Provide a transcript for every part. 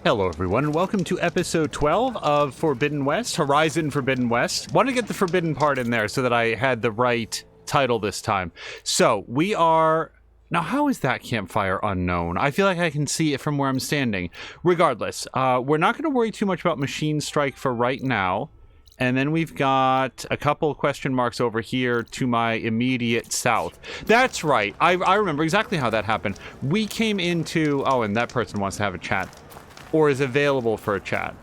Hello everyone, and welcome to episode 12 of Forbidden West, Horizon Forbidden West. Wanted to get the forbidden part in there so that I had the right title this time. So, we are... Now, how is that campfire unknown? I feel like I can see it from where I'm standing. Regardless, we're not going to worry too much about Machine Strike for right now. And then we've got a couple question marks over here to my immediate south. That's right. I remember exactly how that happened. We came into... Oh, and that person wants to have a chat. Or is available for a chat.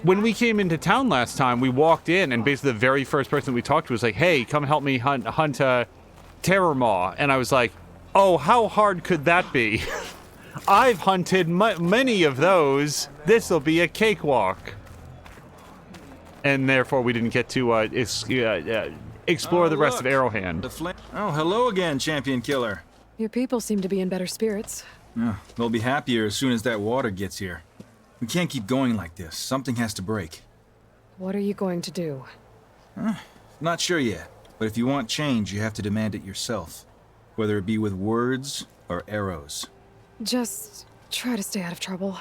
When we came into town last time, we walked in, and basically the very first person we talked to was like, hey, come help me hunt a terror maw. And I was like, oh, how hard could that be? I've hunted many of those. This'll be a cakewalk. And therefore, we didn't get to explore the rest of Arrowhand. Oh, hello again, champion killer. Your people seem to be in better spirits. They'll be happier as soon as that water gets here. We can't keep going like this. Something has to break. What are you going to do? Not sure yet, but if you want change, you have to demand it yourself. Whether it be with words or arrows. Just try to stay out of trouble.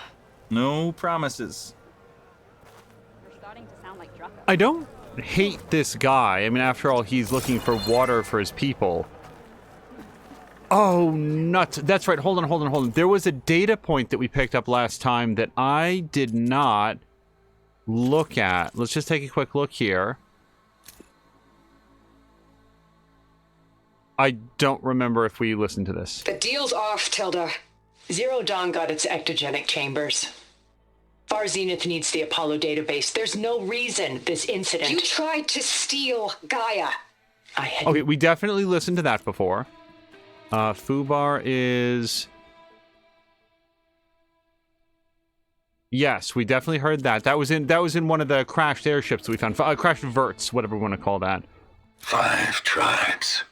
No promises. I don't hate this guy. I mean, after all, he's looking for water for his people. Oh, nuts. That's right. Hold on. There was a data point that we picked up last time that I did not look at. Let's just take a quick look here. I don't remember if we listened to this. The deal's off, Tilda. Zero Dawn got its ectogenic chambers. Far Zenith needs the Apollo database. There's no reason this incident... You tried to steal Gaia. Okay, we definitely listened to that before. Fubar is... Yes, we definitely heard that. That was in one of the crashed airships that we found. Crashed verts, whatever we want to call that. 5 tribes.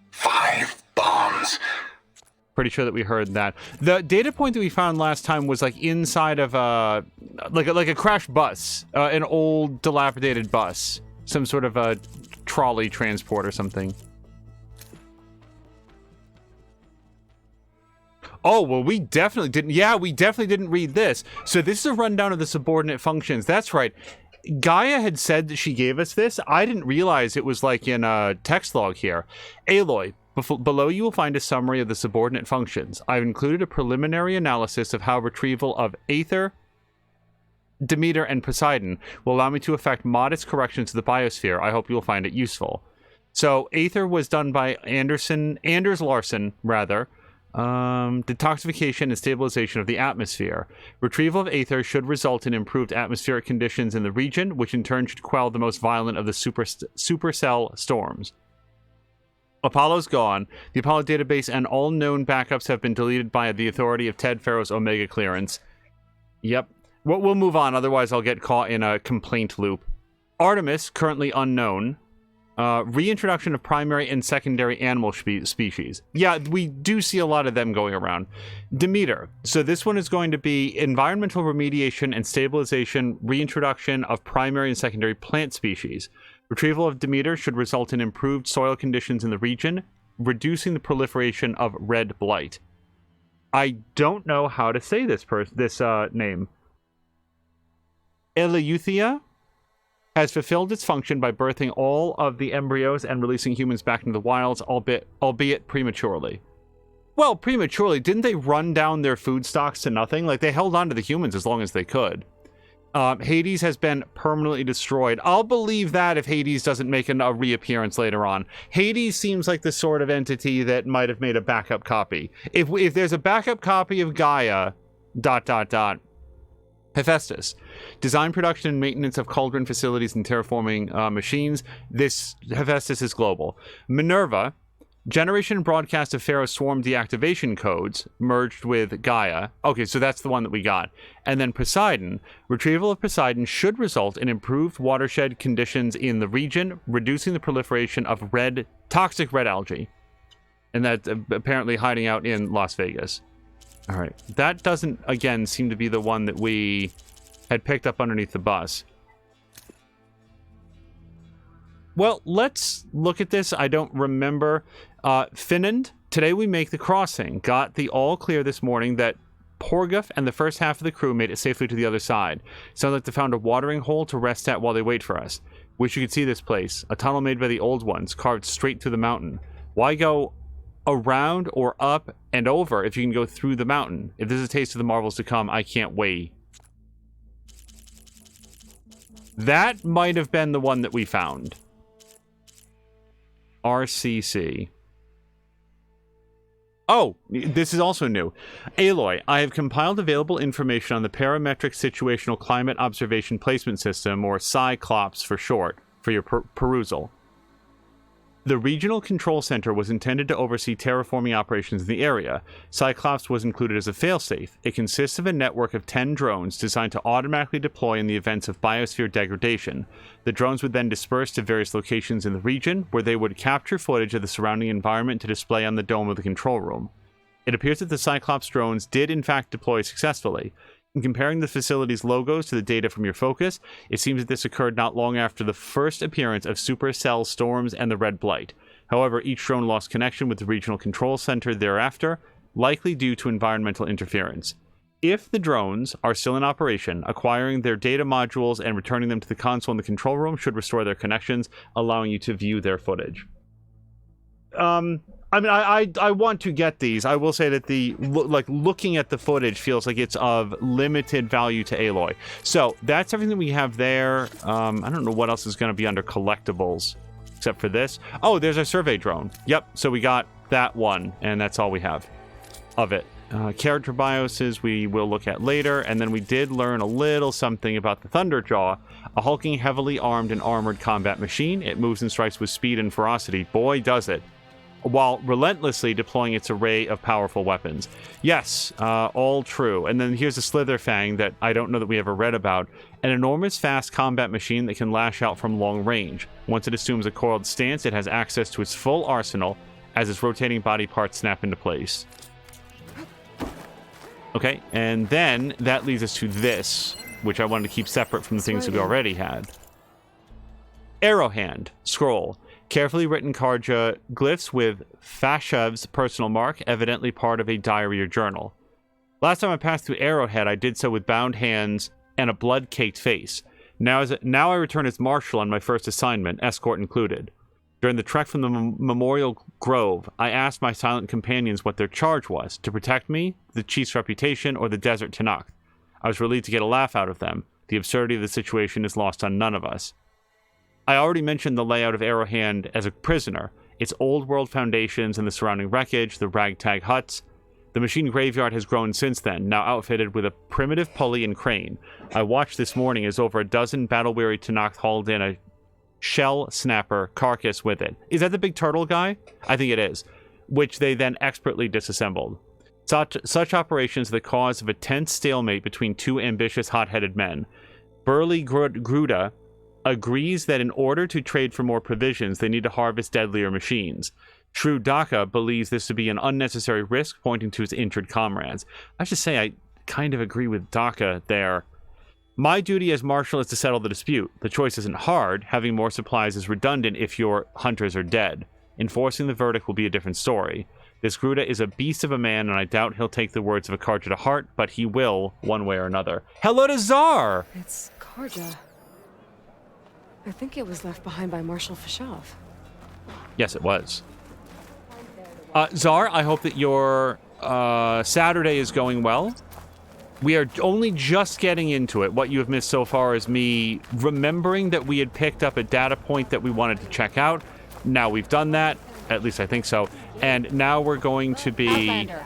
5 bombs. Pretty sure that we heard that. The data point that we found last time was like inside of a like a crashed bus, an old dilapidated bus, some sort of a trolley transport or something. Oh, well, we definitely didn't. Yeah, we definitely didn't read this. So this is a rundown of the subordinate functions. That's right. Gaia had said that she gave us this. I didn't realize it was like in a text log here. Aloy, below you will find a summary of the subordinate functions. I've included a preliminary analysis of how retrieval of Aether, Demeter, and Poseidon will allow me to effect modest corrections to the biosphere. I hope you will find it useful. So Aether was done by Anders Larsen, rather. Detoxification and stabilization of the atmosphere. Retrieval of Aether should result in improved atmospheric conditions in the region, which in turn should quell the most violent of the supercell storms. Apollo's gone. The Apollo database and all known backups have been deleted by the authority of Ted Farrow's Omega clearance. Yep. We'll move on, otherwise I'll get caught in a complaint loop. Artemis, currently unknown. Reintroduction of primary and secondary animal species. Yeah, we do see a lot of them going around. Demeter. So this one is going to be environmental remediation and stabilization, reintroduction of primary and secondary plant species. Retrieval of Demeter should result in improved soil conditions in the region, reducing the proliferation of red blight. I don't know how to say this name. Eleuthia has fulfilled its function by birthing all of the embryos and releasing humans back into the wilds, albeit prematurely. Well, prematurely, didn't they run down their food stocks to nothing? Like, they held on to the humans as long as they could. Hades has been permanently destroyed. I'll believe that if Hades doesn't make a reappearance later on. Hades seems like the sort of entity that might have made a backup copy. If there's a backup copy of Gaia... ... Hephaestus. Design, production, and maintenance of cauldron facilities and terraforming machines. This Hephaestus is global. Minerva. Generation and broadcast of Pharaoh swarm deactivation codes merged with Gaia. Okay, so that's the one that we got. And then Poseidon. Retrieval of Poseidon should result in improved watershed conditions in the region, reducing the proliferation of toxic red algae. And that's apparently hiding out in Las Vegas. All right. That doesn't, again, seem to be the one that we had picked up underneath the bus. Well, let's look at this. I don't remember. Finland, today we make the crossing. Got the all clear this morning that Porguff and the first half of the crew made it safely to the other side. Sounds like they found a watering hole to rest at while they wait for us. Wish you could see this place. A tunnel made by the old ones, carved straight through the mountain. Why go around or up and over if you can go through the mountain? If this is a taste of the marvels to come, I can't wait. That might have been the one that we found. RCC. Oh, this is also new. Aloy, I have compiled available information on the Parametric Situational Climate Observation Placement System, or Cyclops for short, for your perusal. The Regional Control Center was intended to oversee terraforming operations in the area. Cyclops was included as a failsafe. It consists of a network of 10 drones designed to automatically deploy in the events of biosphere degradation. The drones would then disperse to various locations in the region, where they would capture footage of the surrounding environment to display on the dome of the control room. It appears that the Cyclops drones did in fact deploy successfully. In comparing the facility's logos to the data from your focus, it seems that this occurred not long after the first appearance of Supercell Storms and the Red Blight. However, each drone lost connection with the Regional Control Center thereafter, likely due to environmental interference. If the drones are still in operation, acquiring their data modules and returning them to the console in the control room should restore their connections, allowing you to view their footage. I mean, I want to get these. I will say that looking at the footage feels like it's of limited value to Aloy. So that's everything we have there. I don't know what else is going to be under collectibles except for this. Oh, there's our survey drone. Yep. So we got that one, and that's all we have of it. Character bioses we will look at later, and then we did learn a little something about the Thunderjaw, a hulking, heavily armed and armored combat machine. It moves and strikes with speed and ferocity. Boy, does it. While relentlessly deploying its array of powerful weapons. Yes, all true. And then here's a Slitherfang that I don't know that we ever read about. An enormous fast combat machine that can lash out from long range. Once it assumes a coiled stance, it has access to its full arsenal as its rotating body parts snap into place. Okay, and then that leads us to this, which I wanted to keep separate from the things that we already had. Arrowhand scroll. Carefully written Karja glyphs with Fashev's personal mark, evidently part of a diary or journal. Last time I passed through Arrowhead, I did so with bound hands and a blood-caked face. Now I return as Marshal on my first assignment, escort included. During the trek from the Memorial Grove, I asked my silent companions what their charge was, to protect me, the chief's reputation, or the Desert Tanakh. I was relieved to get a laugh out of them. The absurdity of the situation is lost on none of us. I already mentioned the layout of Arrowhand as a prisoner, its old world foundations and the surrounding wreckage, the ragtag huts. The machine graveyard has grown since then, now outfitted with a primitive pulley and crane. I watched this morning as over a dozen battle-weary Tanakh hauled in a shell snapper carcass with it. Is that the big turtle guy? I think it is. Which they then expertly disassembled. Such operations are the cause of a tense stalemate between two ambitious, hot-headed men. Burly Gruda agrees that in order to trade for more provisions, they need to harvest deadlier machines. True Daka believes this to be an unnecessary risk, pointing to his injured comrades. I should say I kind of agree with Daka there. My duty as Marshal is to settle the dispute. The choice isn't hard. Having more supplies is redundant if your hunters are dead. Enforcing the verdict will be a different story. This Gruda is a beast of a man, and I doubt he'll take the words of a Karja to heart, but he will, one way or another. Hello to Czar! It's Karja. I think it was left behind by Marshal Fashav. Yes, it was. Czar, I hope that your Saturday is going well. We are only just getting into it. What you have missed so far is me remembering that we had picked up a data point that we wanted to check out. Now we've done that. At least I think so. And now we're going to be... Outlander,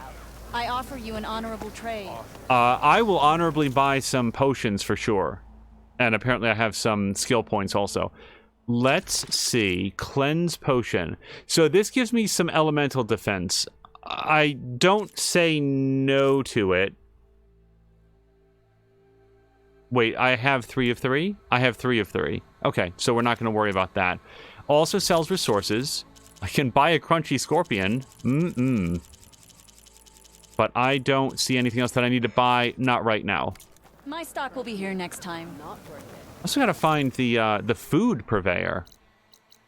I offer you an honorable trade. I will honorably buy some potions for sure. And apparently I have some skill points also. Let's see. Cleanse potion. So this gives me some elemental defense. I don't say no to it. Wait, I have 3 of 3? I have 3 of 3. Okay, so we're not going to worry about that. Also sells resources. I can buy a crunchy scorpion. But I don't see anything else that I need to buy. Not right now. My stock will be here next time. Also gotta find the food purveyor.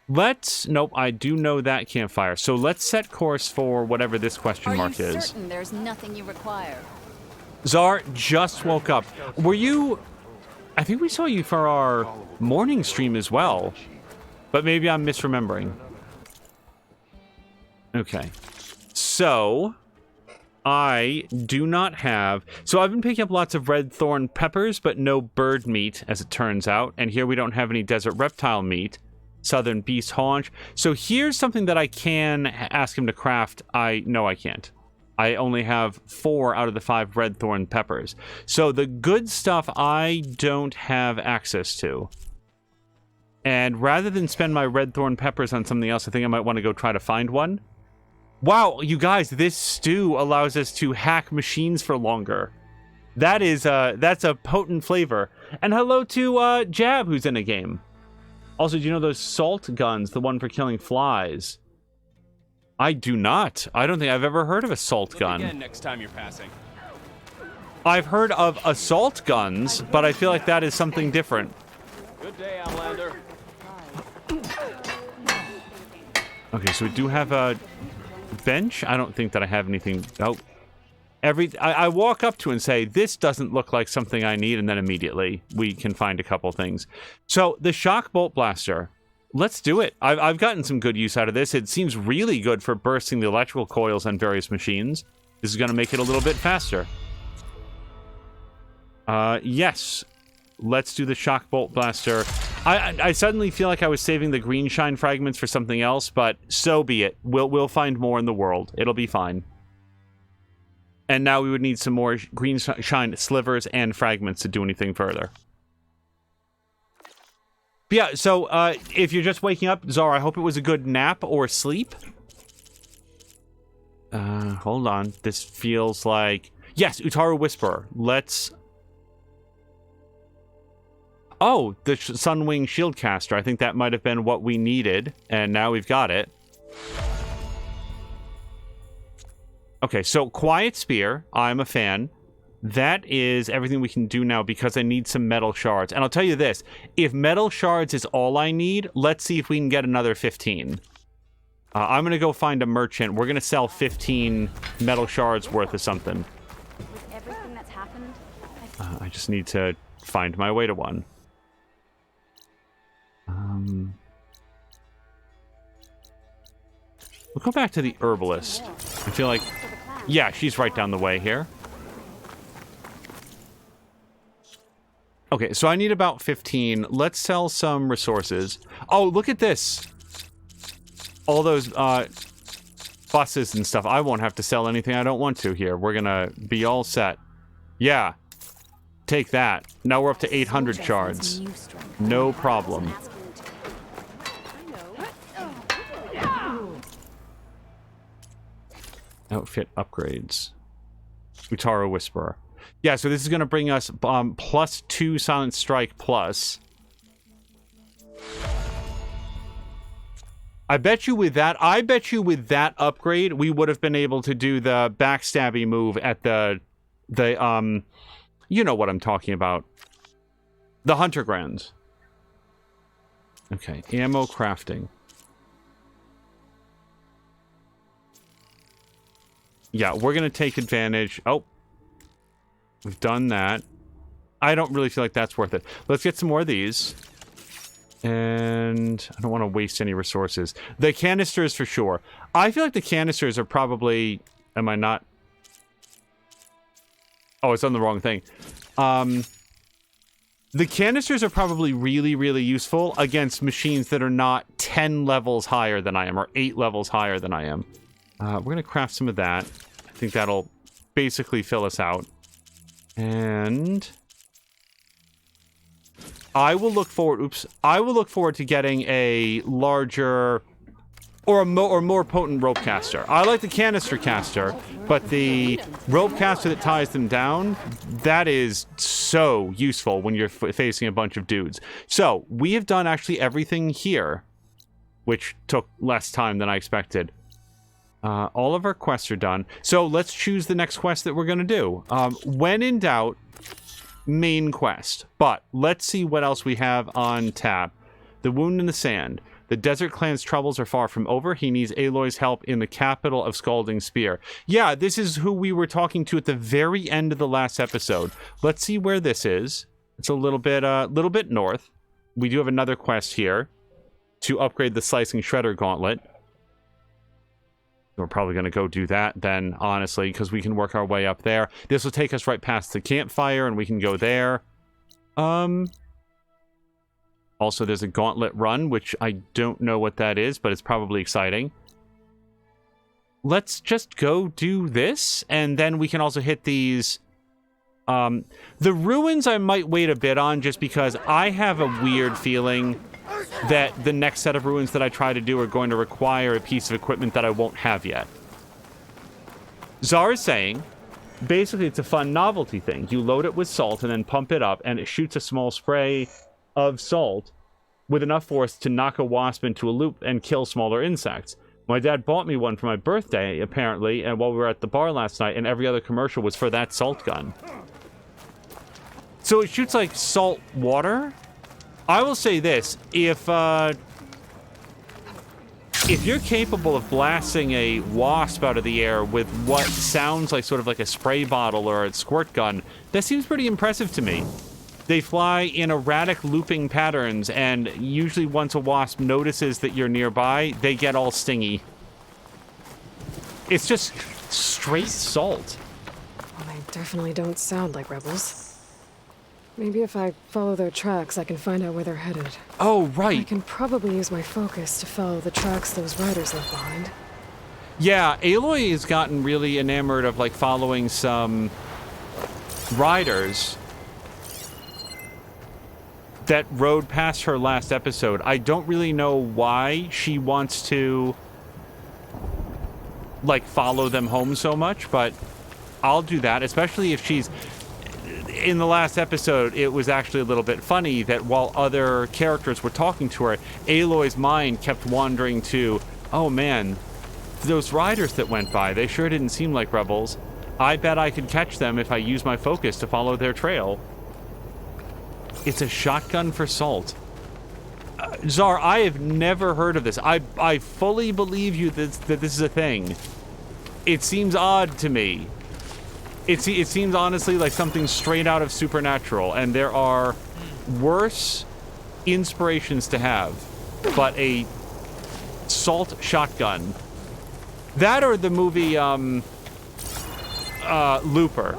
Nope, I do know that campfire. So let's set course for whatever this question mark Are you is. certain there's nothing you require? Czar just woke up. Were you... I think we saw you for our morning stream as well. But maybe I'm misremembering. Okay. So... I do not have... So I've been picking up lots of red thorn peppers, but no bird meat, as it turns out. And here we don't have any desert reptile meat. Southern beast haunch. So here's something that I can ask him to craft. No, I can't. I only have 4 out of the 5 red thorn peppers. So the good stuff I don't have access to. And rather than spend my red thorn peppers on something else, I think I might want to go try to find one. Wow, you guys, this stew allows us to hack machines for longer. That's a potent flavor. And hello to Jab, who's in a game. Also, do you know those salt guns, the one for killing flies? I do not. I don't think I've ever heard of a salt gun. Again next time you're passing. I've heard of assault guns, but I feel like that is something different. Good day, Outlander. Okay, so we do have a bench. I don't think that I have anything. Oh, I walk up to and say, this doesn't look like something I need, and then immediately we can find a couple things. So the shock bolt blaster, let's do it. I've gotten some good use out of this. It seems really good for bursting the electrical coils on various machines. This is going to make it a little bit faster. Yes. Let's do the shock bolt blaster. I suddenly feel like I was saving the green shine fragments for something else, but so be it. We'll find more in the world. It'll be fine. And now we would need some more green shine slivers and fragments to do anything further. But yeah, so if you're just waking up, Czar, I hope it was a good nap or sleep. Hold on. This feels like... Yes, Utaru Whisperer. Let's... Oh, the Sunwing Shieldcaster. I think that might have been what we needed, and now we've got it. Okay, so Quiet Spear, I'm a fan. That is everything we can do now because I need some metal shards. And I'll tell you this, if metal shards is all I need, let's see if we can get another 15. I'm going to go find a merchant. We're going to sell 15 metal shards worth of something. With everything that's happened, I just need to find my way to one. We'll go back to the herbalist. I feel like... Yeah, she's right down the way here. Okay, so I need about 15. Let's sell some resources. Oh, look at this. All those buses and stuff. I won't have to sell anything I don't want to here. We're gonna be all set. Yeah. Take that. Now we're up to 800 shards. No problem. Outfit upgrades. Utaru Whisperer. Yeah, so this is going to bring us +2 Silent Strike plus. I bet you with that upgrade, we would have been able to do the backstabby move at the you know what I'm talking about. The Hunter Grounds. Okay, ammo crafting. Yeah, we're going to take advantage. Oh, we've done that. I don't really feel like that's worth it. Let's get some more of these. And I don't want to waste any resources. The canisters for sure. I feel like the canisters are probably... Am I not? Oh, it's on the wrong thing. The canisters are probably really, really useful against machines that are not 10 levels higher than I am, or 8 levels higher than I am. We're going to craft some of that. I think that'll basically fill us out. And I will look forward... I will look forward to getting a larger... Or more potent rope caster. I like the canister caster, but the rope caster that ties them down, that is so useful when you're facing a bunch of dudes. So, we have done actually everything here, which took less time than I expected. All of our quests are done. So, let's choose the next quest that we're going to do. When in doubt, main quest. But, let's see what else we have on tap. The Wound in the Sand. The Desert Clan's troubles are far from over. He needs Aloy's help in the capital of Scalding Spear. Yeah, this is who we were talking to at the very end of the last episode. Let's see where this is. It's a little bit north. We do have another quest here to upgrade the Slicing Shredder Gauntlet. We're probably going to go do that then, honestly, because we can work our way up there. This will take us right past the campfire, and we can go there. Also, there's a gauntlet run, which I don't know what that is, but it's probably exciting. Let's just go do this, and then we can also hit these... the ruins I might wait a bit on, just because I have a weird feeling that the next set of ruins that I try to do are going to require a piece of equipment that I won't have yet. Zara is saying, basically it's a fun novelty thing. You load it with salt and then pump it up, and it shoots a small spray of salt with enough force to knock a wasp into a loop and kill smaller insects. My dad bought me one for my birthday, apparently, and while we were at the bar last night, and every other commercial was for that salt gun. So it shoots like salt water? I will say this, if you're capable of blasting a wasp out of the air with what sounds like sort of like a spray bottle or a squirt gun, that seems pretty impressive to me. They fly in erratic looping patterns, and usually once a wasp notices that you're nearby, they get all stingy. It's just straight salt. Well, they definitely don't sound like rebels. Maybe if I follow their tracks, I can find out where they're headed. Oh, I right. can probably use my focus to follow the tracks those riders left behind. Yeah, Aloy has gotten really enamored of, like, following some riders that rode past her last episode. I don't really know why she wants to, like, follow them home so much, but I'll do that, especially if she's... In the last episode, it was actually a little bit funny that while other characters were talking to her, Aloy's mind kept wandering to, oh man, those riders that went by, they sure didn't seem like rebels. I bet I could catch them if I use my focus to follow their trail. It's a shotgun for salt. Czar, I have never heard of this. I fully believe you that this is a thing. It seems odd to me. It seems honestly like something straight out of Supernatural, and there are worse inspirations to have, but a salt shotgun. That or the movie Looper.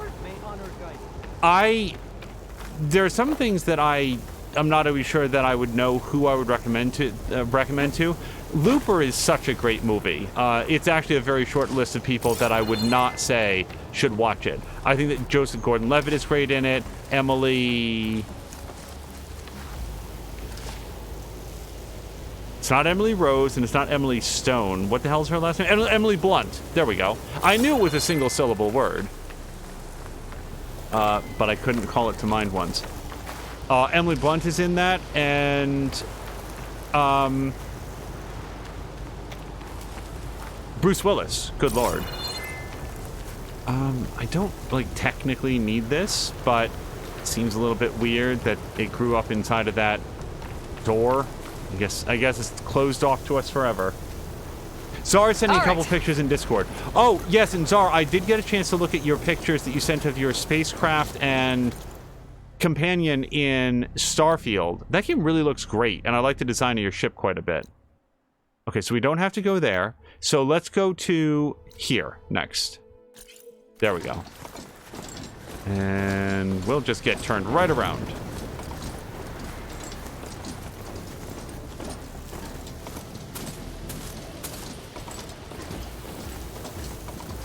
There are some things that I'm not always sure that I would know who I would recommend to. Looper is such a great movie. It's actually a very short list of people that I would not say should watch it. I think that Joseph Gordon-Levitt is great in it. Emily... It's not Emily Rose, and it's not Emily Stone. What the hell is her last name? Emily Blunt. There we go. I knew it was a single-syllable word. But I couldn't call it to mind once. Emily Blunt is in that, and... Bruce Willis. Good lord. I don't, like, technically need this, but it seems a little bit weird that it grew up inside of that door. I guess it's closed off to us forever. Zara sent me a couple pictures in Discord. Oh, yes, and Zara, I did get a chance to look at your pictures that you sent of your spacecraft and companion in Starfield. That game really looks great, and I like the design of your ship quite a bit. Okay, so we don't have to go there. So let's go to here next. There we go. And we'll just get turned right around.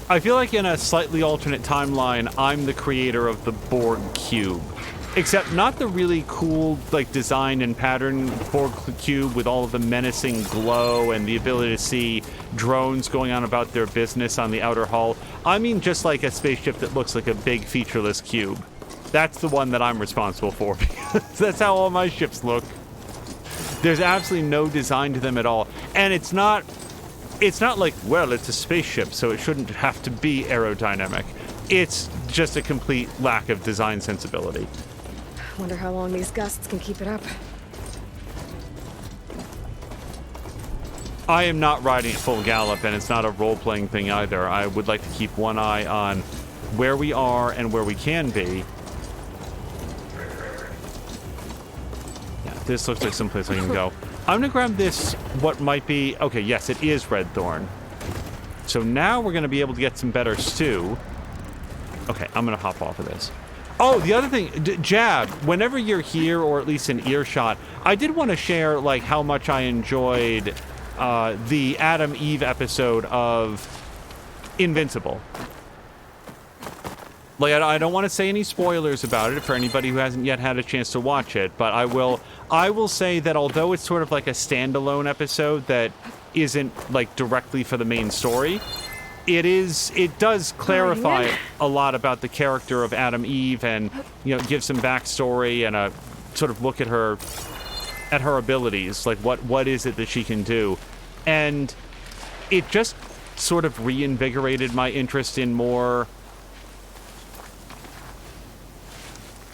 I feel like in a slightly alternate timeline, I'm the creator of the Borg Cube. Except not the really cool, like, design and pattern Borg Cube with all of the menacing glow and the ability to see drones going on about their business on the outer hull. I mean just like a spaceship that looks like a big featureless cube. That's the one that I'm responsible for, because that's how all my ships look. There's absolutely no design to them at all. And it's not like, well, it's a spaceship, so it shouldn't have to be aerodynamic. It's just a complete lack of design sensibility. Wonder how long these gusts can keep it up. I am not riding at full gallop, and it's not a role-playing thing either. I would like to keep one eye on where we are and where we can be. Yeah, this looks like someplace I can go. I'm gonna grab this, what might be... Okay, yes, it is red thorn. So now we're gonna be able to get some better stew. Okay, I'm gonna hop off of this. Oh, the other thing, Jab, whenever you're here, or at least in earshot, I did want to share, like, how much I enjoyed the Adam Eve episode of Invincible. Like, I don't want to say any spoilers about it for anybody who hasn't yet had a chance to watch it, but I will say that although it's sort of like a standalone episode that isn't, like, directly for the main story, it does clarify a lot about the character of Adam Eve, and, you know, give some backstory and a sort of look at her abilities, like what is it that she can do. And it just sort of reinvigorated my interest in more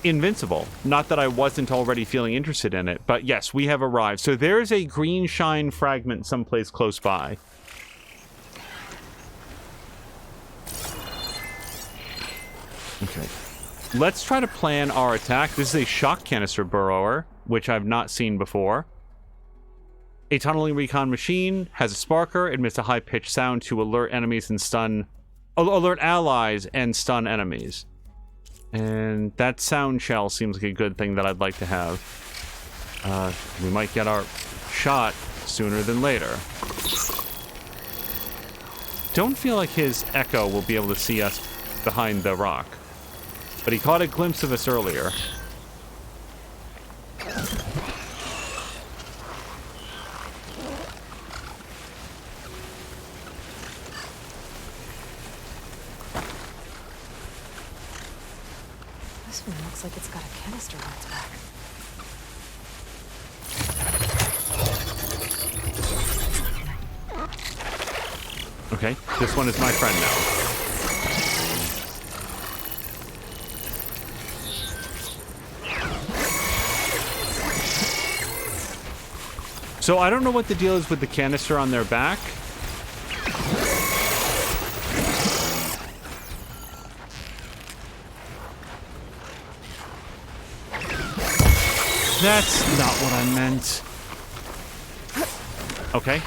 Invincible. Not that I wasn't already feeling interested in it, but yes, we have arrived. So there's a green shine fragment someplace close by. Okay. Let's try to plan our attack. This is a shock canister burrower, which I've not seen before. A tunneling recon machine has a sparker, emits a high-pitched sound to alert enemies and alert allies and stun enemies. And that sound shell seems like a good thing that I'd like to have. We might get our shot sooner than later. Don't feel like his echo will be able to see us behind the rock. But he caught a glimpse of us earlier. This one looks like it's got a canister on its back. Okay, this one is my friend now. So I don't know what the deal is with the canister on their back. That's not what I meant. Okay.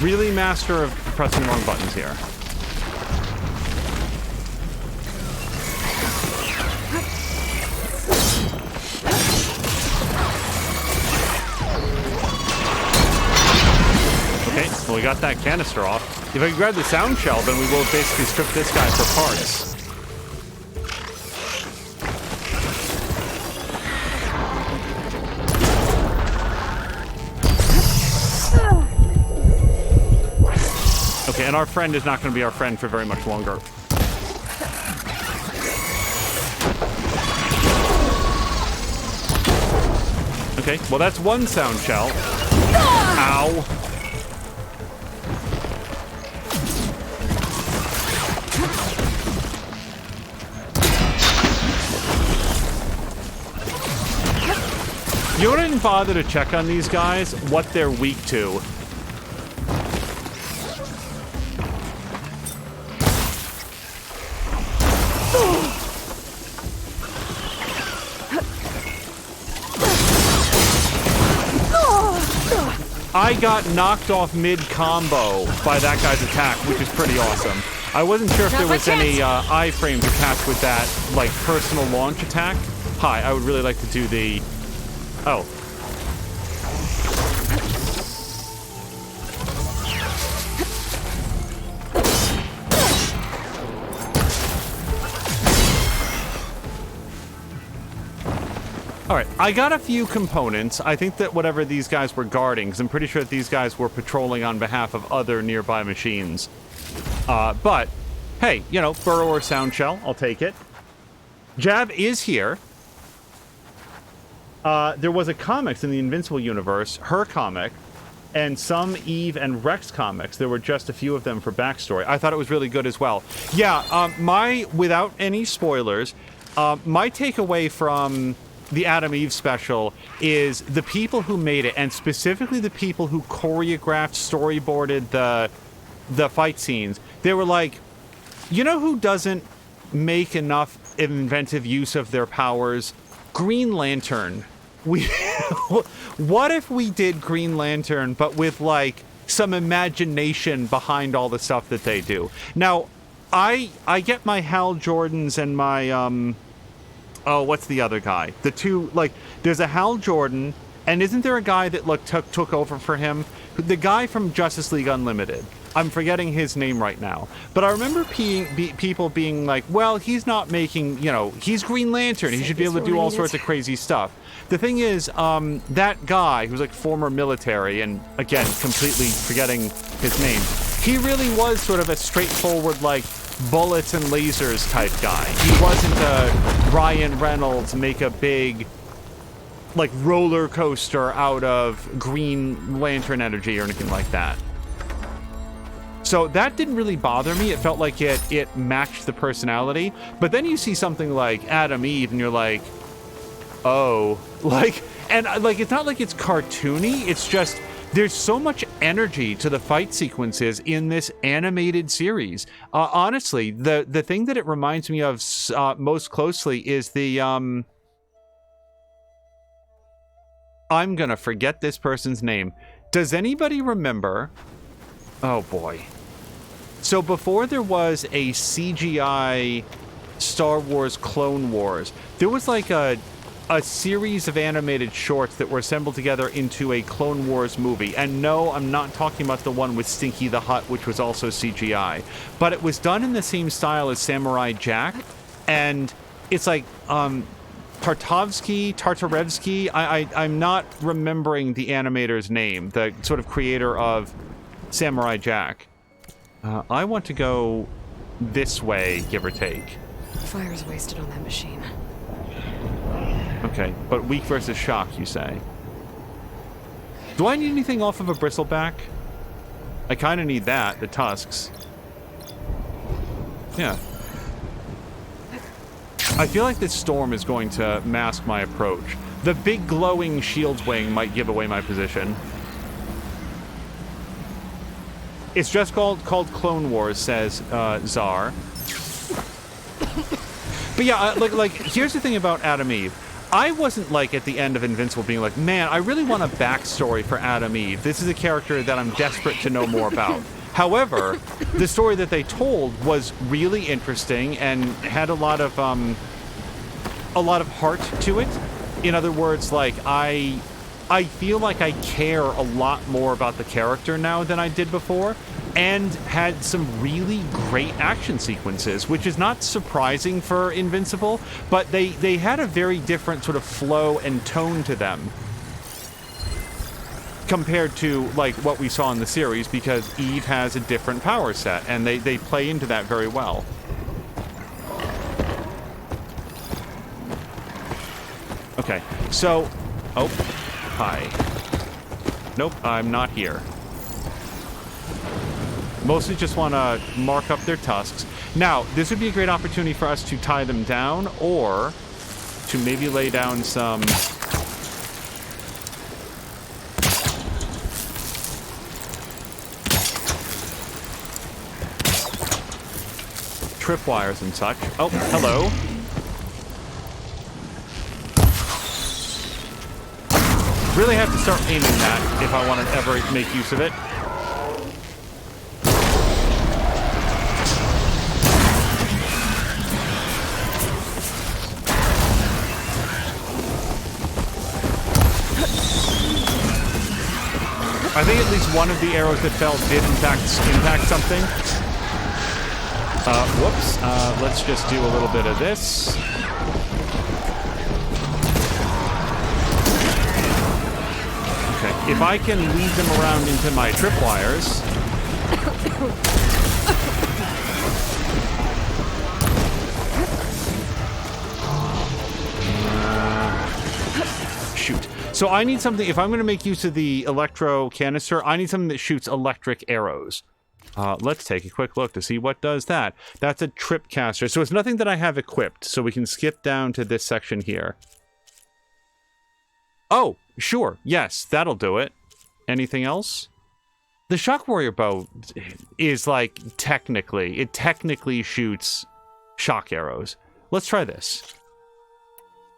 Really master of pressing the wrong buttons here. Okay, well, we got that canister off. If I can grab the sound shell, then we will basically strip this guy for parts. Okay, and our friend is not going to be our friend for very much longer. Okay, well, that's one sound shell. Ow. You wouldn't bother to check on these guys, what they're weak to. I got knocked off mid-combo by that guy's attack, which is pretty awesome. I wasn't sure if there was any iframes attached with that, like, personal launch attack. Hi, I would really like to do the... Oh. Alright, I got a few components. I think that whatever these guys were guarding, because I'm pretty sure that these guys were patrolling on behalf of other nearby machines. But, hey, you know, burrower sound shell, I'll take it. Jab is here. There was a comics in the Invincible universe, her comic, and some Eve and Rex comics. There were just a few of them for backstory. I thought it was really good as well. Yeah, without any spoilers, my takeaway from the Adam Eve special is the people who made it, and specifically the people who choreographed, storyboarded the fight scenes. They were like, you know who doesn't make enough inventive use of their powers? Green Lantern. What if we did Green Lantern, but with like some imagination behind all the stuff that they do? Now, I get my Hal Jordans and my oh, what's the other guy? The two, like, there's a Hal Jordan, and isn't there a guy that like took over for him? The guy from Justice League Unlimited. I'm forgetting his name right now. But I remember people being like, well, he's not making, you know, he's Green Lantern. He should be able to do all sorts of crazy stuff. The thing is, that guy who's like former military, and again, completely forgetting his name, he really was sort of a straightforward, like, bullets and lasers type guy. He wasn't a Ryan Reynolds make a big, like, roller coaster out of Green Lantern energy or anything like that. So that didn't really bother me. It felt like it matched the personality. But then you see something like Adam Eve and you're like, oh, like, and like, it's not like it's cartoony. It's just, there's so much energy to the fight sequences in this animated series. Honestly, the thing that it reminds me of most closely is the, I'm gonna forget this person's name. Does anybody remember? Oh boy. So before there was a CGI Star Wars Clone Wars, there was like a series of animated shorts that were assembled together into a Clone Wars movie. And no, I'm not talking about the one with Stinky the Hutt, which was also CGI. But it was done in the same style as Samurai Jack. And it's like, Tartarevsky, I'm not remembering the animator's name, the sort of creator of Samurai Jack. I want to go this way, give or take. Fire's wasted on that machine. Okay, but weak versus shock, you say? Do I need anything off of a bristleback? I kind of need that, the tusks. Yeah. I feel like this storm is going to mask my approach. The big glowing shield wing might give away my position. It's just called Clone Wars, says Czar. But yeah, like here's the thing about Adam Eve. I wasn't like at the end of Invincible being like, man, I really want a backstory for Adam Eve. This is a character that I'm desperate to know more about. However, the story that they told was really interesting and had a lot of heart to it. In other words, like I feel like I care a lot more about the character now than I did before, and had some really great action sequences, which is not surprising for Invincible, but they had a very different sort of flow and tone to them compared to like what we saw in the series, because Eve has a different power set, and they play into that very well. Okay, so, oh, hi. Nope, I'm not here. Mostly just want to mark up their tusks. Now, this would be a great opportunity for us to tie them down, or to maybe lay down some tripwires and such. Oh, hello. Really have to start aiming that if I want to ever make use of it. I think at least one of the arrows that fell did in fact impact something. Whoops. Let's just do a little bit of this. Okay, if I can lead them around into my tripwires. Shoot. So I need something, if I'm going to make use of the electro canister, I need something that shoots electric arrows. Let's take a quick look to see what does that. That's a trip caster. So it's nothing that I have equipped, so we can skip down to this section here. Oh, sure. Yes, that'll do it. Anything else? The Shock Warrior bow is like it technically shoots shock arrows. Let's try this.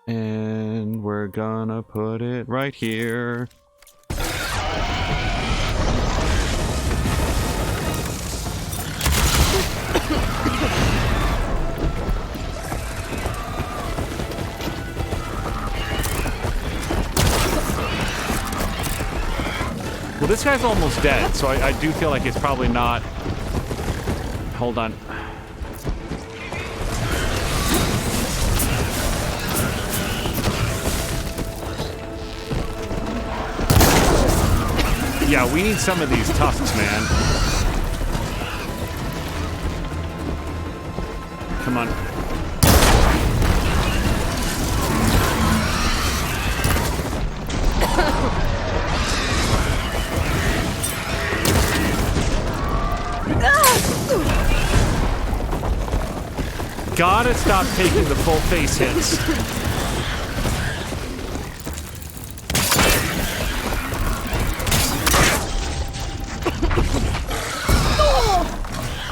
And we're gonna put it right here. Well, this guy's almost dead, so I do feel like it's probably not... Hold on. Yeah, we need some of these tusks, man. Come on. Gotta stop taking the full face hits.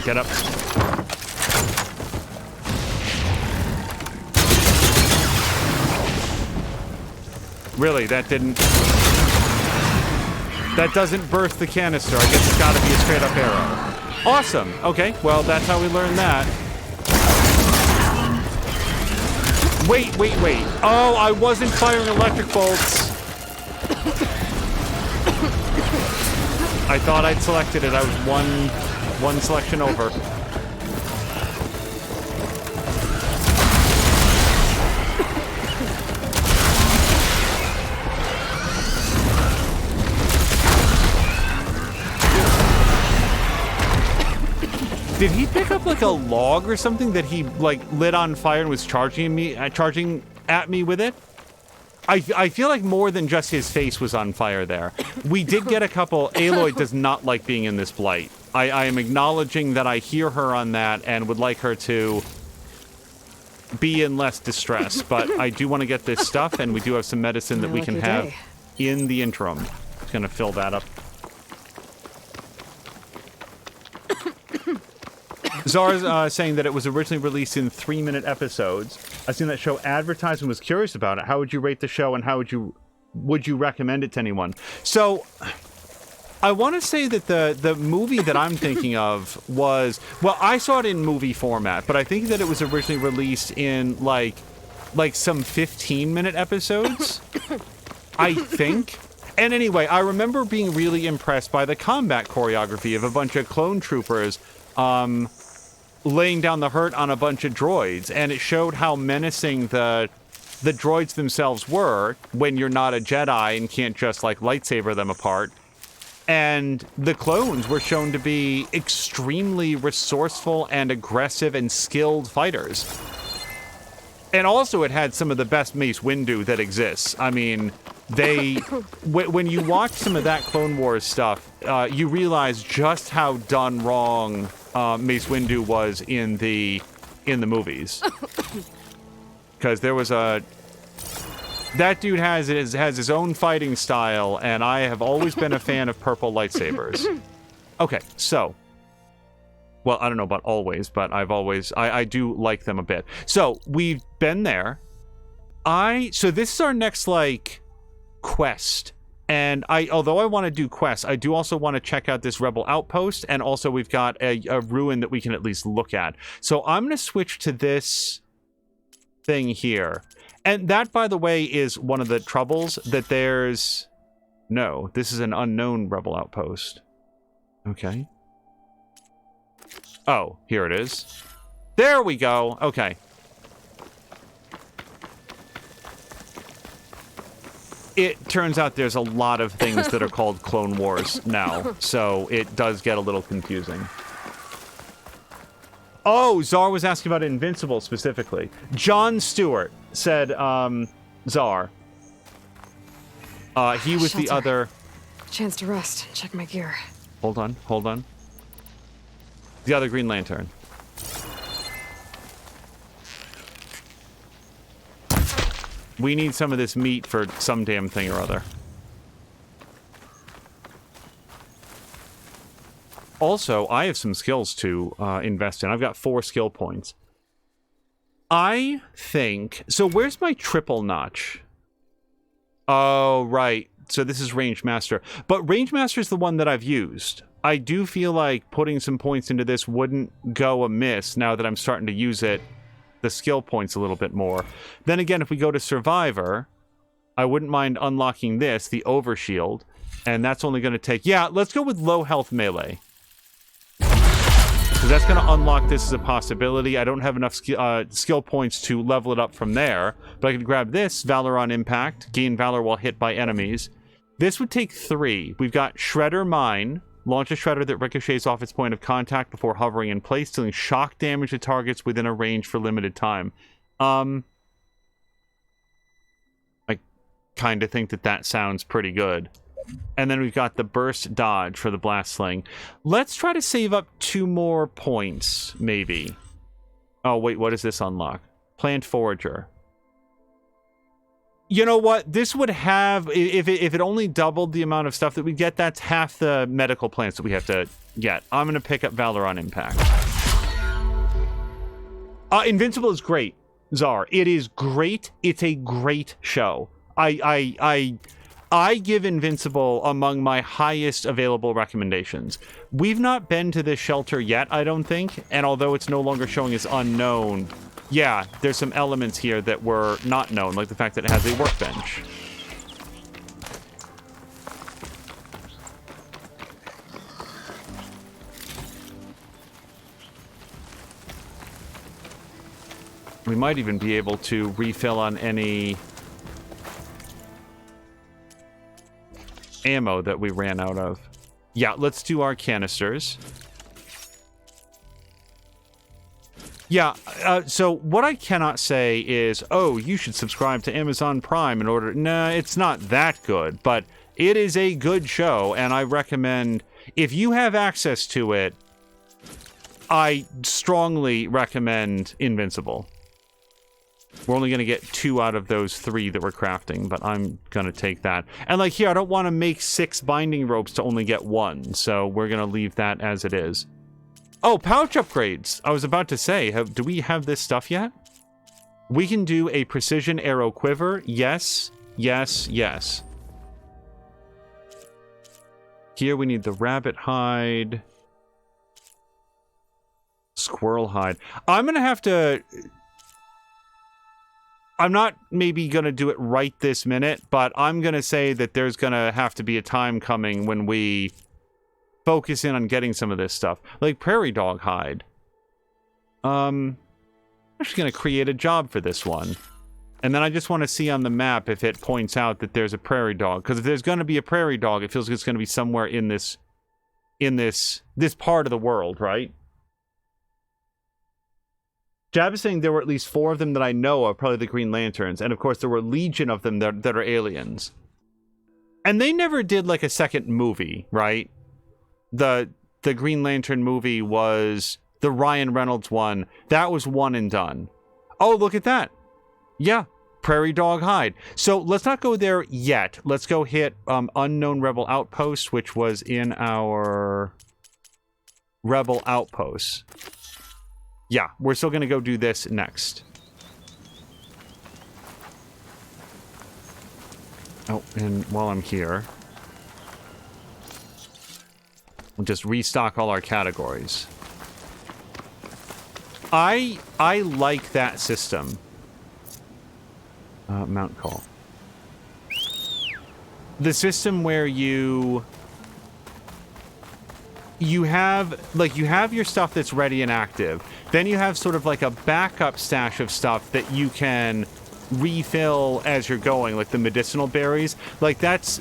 Get up. Really, that didn't... That doesn't burst the canister. I guess it's gotta be a straight-up arrow. Awesome. Okay, well, that's how we learned that. Wait. Oh, I wasn't firing electric bolts. I thought I'd selected it. I was one selection over. Did he pick up like a log or something that he like lit on fire and was charging at me with it? I feel like more than just his face was on fire there. We did get a couple... Aloy does not like being in this blight. I am acknowledging that I hear her on that and would like her to be in less distress, but I do want to get this stuff, and we do have some medicine that we can have in the interim. Just gonna fill that up. Zara's saying that it was originally released in 3-minute episodes. I've seen that show advertised and was curious about it. How would you rate the show, and how would you recommend it to anyone? So, I want to say that the movie that I'm thinking of was... Well, I saw it in movie format, but I think that it was originally released in, like some 15-minute episodes. I think. And anyway, I remember being really impressed by the combat choreography of a bunch of clone troopers, laying down the hurt on a bunch of droids, and it showed how menacing the droids themselves were when you're not a Jedi and can't just like lightsaber them apart. And the clones were shown to be extremely resourceful and aggressive and skilled fighters. And also it had some of the best Mace Windu that exists. I mean, when you watch some of that Clone Wars stuff, you realize just how done wrong Mace Windu was in the movies. Because there was that dude has his own fighting style, and I have always been a fan of purple lightsabers. Okay, so... Well, I don't know about always, but I do like them a bit. So, we've been there. So this is our next, like, quest. And although I want to do quests, I do also want to check out this Rebel outpost, and also we've got a ruin that we can at least look at. So I'm going to switch to this thing here. And that, by the way, is one of the troubles, that there's... No, this is an unknown Rebel outpost. Okay. Oh, here it is. There we go. Okay. It turns out there's a lot of things that are called Clone Wars now, so it does get a little confusing. Oh, Czar was asking about Invincible specifically. John Stewart said, Czar. He was the other... Chance to rest. Check my gear. Hold on. The other Green Lantern. We need some of this meat for some damn thing or other. Also, I have some skills to invest in. I've got 4 skill points. I think... So where's my triple notch? Oh, right. So this is Range Master. But Range Master is the one that I've used. I do feel like putting some points into this wouldn't go amiss now that I'm starting to use it, the skill points a little bit more. Then again, if we go to Survivor, I wouldn't mind unlocking this, the Overshield. And that's only going to take... Yeah, let's go with low health melee. Because that's going to unlock this as a possibility. I don't have enough skill points to level it up from there. But I could grab this, Valor on Impact, gain Valor while hit by enemies. This would take 3. We've got Shredder Mine. Launch a Shredder that ricochets off its point of contact before hovering in place, dealing shock damage to targets within a range for limited time. I kind of think that sounds pretty good. And then we've got the Burst Dodge for the Blast Sling. Let's try to save up 2 more points, maybe. Oh, wait, what does this unlock? Plant Forager. You know what? This would have... If it only doubled the amount of stuff that we get, that's half the medical plants that we have to get. I'm going to pick up Valor on Impact. Invincible is great, Czar. It is great. It's a great show. I give Invincible among my highest available recommendations. We've not been to this shelter yet, I don't think, and although it's no longer showing as unknown, yeah, there's some elements here that were not known, like the fact that it has a workbench. We might even be able to refill on any ammo that we ran out of. Yeah, let's do our canisters. Yeah, so what I cannot say is, oh, you should subscribe to Amazon Prime in order... Nah, it's not that good, but it is a good show, and I recommend... If you have access to it, I strongly recommend Invincible. We're only going to get 2 out of those 3 that we're crafting, but I'm going to take that. And like here, I don't want to make 6 binding ropes to only get 1, so we're going to leave that as it is. Oh, pouch upgrades. I was about to say, do we have this stuff yet? We can do a precision arrow quiver. Yes, yes, yes. Here we need the rabbit hide. Squirrel hide. I'm going to have to... I'm not maybe going to do it right this minute, but I'm going to say that there's going to have to be a time coming when we focus in on getting some of this stuff. Like prairie dog hide. I'm just going to create a job for this one. And then I just want to see on the map if it points out that there's a prairie dog. Because if there's going to be a prairie dog, it feels like it's going to be somewhere in this part of the world, right? Jab is saying there were at least 4 of them that I know of, probably the Green Lanterns. And of course, there were legion of them that are aliens. And they never did like a second movie, right? The Green Lantern movie was the Ryan Reynolds one. That was one and done. Oh, look at that. Yeah, Prairie Dog Hide. So let's not go there yet. Let's go hit Unknown Rebel Outpost, which was in our Rebel Outpost. Yeah, we're still going to go do this next. Oh, and while I'm here, we'll just restock all our categories. I like that system. Mount Call. The system where you have your stuff that's ready and active. Then you have sort of like a backup stash of stuff that you can refill as you're going, like the medicinal berries. Like that's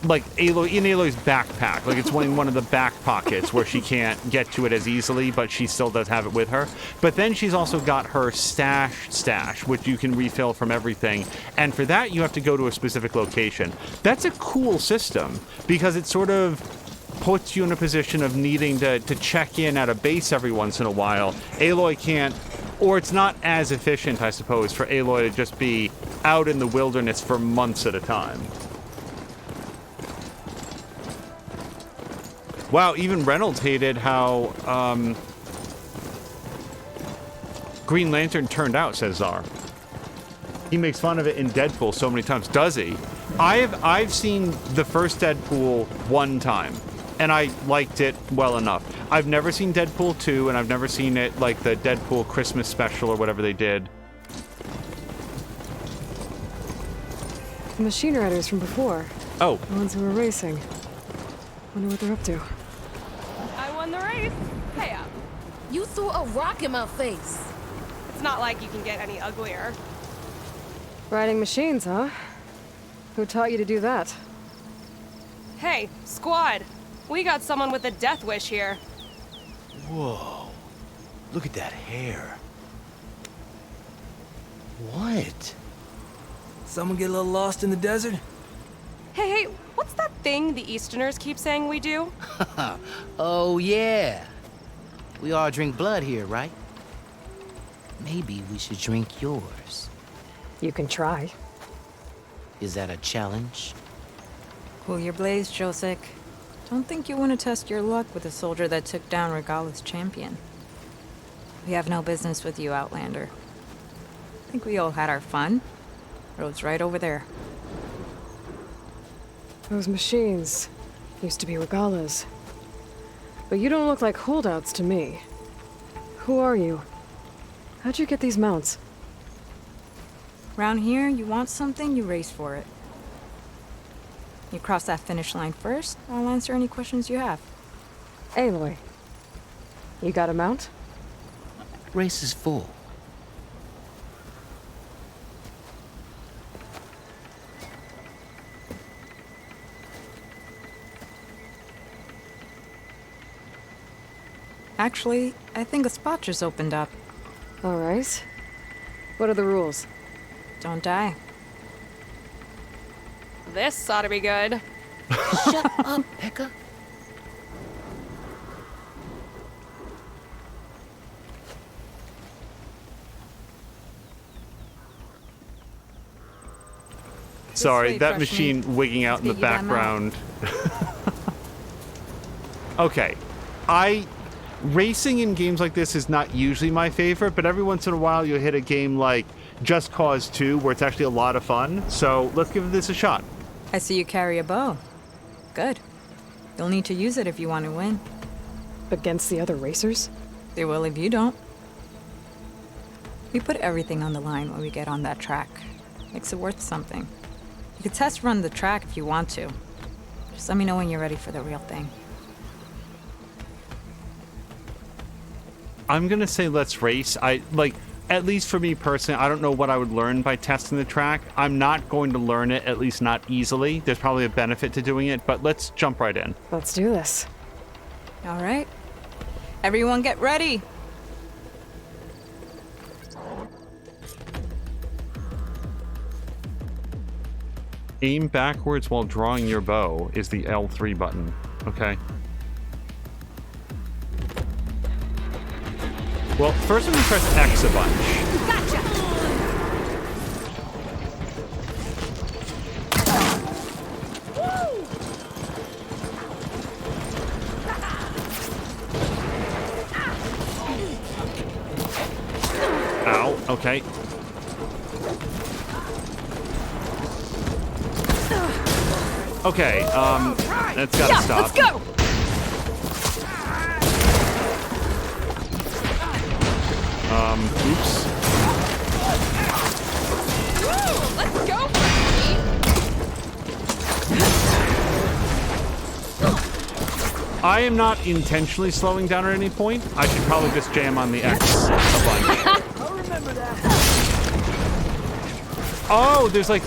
like Aloy, in Aloy's backpack. Like it's one of the back pockets where she can't get to it as easily, but she still does have it with her. But then she's also got her stash, which you can refill from everything. And for that, you have to go to a specific location. That's a cool system because it sort of puts you in a position of needing to check in at a base every once in a while. Aloy can't Or it's not as efficient, I suppose, for Aloy to just be out in the wilderness for months at a time. Wow, even Reynolds hated how Green Lantern turned out, says Czar. He makes fun of it in Deadpool so many times. Does he? I've seen the first Deadpool one time, and I liked it well enough. I've never seen Deadpool 2, and I've never seen it like the Deadpool Christmas special or whatever they did. The machine riders from before. Oh. The ones who were racing. Wonder what they're up to. I won the race. Hey up. You threw a rock in my face. It's not like you can get any uglier. Riding machines, huh? Who taught you to do that? Hey, squad. We got someone with a death wish here. Whoa. Look at that hair. What? Someone get a little lost in the desert? Hey, what's that thing the Easterners keep saying we do? Oh, yeah. We all drink blood here, right? Maybe we should drink yours. You can try. Is that a challenge? Cool your blaze, Josek. Don't think you want to test your luck with a soldier that took down Regala's champion. We have no business with you, Outlander. I think we all had our fun. Road's right over there. Those machines used to be Regalas. But you don't look like holdouts to me. Who are you? How'd you get these mounts? Round here, you want something, you race for it. You cross that finish line first, I'll answer any questions you have. Aloy, you got a mount? Race is full. Actually, I think a spot just opened up. All right. What are the rules? Don't die. This ought to be good. Shut up, Pekka. Sorry, that machine wigging out in the background. Okay. Racing in games like this is not usually my favorite, but every once in a while you'll hit a game like Just Cause 2 where it's actually a lot of fun. So let's give this a shot. I see you carry a bow. Good. You'll need to use it if you want to win. Against the other racers? They will if you don't. We put everything on the line when we get on that track. Makes it worth something. You could test run the track if you want to. Just let me know when you're ready for the real thing. I'm gonna say let's race. At least for me personally, I don't know what I would learn by testing the track. I'm not going to learn it, at least not easily. There's probably a benefit to doing it, but let's jump right in. Let's do this. All right. Everyone get ready. Aim backwards while drawing your bow is the L3 button. Okay. Well, first I'm going to press X a bunch. Gotcha! Ow, okay. Okay, that's gotta stop. Let's go! Oops. Let's go! I am not intentionally slowing down at any point. I should probably just jam on the X a bunch. I'll remember that. Oh, there's like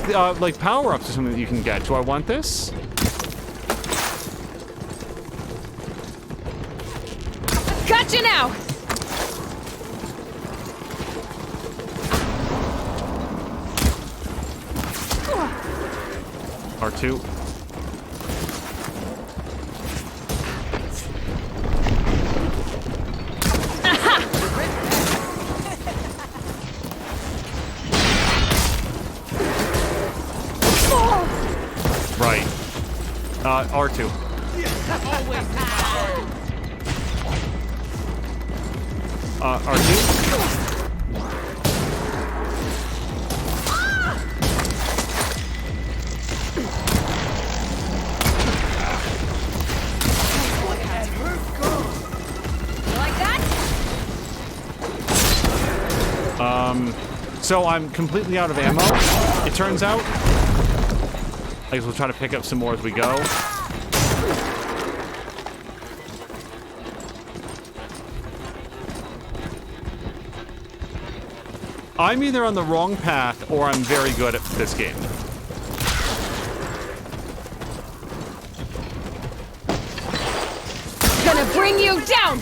power-ups or something that you can get. Do I want this? Gotcha now! R2. R2. R2. So I'm completely out of ammo, it turns out. I guess we'll try to pick up some more as we go. I'm either on the wrong path or I'm very good at this game. Gonna bring you down!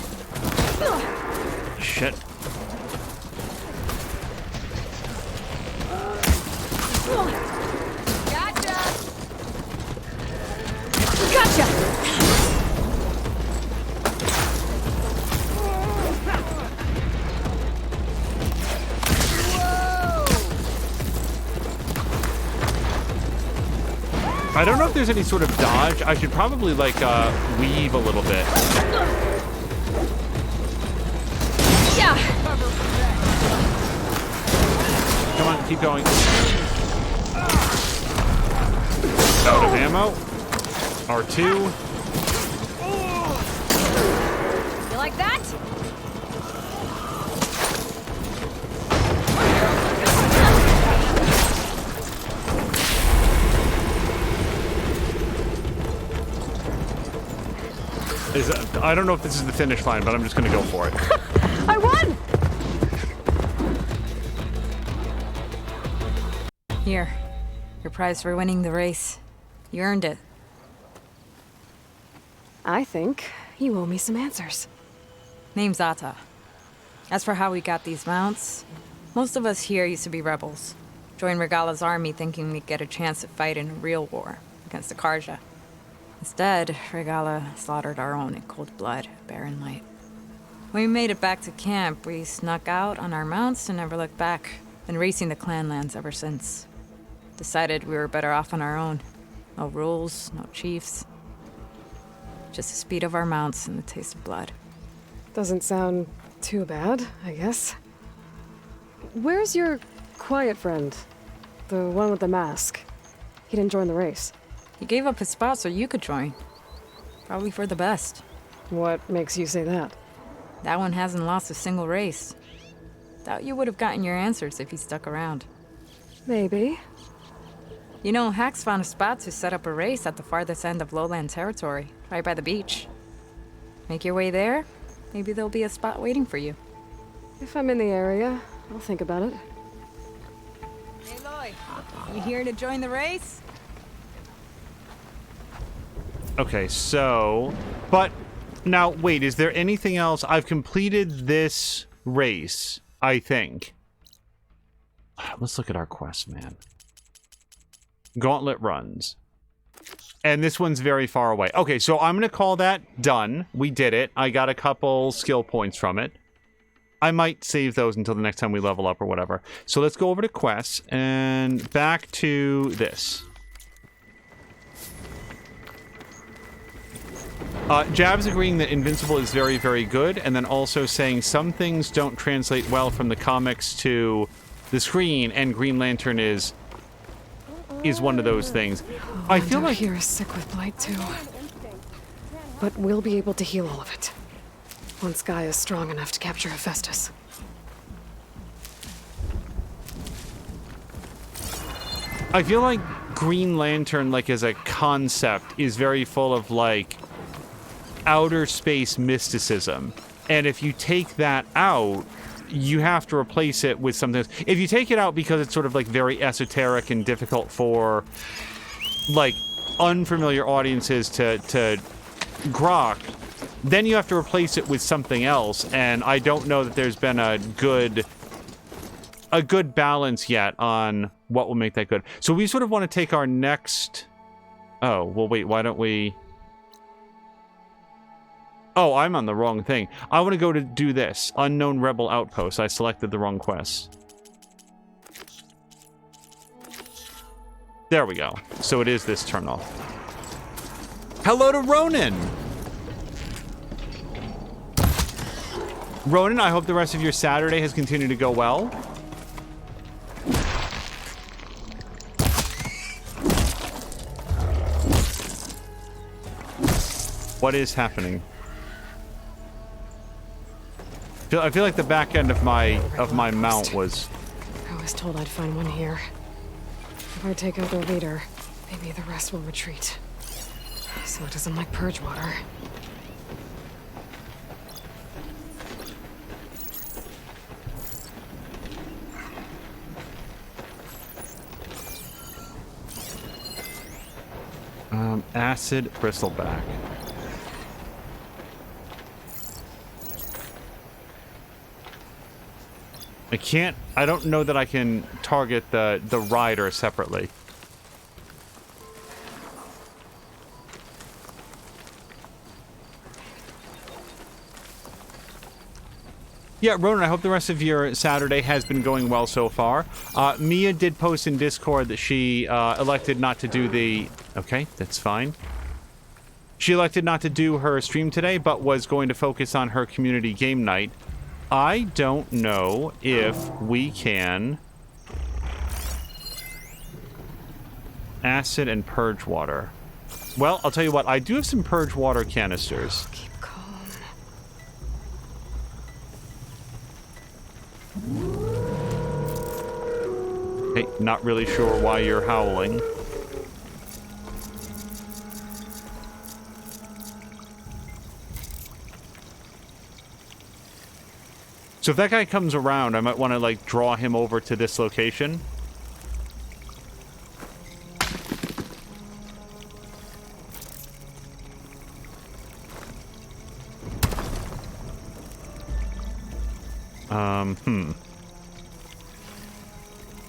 Shit. Gotcha! I don't know if there's any sort of dodge. I should probably, like, weave a little bit. Yeah! Come on, keep going. Out of ammo. R2. You like that? I don't know if this is the finish line, but I'm just gonna go for it. I won! Here, your prize for winning the race. You earned it. I think you owe me some answers. Name's Ata. As for how we got these mounts, most of us here used to be rebels. Joined Regala's army thinking we'd get a chance to fight in a real war against the Karja. Instead, Regala slaughtered our own in cold blood, Barren Light. When we made it back to camp, we snuck out on our mounts and never looked back. Been racing the clan lands ever since. Decided we were better off on our own. No rules, no chiefs. Just the speed of our mounts and the taste of blood. Doesn't sound too bad, I guess. Where's your quiet friend? The one with the mask. He didn't join the race. He gave up his spot so you could join. Probably for the best. What makes you say that? That one hasn't lost a single race. Doubt you would have gotten your answers if he stuck around. Maybe. You know, Hax found a spot to set up a race at the farthest end of lowland territory, right by the beach. Make your way there, maybe there'll be a spot waiting for you. If I'm in the area, I'll think about it. Hey, Aloy, you here to join the race? Okay, so... But, now, wait, is there anything else? I've completed this race, I think. Let's look at our quest, man. Gauntlet runs. And this one's very far away. Okay, so I'm going to call that done. We did it. I got a couple skill points from it. I might save those until the next time we level up or whatever. So let's go over to quests and back to this. Jab's agreeing that Invincible is very, very good, and then also saying some things don't translate well from the comics to the screen, and Green Lantern is one of those things. I feel like here is sick with blight too, but we'll be able to heal all of it once Gaia is strong enough to capture Hephaestus. I feel like Green Lantern, like as a concept, is very full of like outer space mysticism, and if you take that out, you have to replace it with something else. If you take it out because it's sort of like very esoteric and difficult for like unfamiliar audiences to grok, then you have to replace it with something else, and I don't know that there's been a good balance yet on what will make that good. So we sort of want to take our next... Oh, well wait, why don't we... Oh, I'm on the wrong thing. I want to go to do this. Unknown Rebel Outpost. I selected the wrong quest. There we go. So it is this turn off. Hello to Ronan. Ronan, I hope the rest of your Saturday has continued to go well. What is happening? I feel like the back end of my mount was... I was told I'd find one here. If I take out their leader, maybe the rest will retreat. So it doesn't like purge water. Acid bristleback. I don't know that I can target the rider separately. Yeah, Ronan, I hope the rest of your Saturday has been going well so far. Mia did post in Discord that she elected not to do the... Okay, that's fine. She elected not to do her stream today, but was going to focus on her community game night. I don't know if we can... Acid and purge water. Well, I'll tell you what, I do have some purge water canisters. Keep calm. Hey, not really sure why you're howling. So if that guy comes around, I might want to, like, draw him over to this location.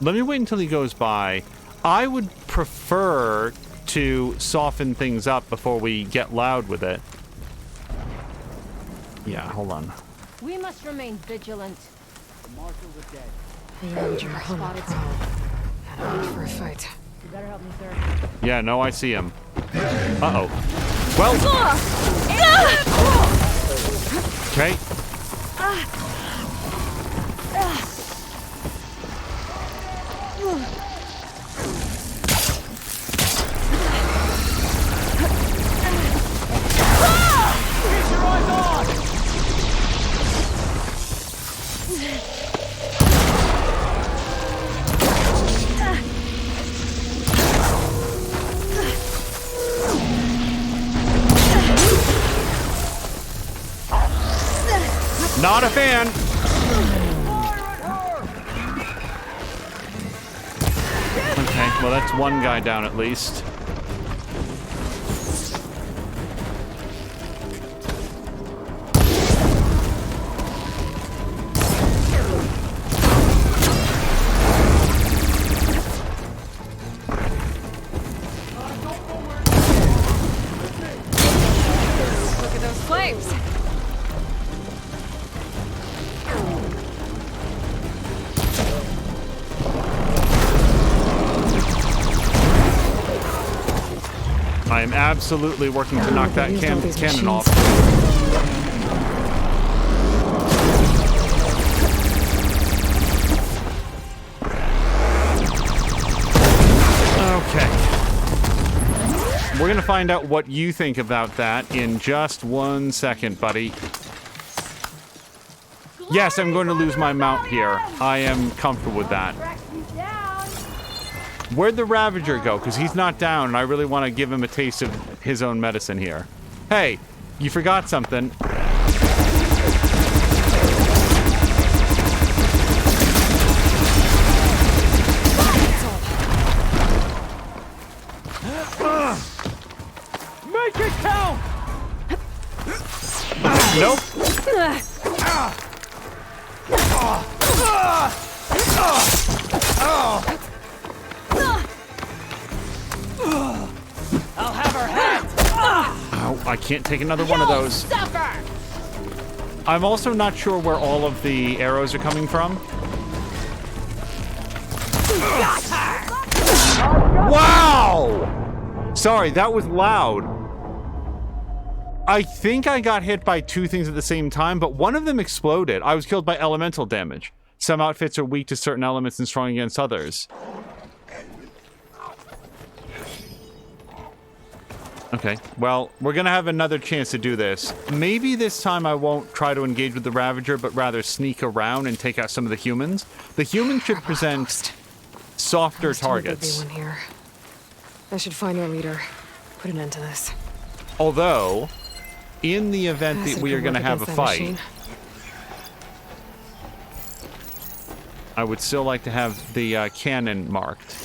Let me wait until he goes by. I would prefer to soften things up before we get loud with it. Yeah, hold on. We must remain vigilant. The marshals are dead. You're hung up and ready for a fight. You better help me, sir. Yeah, no, I see him. Uh-oh. Well... Okay. Not a fan. Okay, well that's one guy down at least. Look at those flames. I am absolutely working to knock that cannon off. Okay. We're gonna find out what you think about that in just 1 second, buddy. Yes, I'm going to lose my mount here. I am comfortable with that. Where'd the Ravager go? Because he's not down, and I really want to give him a taste of his own medicine here. Hey, you forgot something. Make it count! Nope. I'll have her head! Oh, I can't take another one of those. Suffer! I'm also not sure where all of the arrows are coming from. Wow! Sorry, that was loud. I think I got hit by two things at the same time, but one of them exploded. I was killed by elemental damage. Some outfits are weak to certain elements and strong against others. Okay, well, we're gonna have another chance to do this. Maybe this time I won't try to engage with the Ravager, but rather sneak around and take out some of the humans. The humans should present softer targets. There'll be one here. I should find their leader. Put an end to this. Although, in the event that we are gonna have a fight, I would still like to have the cannon marked.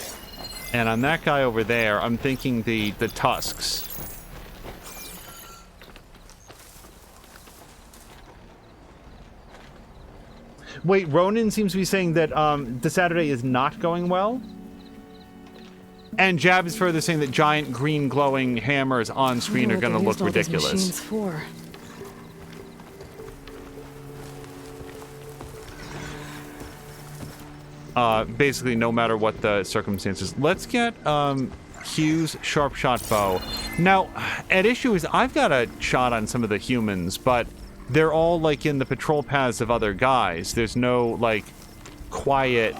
And on that guy over there, I'm thinking the tusks. Wait, Ronan seems to be saying that the Saturday is not going well? And Jab is further saying that giant green glowing hammers on screen are going to look ridiculous. Basically, no matter what the circumstances. Let's get Hugh's sharp shot bow. Now, at issue is I've got a shot on some of the humans, but they're all like in the patrol paths of other guys. There's no like quiet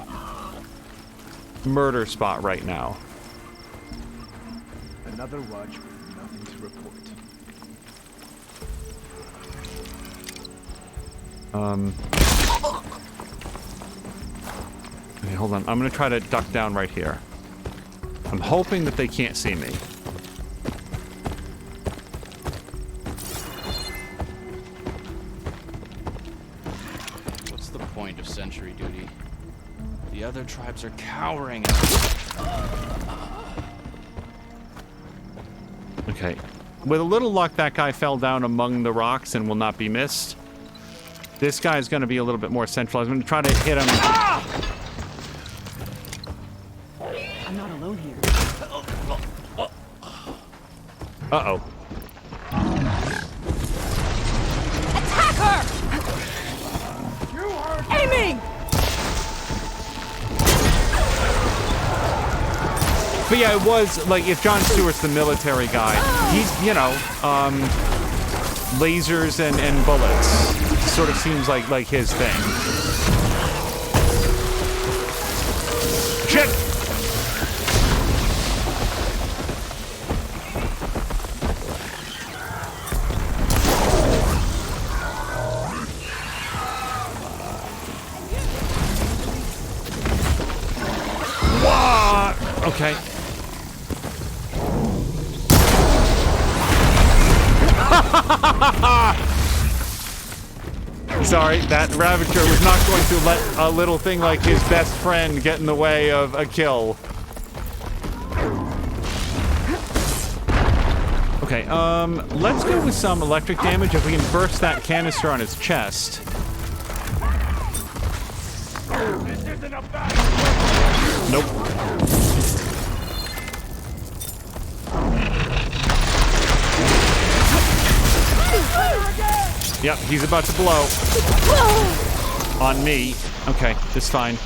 murder spot right now. Another watch with nothing to report. Okay, hold on. I'm gonna try to duck down right here. I'm hoping that they can't see me. What's the point of sentry duty? The other tribes are cowering. Okay. With a little luck, that guy fell down among the rocks and will not be missed. This guy's going to be a little bit more centralized. I'm going to try to hit him. I'm not alone here. Uh-oh. Attack her! Aiming! But yeah, it was, like, if John Stewart's the military guy, he's, you know, lasers and bullets. Sort of seems like his thing. Shit! What? Okay. Sorry, that Ravager was not going to let a little thing like his best friend get in the way of a kill. Okay, let's go with some electric damage if we can burst that canister on his chest. Nope. Yep, he's about to blow. On me. Okay, this is fine.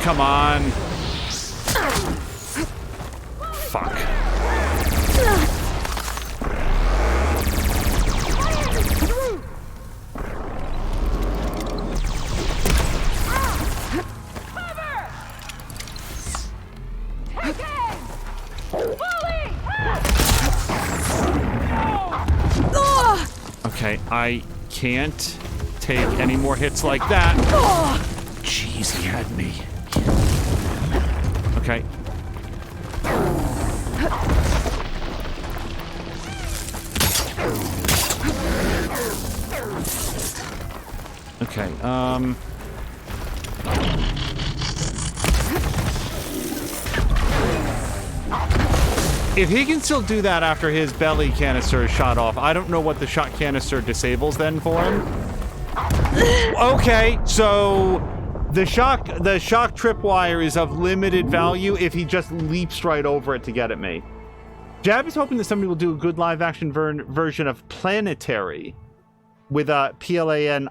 Come on. Fuck. Okay, I can't take any more hits like that. Jeez, he had me. Okay. Okay, if he can still do that after his belly canister is shot off, I don't know what the shot canister disables then for him. Okay, so the shock tripwire is of limited value if he just leaps right over it to get at me. Jab is hoping that somebody will do a good live-action version of Planetary with a Planitary.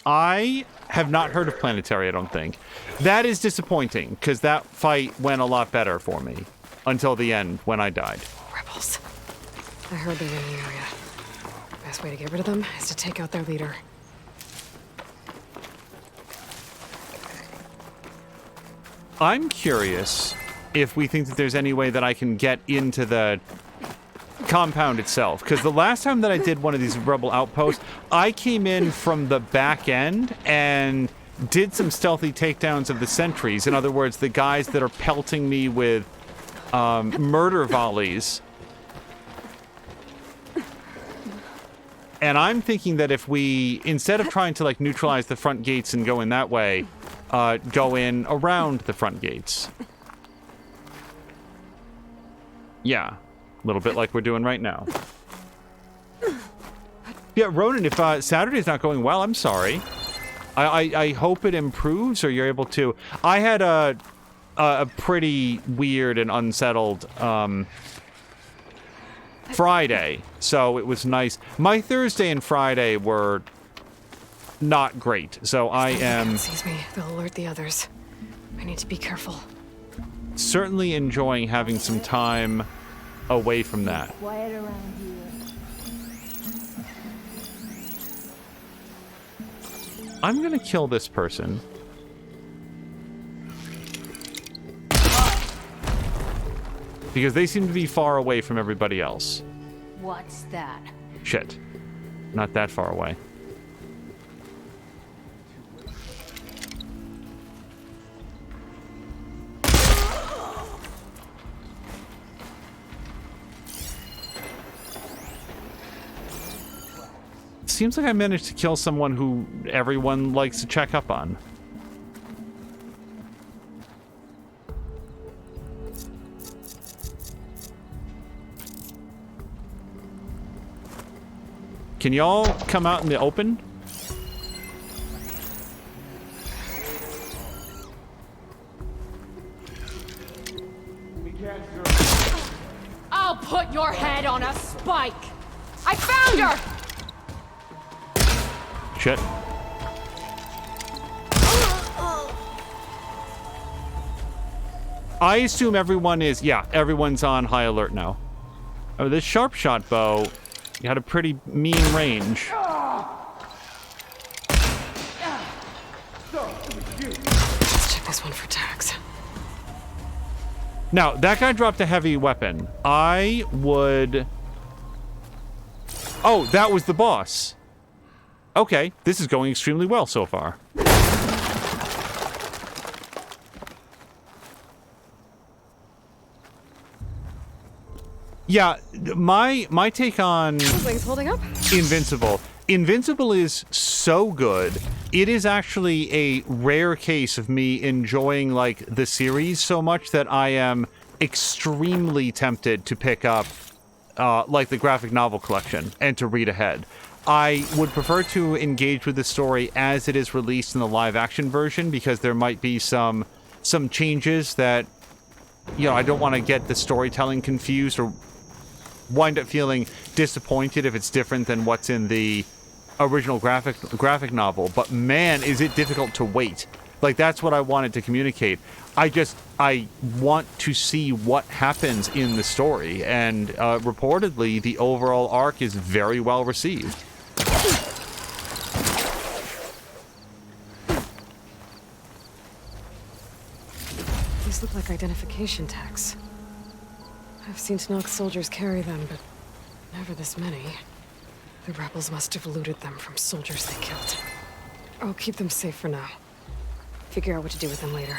I have not heard of Planetary, I don't think. That is disappointing, because that fight went a lot better for me until the end when I died. Rebels. I heard they're in the area. Best way to get rid of them is to take out their leader. I'm curious if we think that there's any way that I can get into the compound itself, because the last time that I did one of these rebel outposts, I came in from the back end and did some stealthy takedowns of the sentries. In other words, the guys that are pelting me with murder volleys. And I'm thinking that if we, instead of trying to like neutralize the front gates and go in that way, go in around the front gates. Yeah, a little bit like we're doing right now. Yeah, Ronan, if Saturday's not going well, I'm sorry. I hope it improves, or you're able to. I had a pretty weird and unsettled Friday, so it was nice. My Thursday and Friday were not great, so I am... sees me, they'll alert the others. I need to be careful. Certainly enjoying having some time away from that. Quiet around here. I'm gonna kill this person. Because they seem to be far away from everybody else. What's that? Shit. Not that far away. Seems like I managed to kill someone who everyone likes to check up on. Can y'all come out in the open? I'll put your head on a spike! I found her! Shit. I assume everyone is... Yeah, everyone's on high alert now. Oh, this sharp shot bow... You had a pretty mean range. Let's check this one for tags. Now, that guy dropped a heavy weapon. I would... Oh, that was the boss. Okay, this is going extremely well so far. Yeah, my take on Wings holding up? Invincible. Invincible is so good. It is actually a rare case of me enjoying like the series so much that I am extremely tempted to pick up like the graphic novel collection and to read ahead. I would prefer to engage with the story as it is released in the live action version, because there might be some changes that, you know, I don't want to get the storytelling confused or wind up feeling disappointed if it's different than what's in the original graphic novel. But man, is it difficult to wait. Like, that's what I wanted to communicate. I want to see what happens in the story, and reportedly the overall arc is very well received. These look like identification tags. I've seen Snox soldiers carry them, but never this many. The rebels must have looted them from soldiers they killed. I'll keep them safe for now. Figure out what to do with them later.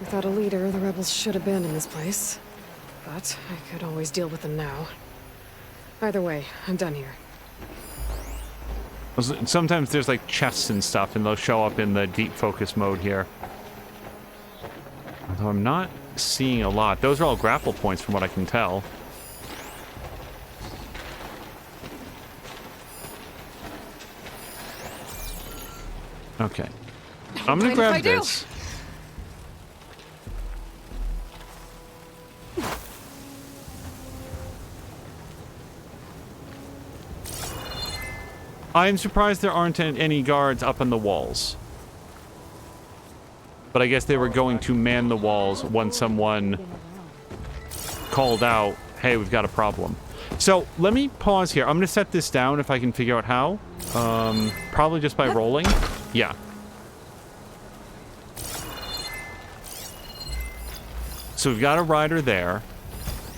Without a leader, the rebels should abandon this place. But I could always deal with them now. Either way, I'm done here. Sometimes there's like chests and stuff, and they'll show up in the deep focus mode here. Although I'm not seeing a lot. Those are all grapple points from what I can tell. Okay. I'm gonna grab this. I'm surprised there aren't any guards up on the walls. But I guess they were going to man the walls once someone called out, hey, we've got a problem. So let me pause here. I'm going to set this down if I can figure out how. Probably just by rolling. Yeah. So we've got a rider there.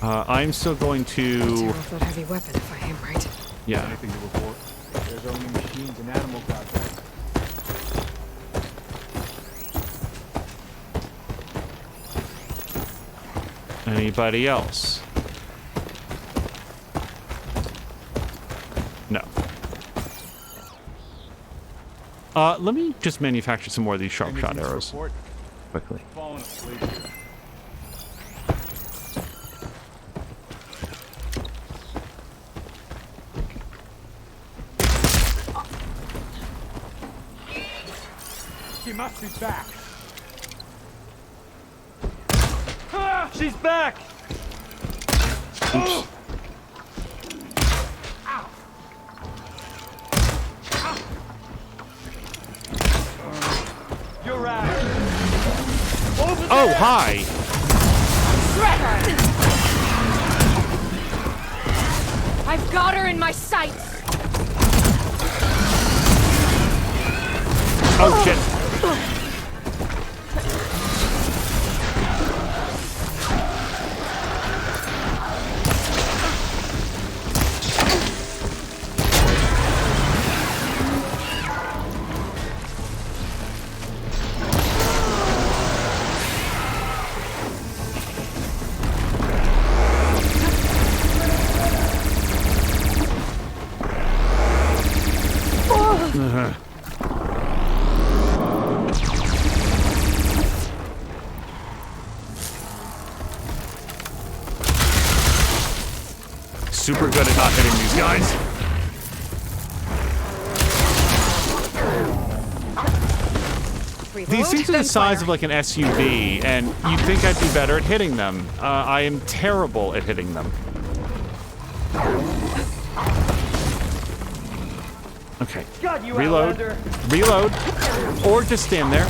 I'm still going to... Tear off that heavy weapon if I aim right. Yeah. Anything to report? There's only machines and animals out there. Anybody else? No. Let me just manufacture some more of these sharp shot arrows. Quickly. Falling asleep. She must be back. Ah, she's back. Oops. You're right. Oh, hi. I've got her in my sights. Oh, shit. Super good at not hitting these guys. These things are the size of like an SUV, and you'd think I'd be better at hitting them. I am terrible at hitting them. Okay. Reload. Reload. Or just stand there.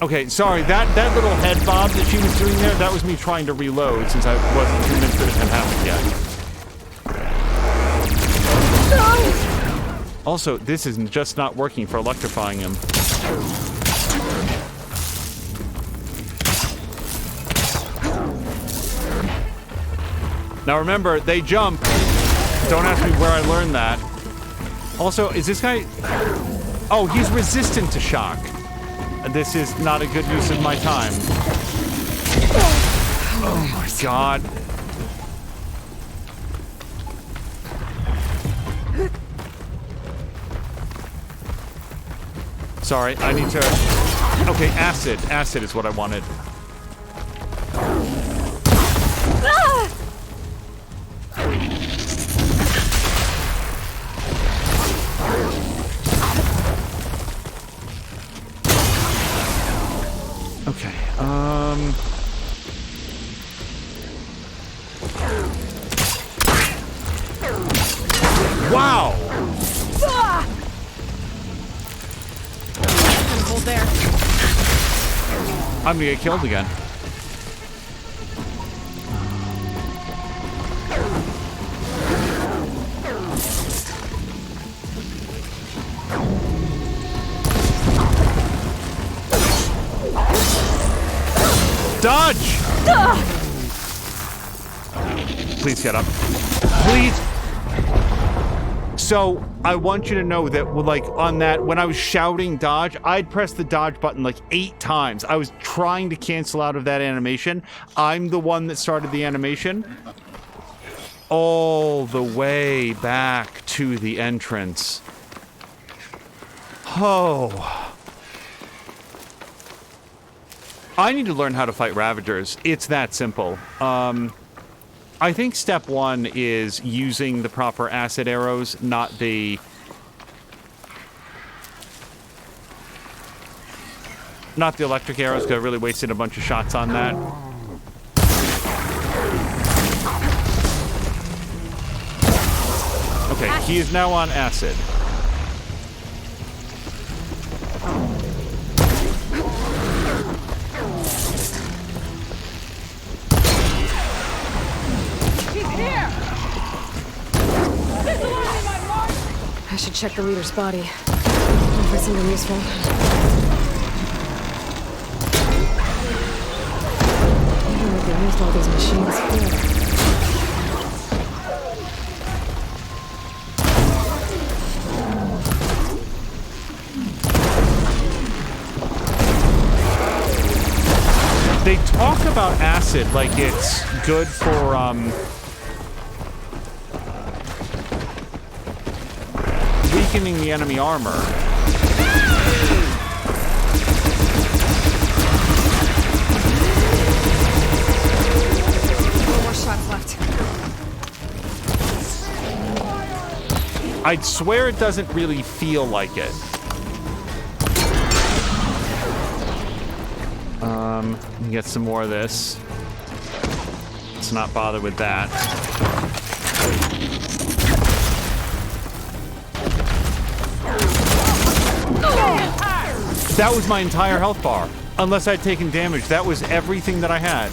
Okay, sorry, that little head bob that she was doing there, that was me trying to reload since I wasn't convinced that it had happened yet. Also, this is just not working for electrifying him. Now remember, they jump. Don't ask me where I learned that. Also, is this guy... Oh, he's resistant to shock. This is not a good use of my time. Oh my god. Sorry, I need to... Okay, acid. Acid is what I wanted. Okay, Wow! Hold there. I'm gonna get killed again. Dodge! Please get up. Please. So, I want you to know that, like, on that, when I was shouting dodge, I'd press the dodge button like 8 times. I was trying to cancel out of that animation. I'm the one that started the animation. All the way back to the entrance. Oh. I need to learn how to fight Ravagers. It's that simple. I think step 1 is using the proper acid arrows, not the... Not the electric arrows, because I really wasted a bunch of shots on that. Okay, he is now on acid. I should check the leader's body. Find something useful. I don't know what they used all these machines for. They talk about acid like it's good for, weakening the enemy armor. No more shots left. I'd swear it doesn't really feel like it. Get some more of this. Let's not bother with that. That was my entire health bar. Unless I'd taken damage, that was everything that I had.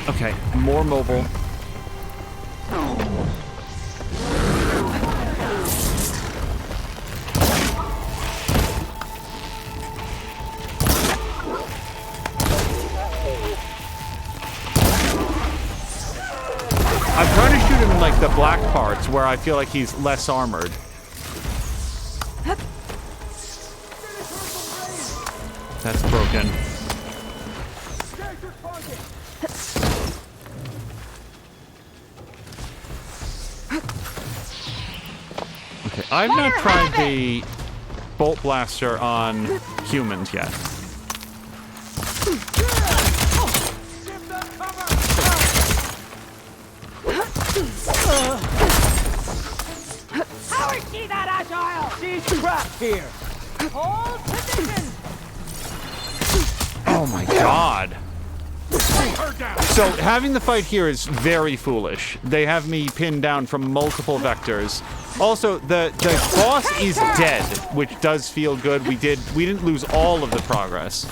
Okay, more mobile. I'm trying to shoot him in like the black parts where I feel like he's less armored. That's broken. Okay, I've not tried the bolt blaster on humans yet. How is she that agile? She's trapped here. Hold position. Oh my god. So having the fight here is very foolish. They have me pinned down from multiple vectors. Also, the boss is dead, which does feel good. We didn't lose all of the progress.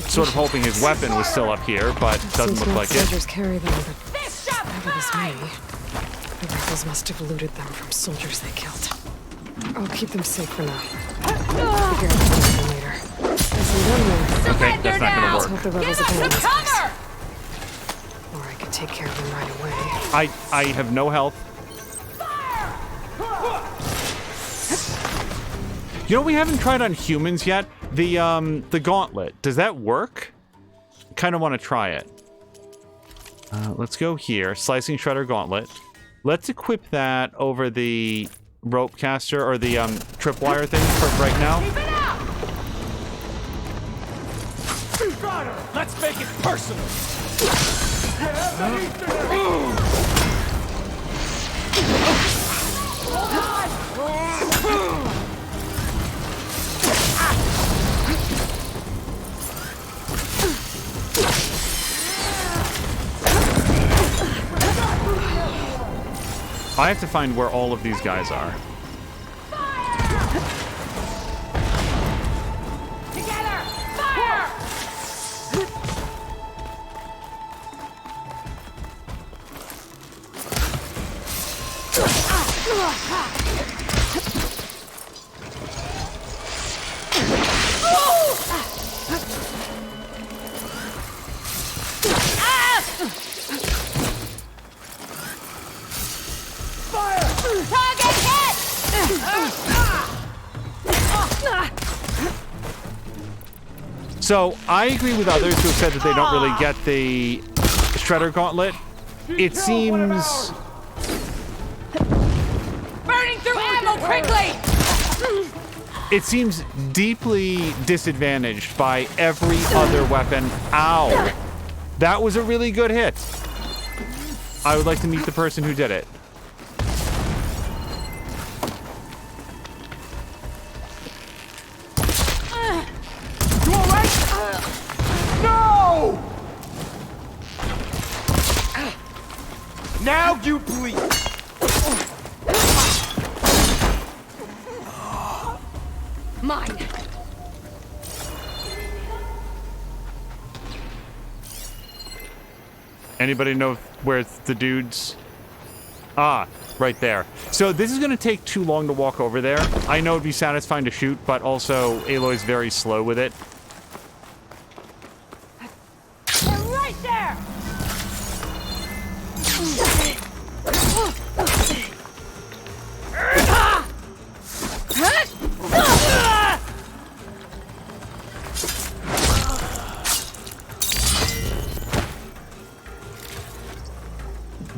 Sort of hoping his weapon was still up here, but doesn't look like it. Soldiers carry them, but never this many. The rebels must have looted them from soldiers they killed. I'll keep them safe for now. Figure out what to do them later. As I'm done there, Okay, that's not gonna let's hope the rebels abandon this place. Or I could take care of them right away. I have no health. You know what we haven't tried on humans yet? The gauntlet. Does that work? Kind of want to try it. Let's go here. Slicing Shredder Gauntlet. Let's equip that over the rope caster or the tripwire thing for right now. Let's make it personal. I have to find where all of these guys are. So, I agree with others who have said that they don't really get the Shredder Gauntlet. It seems... Quickly! It seems deeply disadvantaged by every other weapon. Ow. That was a really good hit. I would like to meet the person who did it. You alright? No! Now you bleed. Mine. Anybody know where the dudes? Ah, right there. So this is going to take too long to walk over there. I know it'd be satisfying to shoot, but also Aloy's very slow with it. They're right there!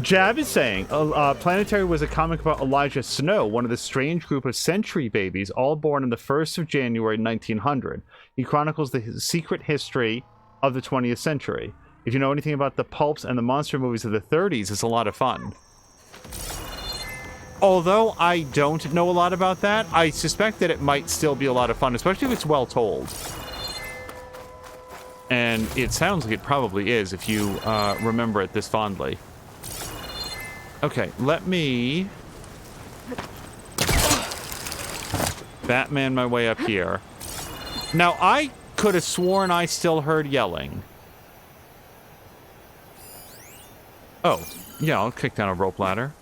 Jab is saying, Planetary was a comic about Elijah Snow, one of the strange group of century babies, all born on the 1st of January 1900. He chronicles the secret history of the 20th century. If you know anything about the pulps and the monster movies of the 30s, it's a lot of fun. Although I don't know a lot about that, I suspect that it might still be a lot of fun, especially if it's well told. And it sounds like it probably is, if you remember it this fondly. Okay, let me Batman my way up here. Now, I could have sworn I still heard yelling. Oh, yeah, I'll kick down a rope ladder.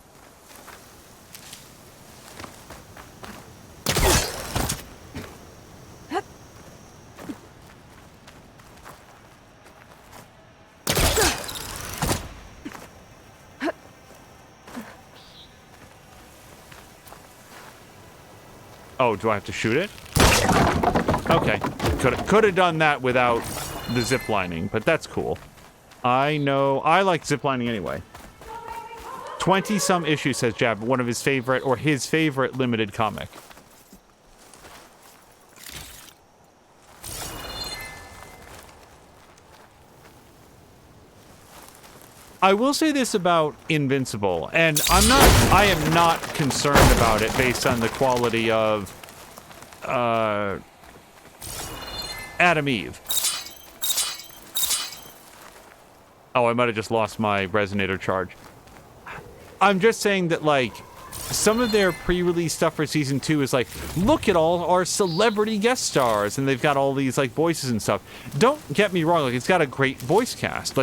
Oh, do I have to shoot it? Okay. Could have done that without the zip lining, but that's cool. I know. I like zip lining anyway. 20-some issues, says Jab, one of his favorite, or his favorite limited comic. I will say this about Invincible, and I am not concerned about it based on the quality of Adam Eve. Oh, I might have just lost my resonator charge. I'm just saying that, like, some of their pre-release stuff for season 2 is like, look at all our celebrity guest stars, and they've got all these like voices and stuff. Don't get me wrong, like, it's got a great voice cast,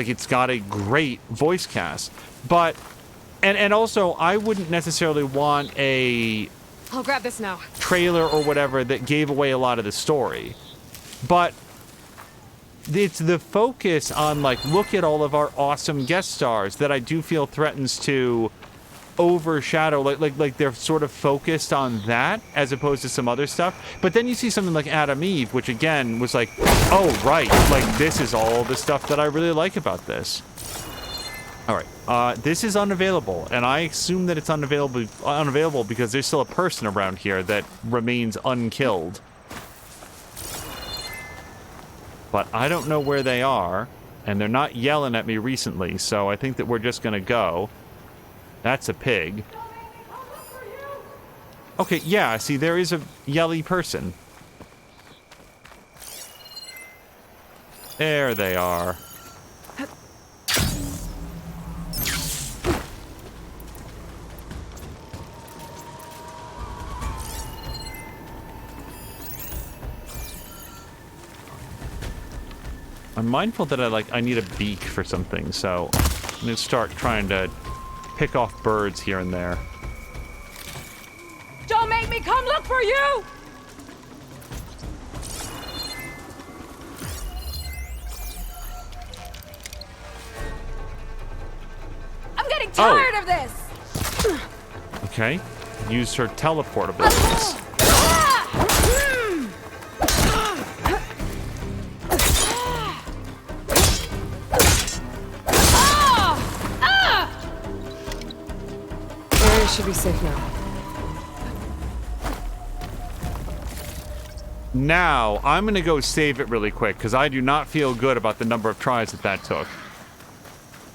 but and also I wouldn't necessarily want a I'll grab this now. trailer or whatever that gave away a lot of the story, but it's the focus on, like, look at all of our awesome guest stars that I do feel threatens to overshadow, like they're sort of focused on that as opposed to some other stuff. But then you see something like Adam Eve, which again was like, oh right, like this is all the stuff that I really like about this. All right, this is unavailable, and I assume that it's unavailable because there's still a person around here that remains unkilled. But I don't know where they are, and they're not yelling at me recently, so I think that we're just gonna go. That's a pig. Okay, yeah, see, there is a yelly person. There they are. I'm mindful that I need a beak for something, so I'm gonna start trying to pick off birds here and there. Don't make me come look for you! I'm getting tired of this! Okay. Use her teleport abilities. Should be safe now. Now, I'm going to go save it really quick, because I do not feel good about the number of tries that took.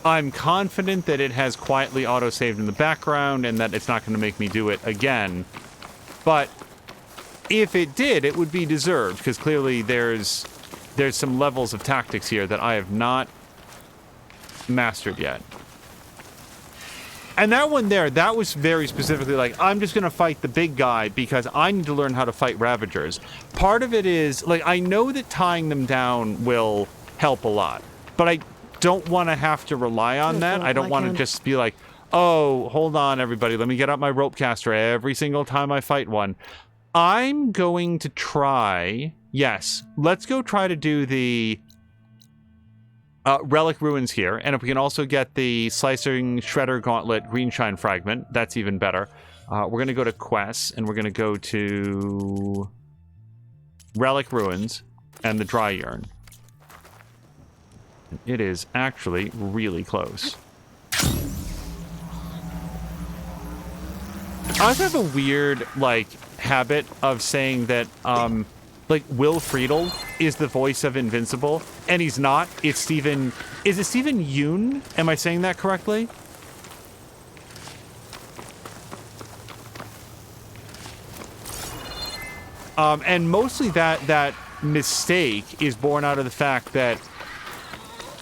I'm confident that it has quietly auto-saved in the background, and that it's not going to make me do it again. But if it did, it would be deserved, because clearly there's some levels of tactics here that I have not mastered yet. And that one there, that was very specifically like, I'm just going to fight the big guy because I need to learn how to fight Ravagers. Part of it is, like, I know that tying them down will help a lot, but I don't want to have to rely on that. I don't want to just be like, oh, hold on, everybody, let me get out my rope caster every single time I fight one. I'm going to try, yes, let's go try to do the Relic Ruins here, and if we can also get the Slicing Shredder Gauntlet Greenshine Fragment, that's even better. We're going to go to Quests, and we're going to go to Relic Ruins and the Dry Urn. It is actually really close. I also have a weird, like, habit of saying that, like, Will Friedle is the voice of Invincible, and he's not. It's Stephen... Is it Stephen Yoon? Am I saying that correctly? And mostly that mistake is born out of the fact that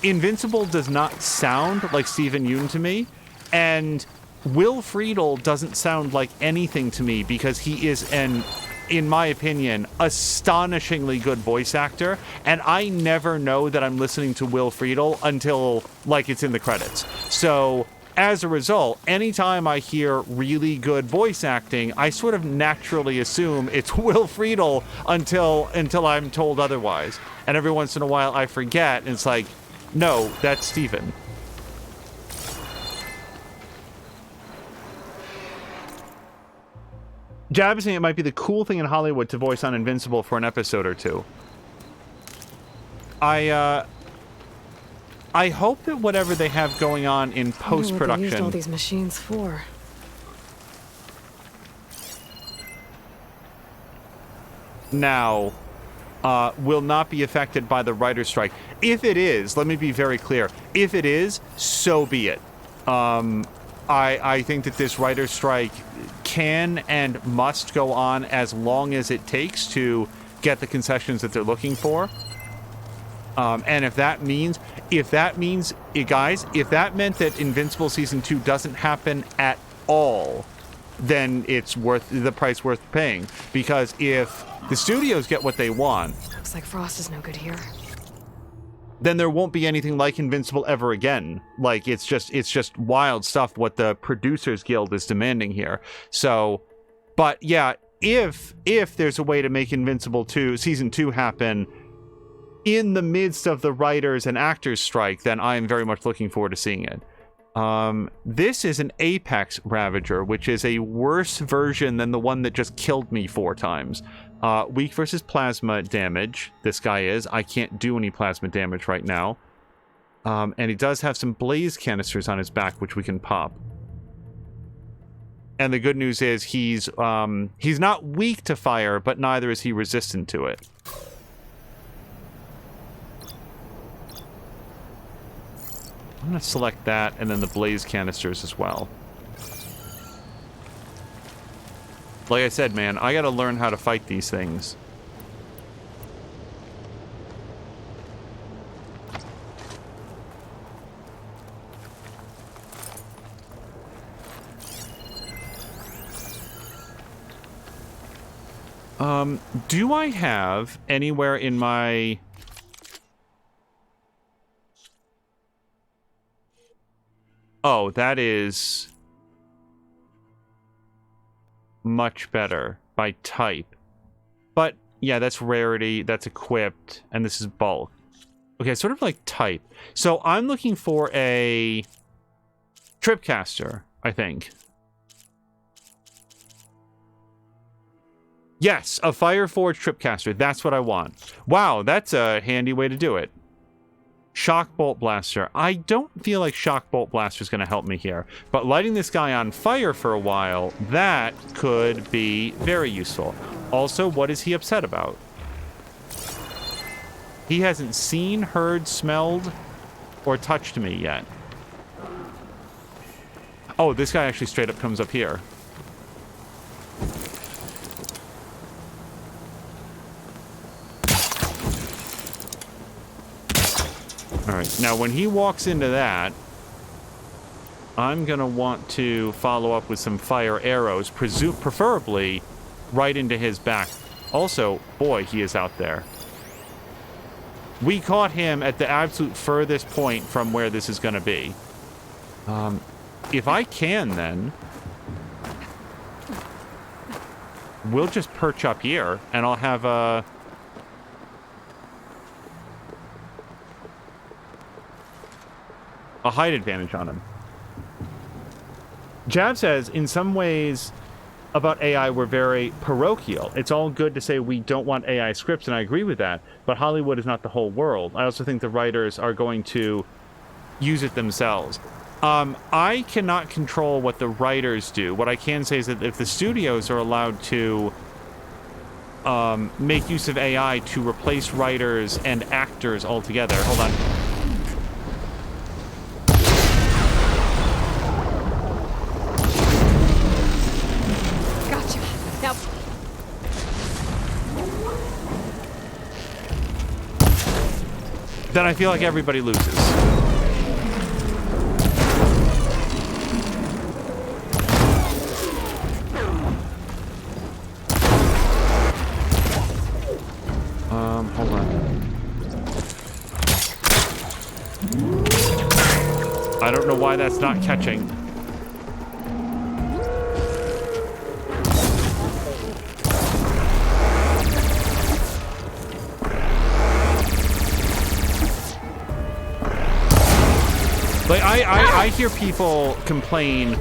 Invincible does not sound like Stephen Yoon to me, and Will Friedle doesn't sound like anything to me because he is an, in my opinion, astonishingly good voice actor, and I never know that I'm listening to Will Friedle until, like, it's in the credits. So, as a result, anytime I hear really good voice acting, I sort of naturally assume it's Will Friedle until I'm told otherwise. And every once in a while I forget, and it's like, no, that's Stephen. Jab is saying it might be the cool thing in Hollywood to voice on Invincible for an episode or two. I hope that whatever they have going on in post-production... What they used all these machines for. Now, will not be affected by the writer's strike. If it is, let me be very clear. If it is, so be it. I think that this writer's strike can and must go on as long as it takes to get the concessions that they're looking for. And if that means, guys, if that meant that Invincible Season 2 doesn't happen at all, then it's worth the price worth paying. Because if the studios get what they want... Looks like Frost is no good here. Then there won't be anything like Invincible ever again. Like, it's just wild stuff what the Producers Guild is demanding here. So, but yeah, if there's a way to make Invincible 2, Season 2 happen in the midst of the writers and actors strike, then I am very much looking forward to seeing it. This is an Apex Ravager, which is a worse version than the one that just killed me 4 times. Weak versus plasma damage, this guy is. I can't do any plasma damage right now. And he does have some blaze canisters on his back, which we can pop. And the good news is he's not weak to fire, but neither is he resistant to it. I'm going to select that, and then the blaze canisters as well. Like I said, man, I gotta learn how to fight these things. Do I have anywhere in my... Oh, that is much better by type. But yeah, that's rarity, that's equipped, and this is bulk. Okay, sort of like type. So I'm looking for a Tripcaster, I think. Yes, a Fireforged Tripcaster. That's what I want. Wow, that's a handy way to do it. Shock Bolt Blaster. I don't feel like Shock Bolt Blaster is going to help me here, but lighting this guy on fire for a while, that could be very useful. Also, what is he upset about? He hasn't seen, heard, smelled, or touched me yet. Oh, this guy actually straight up comes up here. Alright, now when he walks into that, I'm gonna want to follow up with some fire arrows, preferably right into his back. Also, boy, he is out there. We caught him at the absolute furthest point from where this is gonna be. If I can, then we'll just perch up here, and I'll have a height advantage on him. Jav says, in some ways about AI, we're very parochial. It's all good to say we don't want AI scripts, and I agree with that, but Hollywood is not the whole world. I also think the writers are going to use it themselves. I cannot control what the writers do. What I can say is that if the studios are allowed to make use of AI to replace writers and actors altogether. Hold on. Gotcha. Now. Then I feel like everybody loses. Hold on. I don't know why that's not catching. Like, I hear people complain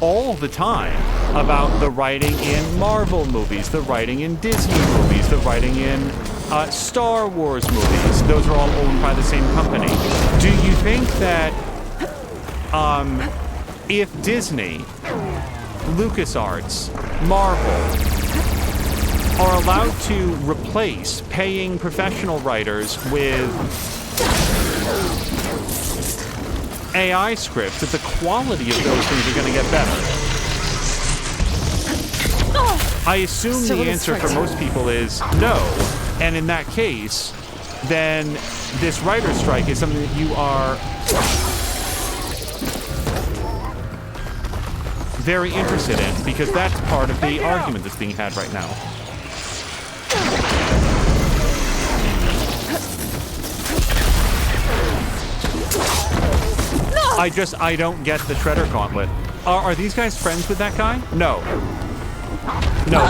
all the time about the writing in Marvel movies, the writing in Disney movies, the writing in Star Wars movies. Those are all owned by the same company. Do you think that if Disney, LucasArts, Marvel are allowed to replace paying professional writers with AI scripts, that the quality of those things are going to get better? I assume the answer for most people is no. And in that case, then this writer's strike is something that you are very interested in, because that's part of the argument that's being had right now. I don't get the Shredder Gauntlet. Are these guys friends with that guy? No. No,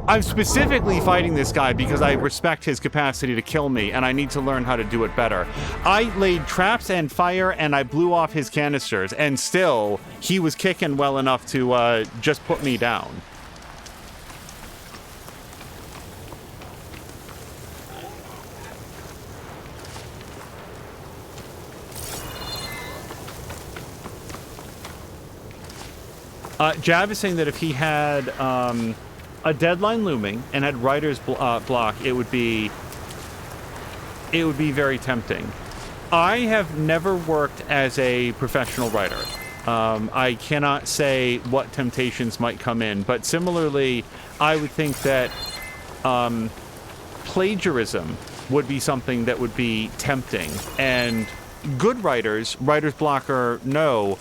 I'm specifically fighting this guy because I respect his capacity to kill me, and I need to learn how to do it better. I laid traps and fire, and I blew off his canisters, and still, he was kicking well enough to just put me down. Jav is saying that if he had a deadline looming and had writer's block, it would be very tempting. I have never worked as a professional writer. I cannot say what temptations might come in, but similarly, I would think that plagiarism would be something that would be tempting, and good writers, writer's block or no,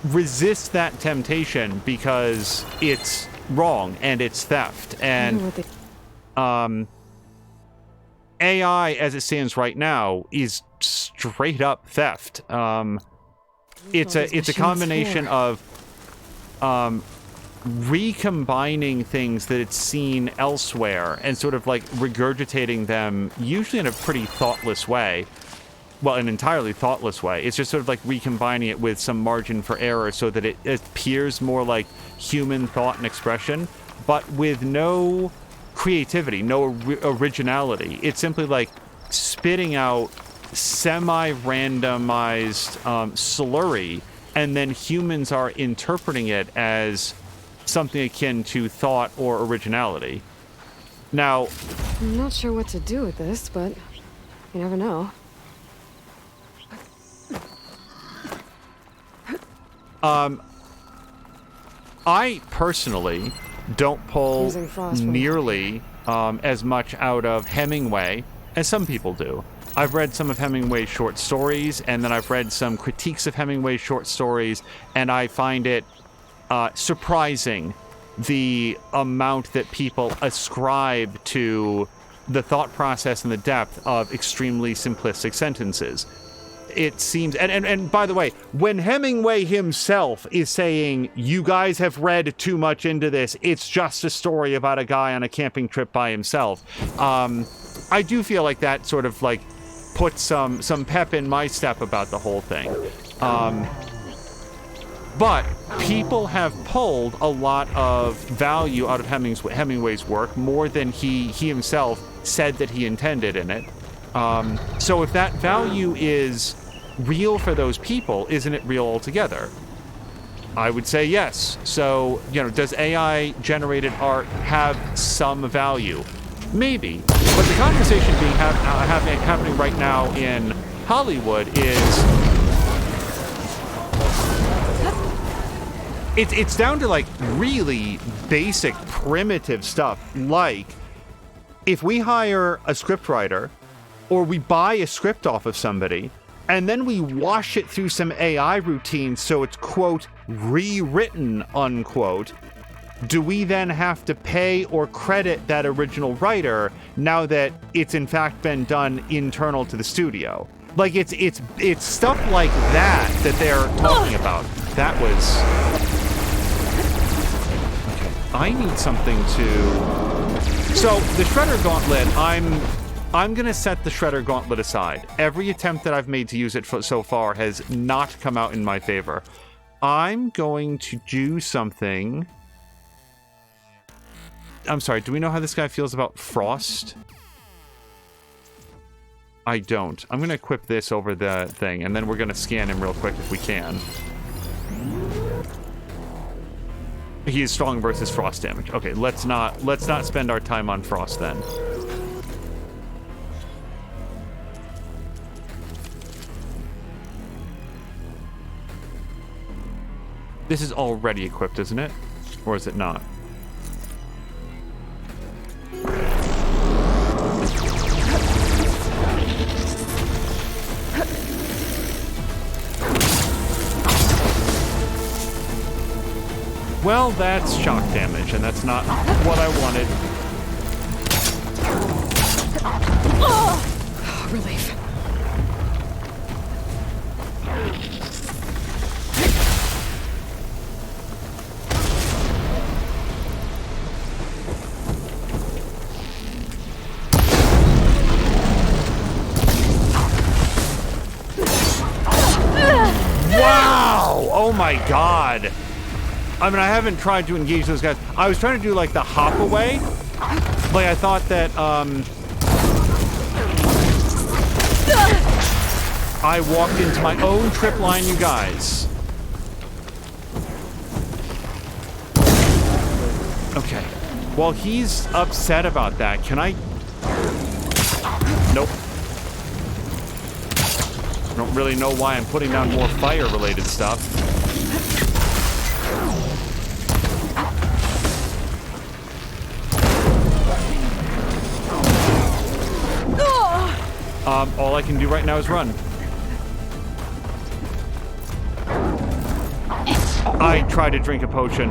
resist that temptation because it's wrong and it's theft. And AI, as it stands right now, is straight up theft. It's a combination of recombining things that it's seen elsewhere and sort of like regurgitating them, usually in a pretty thoughtless way. Well, an entirely thoughtless way. It's just sort of like recombining it with some margin for error so that it appears more like human thought and expression, but with no creativity, no originality. It's simply like spitting out semi-randomized slurry, and then humans are interpreting it as something akin to thought or originality. Now, I'm not sure what to do with this, but you never know. I personally don't pull nearly as much out of Hemingway as some people do. I've read some of Hemingway's short stories, and then I've read some critiques of Hemingway's short stories, and I find it surprising the amount that people ascribe to the thought process and the depth of extremely simplistic sentences. It seems, and by the way, when Hemingway himself is saying, you guys have read too much into this, it's just a story about a guy on a camping trip by himself, I do feel like that sort of like puts some pep in my step about the whole thing. But people have pulled a lot of value out of Hemingway's work, more than he himself said that he intended in it. So if that value is real for those people, isn't it real altogether? I would say yes. So, you know, does AI-generated art have some value? Maybe. But the conversation being happening right now in Hollywood is... It's down to, like, really basic, primitive stuff. Like, if we hire a scriptwriter, or we buy a script off of somebody, and then we wash it through some AI routine so it's, quote, rewritten, unquote, do we then have to pay or credit that original writer now that it's in fact been done internal to the studio? Like, it's stuff like that they're talking about. That was... Okay, I need something to... So, the Shredder Gauntlet, I'm gonna set the Shredder Gauntlet aside. Every attempt that I've made to use it so far has not come out in my favor. I'm going to do something... I'm sorry, do we know how this guy feels about frost? I don't. I'm gonna equip this over the thing, and then we're gonna scan him real quick if we can. He is strong versus frost damage. Okay, let's not spend our time on frost then. This is already equipped, isn't it? Or is it not? Well, that's shock damage, and that's not what I wanted. Oh, relief. Wow! Oh my god! I mean, I haven't tried to engage those guys. I was trying to do, like, the hop away. Like, I thought that, I walked into my own trip line, you guys. Okay. While he's upset about that, can I... Nope. I don't really know why I'm putting down more fire-related stuff. All I can do right now is run. I tried to drink a potion.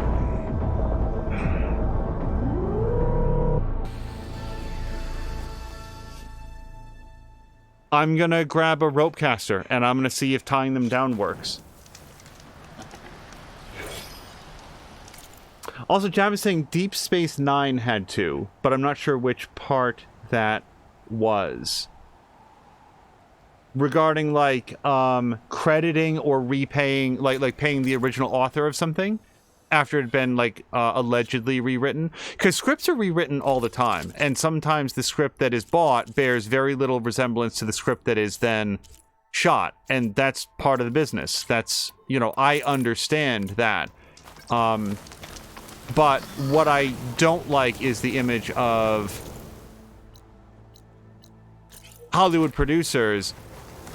I'm gonna grab a rope caster, and I'm gonna see if tying them down works. Also, Jav is saying Deep Space Nine had two, but I'm not sure which part that was. Regarding, like, crediting or repaying, like paying the original author of something after it had been, like, allegedly rewritten. Because scripts are rewritten all the time, and sometimes the script that is bought bears very little resemblance to the script that is then shot, and that's part of the business. That's, you know, I understand that. But what I don't like is the image of Hollywood producers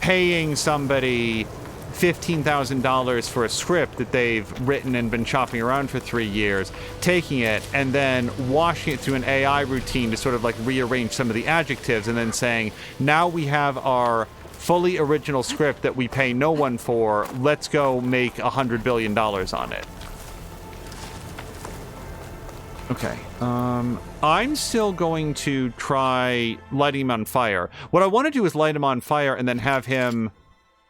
paying somebody $15,000 for a script that they've written and been chopping around for 3 years, taking it and then washing it through an AI routine to sort of like rearrange some of the adjectives and then saying, now we have our fully original script that we pay no one for, let's go make $100 billion on it. Okay, I'm still going to try lighting him on fire. What I want to do is light him on fire and then have him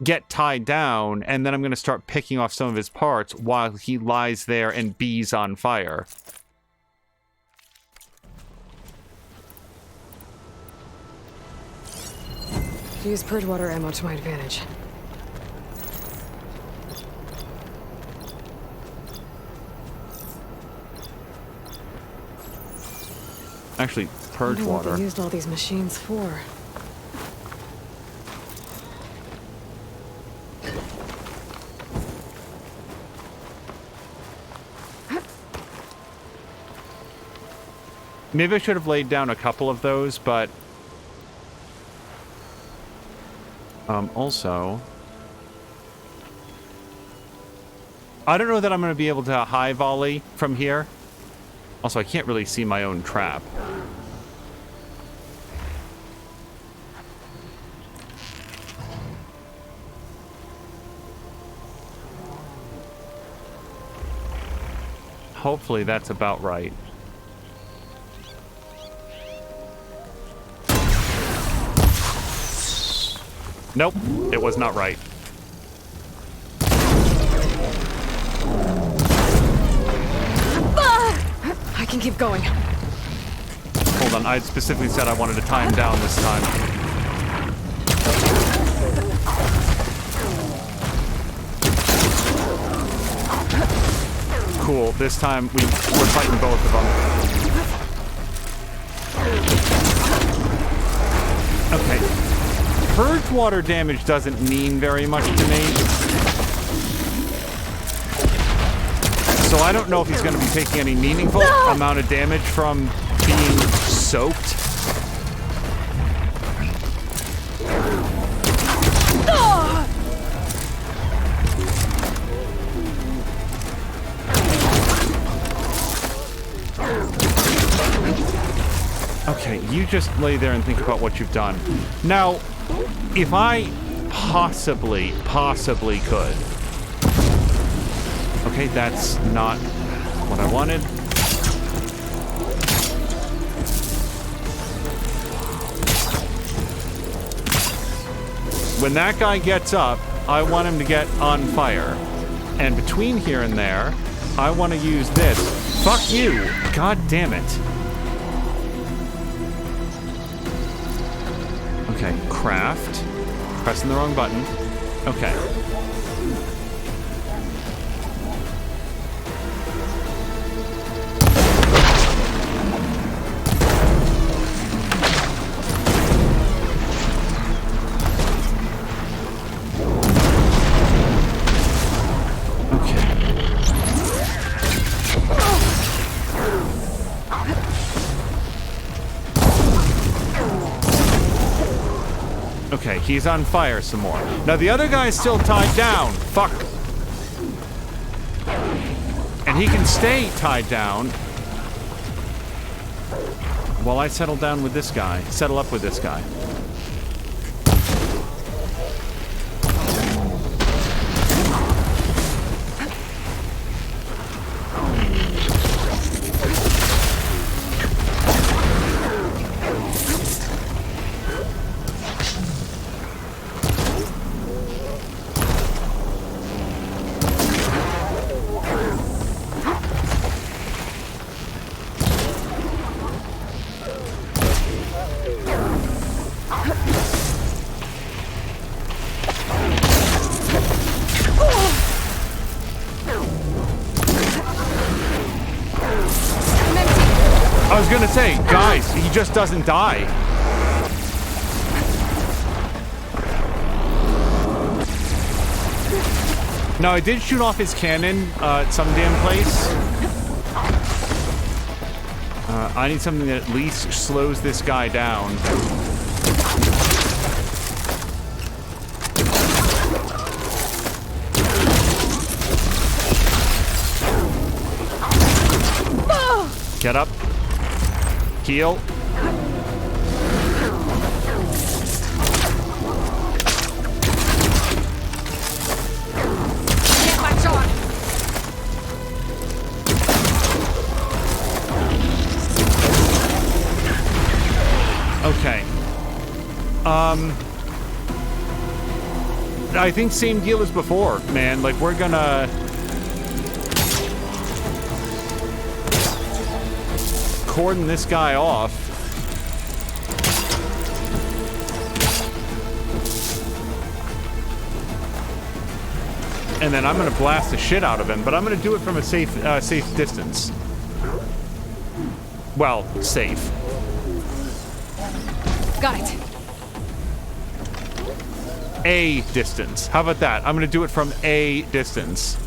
get tied down, and then I'm going to start picking off some of his parts while he lies there and bees on fire. Use purge water ammo to my advantage. Actually, purge I wonder water. what they used all these machines for. Maybe I should have laid down a couple of those, but also, I don't know that I'm going to be able to high volley from here. Also, I can't really see my own trap. Hopefully that's about right. Nope, it was not right. I can keep going. Hold on, I specifically said I wanted to tie him down this time. Cool, this time we're fighting both of them. Okay. Purge water damage doesn't mean very much to me. So I don't know if he's going to be taking any meaningful amount of damage from being soaked. Okay, you just lay there and think about what you've done. Now, if I possibly could. Okay, that's not what I wanted. When that guy gets up, I want him to get on fire. And between here and there, I want to use this. Fuck you! God damn it. Okay, craft. Pressing the wrong button. Okay. Okay, he's on fire some more. Now the other guy's still tied down. Fuck. And he can stay tied down while I settle down with this guy. Settle up with this guy. I was gonna say, guys, he just doesn't die. Now, I did shoot off his cannon at some damn place. I need something that at least slows this guy down. Get up. Heal. Get my shot! Okay. I think same deal as before, man. Like, we're gonna cordon this guy off. And then I'm gonna blast the shit out of him, but I'm gonna do it from a safe distance. Well, safe. Got it. A distance. How about that? I'm gonna do it from a distance.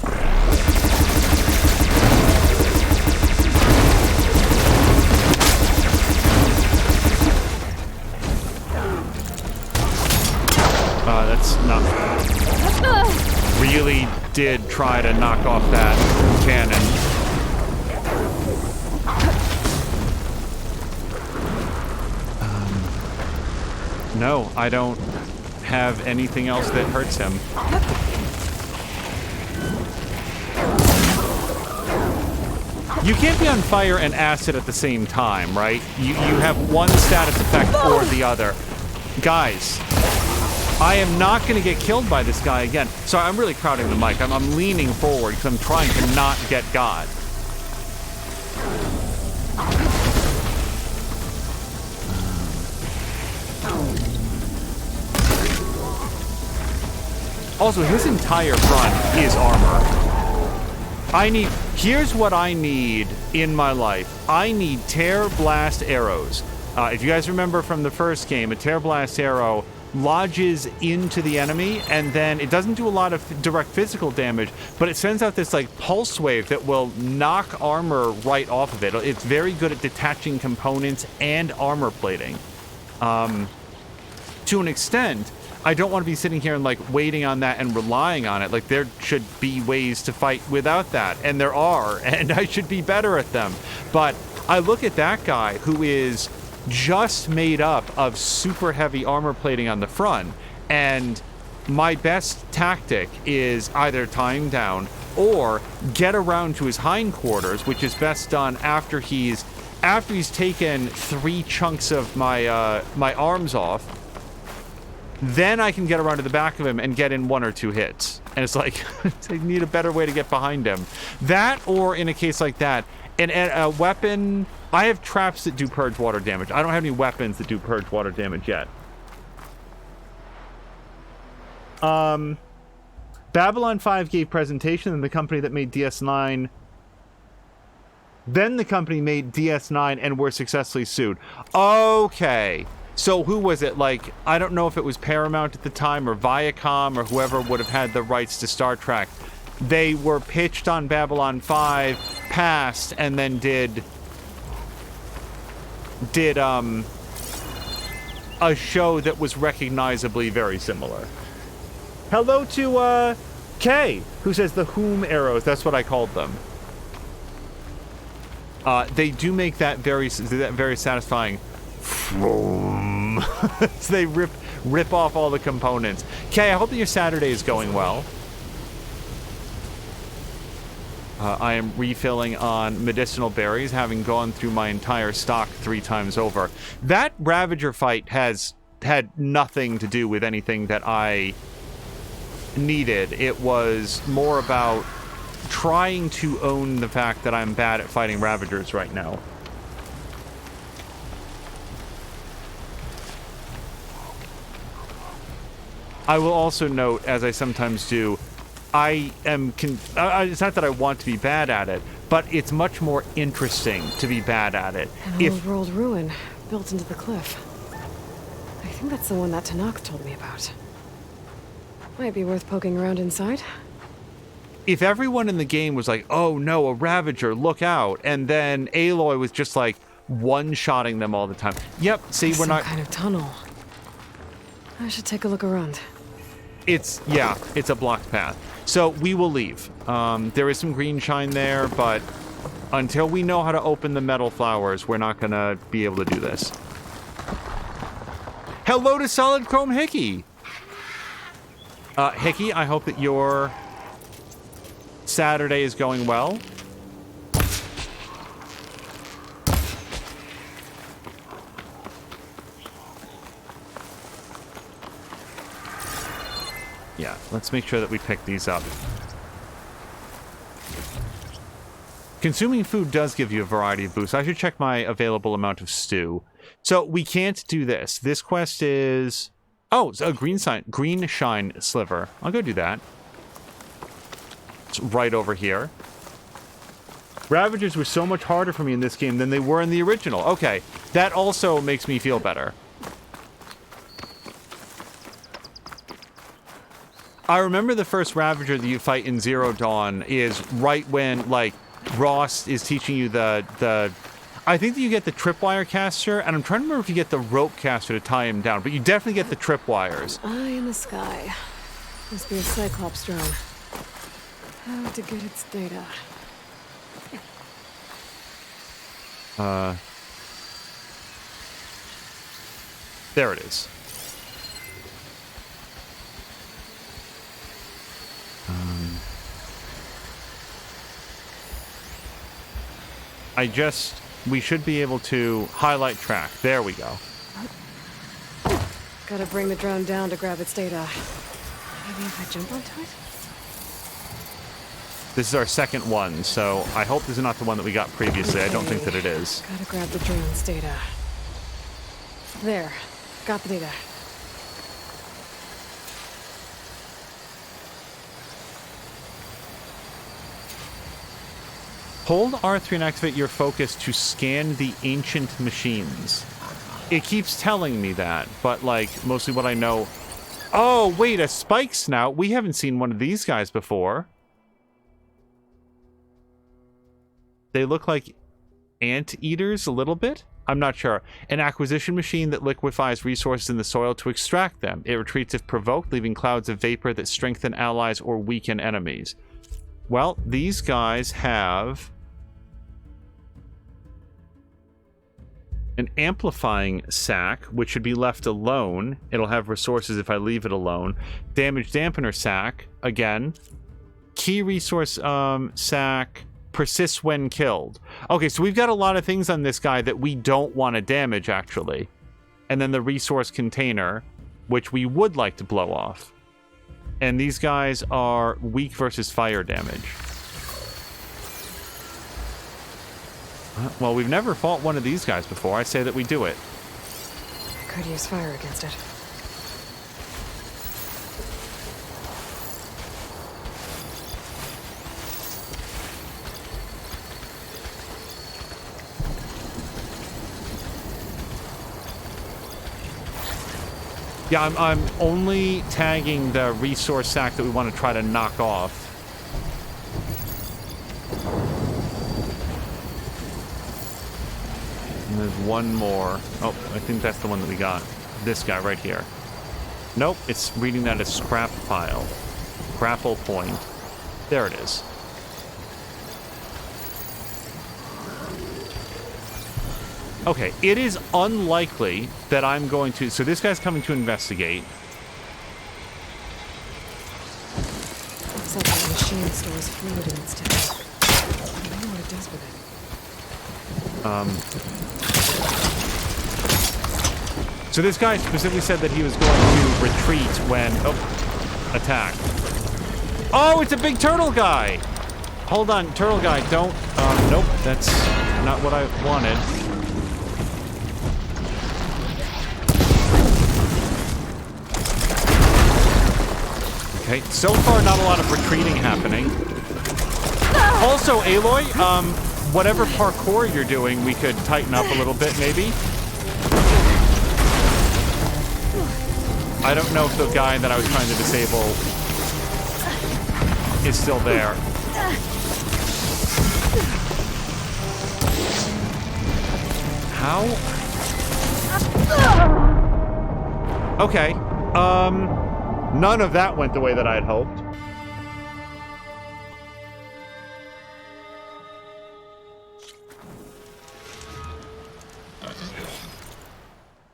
That's not... Really did try to knock off that cannon. No, I don't have anything else that hurts him. You can't be on fire and acid at the same time, right? You have one status effect or the other. Guys, I am not going to get killed by this guy again. Sorry, I'm really crowding the mic. I'm leaning forward because I'm trying to not get God. Also, his entire front is armor. Here's what I need in my life. I need Tear Blast arrows. If you guys remember from the first game, a Tear Blast arrow lodges into the enemy, and then it doesn't do a lot of direct physical damage, but it sends out this like pulse wave that will knock armor right off of it. It's very good at detaching components and armor plating. To an extent, I don't want to be sitting here and like waiting on that and relying on it. Like, there should be ways to fight without that, and there are, and I should be better at them. But I look at that guy who is just made up of super heavy armor plating on the front, and my best tactic is either tie him down or get around to his hindquarters, which is best done after he's taken 3 chunks of my my arms off. Then I can get around to the back of him and get in 1 or 2 hits. And it's like, I need a better way to get behind him. That, or in a case like that, a weapon... I have traps that do purge water damage. I don't have any weapons that do purge water damage yet. Babylon 5 gave presentation, and the company that made DS9... Then the company made DS9 and were successfully sued. Okay. So who was it? Like, I don't know if it was Paramount at the time or Viacom or whoever would have had the rights to Star Trek. They were pitched on Babylon 5, passed, and then did a show that was recognizably very similar. Hello to Kay, who says the whom arrows. That's what I called them. They do make that very satisfying. So they rip off all the components. Kay, I hope that your Saturday is going well. I am refilling on medicinal berries, having gone through my entire stock 3 times over. That Ravager fight has had nothing to do with anything that I needed. It was more about trying to own the fact that I'm bad at fighting Ravagers right now. I will also note, as I sometimes do, it's not that I want to be bad at it, but it's much more interesting to be bad at it. An old world ruin built into the cliff. I think that's the one that Tanakh told me about. Might be worth poking around inside. If everyone in the game was like, oh no, a Ravager, look out, and then Aloy was just like one-shotting them all the time. Yep, see, we're not... Some kind of tunnel. I should take a look around. It's a blocked path. So we will leave. There is some green shine there, but Until we know how to open the metal flowers, we're not gonna be able to do this. Hello to Solid Chrome Hickey! Hickey, I hope that your Saturday is going well. Yeah, let's make sure that we pick these up. Consuming food does give you a variety of boosts. I should check my available amount of stew. So we can't do this. This quest is... Oh, it's a green shine sliver. I'll go do that. It's right over here. Ravagers were so much harder for me in this game than they were in the original. Okay, that also makes me feel better. I remember the first Ravager that you fight in Zero Dawn is right when, like, Ross is teaching you the I think that you get the tripwire caster, and I'm trying to remember if you get the rope caster to tie him down, but you definitely get the tripwires. Eye in the sky. Must be a Cyclops drone. How to get its data? There it is. We should be able to highlight track. There we go. Gotta bring the drone down to grab its data. Maybe if I jump onto it? This is our second one, so I hope this is not the one that we got previously. Okay. I don't think that it is. Gotta grab the drone's data. There. Got the data. Hold R3 and activate your focus to scan the ancient machines. It keeps telling me that, but, like, mostly what I know... Oh, wait, a spike snout? We haven't seen one of these guys before. They look like anteaters a little bit? I'm not sure. An acquisition machine that liquefies resources in the soil to extract them. It retreats if provoked, leaving clouds of vapor that strengthen allies or weaken enemies. Well, these guys have an amplifying sack, which should be left alone. It'll have resources if I leave it alone. Damage dampener sack, again. Key resource sack persists when killed. Okay, so we've got a lot of things on this guy that we don't want to damage, actually. And then the resource container, which we would like to blow off. And these guys are weak versus fire damage. Well, we've never fought one of these guys before. I say that we do it. I could use fire against it. Yeah, I'm only tagging the resource sack that we want to try to knock off. And there's one more. Oh, I think that's the one that we got. This guy right here. Nope, it's reading that as scrap pile. Grapple point. There it is. Okay, it is unlikely that I'm going to... So this guy's coming to investigate. Looks like the machine stores fluid in its tank. I don't know what it does with it. So this guy specifically said that he was going to retreat when... Oh, attack. Oh, it's a big turtle guy! Hold on, turtle guy, don't... nope, that's not what I wanted. Okay, so far not a lot of retreating happening. Also, Aloy, whatever parkour you're doing, we could tighten up a little bit, maybe. I don't know if the guy that I was trying to disable is still there. How? Okay, none of that went the way that I had hoped.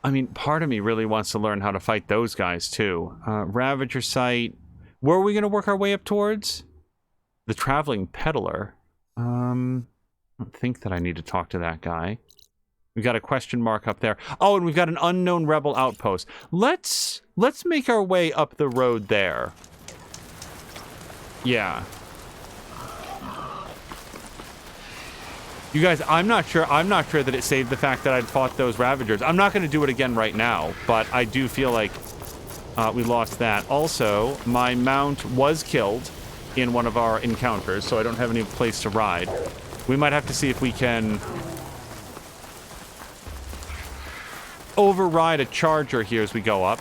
I mean, part of me really wants to learn how to fight those guys, too. Ravager site. Where are we going to work our way up towards? The Traveling Peddler. I don't think that I need to talk to that guy. We've got a question mark up there. Oh, and we've got an unknown rebel outpost. Let's make our way up the road there. Yeah. You guys, I'm not sure that it saved the fact that I'd fought those Ravagers. I'm not going to do it again right now, but I do feel like we lost that. Also, my mount was killed in one of our encounters, so I don't have any place to ride. We might have to see if we can override a charger here as we go up.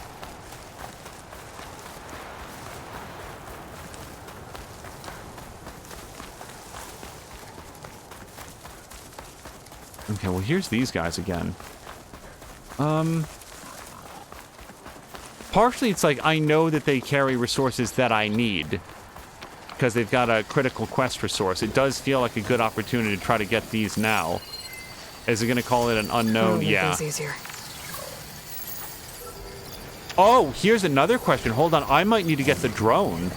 Okay, well, here's these guys again. Partially, it's like I know that they carry resources that I need because they've got a critical quest resource. It does feel like a good opportunity to try to get these now. Is it going to call it an unknown? Yeah. Easier. Oh, here's another question. Hold on, I might need to get the drone.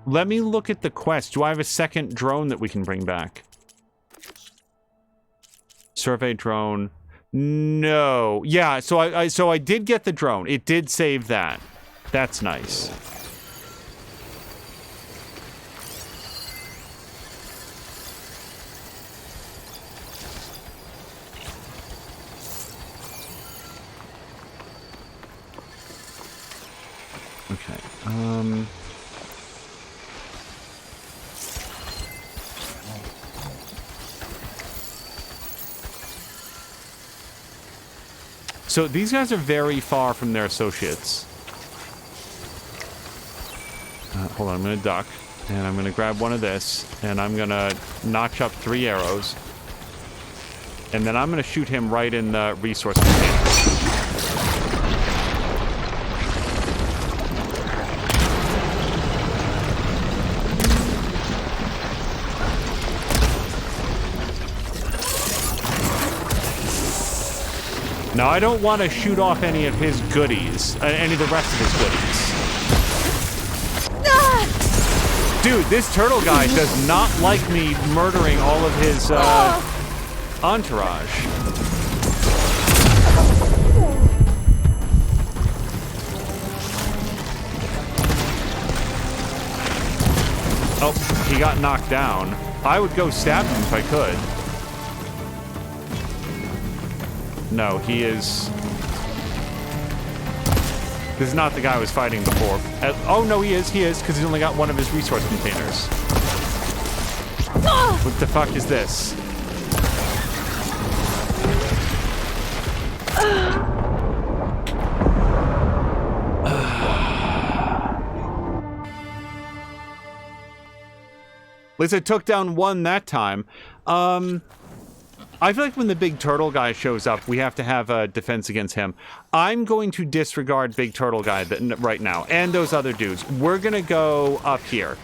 Let me look at the quest. Do I have a second drone that we can bring back? Survey drone. No. Yeah, so I did get the drone. It did save that. That's nice. Okay. So these guys are very far from their associates. Hold on, I'm going to duck. And I'm going to grab one of this. And I'm going to notch up 3 arrows. And then I'm going to shoot him right in the resource container. Now, I don't want to shoot off any of his goodies. Any of the rest of his goodies. Ah! Dude, this turtle guy does not like me murdering all of his entourage. Oh, he got knocked down. I would go stab him if I could. No, he is... This is not the guy I was fighting before. Oh, no, he is, because he's only got one of his resource containers. What the fuck is this? At least I took down one that time. I feel like when the big turtle guy shows up, we have to have a defense against him. I'm going to disregard big turtle guy right now, and those other dudes. We're going to go up here.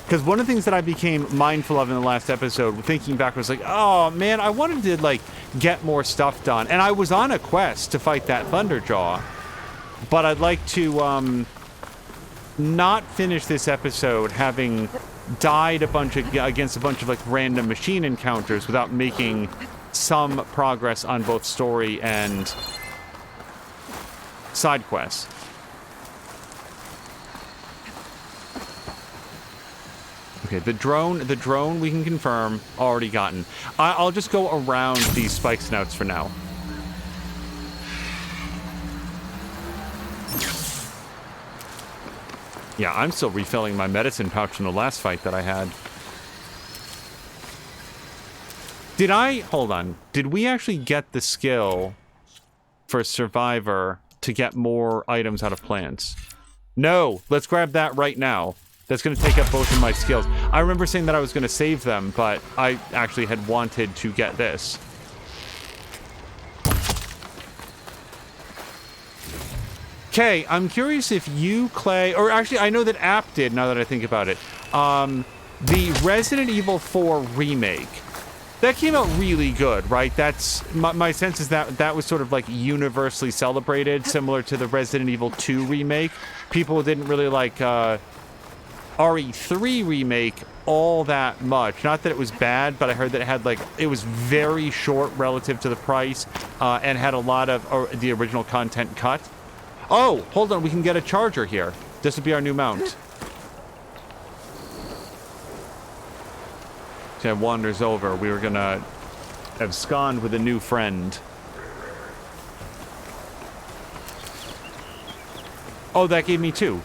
Because one of the things that I became mindful of in the last episode, thinking back, was like, oh, man, I wanted to, like, get more stuff done. And I was on a quest to fight that Thunderjaw. But I'd like to, not finish this episode having... died against a bunch of like random machine encounters without making some progress on both story and side quests. Okay, the drone we can confirm already gotten. I'll just go around these spike snouts for now. Yeah, I'm still refilling my medicine pouch from the last fight that I had. Hold on. Did we actually get the skill for Survivor to get more items out of plants? No, let's grab that right now. That's going to take up both of my skills. I remember saying that I was going to save them, but I actually had wanted to get this. Okay, I'm curious if you, Clay, or actually I know that App did, now that I think about it. The Resident Evil 4 remake, that came out really good, right? That's my sense is that that was sort of like universally celebrated, similar to the Resident Evil 2 remake. People didn't really like RE3 remake all that much. Not that it was bad, but I heard that it had like, it was very short relative to the price, and had a lot of the original content cut. Oh, hold on, we can get a charger here. This would be our new mount. So wanders over. We were gonna abscond with a new friend. Oh, that gave me 2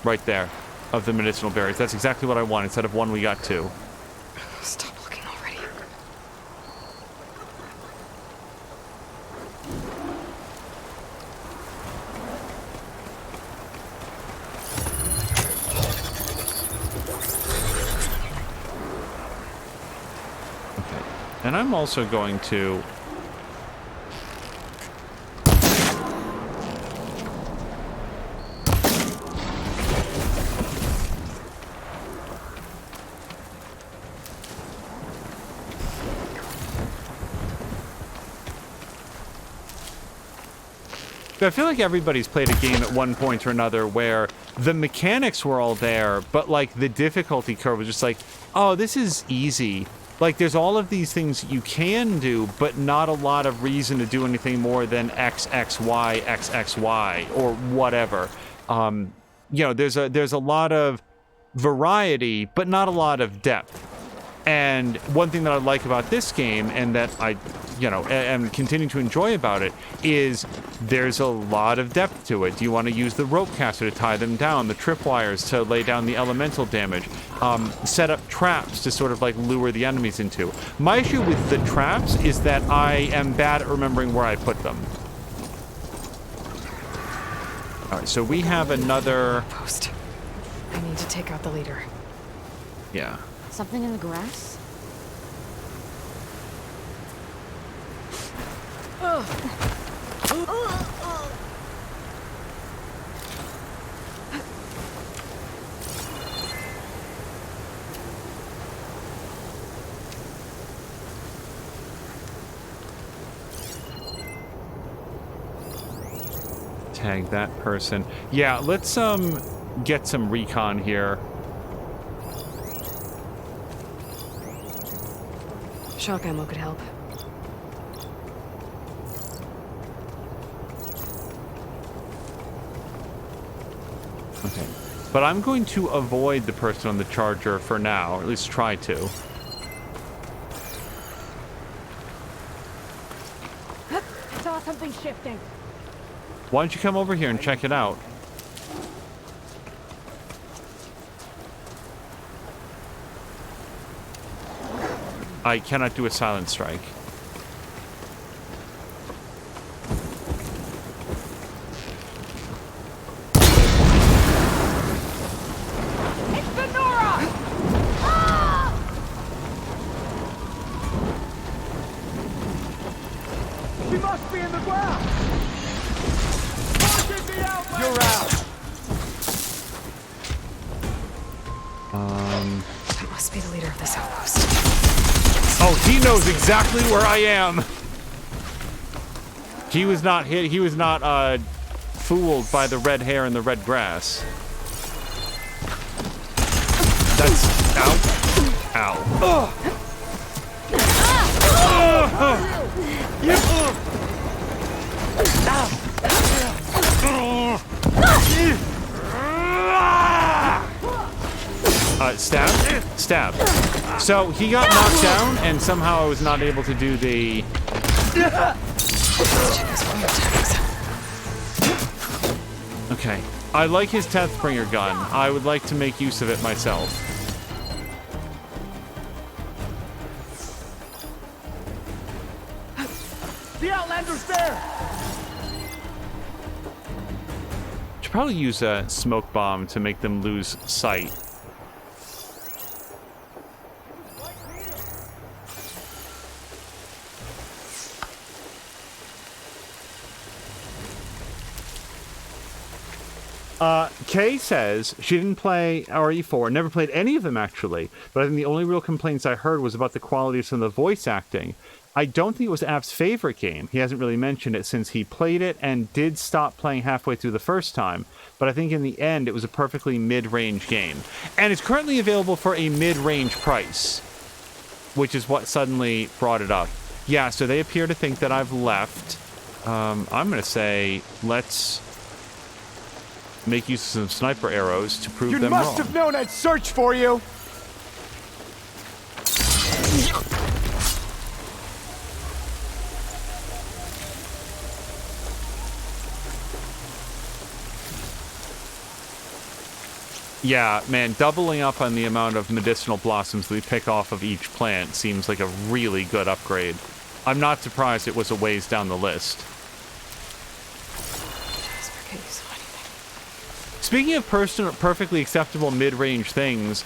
right there of the medicinal berries. That's exactly what I want. Instead of 1, we got 2. Stop looking already. Okay. And I'm also going to... I feel like everybody's played a game at one point or another where the mechanics were all there, but like the difficulty curve was just like, oh, this is easy. Like there's all of these things you can do, but not a lot of reason to do anything more than X, X, Y, X, X, Y, or whatever. You know, there's a lot of variety, but not a lot of depth. And one thing that I like about this game, and that I, you know, am continuing to enjoy about it, is there's a lot of depth to it. Do you want to use the rope caster to tie them down, the tripwires to lay down the elemental damage, set up traps to sort of like lure the enemies into? My issue with the traps is that I am bad at remembering where I put them. All right, so we have another Post. I need to take out the leader. Yeah. Something in the grass? Tag that person. Yeah, let's get some recon here. Shock ammo could help. Okay. But I'm going to avoid the person on the charger for now, or at least try to. Saw something shifting. Why don't you come over here and check it out? I cannot do a silent strike. It's the Nora! Ah! She must be in the ground! You're out! That must be the leader of this outpost. Oh, he knows exactly where I am. He was not hit. He was not fooled by the red hair and the red grass. That's ow, ow. Stab, stab. So he got knocked down, and somehow I was not able to do the. Okay, I like his Deathbringer gun. I would like to make use of it myself. The Outlander's there! Should probably use a smoke bomb to make them lose sight. Kay says she didn't play RE4, never played any of them actually, but I think the only real complaints I heard was about the quality of some of the voice acting. I don't think it was App's favorite game. He hasn't really mentioned it since he played it and did stop playing halfway through the first time, but I think in the end it was a perfectly mid-range game. And it's currently available for a mid-range price, which is what suddenly brought it up. Yeah, so they appear to think that I've left. I'm going to say, let's make use of some sniper arrows to prove them wrong. You must have known I'd search for you! Yeah, man, doubling up on the amount of medicinal blossoms we pick off of each plant seems like a really good upgrade. I'm not surprised it was a ways down the list. Speaking of perfectly acceptable mid-range things,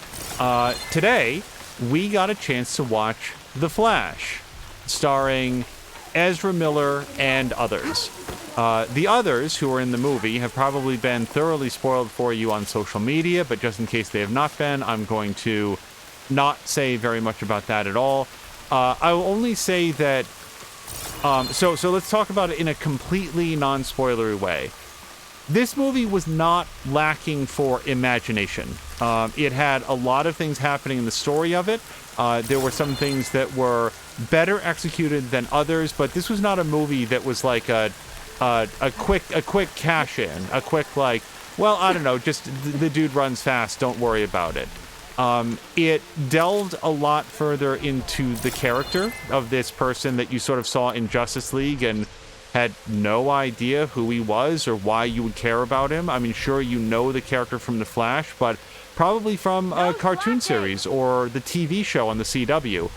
today we got a chance to watch The Flash, starring Ezra Miller and others. The others who are in the movie have probably been thoroughly spoiled for you on social media, but just in case they have not been, I'm going to not say very much about that at all. I will only say that... So let's talk about it in a completely non-spoilery way. This movie was not lacking for imagination. It had a lot of things happening in the story of it. There were some things that were better executed than others, but this was not a movie that was like a quick cash in, a quick like, well, I don't know, just the dude runs fast, don't worry about it. It delved a lot further into the character of this person that you sort of saw in Justice League and had no idea who he was or why you would care about him. I mean, sure, you know the character from The Flash, but probably from a cartoon series or the TV show on the CW.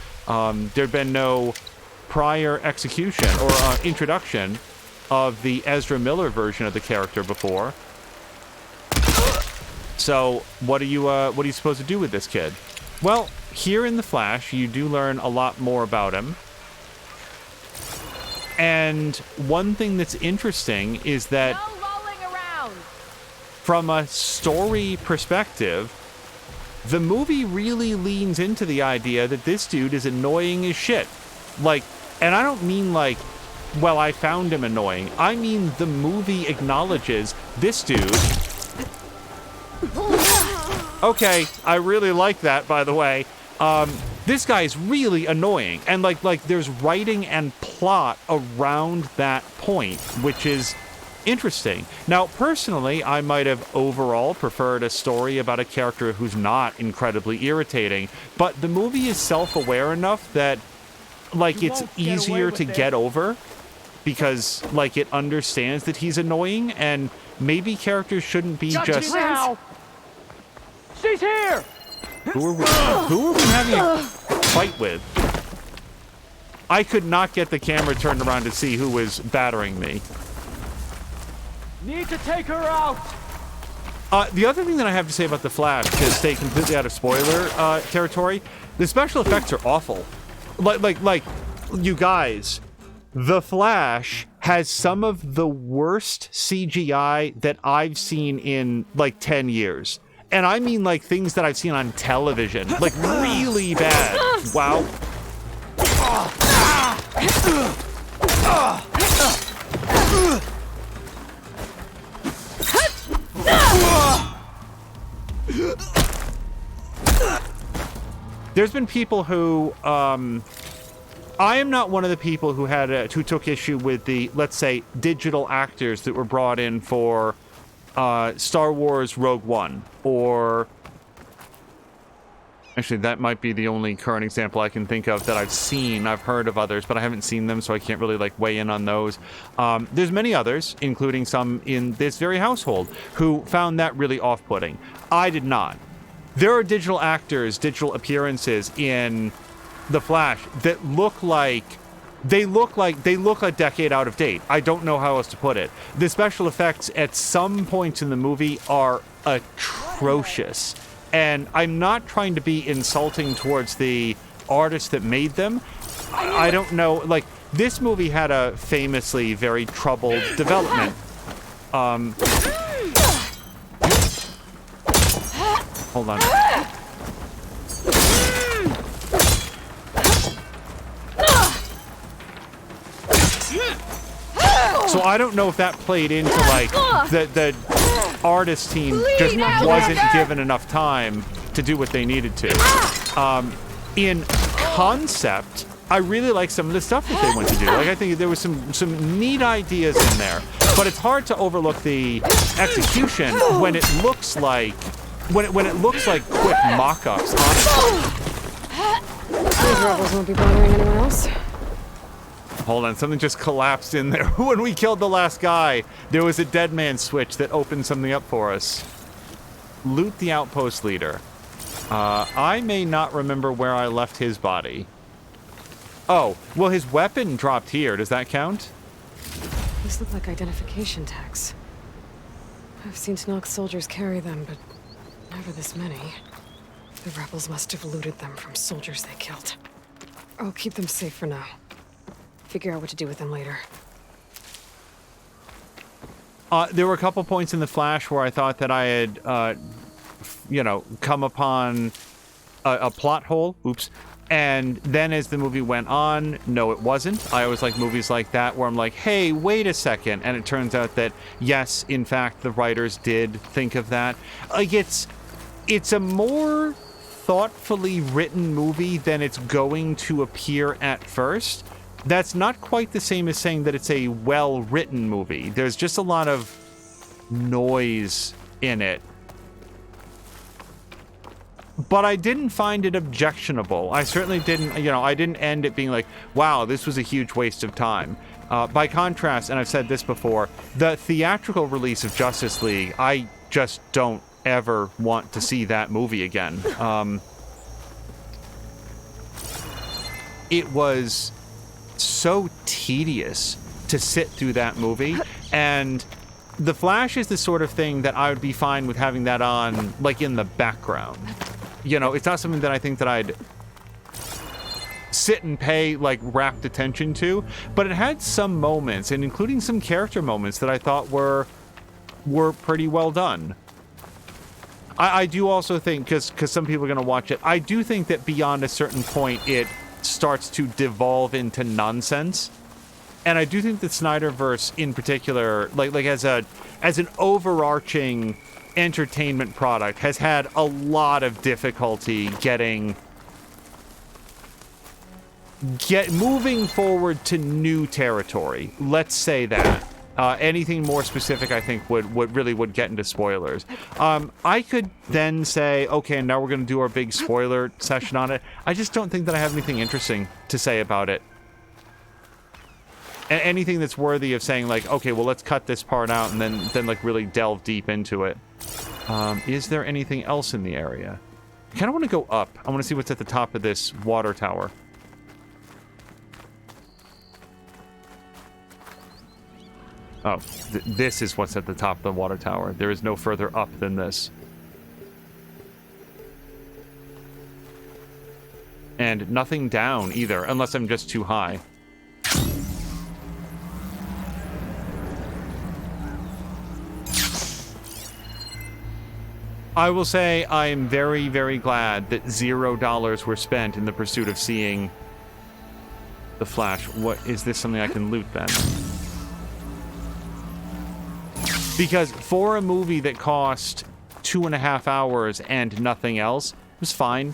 There'd been no prior execution or introduction of the Ezra Miller version of the character before. So what are you supposed to do with this kid? Well, here in The Flash, you do learn a lot more about him. And one thing that's interesting is that from a story perspective, the movie really leans into the idea that this dude is annoying as shit. Like, and I don't mean like, well, I found him annoying. I mean the movie acknowledges this dude. Okay, I really like that, by the way. This guy's really annoying, and like there's writing and plot around that point, which is interesting. Now, personally, I might have overall preferred a story about a character who's not incredibly irritating, but the movie is self-aware enough that like it's easier to get over because like it understands that he's annoying, and maybe characters shouldn't be just... Now. She's here! Who are we having a fight with? I could not get the camera turned around to see who was battering me. Need to take her out! The other thing that I have to say about The Flash, to stay completely out of spoiler territory, the special effects are awful. Like, you guys, The Flash has some of the worst CGI that I've seen in, like, 10 years. And I mean, like, things that I've seen on television. Like, really bad. Wow. There's been people who, I am not one of the people who who took issue with the, let's say, digital actors that were brought in for Star Wars Rogue One, or actually that might be the only current example I can think of that I've seen. I've heard of others, but I haven't seen them, so I can't really like weigh in on those. There's many others, including some in this very household, who found that really off-putting. I did not. There are digital actors, digital appearances in The Flash that look like they look a decade out of date. I don't know how else to put it. The special effects at some points in the movie are atrocious. And I'm not trying to be insulting towards the artists that made them. I don't know, like, this movie had a famously very troubled development. Hold on. So I don't know if that played into, like, the artist team just wasn't given enough time to do what they needed to. In concept, I really like some of the stuff that they went to do. Like, I think there was some neat ideas in there, but it's hard to overlook the execution when it looks like when it looks like quick mock-ups. These rebels won't be bothering anyone else. Hold on, something just collapsed in there. When we killed the last guy, there was a dead man switch that opened something up for us. Loot the outpost leader. I may not remember where I left his body. Oh, well, his weapon dropped here. Does that count? These look like identification tags. I've seen Snog soldiers carry them, but never this many. The rebels must have looted them from soldiers they killed. I'll keep them safe for now. Figure out what to do with them later. There were a couple points in the flash where I thought that I had, come upon a plot hole. Oops. And then as the movie went on, no, it wasn't. I always like movies like that where I'm like, hey, wait a second. And it turns out that, yes, in fact, the writers did think of that. Like, it's a more thoughtfully written movie than it's going to appear at first. That's not quite the same as saying that it's a well-written movie. There's just a lot of noise in it. But I didn't find it objectionable. I certainly didn't, I didn't end it being like, wow, this was a huge waste of time. By contrast, and I've said this before, the theatrical release of Justice League, I just don't ever want to see that movie again. It was so tedious to sit through that movie, and The Flash is the sort of thing that I would be fine with having that on, like, in the background. It's not something that I think that I'd sit and pay, like, rapt attention to, but it had some moments, and including some character moments that I thought were pretty well done. I do also think, because some people are going to watch it, I do think that beyond a certain point, it starts to devolve into nonsense. And I do think that Snyderverse in particular, like as an overarching entertainment product, has had a lot of difficulty moving forward to new territory. Let's say that. Anything more specific, I think, would get into spoilers. I could then say, okay, now we're going to do our big spoiler session on it. I just don't think that I have anything interesting to say about it. Anything that's worthy of saying, like, okay, well, let's cut this part out and then like, really delve deep into it. Is there anything else in the area? I kind of want to go up. I want to see what's at the top of this water tower. Oh, this is what's at the top of the water tower. There is no further up than this. And nothing down either, unless I'm just too high. I will say I am very, very glad that $0 were spent in the pursuit of seeing the Flash. What is this something I can loot then? Because for a movie that cost 2.5 hours and nothing else, it was fine.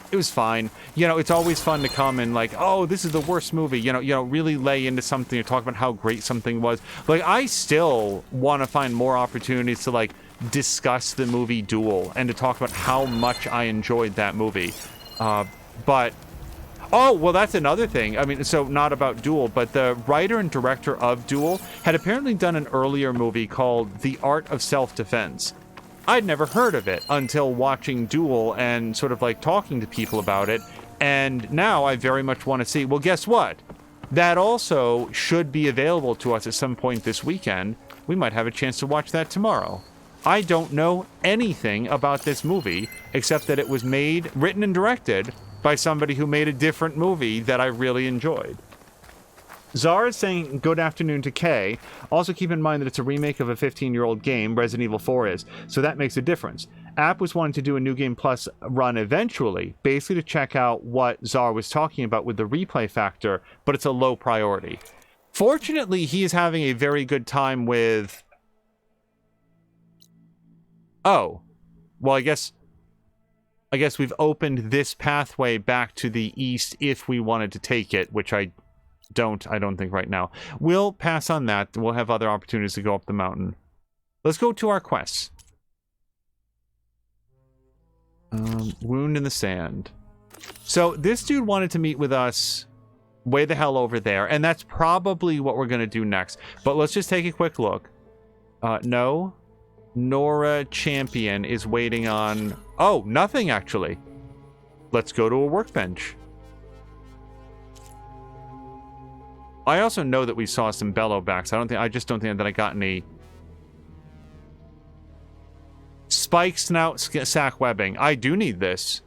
It was fine. It's always fun to come and like, oh, this is the worst movie. Really lay into something or talk about how great something was. Like, I still want to find more opportunities to like discuss the movie Duel and to talk about how much I enjoyed that movie. But oh, well, that's another thing. I mean, so not about Duel, but the writer and director of Duel had apparently done an earlier movie called The Art of Self-Defense. I'd never heard of it until watching Duel and sort of like talking to people about it. And now I very much want to see, well, guess what? That also should be available to us at some point this weekend. We might have a chance to watch that tomorrow. I don't know anything about this movie except that it was made, written and directed by somebody who made a different movie that I really enjoyed. Zara is saying good afternoon to Kay. Also keep in mind that it's a remake of a 15-year-old game, Resident Evil 4 is, so that makes a difference. App was wanting to do a New Game Plus run eventually, basically to check out what Czar was talking about with the replay factor, but it's a low priority. Fortunately, he is having a very good time with... Oh. Well, I guess we've opened this pathway back to the east if we wanted to take it, which I don't think right now. We'll pass on that. We'll have other opportunities to go up the mountain. Let's go to our quests. Wound in the sand. So this dude wanted to meet with us way the hell over there, and that's probably what we're going to do next. But let's just take a quick look. No. Nora Champion is waiting on... Oh, nothing, actually. Let's go to a workbench. I also know that we saw some bellowbacks. I just don't think that I got any... Spike snout sack webbing. I do need this.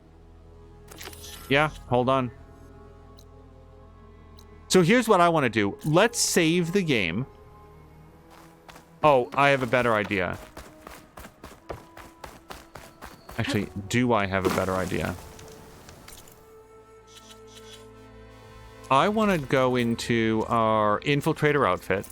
Yeah, hold on. So here's what I want to do. Let's save the game. Oh, I have a better idea. Actually, do I have a better idea? I want to go into our infiltrator outfit.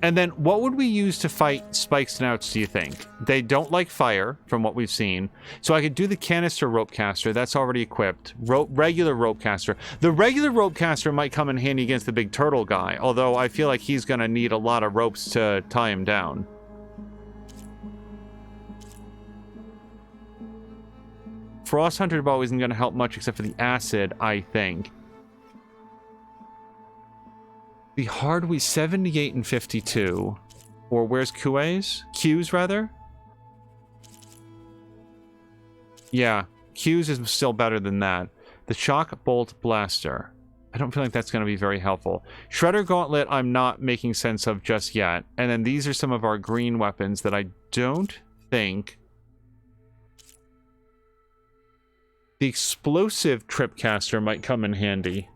And then what would we use to fight spike snouts, do you think? They don't like fire, from what we've seen. So I could do the canister rope caster. That's already equipped. Regular rope caster. The regular rope caster might come in handy against the big turtle guy, although I feel like he's going to need a lot of ropes to tie him down. Frost Hunter Bow isn't going to help much except for the acid, I think. The hardware 78 and 52. Or where's Q's? Q's, rather? Yeah, Q's is still better than that. The Shock Bolt Blaster. I don't feel like that's going to be very helpful. Shredder Gauntlet, I'm not making sense of just yet. And then these are some of our green weapons that I don't think... The Explosive Tripcaster might come in handy.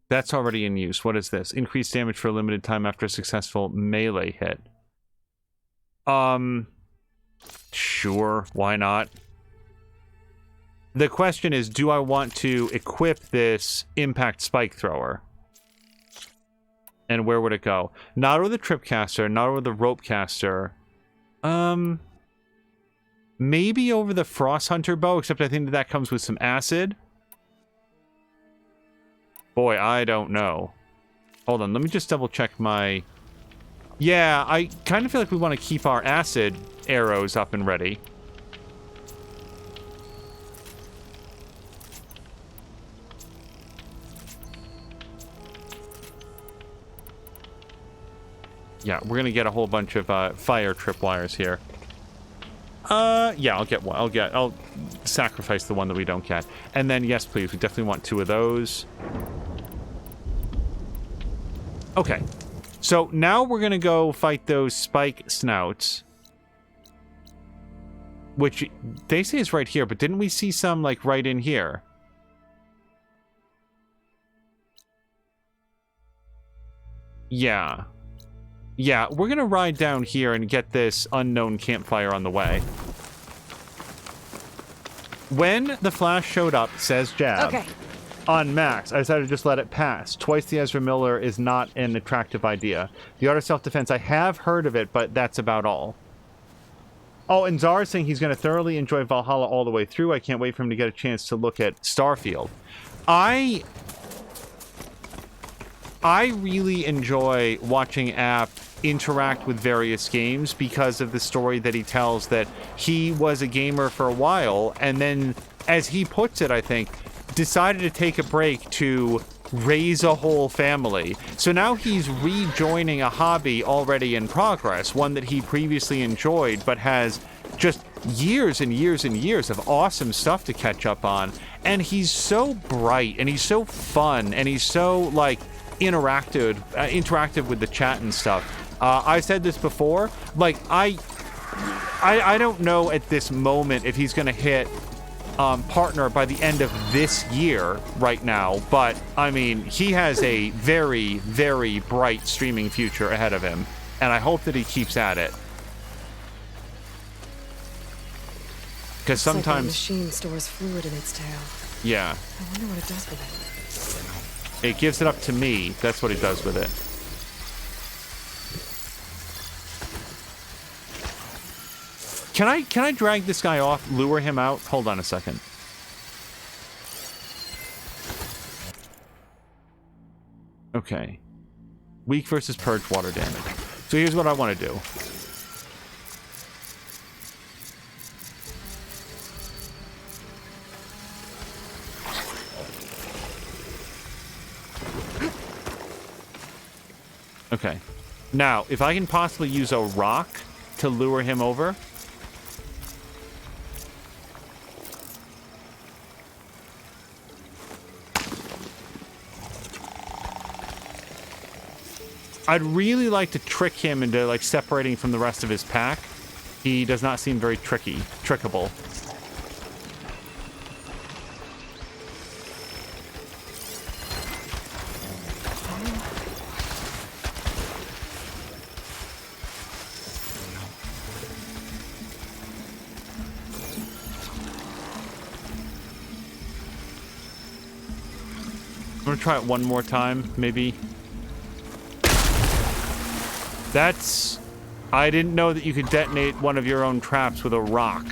That's already in use. What is this? Increased damage for a limited time after a successful melee hit. Sure, why not? The question is, do I want to equip this impact spike thrower? And where would it go? Not over the tripcaster, not over the rope caster. Maybe over the Frost Hunter bow, except I think that comes with some acid. Boy, I don't know. Hold on, let me just double check my... Yeah, I kind of feel like we want to keep our acid arrows up and ready. Yeah, we're gonna get a whole bunch of fire tripwires here. Yeah, I'll get one. I'll sacrifice the one that we don't get. And then, yes, please, we definitely want 2 of those. Okay. So now we're gonna go fight those spike snouts. Which, they say is right here, but didn't we see some, like, right in here? Yeah. Yeah, we're gonna ride down here and get this unknown campfire on the way. When the Flash showed up, says Jab, okay. On Max, I decided to just let it pass. Twice the Ezra Miller is not an attractive idea. The art of self-defense, I have heard of it, but that's about all. Oh, and Czar is saying he's going to thoroughly enjoy Valhalla all the way through. I can't wait for him to get a chance to look at Starfield. I really enjoy watching App interact with various games because of the story that he tells, that he was a gamer for a while and then, as he puts it, I think, decided to take a break to raise a whole family. So now he's rejoining a hobby already in progress, one that he previously enjoyed but has just years and years and years of awesome stuff to catch up on. And he's so bright and he's so fun and he's so, like, interactive with the chat and stuff I said this before. Like, I don't know at this moment if he's going to hit partner by the end of this year right now, but I mean, he has a very, very bright streaming future ahead of him, and I hope that he keeps at it. Because sometimes like the machine stores fluid in its tail. Yeah. I wonder what it does with it. It gives it up to me. That's what it does with it. Can I drag this guy off, lure him out? Hold on a second. Okay. Weak versus purge water damage. So here's what I want to do. Okay. Now, if I can possibly use a rock to lure him over. I'd really like to trick him into, like, separating from the rest of his pack. He does not seem very trickable. I'm gonna try it one more time, maybe. That's... I didn't know that you could detonate one of your own traps with a rock.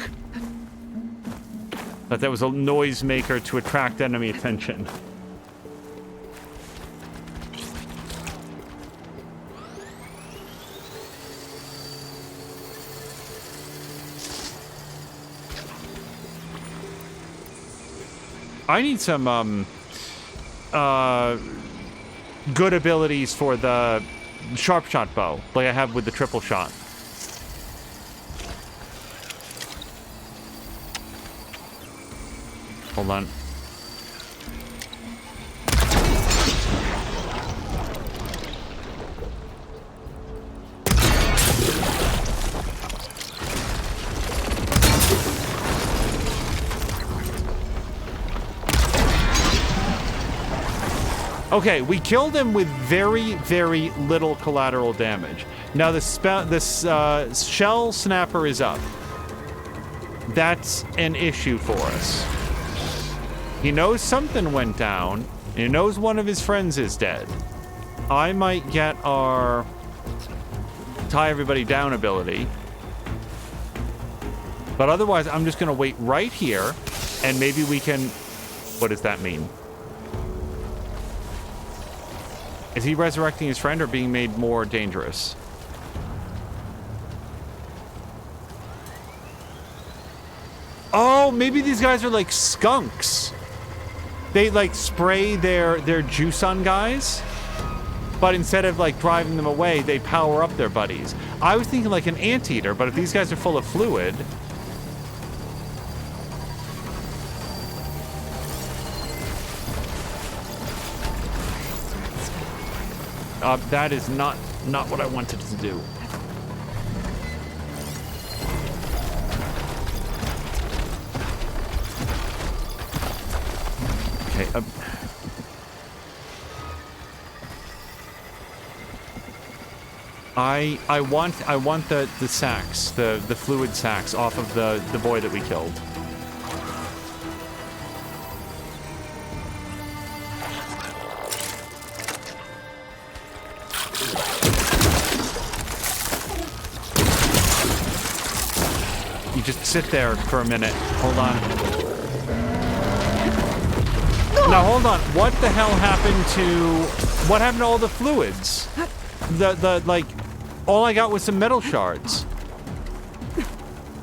Thought that was a noisemaker to attract enemy attention. I need some, good abilities for the sharp shot bow, like I have with the triple shot. Hold on. Okay, we killed him with very, very little collateral damage. Now this shell snapper is up. That's an issue for us. He knows something went down. And he knows one of his friends is dead. I might get our tie everybody down ability. But otherwise, I'm just going to wait right here. And maybe we can... What does that mean? Is he resurrecting his friend or being made more dangerous? Oh, maybe these guys are like skunks. They like spray their juice on guys, but instead of like driving them away, they power up their buddies. I was thinking like an anteater, but if these guys are full of fluid... that is not what I wanted to do. Okay. I want the sacks, the fluid sacks off of the boy that we killed. Just sit there for a minute. Hold on. Now hold on. What the hell happened to all the fluids? Like, all I got was some metal shards.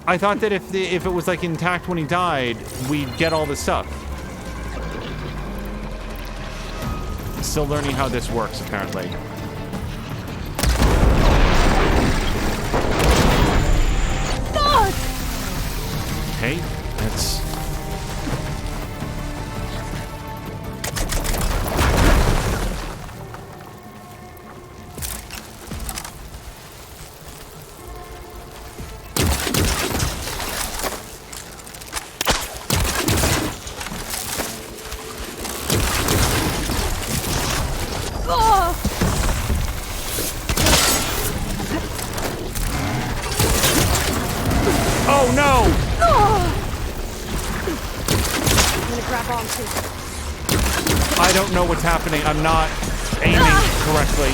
I thought that if it was like intact when he died, we'd get all the stuff. Still learning how this works, apparently. Okay, that's... gonna grab onto. I don't know what's happening. I'm not aiming correctly.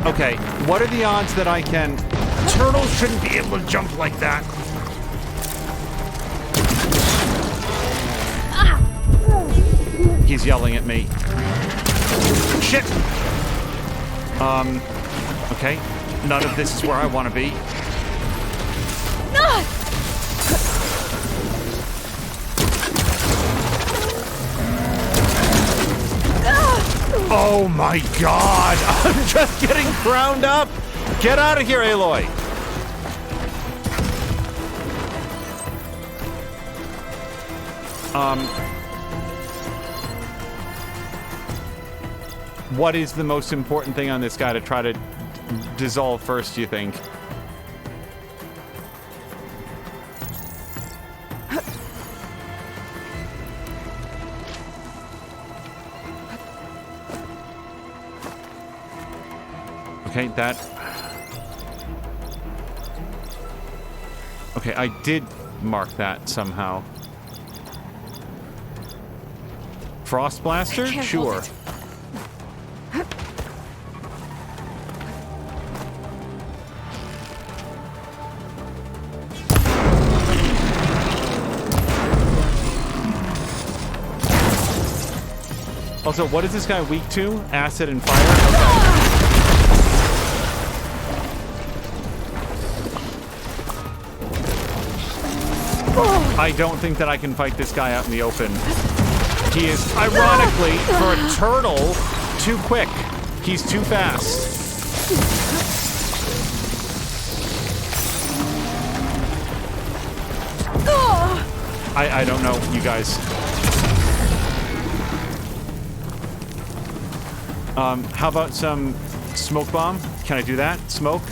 Okay, what are the odds that I can... Turtles shouldn't be able to jump like that. He's yelling at me. Shit! Okay. None of this is where I want to be. Oh my god! I'm just getting ground up! Get out of here, Aloy! What is the most important thing on this guy to try to dissolve first, do you think? Okay, that... Okay, I did mark that somehow. Frost Blaster? Sure. Also, what is this guy weak to? Acid and fire? Okay. I don't think that I can fight this guy out in the open. He is, ironically, for a turtle, too quick. He's too fast. I don't know, you guys. How about some smoke bomb? Can I do that? Smoke?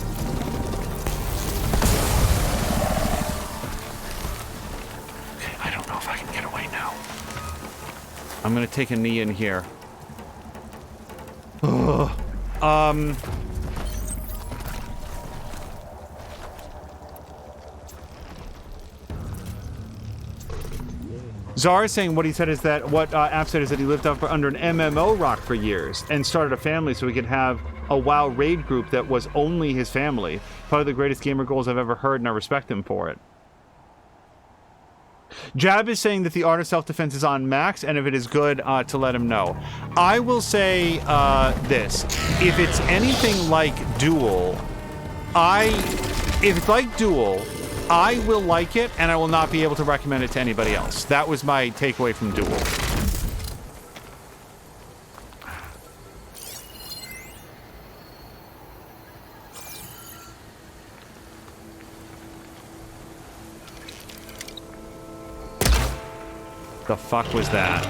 Okay, I don't know if I can get away now. I'm gonna take a knee in here. Ugh. Zara is saying what he said is that, what App said is that he lived up under an MMO rock for years and started a family so he could have a WoW raid group that was only his family. Probably the greatest gamer goals I've ever heard, and I respect him for it. Jab is saying that the art of self-defense is on max, and if it is good, to let him know. I will say this. If it's anything like Duel, if it's like Duel, I will like it, and I will not be able to recommend it to anybody else. That was my takeaway from Duel. The fuck was that?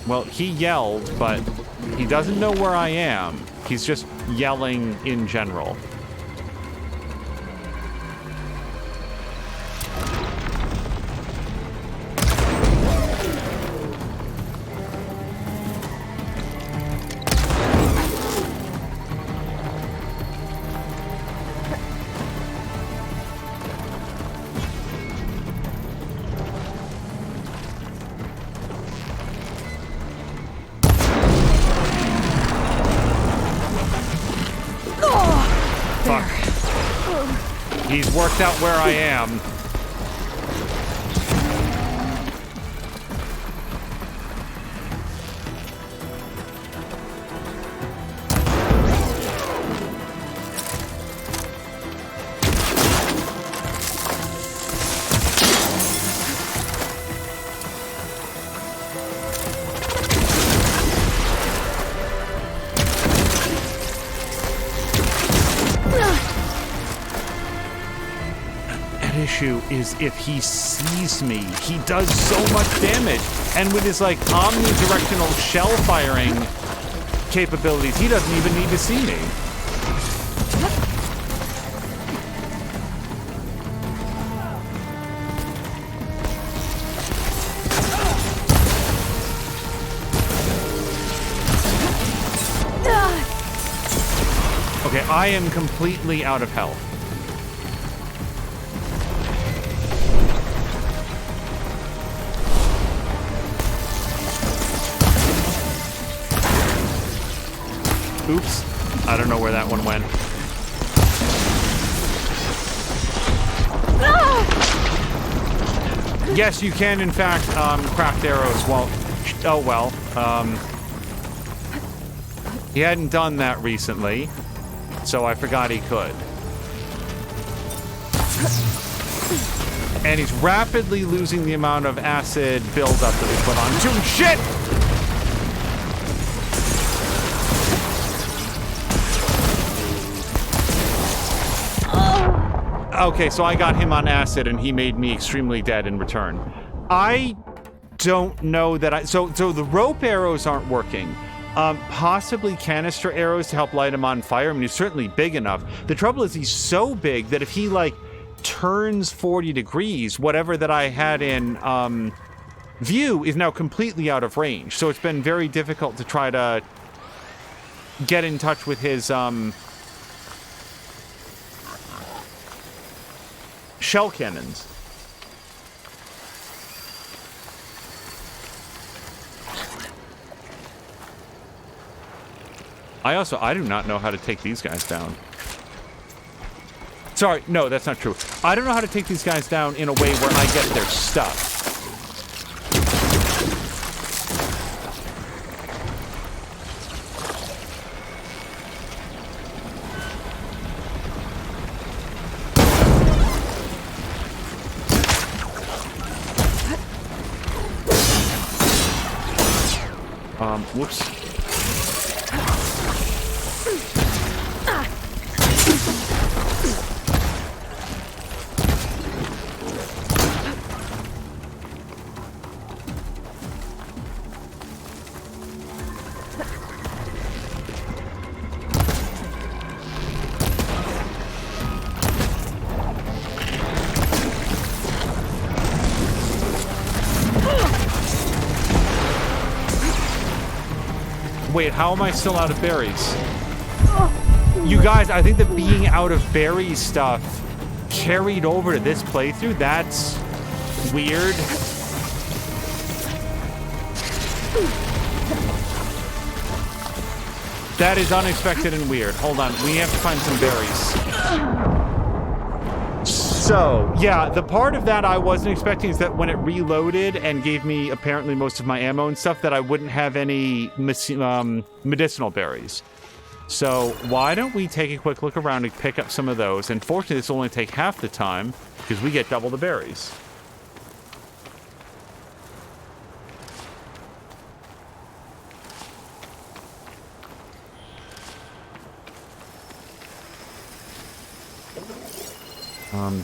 Well, he yelled, but he doesn't know where I am. He's just yelling in general. He's worked out where I am. Is if he sees me, he does so much damage, and with his like omnidirectional shell firing capabilities, he doesn't even need to see me. I am completely out of health. Oops. I don't know where that one went. Yes, you can, in fact, craft arrows. Well, oh well. He hadn't done that recently, so I forgot he could. And he's rapidly losing the amount of acid buildup that we put on him. Shit! Okay, so I got him on acid, and he made me extremely dead in return. I don't know that so the rope arrows aren't working. Possibly canister arrows to help light him on fire. I mean, he's certainly big enough. The trouble is he's so big that if he, like, turns 40 degrees, whatever that I had in view is now completely out of range. So it's been very difficult to try to get in touch with his shell cannons. I do not know how to take these guys down. Sorry, no, that's not true. I don't know how to take these guys down in a way where I get their stuff. Whoops. Wait, how am I still out of berries? You guys, I think that being out of berry stuff carried over to this playthrough, that's weird. That is unexpected and weird. Hold on, we have to find some berries. So, yeah, the part of that I wasn't expecting is that when it reloaded and gave me apparently most of my ammo and stuff, that I wouldn't have any medicinal berries. So why don't we take a quick look around and pick up some of those? And fortunately, this will only take half the time because we get double the berries.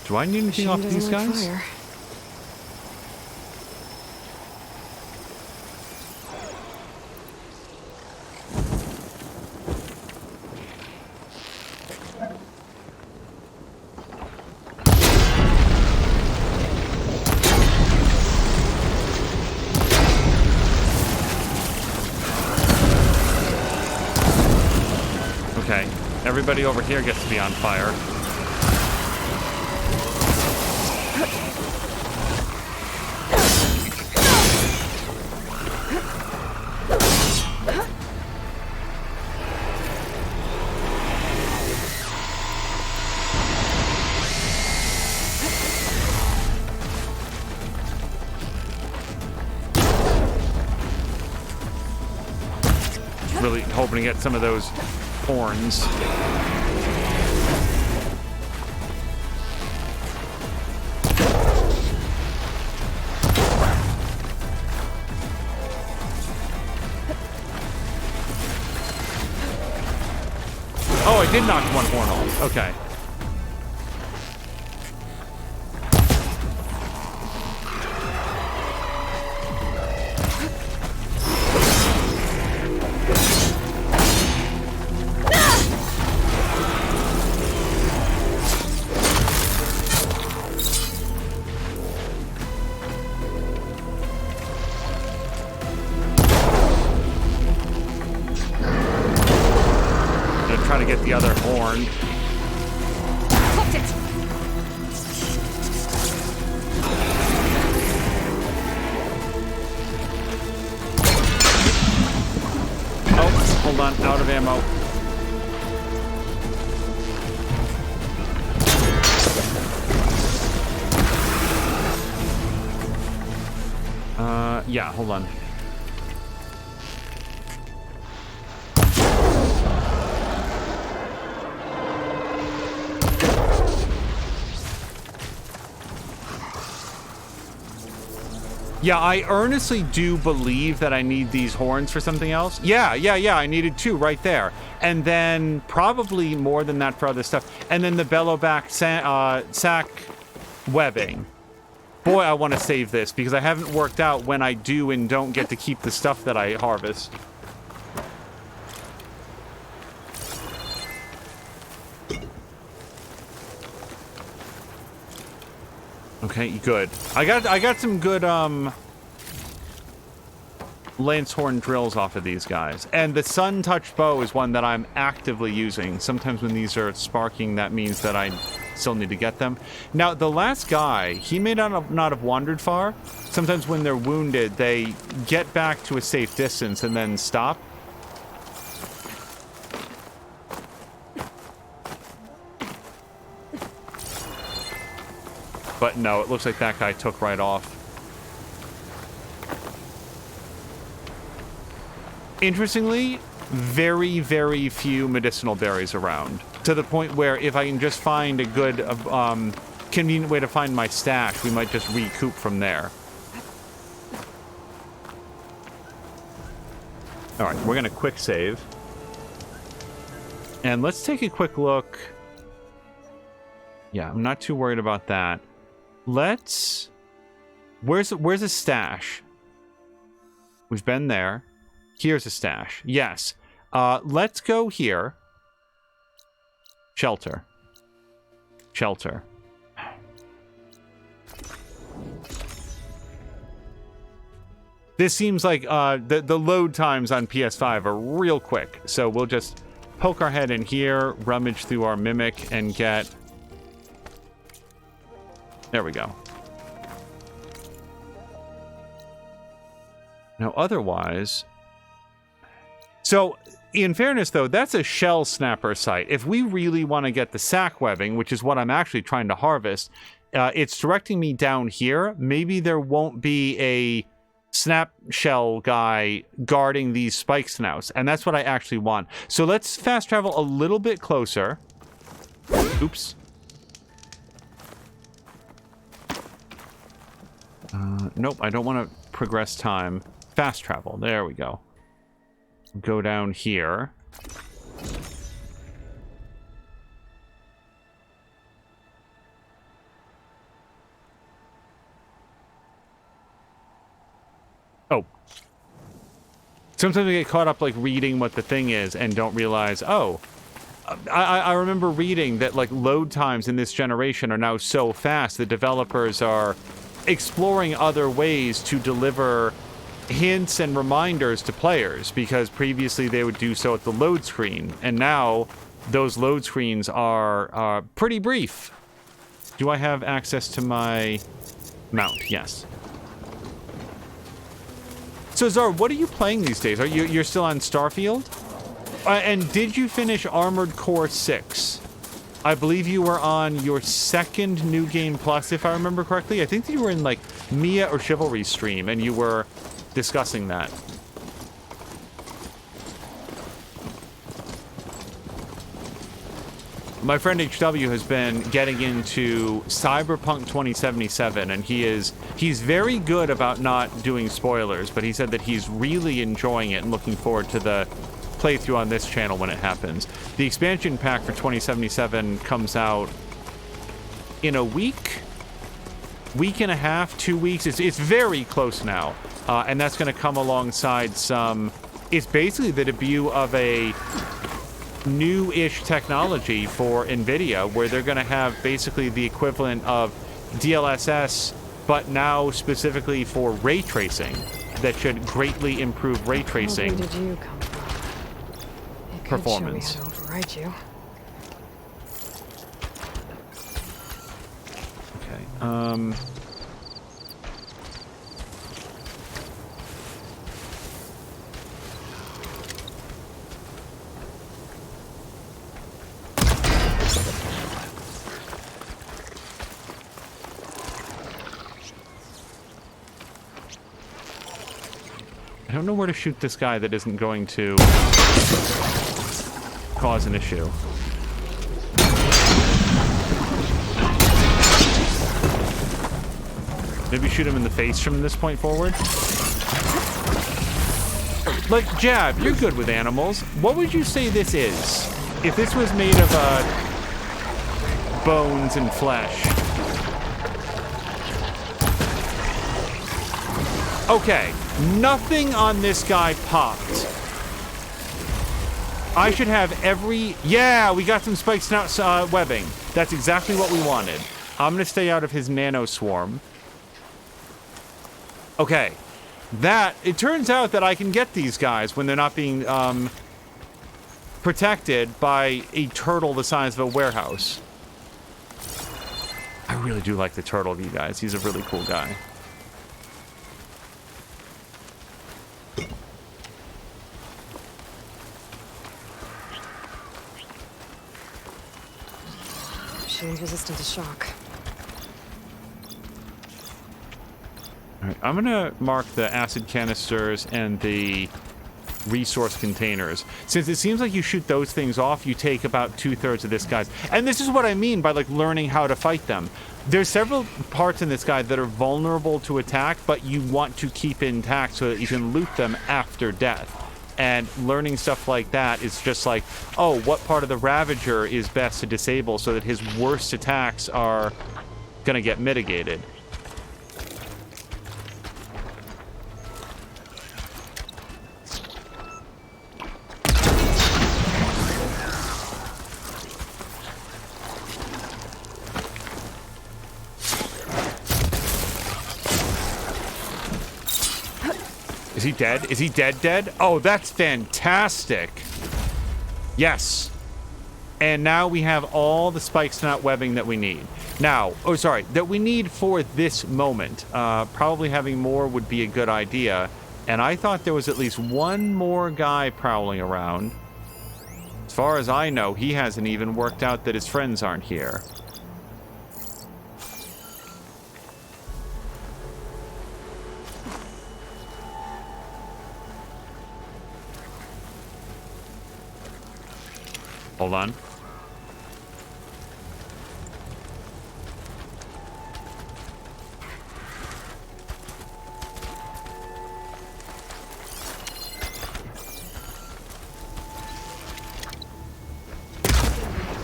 Do I need anything off these guys? Fire. Okay, everybody over here gets to be on fire. Really hoping to get some of those horns. Oh, I did knock one horn off. Okay. get the other horn. Cooked it. Oh, hold on, out of ammo. Yeah, hold on. Yeah, I earnestly do believe that I need these horns for something else. Yeah, I needed 2 right there. And then probably more than that for other stuff. And then the bellowback sack webbing. Boy, I want to save this because I haven't worked out when I do and don't get to keep the stuff that I harvest. Okay, good. I got some good lance horn drills off of these guys. And the sun touch bow is one that I'm actively using. Sometimes when these are sparking, that means that I still need to get them. Now, the last guy, he may not have wandered far. Sometimes when they're wounded, they get back to a safe distance and then stop. But no, it looks like that guy took right off. Interestingly, very, very few medicinal berries around. To the point where if I can just find a good, convenient way to find my stash, we might just recoup from there. Alright, we're going to quick save. And let's take a quick look. Yeah, I'm not too worried about that. Let's... Where's a stash? We've been there. Here's a stash. Yes. Let's go here. Shelter. Shelter. This seems like the load times on PS5 are real quick. So we'll just poke our head in here, rummage through our mimic, and get... There we go. Now, otherwise... So, in fairness, though, that's a shell snapper site. If we really want to get the sack webbing, which is what I'm actually trying to harvest, it's directing me down here. Maybe there won't be a snap shell guy guarding these spike snouts, and that's what I actually want. So let's fast travel a little bit closer. Oops. Nope, I don't want to progress time. Fast travel. There we go. Go down here. Oh. Sometimes we get caught up, like, reading what the thing is and don't realize, oh, I remember reading that, like, load times in this generation are now so fast that developers are exploring other ways to deliver hints and reminders to players, because previously they would do so at the load screen, and now those load screens are pretty brief. Do I have access to my mount? Yes. So Zar, what are you playing these days? You're still on Starfield? And did you finish Armored Core 6? I believe you were on your second New Game Plus, if I remember correctly. I think that you were in, like, Mia or Chivalry stream, and you were discussing that. My friend HW has been getting into Cyberpunk 2077, and he's very good about not doing spoilers, but he said that he's really enjoying it and looking forward to the playthrough on this channel when it happens. The expansion pack for 2077 comes out in a week and a half, 2 weeks. It's very close now, and that's going to come alongside some... It's basically the debut of a new-ish technology for NVIDIA, where they're going to have basically the equivalent of DLSS, but now specifically for ray tracing, that should greatly improve ray tracing. Where did you come from? It performance. Could show me how to override you. Okay. I don't know where to shoot this guy that isn't going to cause an issue. Maybe shoot him in the face from this point forward. Like, Jab, you're good with animals. What would you say this is? If this was made of bones and flesh. Okay, nothing on this guy popped. I should have every... Yeah, we got some spiked snout webbing. That's exactly what we wanted. I'm going to stay out of his nano swarm. Okay. It turns out that I can get these guys when they're not being protected by a turtle the size of a warehouse. I really do like the turtle of you guys. He's a really cool guy. Machine's resistant to shock. All right, I'm gonna mark the acid canisters and the resource containers. Since it seems like you shoot those things off, you take about 2/3 of this guy's. And this is what I mean by like learning how to fight them. There's several parts in this guy that are vulnerable to attack, but you want to keep intact so that you can loot them after death. And learning stuff like that is just like, oh, what part of the Ravager is best to disable so that his worst attacks are gonna get mitigated. Is he dead? Is he dead? Oh, that's fantastic. Yes. And now we have all the spike snout webbing that we need. Now, that we need for this moment. Probably having more would be a good idea. And I thought there was at least one more guy prowling around. As far as I know, he hasn't even worked out that his friends aren't here. Hold on.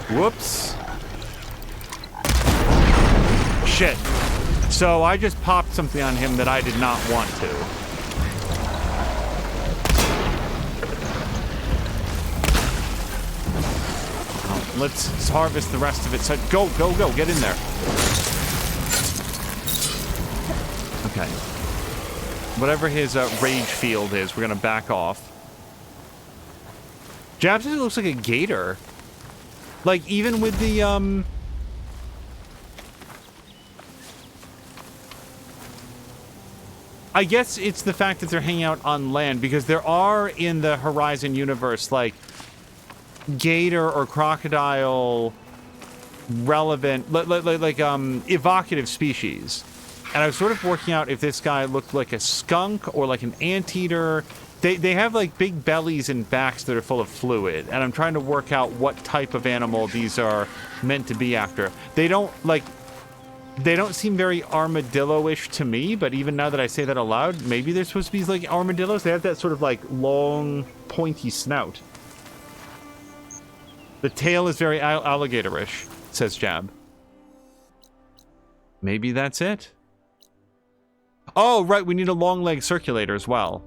Whoops. Shit. So I just popped something on him that I did not want to. Let's harvest the rest of it. So go, get in there. Okay. Whatever his rage field is, we're gonna back off. Jab says it looks like a gator. Like, even with the, I guess it's the fact that they're hanging out on land, because there are, in the Horizon universe, like, gator or crocodile relevant, like evocative species. And I was sort of working out if this guy looked like a skunk or like an anteater. They have like big bellies and backs that are full of fluid, and I'm trying to work out what type of animal these are meant to be after. They don't seem very armadillo-ish to me, but even now that I say that aloud, maybe they're supposed to be like armadillos. They have that sort of like long, pointy snout. The tail is very alligator-ish, says Jab. Maybe that's it. Oh, right, we need a long leg circulator as well.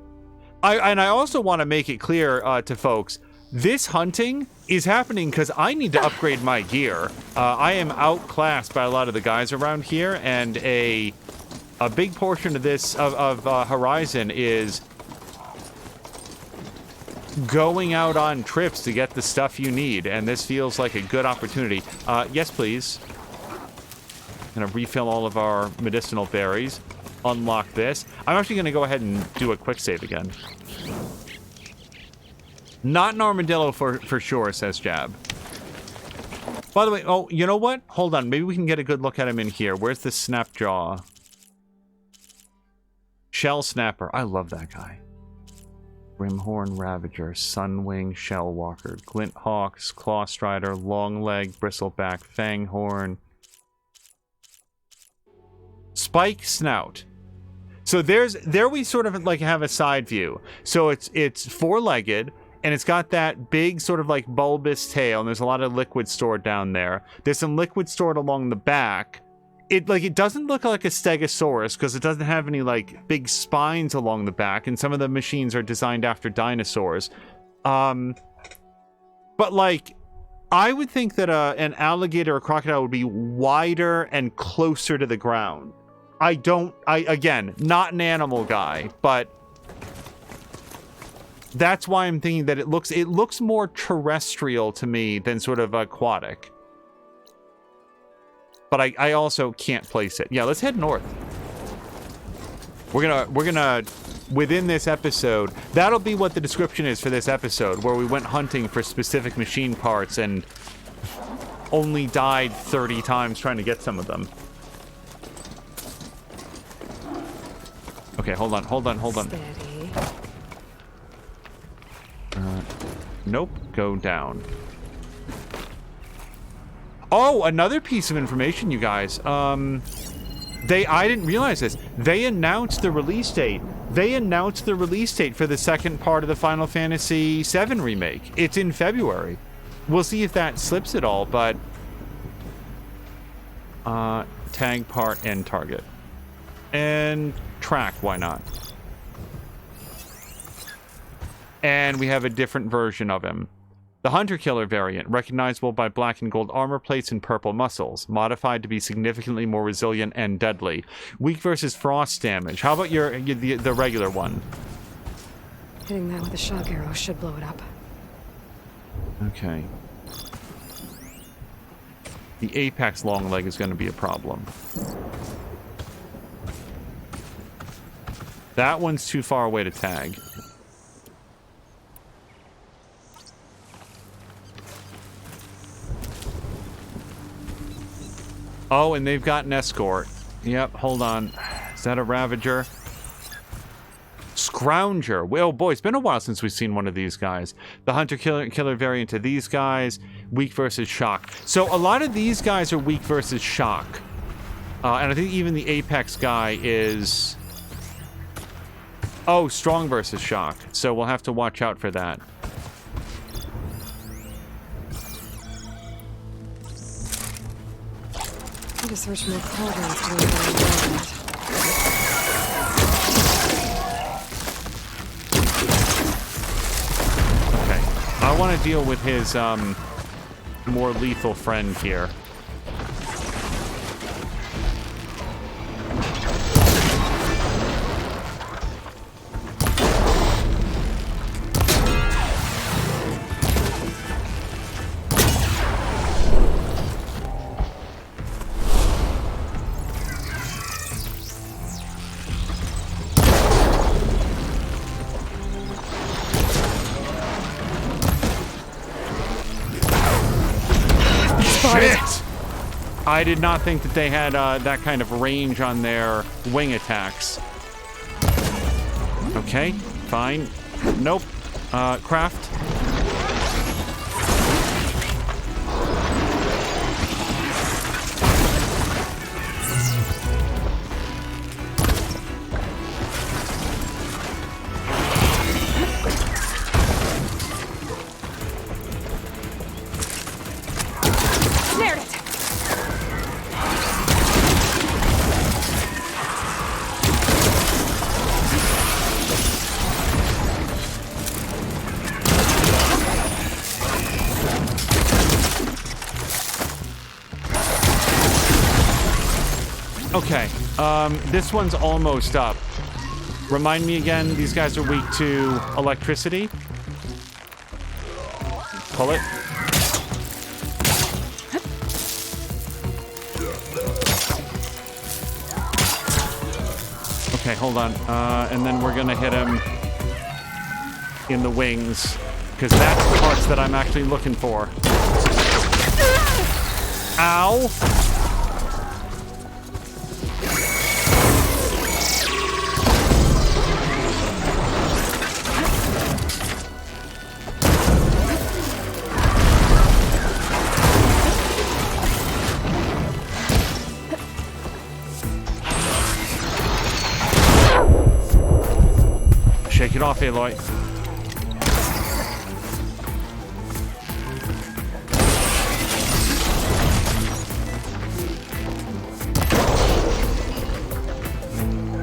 I also want to make it clear to folks, this hunting is happening because I need to upgrade my gear. I am outclassed by a lot of the guys around here, and a big portion of this, of Horizon is going out on trips to get the stuff you need, and this feels like a good opportunity. Yes, please. Gonna refill all of our medicinal berries. Unlock this. I'm actually gonna go ahead and do a quick save again. Not an armadillo for sure, says Jab. By the way, oh, you know what? Hold on, maybe we can get a good look at him in here. Where's the snapjaw? Shell Snapper. I love that guy. Grimhorn Ravager, Sunwing Shellwalker, Glint Hawks, Claw Strider, Longleg, Bristleback, Fanghorn, Spike Snout. So there we sort of like have a side view. So it's four-legged, and it's got that big sort of like bulbous tail, and there's a lot of liquid stored down there. There's some liquid stored along the back. It doesn't look like a Stegosaurus because it doesn't have any like big spines along the back, and some of the machines are designed after dinosaurs. But like I would think that an alligator or crocodile would be wider and closer to the ground. Again, not an animal guy, but that's why I'm thinking that it looks more terrestrial to me than sort of aquatic. But I also can't place it. Yeah, let's head north. We're gonna within this episode, that'll be what the description is for this episode, where we went hunting for specific machine parts and only died 30 times trying to get some of them. Okay, hold on. Steady. Nope, go down. Oh, another piece of information, you guys. I didn't realize this. They announced the release date. They announced the release date for the second part of the Final Fantasy VII remake. It's in February. We'll see if that slips at all, but tag part and target. And track, why not? And we have a different version of him. The Hunter-Killer variant, recognizable by black and gold armor plates and purple muscles, modified to be significantly more resilient and deadly. Weak versus frost damage. How about the regular one? Hitting that with a shock arrow should blow it up. Okay. The Apex long leg is going to be a problem. That one's too far away to tag. Oh, and they've got an escort. Yep, hold on. Is that a Ravager? Scrounger. Oh boy, it's been a while since we've seen one of these guys. The Hunter-Killer variant of these guys. Weak versus shock. So a lot of these guys are weak versus shock. And I think even the Apex guy is... Oh, strong versus shock. So we'll have to watch out for that. I just search more cauldrons to learn. Okay. I want to deal with his more lethal friend here. I did not think that they had that kind of range on their wing attacks. Okay, fine. Nope. Craft. Okay, this one's almost up. Remind me again, these guys are weak to electricity. pull it. Okay, hold on. And then we're gonna hit him in the wings, because that's the parts that I'm actually looking for. Ow! Shake it off, Aloy.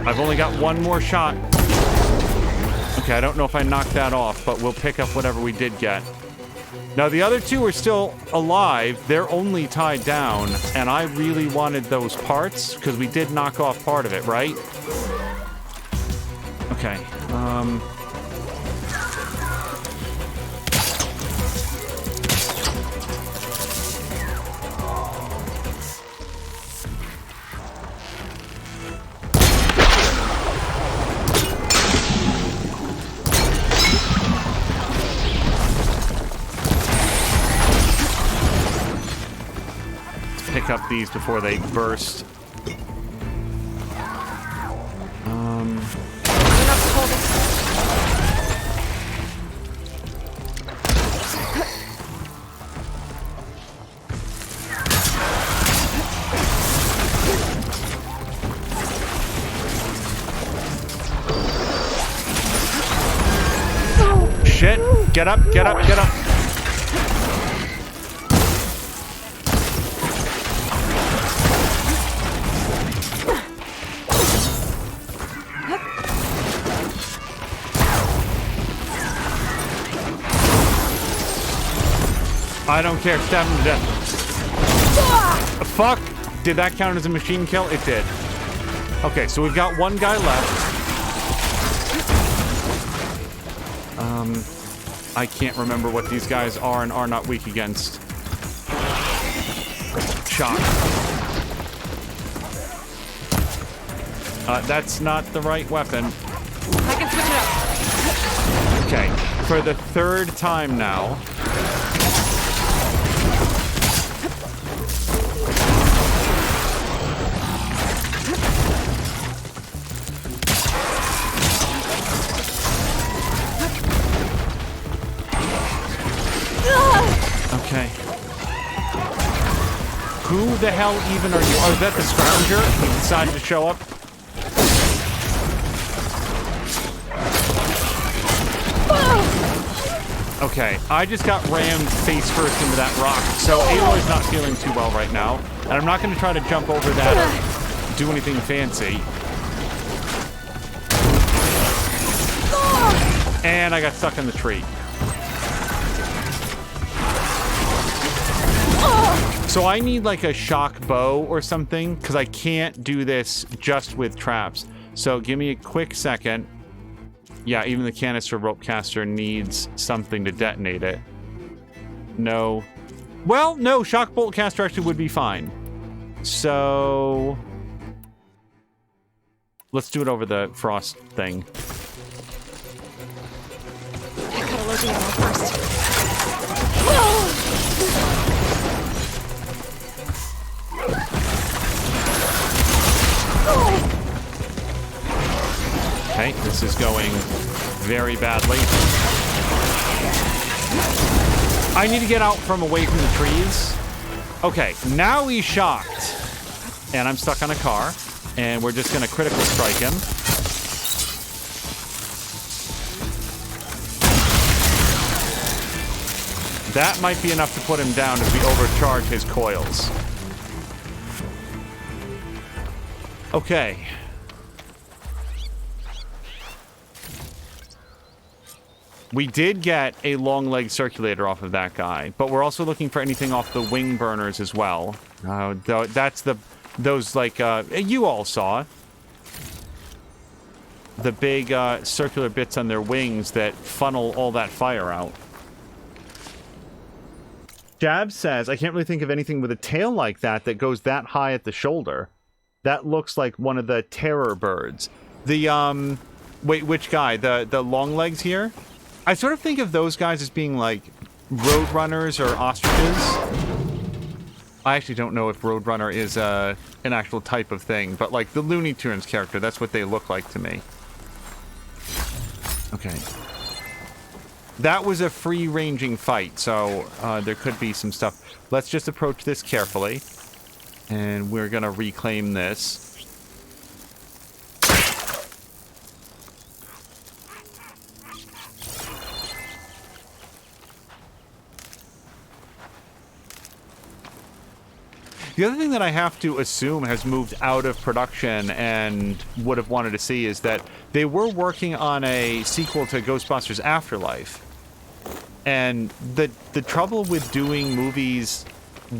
I've only got one more shot. Okay, I don't know if I knocked that off, but we'll pick up whatever we did get. Now, the other two are still alive. They're only tied down, and I really wanted those parts, because we did knock off part of it, right? Okay, let's pick up these before they burst. Shit! Get up, get up, get up! I don't care, stab him to death. Fuck! Did that count as a machine kill? It did. Okay, so we've got one guy left. I can't remember what these guys are and are not weak against. Shock. That's not the right weapon. I can switch it up. Okay, for the third time now. Okay. Who the hell even are you? Oh, is that the scrounger? He decided to show up. Okay, I just got rammed face first into that rock, so Aloy's not feeling too well right now, and I'm not going to try to jump over that or do anything fancy. And I got stuck in the tree. So I need like a shock bow or something, because I can't do this just with traps. So give me a quick second. Yeah, even the canister rope caster needs something to detonate it. No. Well, no, shock bolt caster actually would be fine. So let's do it over the frost thing. I gotta load the ammo first. Okay, this is going very badly. I need to get out from away from the trees. Okay, now he's shocked. And I'm stuck on a car. And we're just going to critical strike him. That might be enough to put him down if we overcharge his coils. Okay. We did get a long leg circulator off of that guy, but we're also looking for anything off the wing burners as well. That's those like you all saw the big circular bits on their wings that funnel all that fire out. Jab says, I can't really think of anything with a tail like that that goes that high at the shoulder. That looks like one of the terror birds. The, wait, which guy? The long legs here? I sort of think of those guys as being like roadrunners or ostriches. I actually don't know if roadrunner is an actual type of thing, but like the Looney Tunes character, that's what they look like to me. Okay. That was a free-ranging fight, so there could be some stuff. Let's just approach this carefully. And we're going to reclaim this. The other thing that I have to assume has moved out of production and would have wanted to see is that they were working on a sequel to Ghostbusters Afterlife. And the trouble with doing movies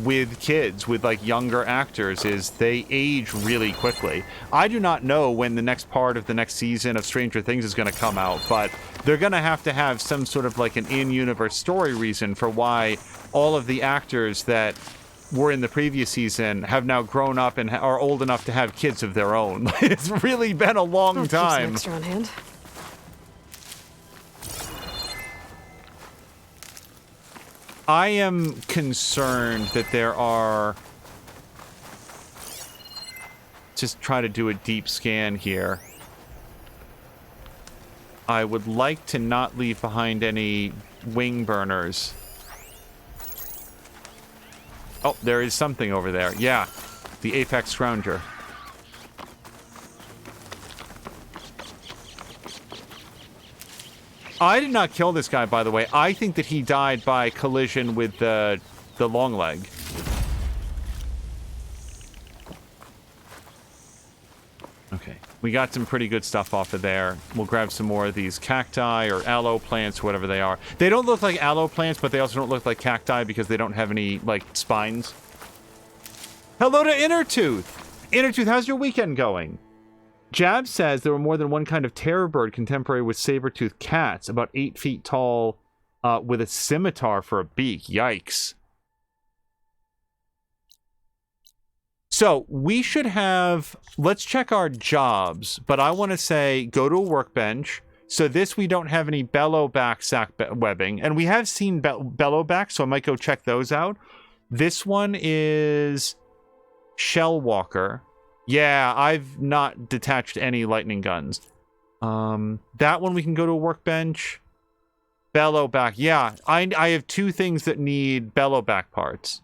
with kids, with like younger actors, is they age really quickly. I do not know when the next part of the next season of Stranger Things is going to come out, but they're going to have some sort of like an in-universe story reason for why all of the actors that were in the previous season have now grown up and are old enough to have kids of their own. It's really been a long time. Keep some extra on hand. I am concerned that there are... Just try to do a deep scan here. I would like to not leave behind any wing burners. Oh, there is something over there. Yeah, the Apex Scrounger. I did not kill this guy, by the way. I think that he died by collision with the long leg. Okay, we got some pretty good stuff off of there. We'll grab some more of these cacti or aloe plants, whatever they are. They don't look like aloe plants, but they also don't look like cacti because they don't have any, like, spines. Hello to Innertooth! Innertooth, how's your weekend going? Jab says there were more than one kind of terror bird contemporary with saber-toothed cats, about 8 feet tall, with a scimitar for a beak. Yikes. So, we should have... Let's check our jobs, but I want to say go to a workbench. So this, we don't have any bellowback sack webbing, and we have seen bellowback, so I might go check those out. This one is Shell Walker. Yeah, I've not detached any lightning guns. That one we can go to a workbench. Bellowback. Yeah, I have 2 things that need bellowback parts.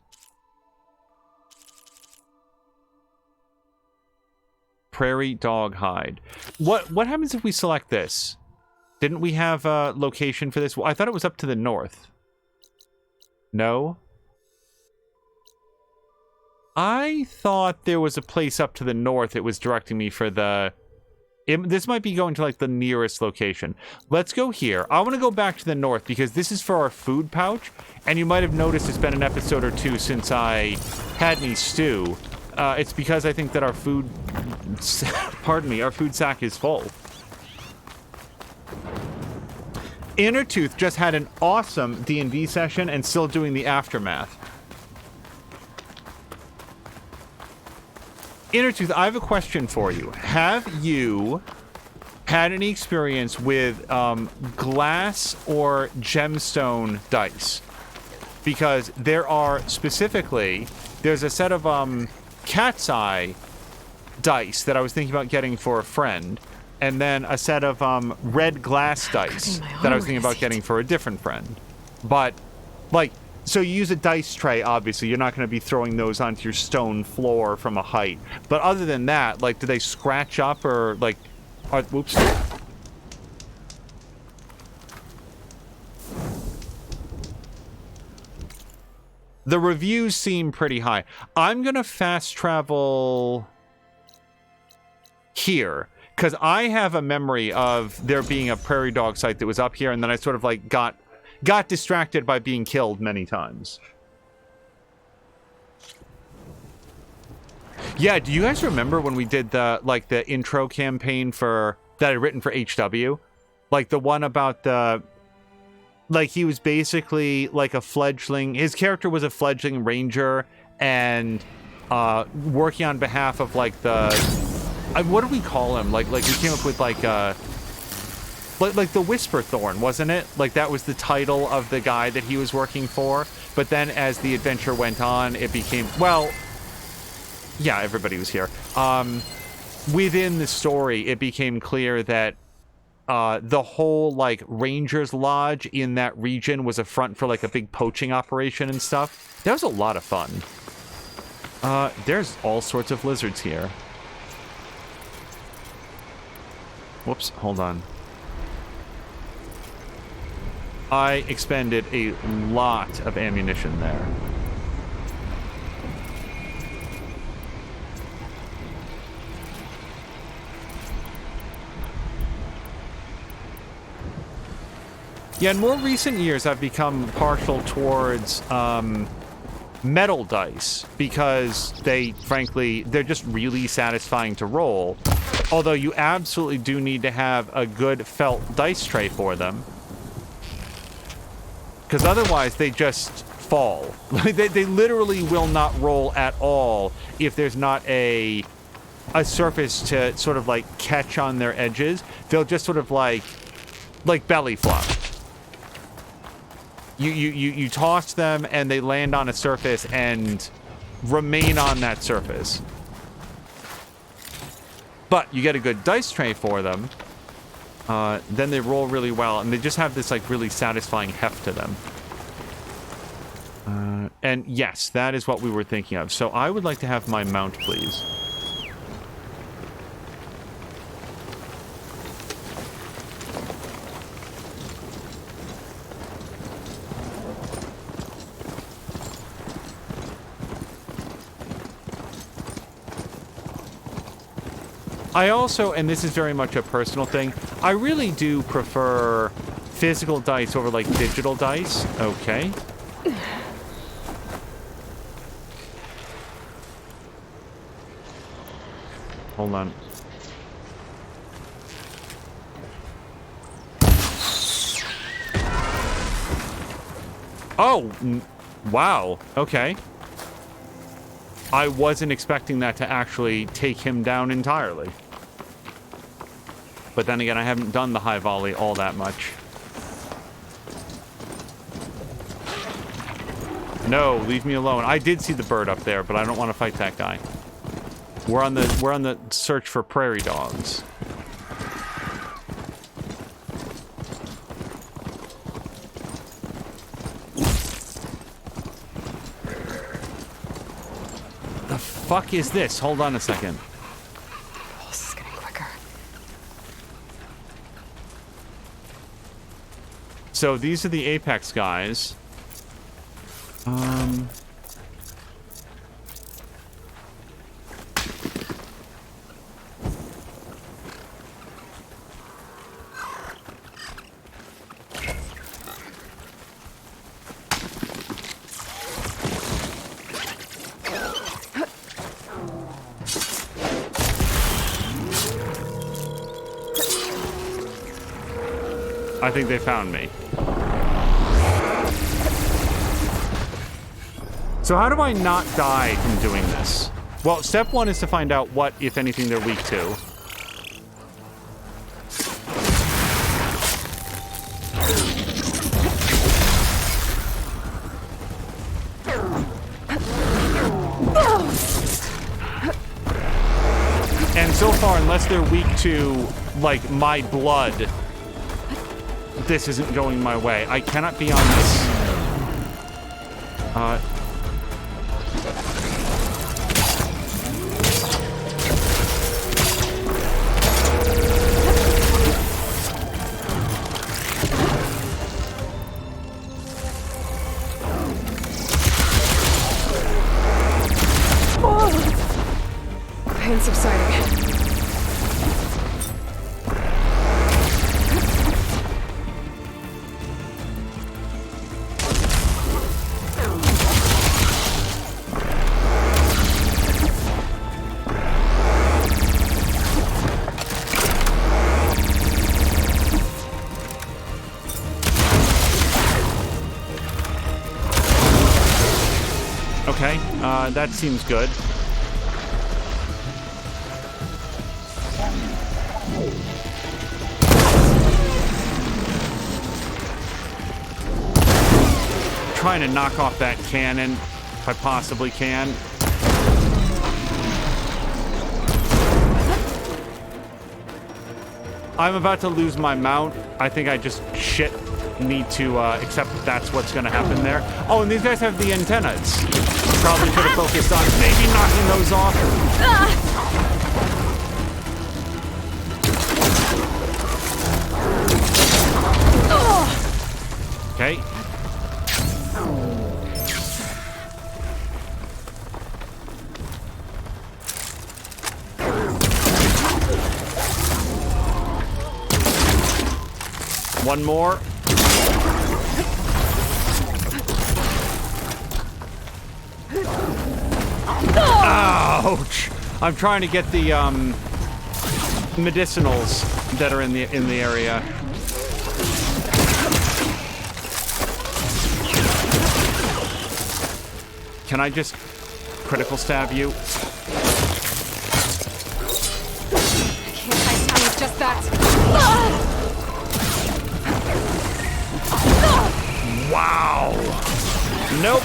Prairie dog hide. What happens if we select this? Didn't we have a location for this? Well, I thought it was up to the north. No? I thought there was a place up to the north it was directing me for the... this might be going to, like, the nearest location. Let's go here. I want to go back to the north because this is for our food pouch. And you might have noticed it's been an episode or 2 since I had any stew. It's because I think that our food... pardon me, our food sack is full. Innertooth just had an awesome D&D session and still doing the aftermath. Innertooth, I have a question for you. Have you had any experience with glass or gemstone dice? Because there are specifically... There's a set of cat's eye dice that I was thinking about getting for a friend. And then a set of red glass dice that I was thinking about getting for a different friend. But, like... So you use a dice tray, obviously. You're not going to be throwing those onto your stone floor from a height. But other than that, like, do they scratch up or, like... whoops. The reviews seem pretty high. I'm going to fast travel here. Because I have a memory of there being a prairie dog site that was up here, and then I sort of, like, got distracted by being killed many times. Yeah, do you guys remember when we did the intro campaign that I'd written for HW? Like the one about the like he was basically like a fledgling. His character was a fledgling ranger and working on behalf of like the what do we call him? Like we came up with like the Whisper Thorn, wasn't it? Like that was the title of the guy that he was working for. But then as the adventure went on, it became, well, yeah, everybody was here. Within the story, it became clear that the whole like Rangers Lodge in that region was a front for like a big poaching operation and stuff. That was a lot of fun. There's all sorts of lizards here. Whoops, hold on. I expended a lot of ammunition there. Yeah, in more recent years, I've become partial towards metal dice because they're just really satisfying to roll. Although you absolutely do need to have a good felt dice tray for them. Because otherwise, they just fall. they literally will not roll at all if there's not a surface to sort of like catch on their edges. They'll just sort of like belly flop. You toss them and they land on a surface and remain on that surface. But you get a good dice tray for them. Then they roll really well, and they just have this like really satisfying heft to them. And yes, that is what we were thinking of. So I would like to have my mount, please. I also, and this is very much a personal thing, I really do prefer physical dice over like digital dice. Okay. Hold on. Oh, wow. Okay. I wasn't expecting that to actually take him down entirely. But then again, I haven't done the high volley all that much. No, leave me alone. I did see the bird up there, but I don't want to fight that guy. We're on the search for prairie dogs. The fuck is this? Hold on a second. Pulse is getting quicker. So these are the Apex guys. I think they found me. So how do I not die from doing this? Well, step one is to find out what, if anything, they're weak to. And so far, unless they're weak to, like, my blood, this isn't going my way. I cannot be on this. Pain subsiding. Okay, that seems good. Trying to knock off that cannon if I possibly can. I'm about to lose my mount. I think I just need to accept that that's what's going to happen there. Oh, and these guys have the antennas. Probably could have focused on maybe knocking those off. Okay. One more. Ouch! I'm trying to get the medicinals that are in the area. Can I just critical stab you? Can't I tell you just that? Wow! Nope.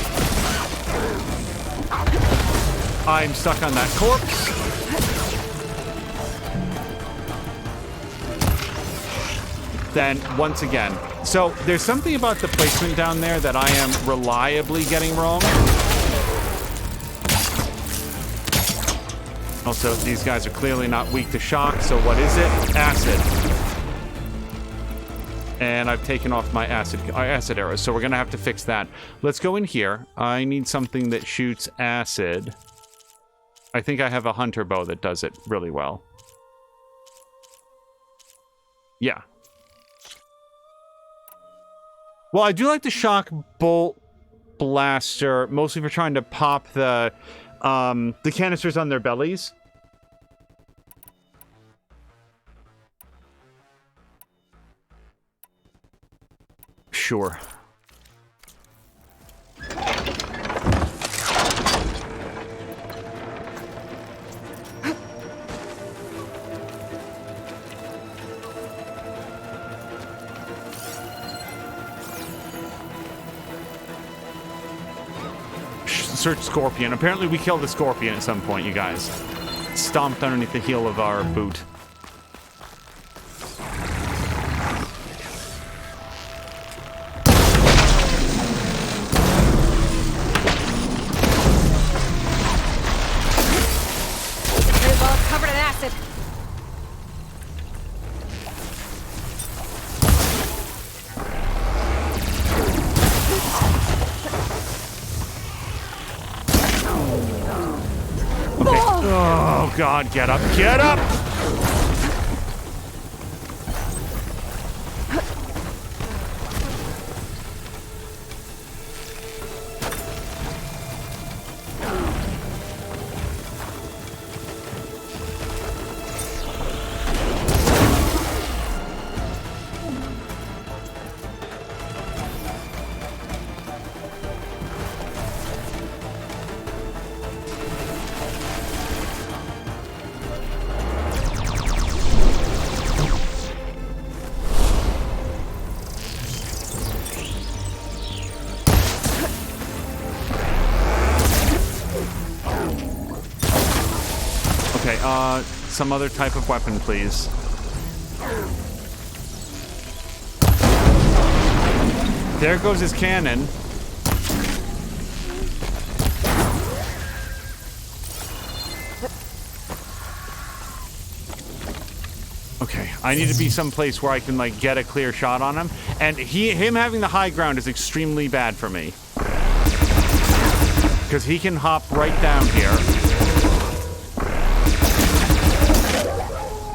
I'm stuck on that corpse. Then, once again. So, there's something about the placement down there that I am reliably getting wrong. Also, these guys are clearly not weak to shock, so what is it? Acid. And I've taken off my acid arrows, so we're gonna have to fix that. Let's go in here. I need something that shoots acid. I think I have a hunter bow that does it really well. Yeah. Well, I do like the shock bolt blaster, mostly for trying to pop the canisters on their bellies. Sure. Search Scorpion. Apparently we killed the Scorpion at some point, you guys. Stomped underneath the heel of our boot. Covered in acid. Okay. Oh, God, get up. Get up! Okay, some other type of weapon, please. There goes his cannon. Okay, I need to be someplace where I can, like, get a clear shot on him. And him having the high ground is extremely bad for me. Because he can hop right down here.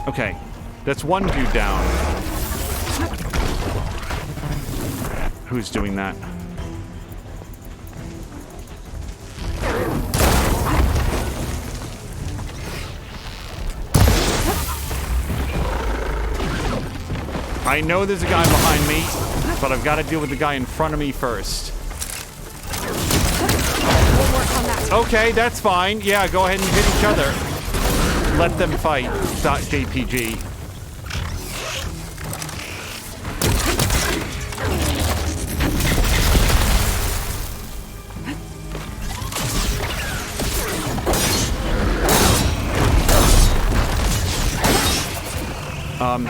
Okay, that's one dude down. Who's doing that? I know there's a guy behind me, but I've got to deal with the guy in front of me first. We'll work on that Okay, that's fine. Yeah, go ahead and hit each other. Let them fight. .jpg.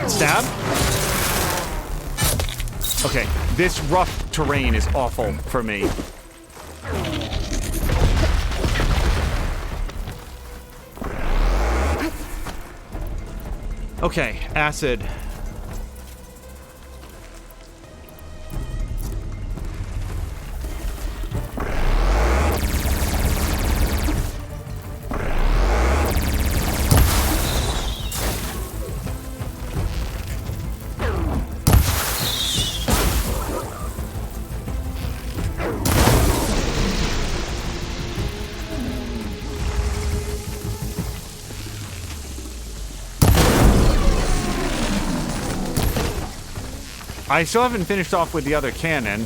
Stab? Okay, this rough terrain is awful for me. Okay, acid. I still haven't finished off with the other cannon.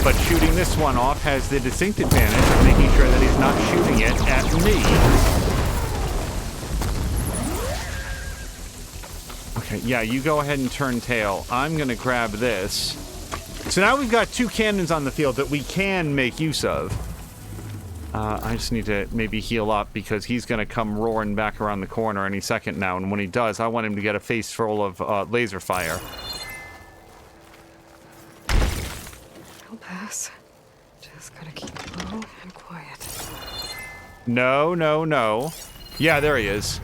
But shooting this one off has the distinct advantage of making sure that he's not shooting it at me. Okay, yeah, you go ahead and turn tail. I'm gonna grab this. So now we've got 2 cannons on the field that we can make use of. I just need to maybe heal up because he's going to come roaring back around the corner any second now. And when he does, I want him to get a face full of laser fire. I'll pass. Just gotta keep low and quiet. No, no, no. Yeah, there he is.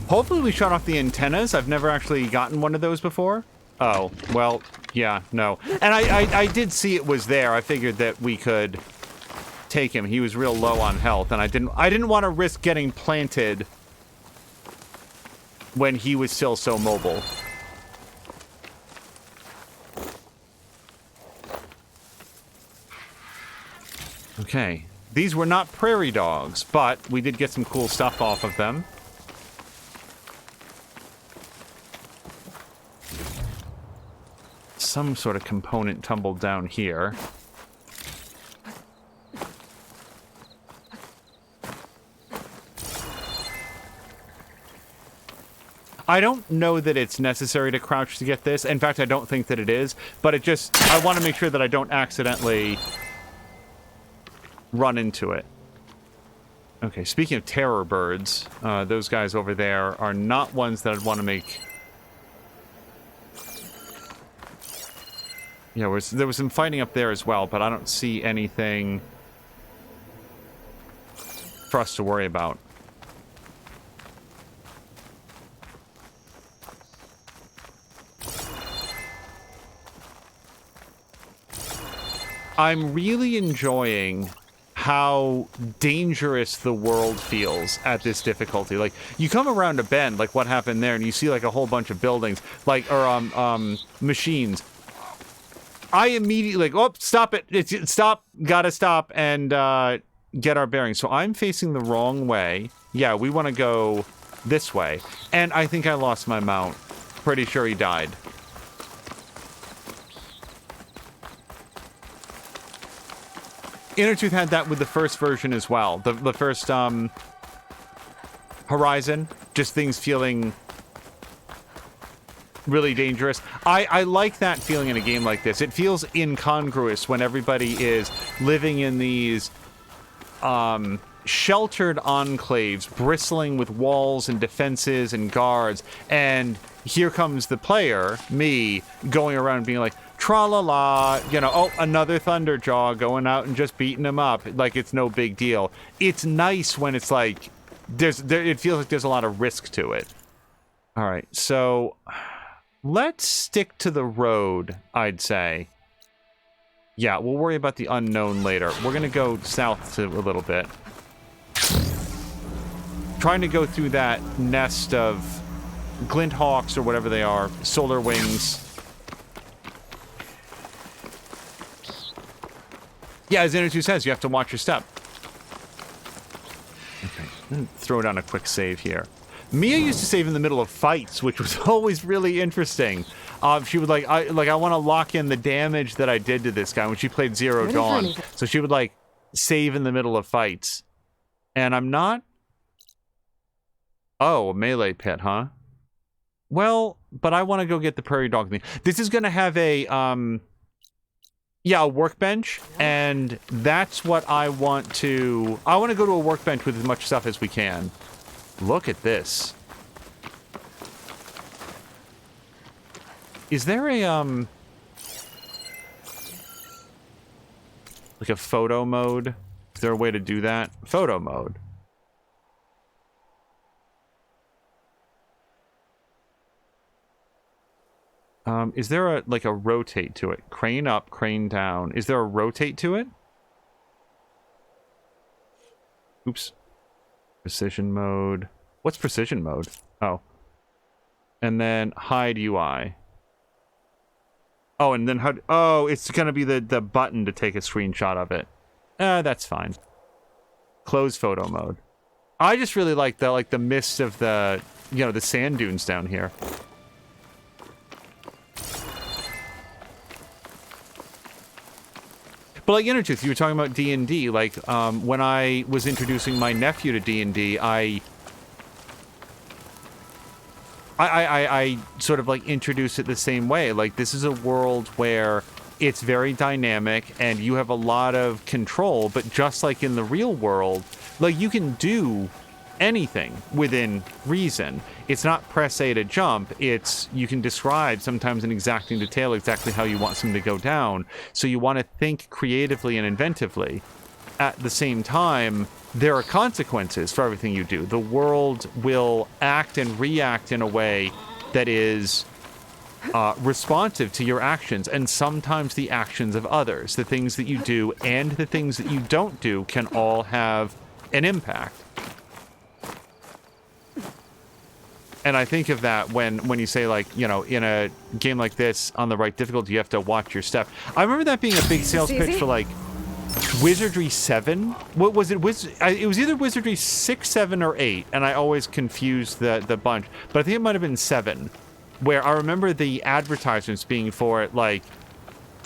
Hopefully we shut off the antennas. I've never actually gotten one of those before. Oh, well, yeah, no. And I did see it was there. I figured that we could take him. He was real low on health, and I didn't want to risk getting planted when he was still so mobile. Okay. These were not prairie dogs, but we did get some cool stuff off of them. Some sort of component tumbled down here. I don't know that it's necessary to crouch to get this. In fact, I don't think that it is, but it just, I want to make sure that I don't accidentally run into it. Okay, speaking of terror birds, those guys over there are not ones that I'd want to make. Yeah, there was some fighting up there as well, but I don't see anything for us to worry about. I'm really enjoying how dangerous the world feels at this difficulty. Like, you come around a bend, like what happened there, and you see like a whole bunch of buildings, like, or machines. I immediately, like, oh, stop it. Stop. Gotta stop and get our bearings. So I'm facing the wrong way. Yeah, we want to go this way. And I think I lost my mount. Pretty sure he died. Inner Tooth had that with the first version as well. The first Horizon. Just things feeling really dangerous. I like that feeling in a game like this. It feels incongruous when everybody is living in these sheltered enclaves, bristling with walls and defenses and guards, and here comes the player, me, going around being like, tra-la-la, you know, oh, another Thunderjaw going out and just beating him up like it's no big deal. It's nice when it's like, it feels like there's a lot of risk to it. All right, so let's stick to the road, I'd say. Yeah, we'll worry about the unknown later. We're gonna go south to a little bit. Trying to go through that nest of glint hawks or whatever they are, solar wings. Yeah, as Inner2 says, you have to watch your step. Okay, throw down a quick save here. Mia used to save in the middle of fights, which was always really interesting. She would I want to lock in the damage that I did to this guy when she played Zero Dawn. So she would like save in the middle of fights. And I'm not. Oh, a melee pit, huh? Well, but I want to go get the prairie dog thing. This is going to have a a workbench, and that's what I want to go to a workbench with as much stuff as we can. Look at this. Is there a like a photo mode? Is there a way to do that? Photo mode. Is there a like a rotate to it? Crane up, crane down. Is there a rotate to it? Oops. Precision mode. What's precision mode? Oh. And then hide UI. Oh, and then how? Oh, it's gonna be the button to take a screenshot of it. That's fine. Close photo mode. I just really like the mist of the the sand dunes down here. But like Inner2, you were talking about D&D. Like when I was introducing my nephew to D&D, I sort of like introduced it the same way. Like this is a world where it's very dynamic and you have a lot of control, but just like in the real world, like you can do anything within reason. It's not press A to jump. It's you can describe sometimes in exacting detail exactly how you want something to go down. So you want to think creatively and inventively. At the same time, there are consequences for everything you do. The world will act and react in a way that is responsive to your actions, and sometimes the actions of others. The things that you do and the things that you don't do can all have an impact. And I think of that when you say, like, in a game like this, on the right difficulty, you have to watch your step. I remember that being a big sales pitch for, like, Wizardry 7? What was it? It was either Wizardry 6, 7, or 8, and I always confused the bunch. But I think it might have been 7, where I remember the advertisements being for it, like,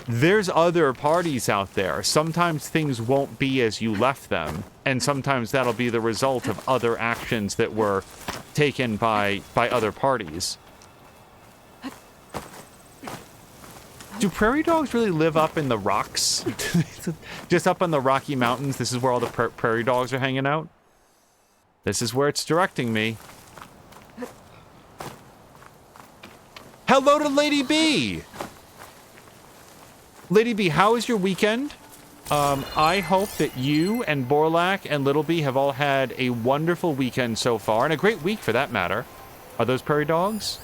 there's other parties out there. Sometimes things won't be as you left them, and sometimes that'll be the result of other actions that were taken by other parties. Do prairie dogs really live up in the rocks? Just up on the Rocky Mountains? This is where all the prairie dogs are hanging out? This is where it's directing me. Hello to Lady B! Lady B, how is your weekend? I hope that you and Borlak and Little B have all had a wonderful weekend so far, and a great week for that matter. Are those prairie dogs?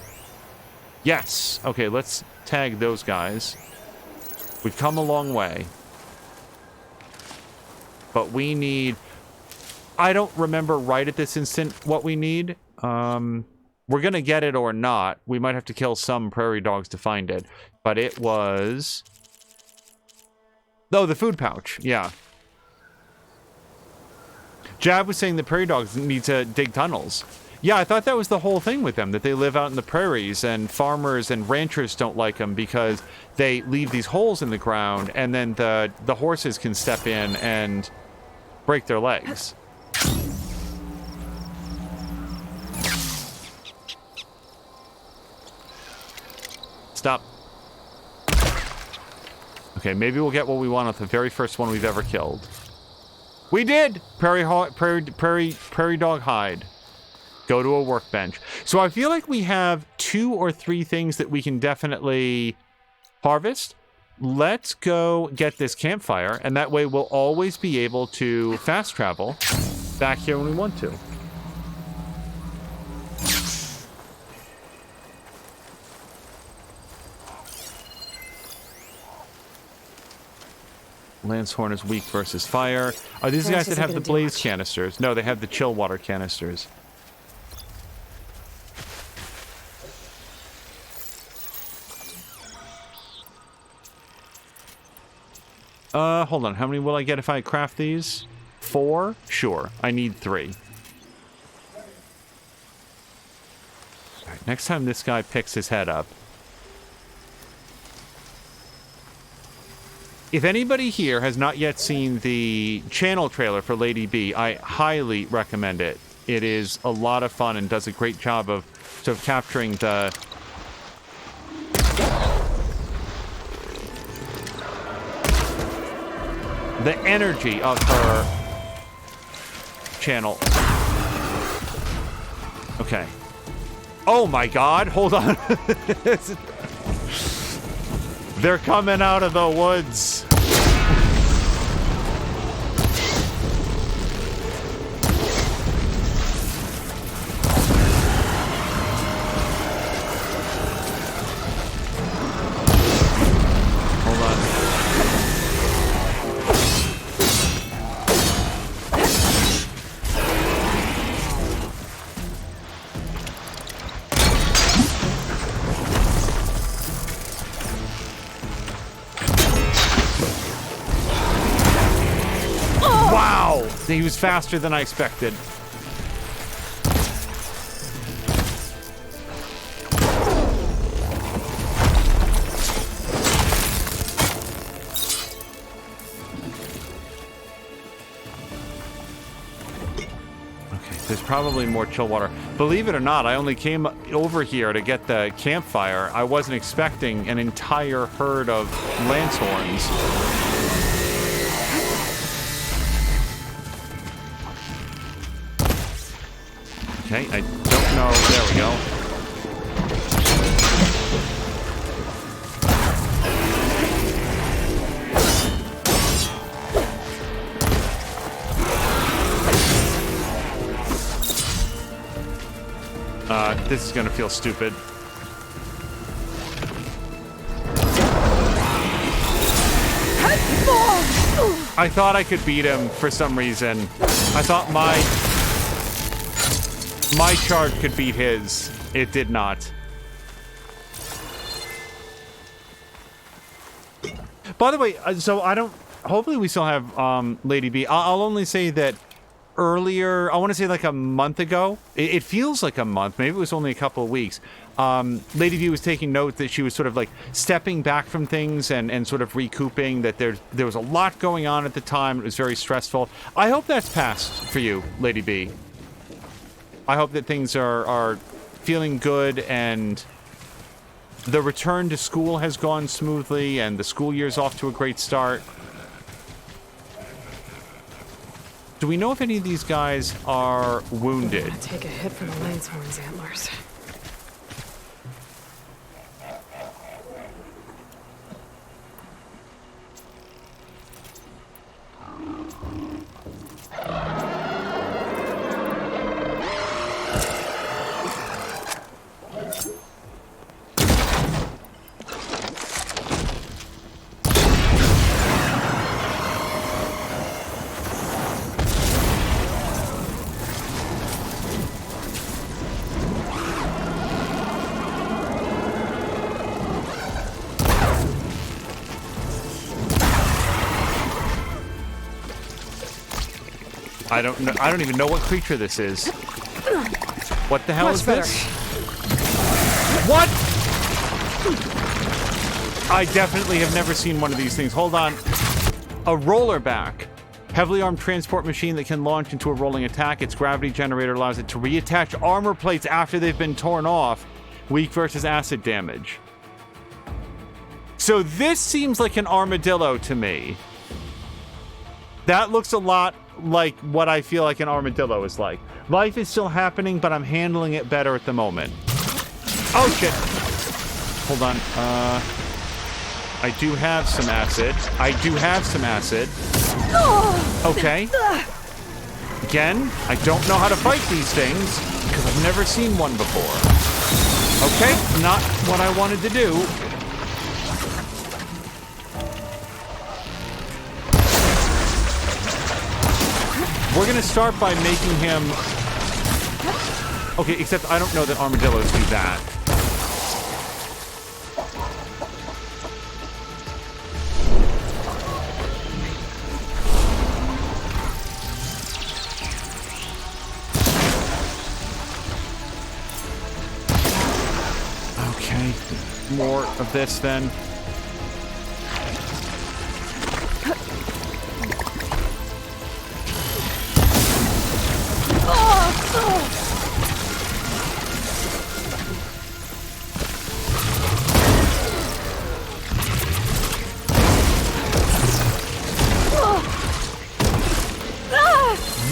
Yes. Okay, let's tag those guys. We've come a long way. But we need... I don't remember right at this instant what we need. We're gonna get it or not. We might have to kill some prairie dogs to find it. But it was... Oh, the food pouch. Yeah. Jab was saying the prairie dogs need to dig tunnels. Yeah, I thought that was the whole thing with them, that they live out in the prairies, and farmers and ranchers don't like them because they leave these holes in the ground, and then the horses can step in and break their legs. Stop. Okay, maybe we'll get what we want with the very first one we've ever killed. We did! Prairie dog hide. Go to a workbench. So I feel like we have 2 or 3 things that we can definitely harvest. Let's go get this campfire, and that way we'll always be able to fast travel back here when we want to. Lancehorn is weak versus fire. Are these guys that have the blaze canisters? No, they have the chill water canisters. Hold on. How many will I get if I craft these? 4? Sure. I need 3. Alright, next time this guy picks his head up. If anybody here has not yet seen the channel trailer for Lady B, I highly recommend it. It is a lot of fun and does a great job of sort of capturing the energy of her channel. Okay. Oh my god, hold on. They're coming out of the woods. Hold on. Wow! He was faster than I expected. Okay, there's probably more chill water. Believe it or not, I only came over here to get the campfire. I wasn't expecting an entire herd of lancehorns. Okay, I don't know. There we go. This is gonna feel stupid. I thought I could beat him for some reason. I thought my charge could beat his. It did not. By the way, so I don't... Hopefully we still have Lady B. I'll only say that earlier, I want to say like a month ago. It feels like a month. Maybe it was only a couple of weeks. Lady B was taking note that she was sort of like stepping back from things and sort of recouping, that there was a lot going on at the time. It was very stressful. I hope that's passed for you, Lady B. I hope that things are feeling good and the return to school has gone smoothly and the school year's off to a great start. Do we know if any of these guys are wounded? I'm gonna take a hit from the Lancehorn's antlers. I don't even know what creature this is. What the hell is this? What? I definitely have never seen one of these things. Hold on. A rollerback. Heavily armed transport machine that can launch into a rolling attack. Its gravity generator allows it to reattach armor plates after they've been torn off. Weak versus acid damage. So this seems like an armadillo to me. That looks a lot like what I feel like an armadillo is like. Life is still happening, but I'm handling it better at the moment. Oh, shit. Hold on. I do have some acid. Okay. Again, I don't know how to fight these things because I've never seen one before. Okay, not what I wanted to do. We're gonna start by making him... Okay, except I don't know that armadillos do that. Okay, more of this then.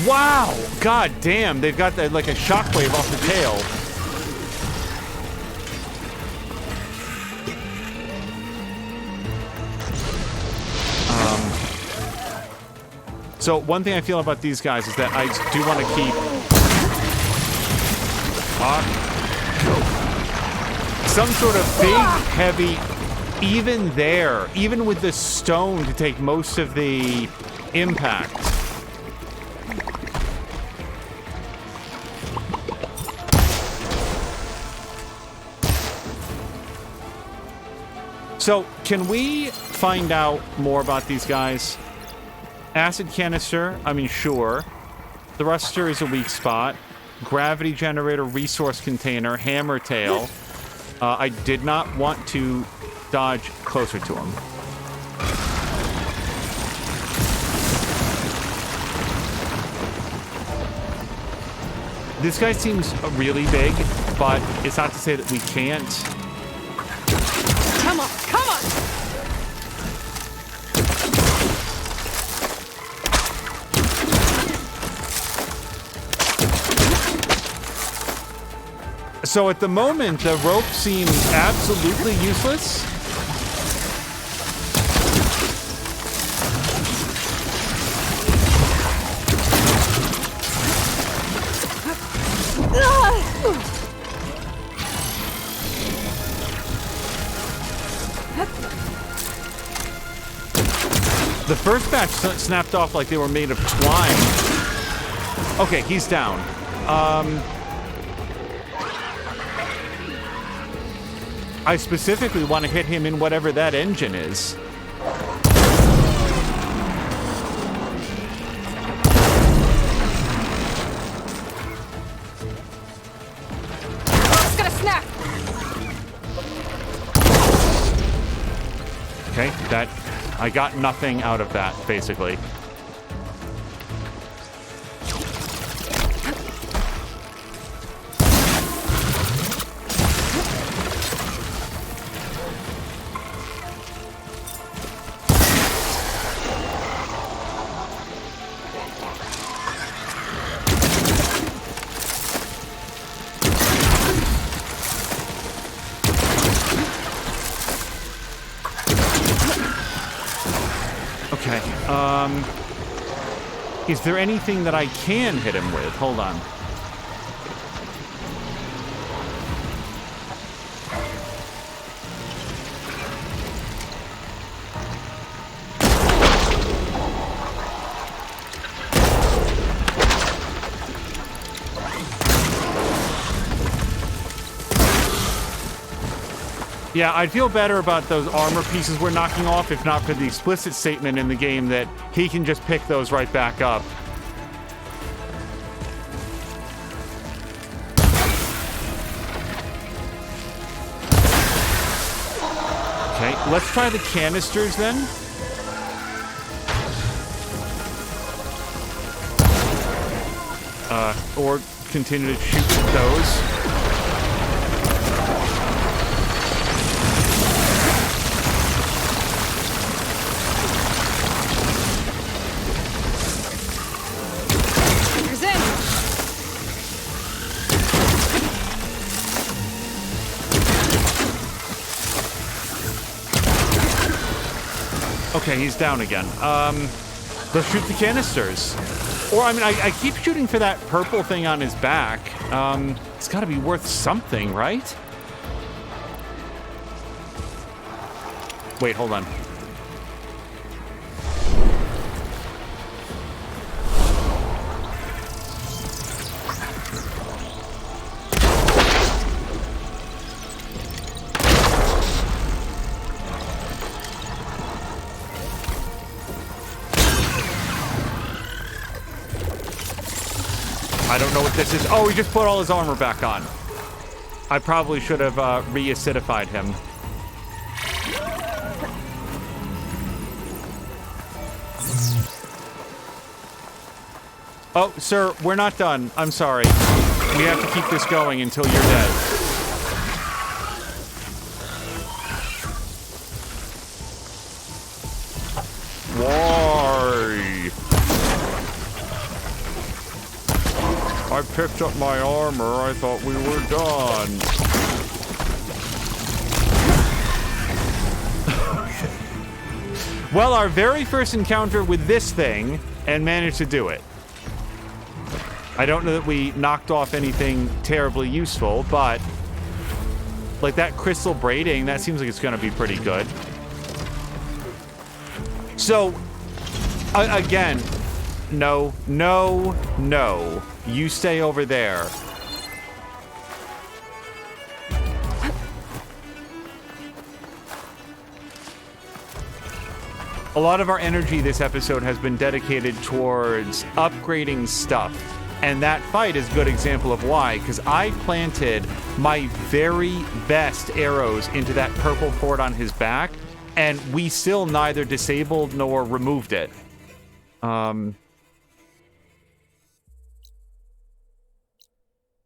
Wow! God damn, they've got that, like a shockwave off the tail. So one thing I feel about these guys is that I do want to keep some sort of big, heavy, even there, even with the stone to take most of the impact. So, can we find out more about these guys? Acid canister, I mean, sure. Thruster is a weak spot. Gravity generator, resource container, hammer tail. I did not want to dodge closer to him. This guy seems really big, but it's not to say that we can't. Come on, come on! So at the moment, the rope seems absolutely useless. The first batch snapped off like they were made of twine. Okay, he's down. I specifically want to hit him in whatever that engine is. Oh, it's gonna snap! Okay, that... I got nothing out of that, basically. Is there anything that I can hit him with? Hold on. Yeah, I'd feel better about those armor pieces we're knocking off if not for the explicit statement in the game that he can just pick those right back up. Okay, let's try the canisters then. Or continue to shoot those. Okay, he's down again. Let's shoot the canisters. Or, I mean, I keep shooting for that purple thing on his back. It's gotta be worth something, right? Wait, hold on. I don't know what this is. Oh, he just put all his armor back on. I probably should have re-acidified him. Oh, sir, we're not done. I'm sorry. We have to keep this going until you're dead. Why? I picked up my armor. I thought we were done. Well, our very first encounter with this thing, and managed to do it. I don't know that we knocked off anything terribly useful, but like that crystal braiding, that seems like it's going to be pretty good. So, again, no, no, no. You stay over there. A lot of our energy this episode has been dedicated towards upgrading stuff. And that fight is a good example of why, because I planted my very best arrows into that purple port on his back, and we still neither disabled nor removed it.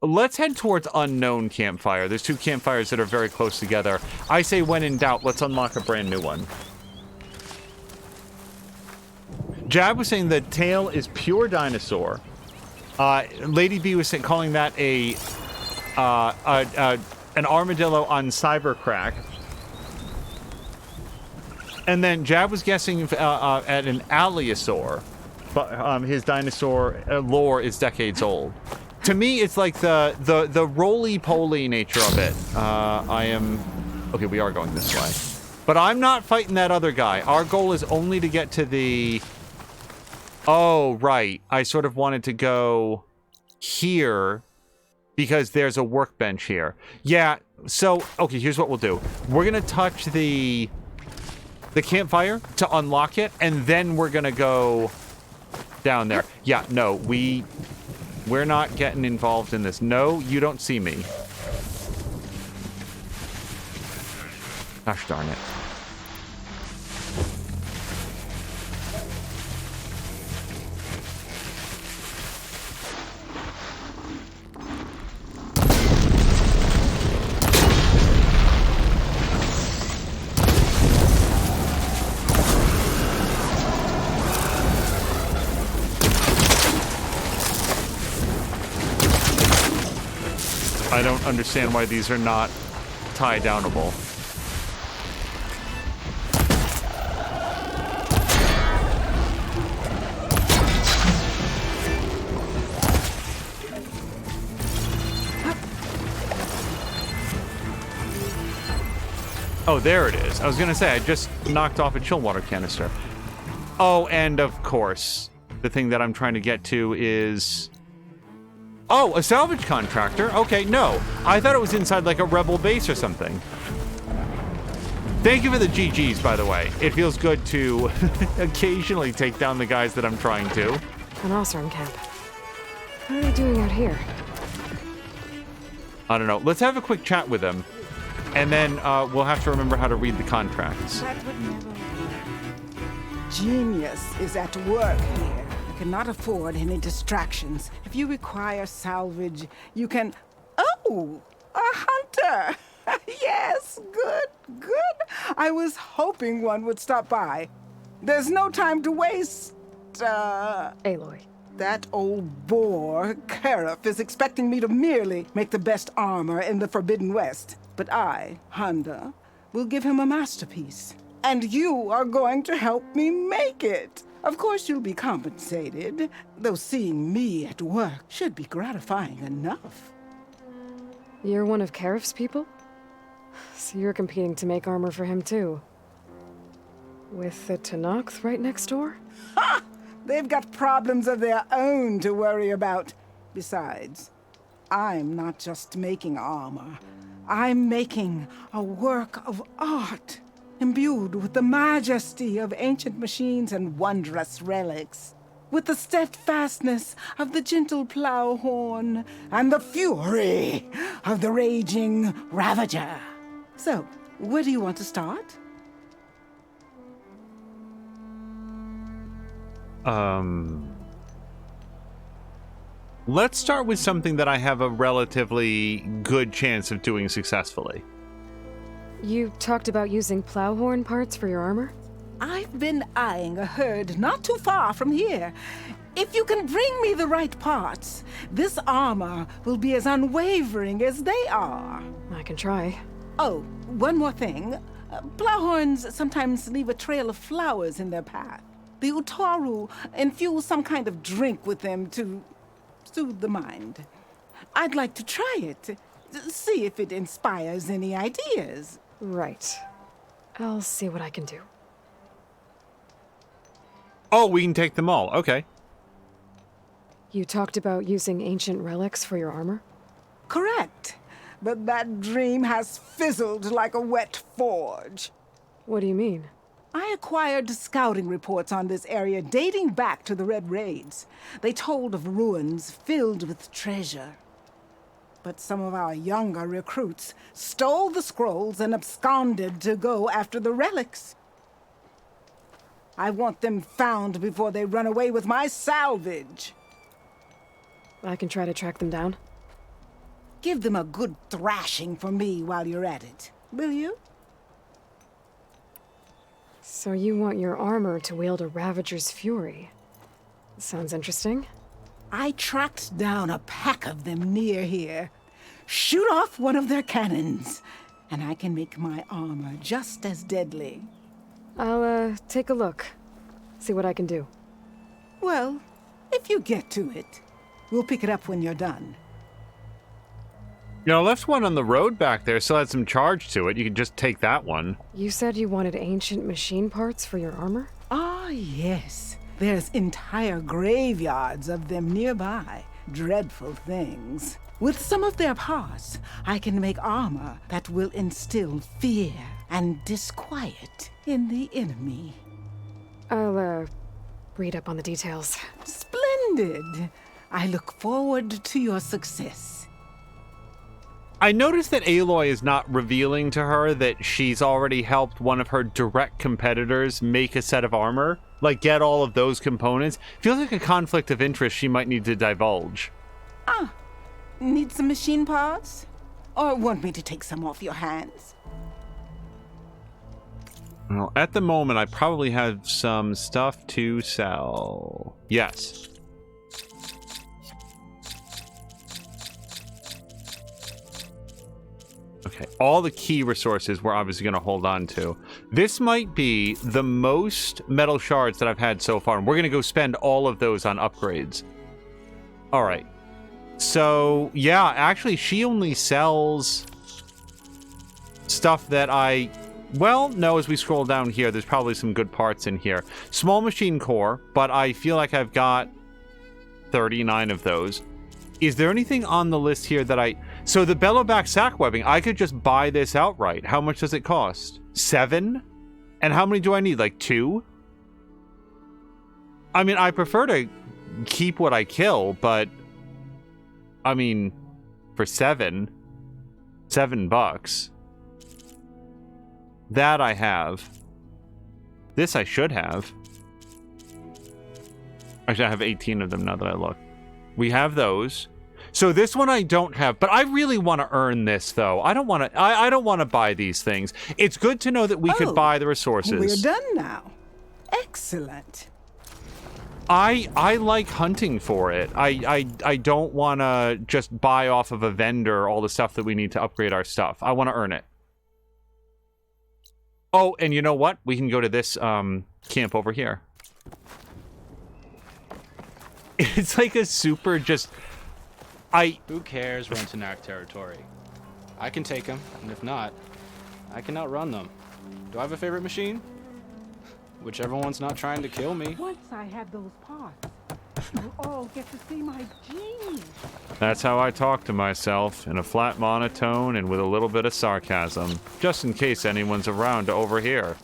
Let's head towards Unknown Campfire. There's 2 campfires that are very close together. I say when in doubt, let's unlock a brand new one. Jab was saying the tail is pure dinosaur. Lady B was calling that an armadillo on cybercrack. And then Jab was guessing at an allosaur, but his dinosaur lore is decades old. To me, it's like the roly-poly nature of it. Okay, we are going this way. But I'm not fighting that other guy. Our goal is only to get to the... Oh, right. I sort of wanted to go here because there's a workbench here. Yeah, so, okay, here's what we'll do. We're going to touch the campfire to unlock it, and then we're going to go down there. Yeah, no, we're not getting involved in this. No, you don't see me. Gosh darn it. I don't understand why these are not tie-downable. Oh, there it is. I was gonna say, I just knocked off a chill water canister. Oh, and of course, the thing that I'm trying to get to is... Oh, a salvage contractor? Okay, no. I thought it was inside like a rebel base or something. Thank you for the GGs, by the way. It feels good to occasionally take down the guys that I'm trying to. An Osram camp. What are they doing out here? I don't know. Let's have a quick chat with them. And then we'll have to remember how to read the contracts. That would never... Genius is at work here. I cannot afford any distractions. If you require salvage, you can... Oh! A hunter! Yes, good. I was hoping one would stop by. There's no time to waste, Aloy. That old boar, Karif, is expecting me to merely make the best armor in the Forbidden West. But I, Honda, will give him a masterpiece. And you are going to help me make it. Of course you'll be compensated, though seeing me at work should be gratifying enough. You're one of Karif's people? So you're competing to make armor for him too. With the Tenakth right next door? Ha! They've got problems of their own to worry about. Besides, I'm not just making armor. I'm making a work of art, imbued with the majesty of ancient machines and wondrous relics. with the steadfastness of the gentle plow horn and the fury of the raging ravager. So, where do you want to start? Let's start with something that I have a relatively good chance of doing successfully. You talked about using plowhorn parts for your armor? I've been eyeing a herd not too far from here. If you can bring me the right parts, this armor will be as unwavering as they are. I can try. Oh, one more thing. Plowhorns sometimes leave a trail of flowers in their path. The Utaru infuse some kind of drink with them to soothe the mind. I'd like to try it. See if it inspires any ideas. Right. I'll see what I can do. Oh, we can take them all. Okay. You talked about using ancient relics for your armor? Correct. But that dream has fizzled like a wet forge. What do you mean? I acquired scouting reports on this area dating back to the Red Raids. They told of ruins filled with treasure. But some of our younger recruits stole the scrolls and absconded to go after the relics. I want them found before they run away with my salvage. I can try to track them down. Give them a good thrashing for me while you're at it, will you? So you want your armor to wield a Ravager's fury? Sounds interesting. I tracked down a pack of them near here. Shoot off one of their cannons, and I can make my armor just as deadly. I'll, take a look. See what I can do. Well, if you get to it, we'll pick it up when you're done. You know, I left one on the road back there, still had some charge to it. You could just take that one. You said you wanted ancient machine parts for your armor? Ah, yes. There's entire graveyards of them nearby. Dreadful things. With some of their parts, I can make armor that will instill fear and disquiet in the enemy. I'll, read up on the details. Splendid! I look forward to your success. I noticed that Aloy is not revealing to her that she's already helped one of her direct competitors make a set of armor. Like, get all of those components. Feels like a conflict of interest she might need to divulge. Ah, need some machine parts? Or want me to take some off your hands? Well, at the moment, I probably have some stuff to sell. Yes. Okay, all the key resources we're obviously going to hold on to. This might be the most metal shards that I've had so far, and we're going to go spend all of those on upgrades. All right. So, yeah, actually, she only sells stuff that I... Well, no, as we scroll down here, there's probably some good parts in here. Small machine core, but I feel like I've got 39 of those. Is there anything on the list here that I... So the bellowback sack webbing, I could just buy this outright. How much does it cost? 7? And how many do I need? Like 2? I mean, I prefer to keep what I kill, but... I mean, for $7 bucks. That I have. This I should have. Actually, I have 18 of them now that I look. We have those. So this one I don't have, but I really want to earn this, though. I don't want to. I don't want to buy these things. It's good to know that we could buy the resources. We're done now. Excellent. I like hunting for it. I don't want to just buy off of a vendor all the stuff that we need to upgrade our stuff. I want to earn it. Oh, and you know what? We can go to this camp over here. It's like a super just... Who cares run to Knack territory? I can take them, and if not, I can outrun them. Do I have a favorite machine? Whichever one's not trying to kill me. Once I have those parts, you'll all get to see my genius. That's how I talk to myself, in a flat monotone and with a little bit of sarcasm, just in case anyone's around to overhear.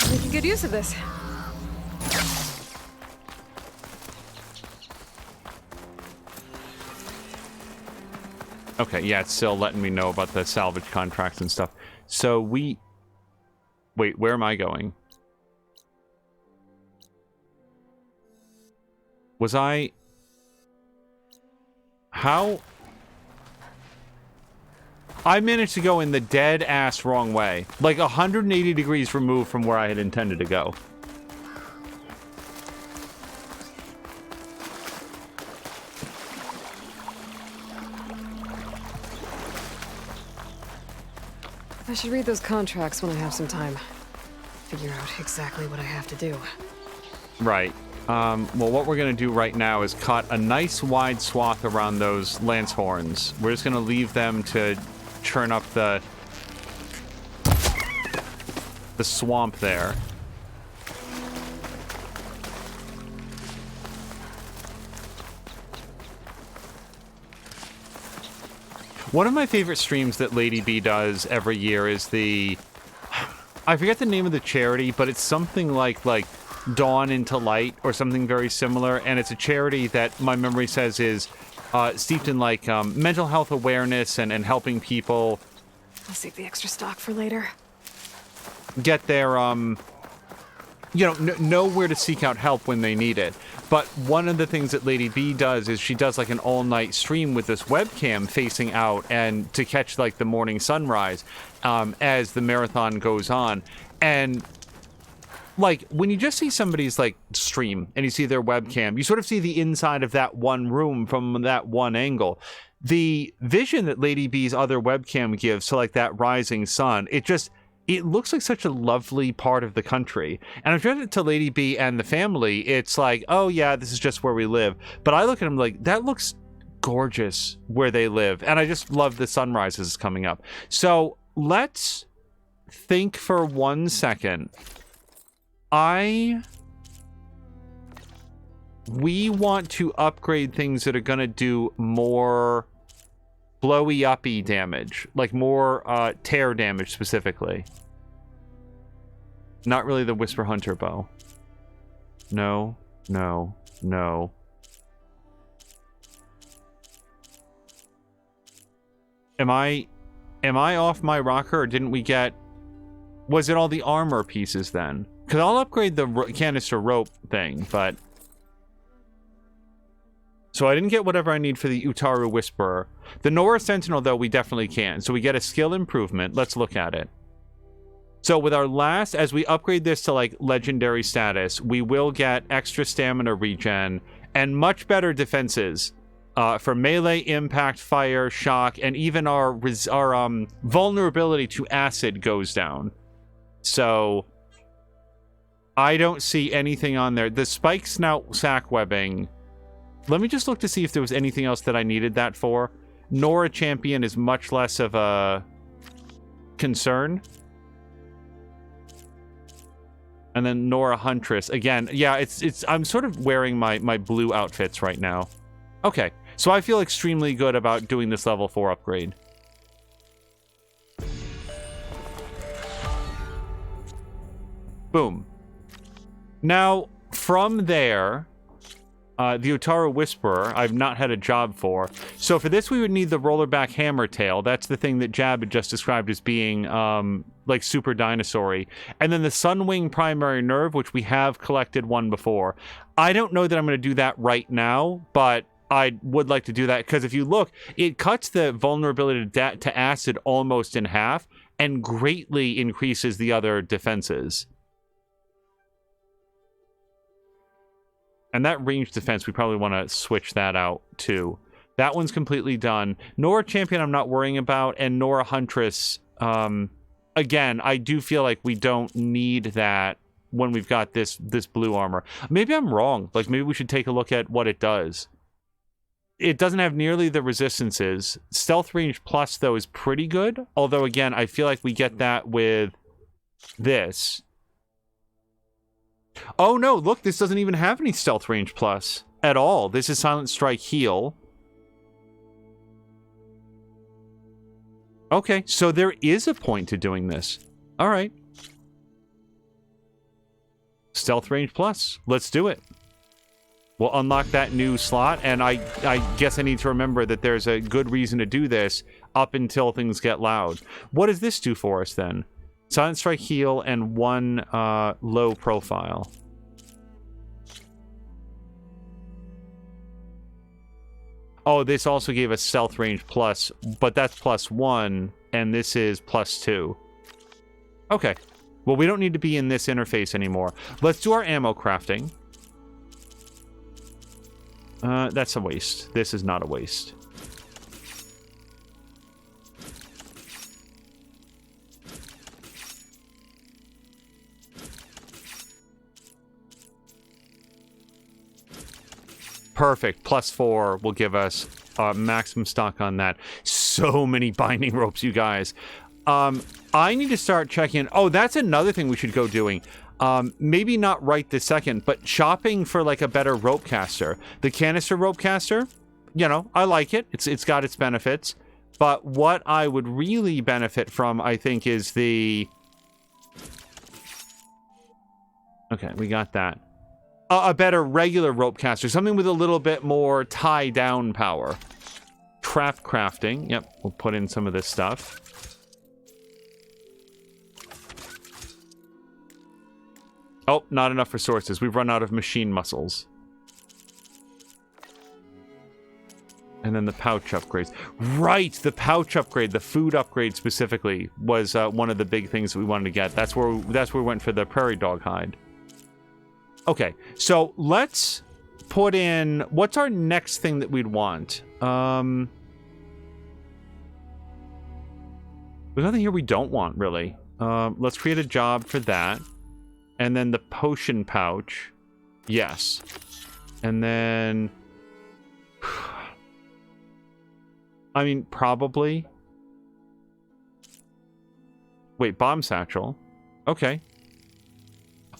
Making good use of this. Okay, yeah, it's still letting me know about the salvage contracts and stuff. So we... Wait, where am I going? Was I... How... I managed to go in the dead-ass wrong way. Like 180 degrees removed from where I had intended to go. I should read those contracts when I have some time. Figure out exactly what I have to do. Right. Well, what we're going to do right now is cut a nice wide swath around those lance horns. We're just going to leave them to churn up the swamp there. One of my favorite streams that Lady B does every year is the... I forget the name of the charity, but it's something like Dawn into Light or something very similar, and it's a charity that my memory says is steeped in like mental health awareness and helping people... I'll save the extra stock for later. Get their, you know where to seek out help when they need it. But one of the things that Lady B does is she does like an all-night stream with this webcam facing out and to catch like the morning sunrise as the marathon goes on. And like when you just see somebody's like stream and you see their webcam, you sort of see the inside of that one room from that one angle. The vision that Lady B's other webcam gives to like that rising sun, it looks like such a lovely part of the country. And I've shown it to Lady B and the family. It's like, oh yeah, this is just where we live. But I look at them like, that looks gorgeous where they live. And I just love the sunrises coming up. So let's think for 1 second. We want to upgrade things that are going to do more blowy uppy damage, like more tear damage specifically. Not really the Whisper Hunter bow. No, no, no. Am I off my rocker, or didn't we get... Was it all the armor pieces then? Because I'll upgrade the canister rope thing, but... So I didn't get whatever I need for the Utaru Whisperer. The Nora Sentinel, though, we definitely can. So we get a skill improvement. Let's look at it. So with our last, as we upgrade this to, like, legendary status, we will get extra stamina regen and much better defenses for melee, impact, fire, shock, and even our vulnerability to acid goes down. So I don't see anything on there. The spike snout sack webbing... Let me just look to see if there was anything else that I needed that for. Nora Champion is much less of a concern. And then Nora Huntress. Again, yeah, I'm sort of wearing my blue outfits right now. Okay, so I feel extremely good about doing this level 4 upgrade. Boom. Now, from there... the Utaru Whisperer, I've not had a job for. So for this, we would need the rollerback hammer tail. That's the thing that Jab had just described as being, like, super dinosaur-y. And then the Sunwing primary nerve, which we have collected one before. I don't know that I'm going to do that right now, but I would like to do that, because if you look, it cuts the vulnerability to acid almost in half, and greatly increases the other defenses. And that ranged defense, we probably want to switch that out, too. That one's completely done. Nora Champion, I'm not worrying about. And Nora Huntress, again, I do feel like we don't need that when we've got this blue armor. Maybe I'm wrong. Like, maybe we should take a look at what it does. It doesn't have nearly the resistances. Stealth range plus, though, is pretty good. Although, again, I feel like we get that with this. Oh no, look, this doesn't even have any stealth range plus at all. This is Silent Strike Heal. Okay, so there is a point to doing this. Alright. Stealth range plus. Let's do it. We'll unlock that new slot, and I guess I need to remember that there's a good reason to do this up until things get loud. What does this do for us, then? Silent Strike, heal, and 1 low profile. Oh, this also gave us stealth range plus, but that's +1, and this is +2. Okay. Well, we don't need to be in this interface anymore. Let's do our ammo crafting. That's a waste. This is not a waste. Perfect. +4 will give us maximum stock on that. So many binding ropes, you guys. I need to start checking. Oh, that's another thing we should go doing. Maybe not right this second, but shopping for like a better rope caster. The canister rope caster, you know, I like it. It's got its benefits. But what I would really benefit from, I think, is the... Okay, we got that. A better regular rope caster. Something with a little bit more tie-down power. Craft crafting. Yep, we'll put in some of this stuff. Oh, not enough resources. We've run out of machine muscles. And then the pouch upgrades. Right, the pouch upgrade, the food upgrade specifically, was one of the big things that we wanted to get. That's where we went for the prairie dog hide. Okay, so let's put in... What's our next thing that we'd want? There's nothing here we don't want, really. Let's create a job for that. And then the potion pouch. Yes. And then... I mean, probably. Wait, bomb satchel. Okay.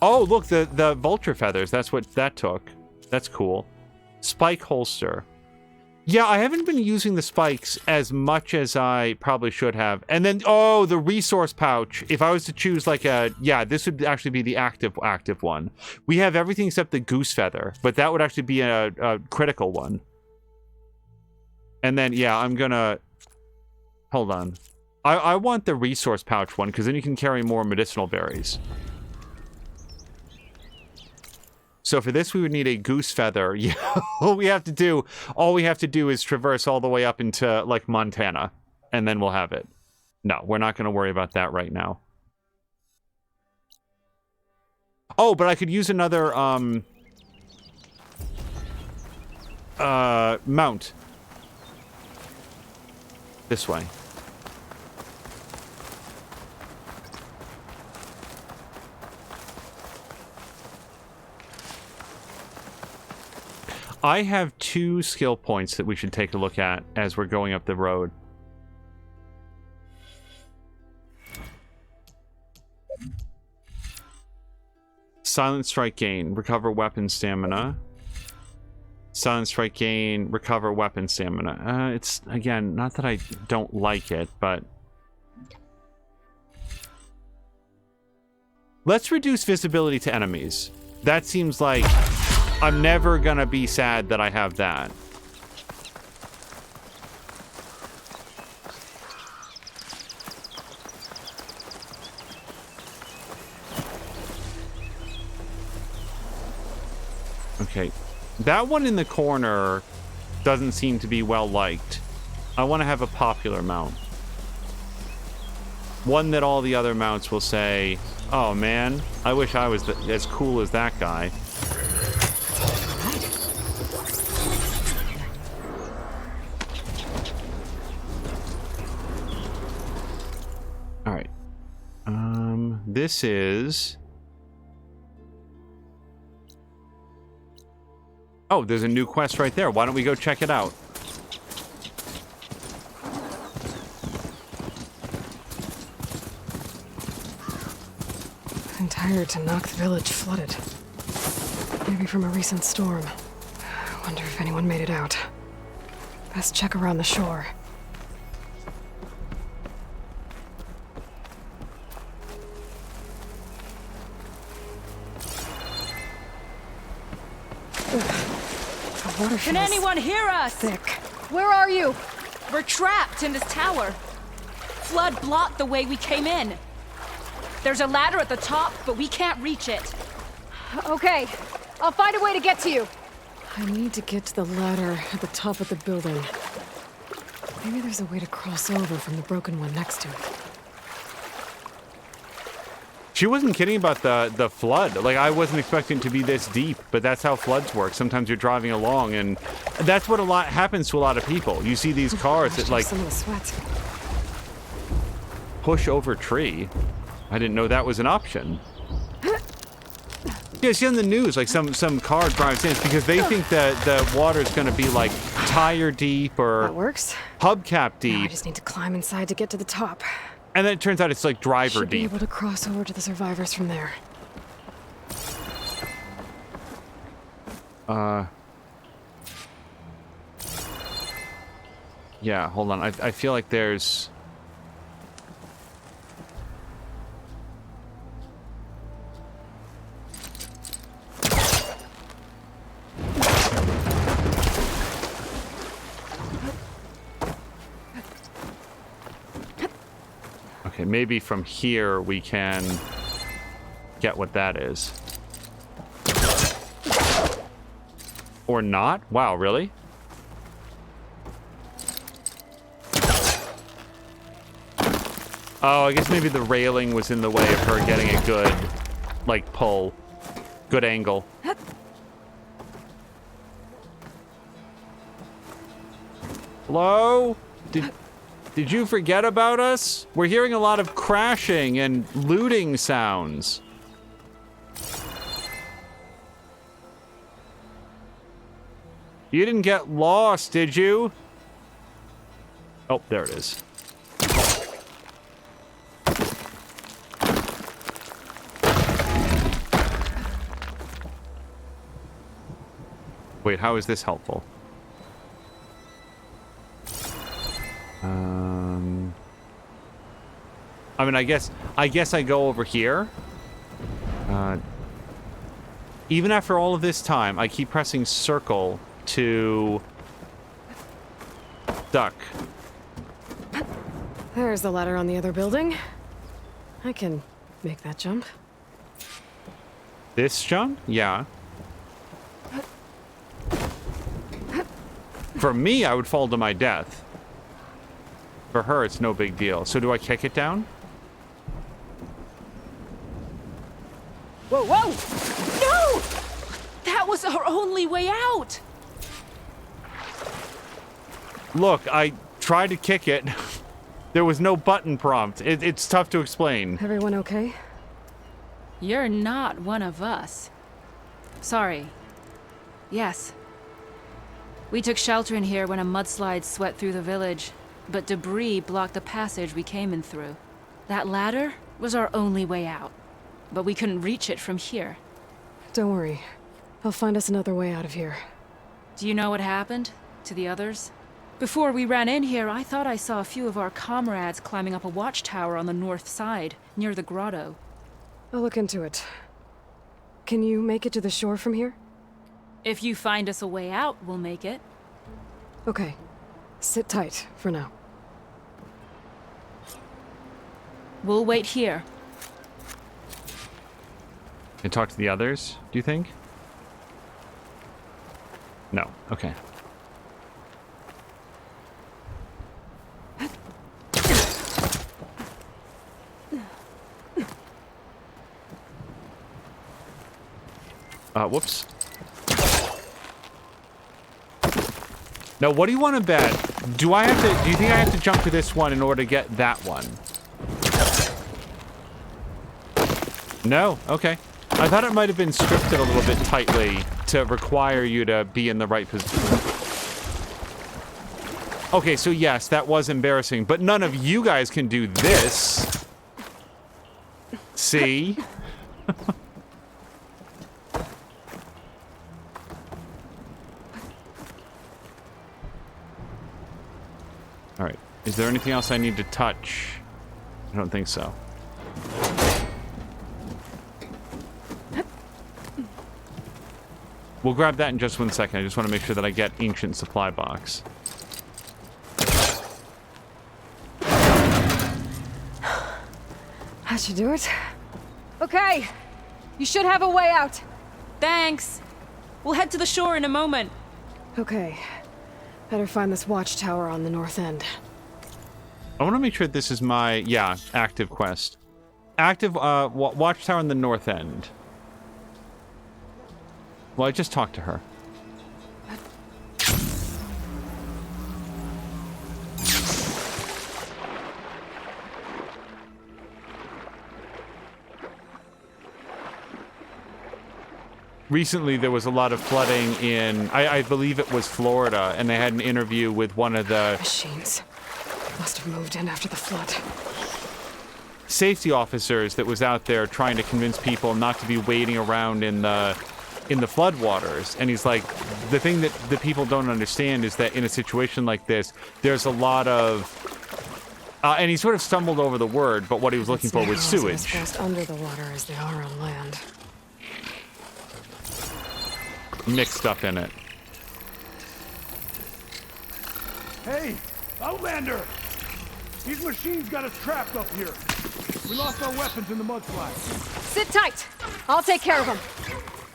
Oh, look, the vulture feathers. That's what that took. That's cool. Spike holster. Yeah, I haven't been using the spikes as much as I probably should have. And then, oh, the resource pouch. If I was to choose like a... Yeah, this would actually be the active one. We have everything except the goose feather, but that would actually be a critical one. And then, yeah, I'm gonna... Hold on. I want the resource pouch one, because then you can carry more medicinal berries. So for this, we would need a goose feather. Yeah, all we have to do is traverse all the way up into, like, Montana. And then we'll have it. No, we're not going to worry about that right now. Oh, but I could use another, mount. This way. I have 2 skill points that we should take a look at as we're going up the road. Silent Strike gain, recover weapon stamina. Silent Strike gain, recover weapon stamina. It's, again, not that I don't like it, but... Let's reduce visibility to enemies. That seems like... I'm never gonna be sad that I have that. Okay. That one in the corner doesn't seem to be well liked. I want to have a popular mount. One that all the other mounts will say, oh man, I wish I was as cool as that guy. Alright. This is... Oh, there's a new quest right there. Why don't we go check it out? Entire Tanakh village flooded. Maybe from a recent storm. I wonder if anyone made it out. Best check around the shore. water Can feels anyone hear us? thick. Where are you? We're trapped in this tower. Flood blocked the way we came in. There's a ladder at the top, but we can't reach it. Okay, I'll find a way to get to you. I need to get to the ladder at the top of the building. Maybe there's a way to cross over from the broken one next to it. She wasn't kidding about the flood. Like, I wasn't expecting it to be this deep, but that's how floods work. Sometimes you're driving along, and that's what happens to a lot of people. You see these cars that, like, some of the sweat. push over tree. I didn't know that was an option. Yeah, see on the news, like some car drives in. It's because they think that the water's going to be like tire deep or That works. hubcap Now I deep, just need to climb inside to get to the top. and then it turns out it's like driver Should be deep. able to cross over to the survivors from there. Yeah, hold on. I feel like there's. Okay, maybe from here we can get what that is. Or not? Wow, really? Oh, I guess maybe the railing was in the way of her getting a good, like, pull. Good angle. Hello? Did you forget about us? We're hearing a lot of crashing and looting sounds. You didn't get lost, did you? Oh, there it is. Wait, how is this helpful? I mean, I guess I go over here. Even after all of this time, I keep pressing circle to duck. There's the ladder on the other building. I can make that jump. This jump? Yeah. For me, I would fall to my death. For her, it's no big deal. So do I kick it down? Whoa, whoa! No! That was our only way out! Look, I tried to kick it. There was no button prompt. It's tough to explain. Everyone okay? You're not one of us. Sorry. Yes. We took shelter in here when a mudslide swept through the village, but debris blocked the passage we came in through. That ladder was our only way out, but we couldn't reach it from here. Don't worry. I'll find us another way out of here. Do you know what happened to the others? Before we ran in here, I thought I saw a few of our comrades climbing up a watchtower on the north side, near the grotto. I'll look into it. Can you make it to the shore from here? If you find us a way out, we'll make it. Okay. Sit tight for now. We'll wait here. And talk to the others, do you think? No. Okay. Whoops. Now, what do you want to bet? Do you think I have to jump to this one in order to get that one? No? Okay. I thought it might have been scripted a little bit tightly to require you to be in the right position. Okay, so yes, that was embarrassing, but none of you guys can do this. See? All right. Is there anything else I need to touch? I don't think so. We'll grab that in just 1 second. I just want to make sure that I get ancient supply box. That should do it. Okay. You should have a way out. Thanks. We'll head to the shore in a moment. Okay. Better find this watchtower on the north end. I want to make sure this is my, yeah, active quest. Active watchtower on the north end. Well, I just talked to her. Recently, there was a lot of flooding in, I believe it was Florida, and they had an interview with one of the... Machines. Must have moved in after the flood. Safety officers that was out there trying to convince people not to be wading around in the floodwaters. And he's like, the thing that the people don't understand is that in a situation like this, there's a lot of... and he sort of stumbled over the word, but what he was looking for was sewage. As fast under the water as they are on land. Mixed up in it. Hey, Outlander! These machines got us trapped up here. We lost our weapons in the mudslide. Sit tight. I'll take care of them.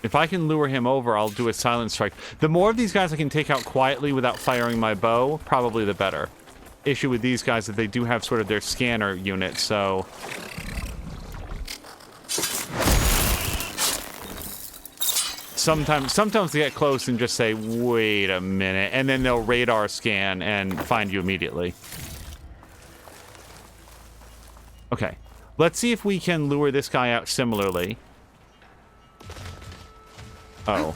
If I can lure him over, I'll do a silent strike. The more of these guys I can take out quietly without firing my bow, probably the better. Issue with these guys is that they do have sort of their scanner unit, so... Sometimes they get close and just say, wait a minute, and then they'll radar scan and find you immediately. Okay, let's see if we can lure this guy out similarly. Oh.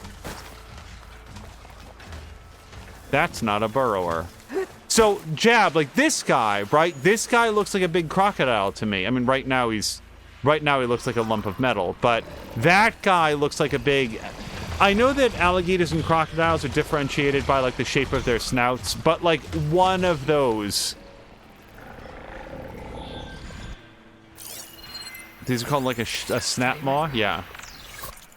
That's not a burrower. So, Jab, like this guy, right? This guy looks like a big crocodile to me. I mean, right now he looks like a lump of metal, but that guy looks like a big... I know that alligators and crocodiles are differentiated by, like, the shape of their snouts, but, like, one of those... These are called, like, a snap maw? Yeah.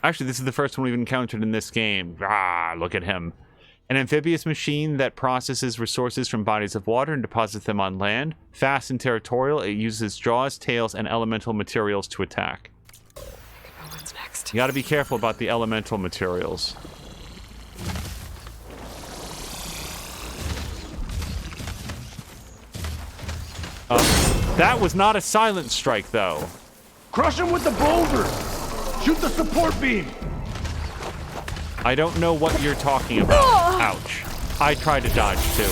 Actually, this is the first one we've encountered in this game. Ah, look at him. An amphibious machine that processes resources from bodies of water and deposits them on land. Fast and territorial, it uses jaws, tails, and elemental materials to attack. What's next? You gotta be careful about the elemental materials. That was not a silent strike, though. Crush him with the boulders! Shoot the support beam! I don't know what you're talking about. Ouch. I tried to dodge, too.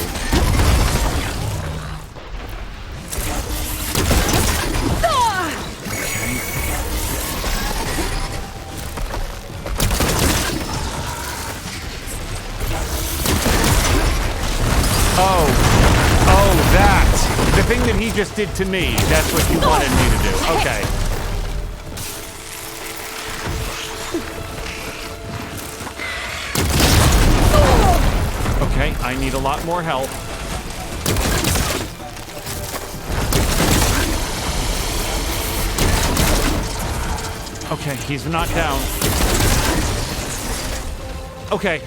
Oh, that. The thing that he just did to me, that's what you wanted me to do. Okay. Okay, I need a lot more help. Okay, he's not down. Okay,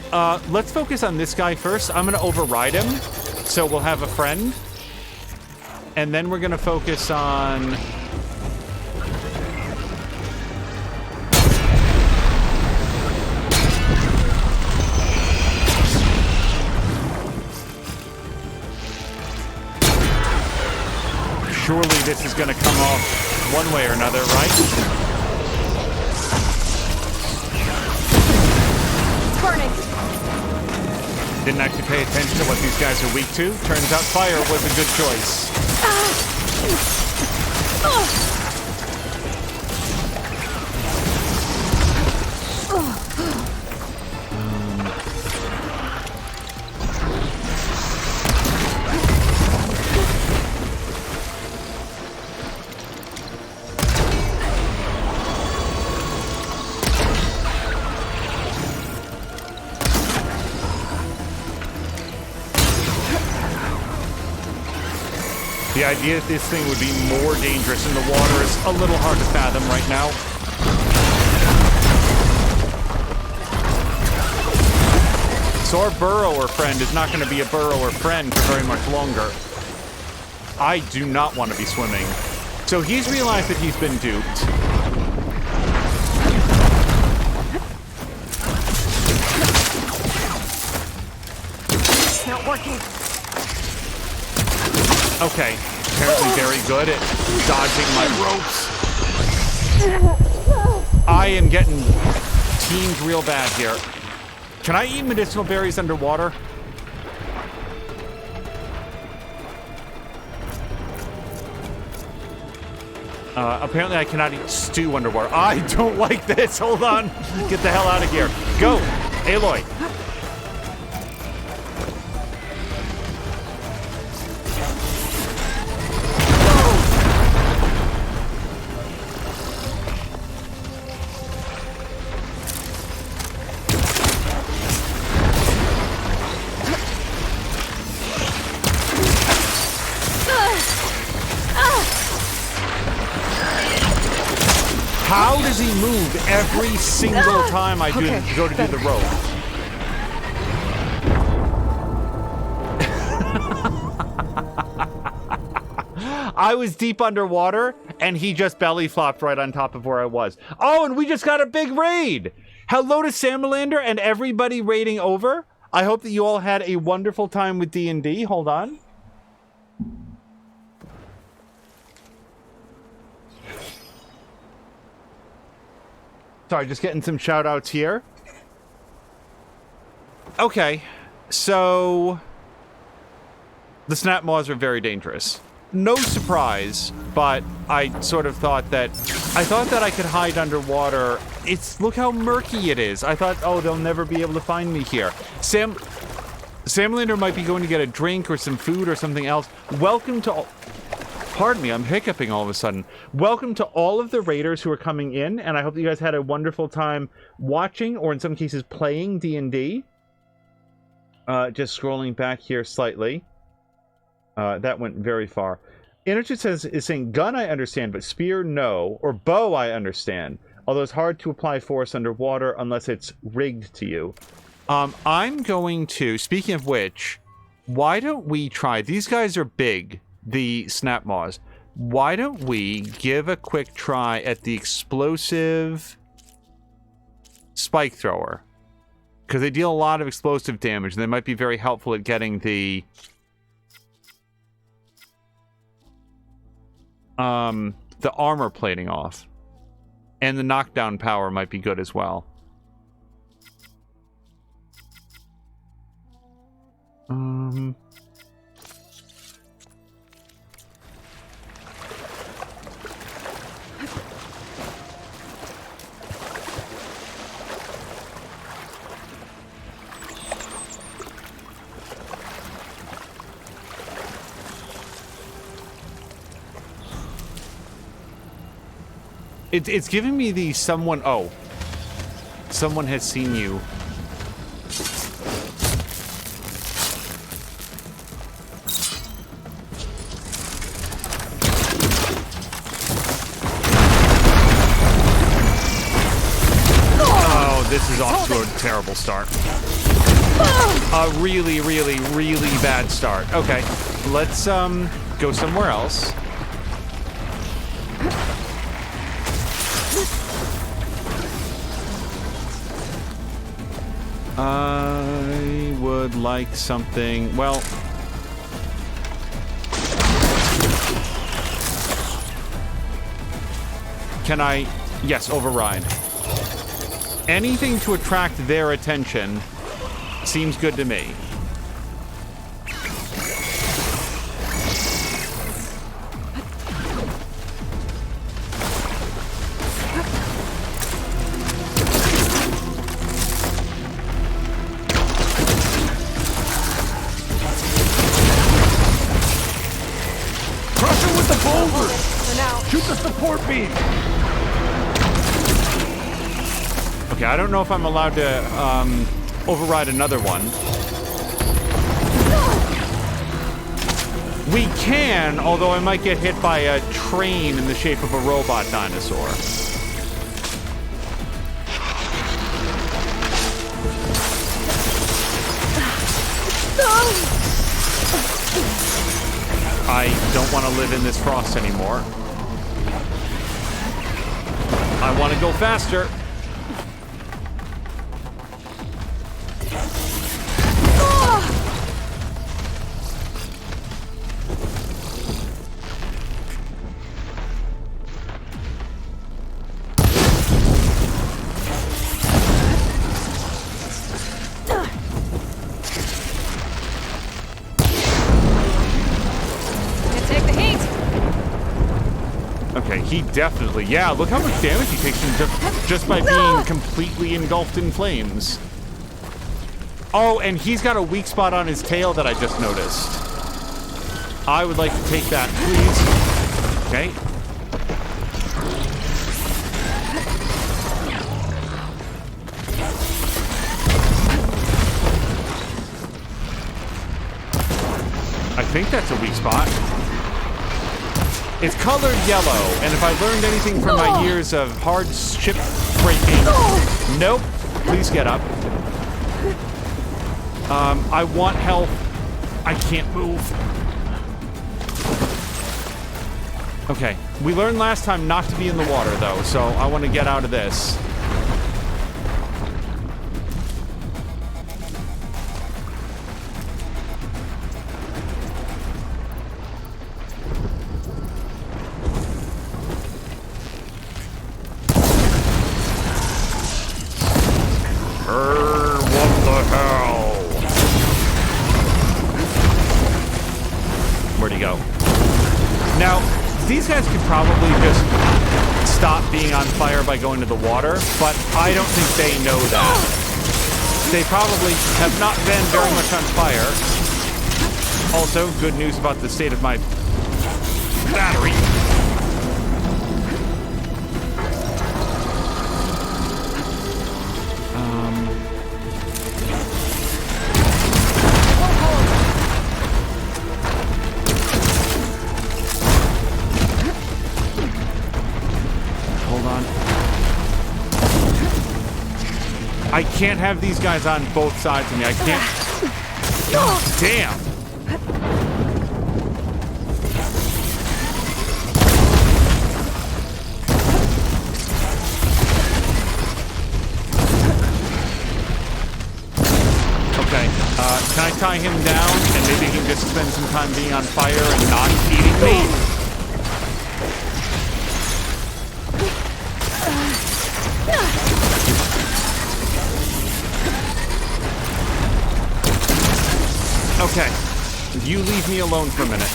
let's focus on this guy first. I'm gonna override him, so we'll have a friend. And then we're gonna focus on... Surely this is gonna come off one way or another, right? Burning. Didn't actually pay attention to what these guys are weak to. Turns out fire was a good choice. The idea that this thing would be more dangerous in the water is a little hard to fathom right now. our burrower friend is not going to be a burrower friend for very much longer. I do not want to be swimming. So he's realized that he's been duped. It's not working. Okay, apparently very good at dodging my ropes. I am getting teamed real bad here. Can I eat medicinal berries underwater? Apparently I cannot eat stew underwater. I don't like this. Hold on. Get the hell out of here. Go, Aloy. How does he move every single time I go to do the rope? I was deep underwater, and he just belly flopped right on top of where I was. Oh, and we just got a big raid! Hello to Salamander and everybody raiding over. I hope that you all had a wonderful time with D&D. Hold on. Sorry, just getting some shout outs here. Okay, so the snap maws are very dangerous. No surprise, but I sort of thought that I could hide underwater. Look how murky it is. I thought, oh, they'll never be able to find me here. Samlander might be going to get a drink or some food or something else. Welcome to Pardon me, I'm hiccuping all of a sudden. Welcome to all of the raiders who are coming in, and I hope you guys had a wonderful time watching, or in some cases playing D&D. Just scrolling back here slightly. That went very far. Energy is saying, gun I understand, but spear no, or bow I understand. Although it's hard to apply force underwater unless it's rigged to you. I'm going to, speaking of which, why don't we try, these guys are big. The snap maws. Why don't we give a quick try at the explosive spike thrower? Because they deal a lot of explosive damage, and they might be very helpful at getting the armor plating off. And the knockdown power might be good as well. It's giving me the someone... Oh. Someone has seen you. Oh, this is off to a terrible start. A really, really, really bad start. Okay, let's go somewhere else. I would like something, well... Can I... Yes, override. Anything to attract their attention seems good to me. Shoot the support beam! Okay, I don't know if I'm allowed to override another one. We can, although I might get hit by a train in the shape of a robot dinosaur. don't want to live in this frost anymore. I want to go faster. He definitely, yeah, look how much damage he takes just by being completely engulfed in flames. Oh, and he's got a weak spot on his tail that I just noticed. I would like to take that, please. Okay. I think that's a weak spot. It's colored yellow, and if I learned anything from my years of hard ship breaking... Nope. Please get up. I want health. I can't move. Okay. We learned last time not to be in the water, though, so I want to get out of this. These guys could probably just stop being on fire by going to the water, but I don't think they know that. They probably have not been very much on fire. Also, good news about the state of my battery. I can't have these guys on both sides of me. I can't. Damn. Okay. Can I tie him down and maybe he can just spend some time being on fire and not eating me? Okay, you leave me alone for a minute.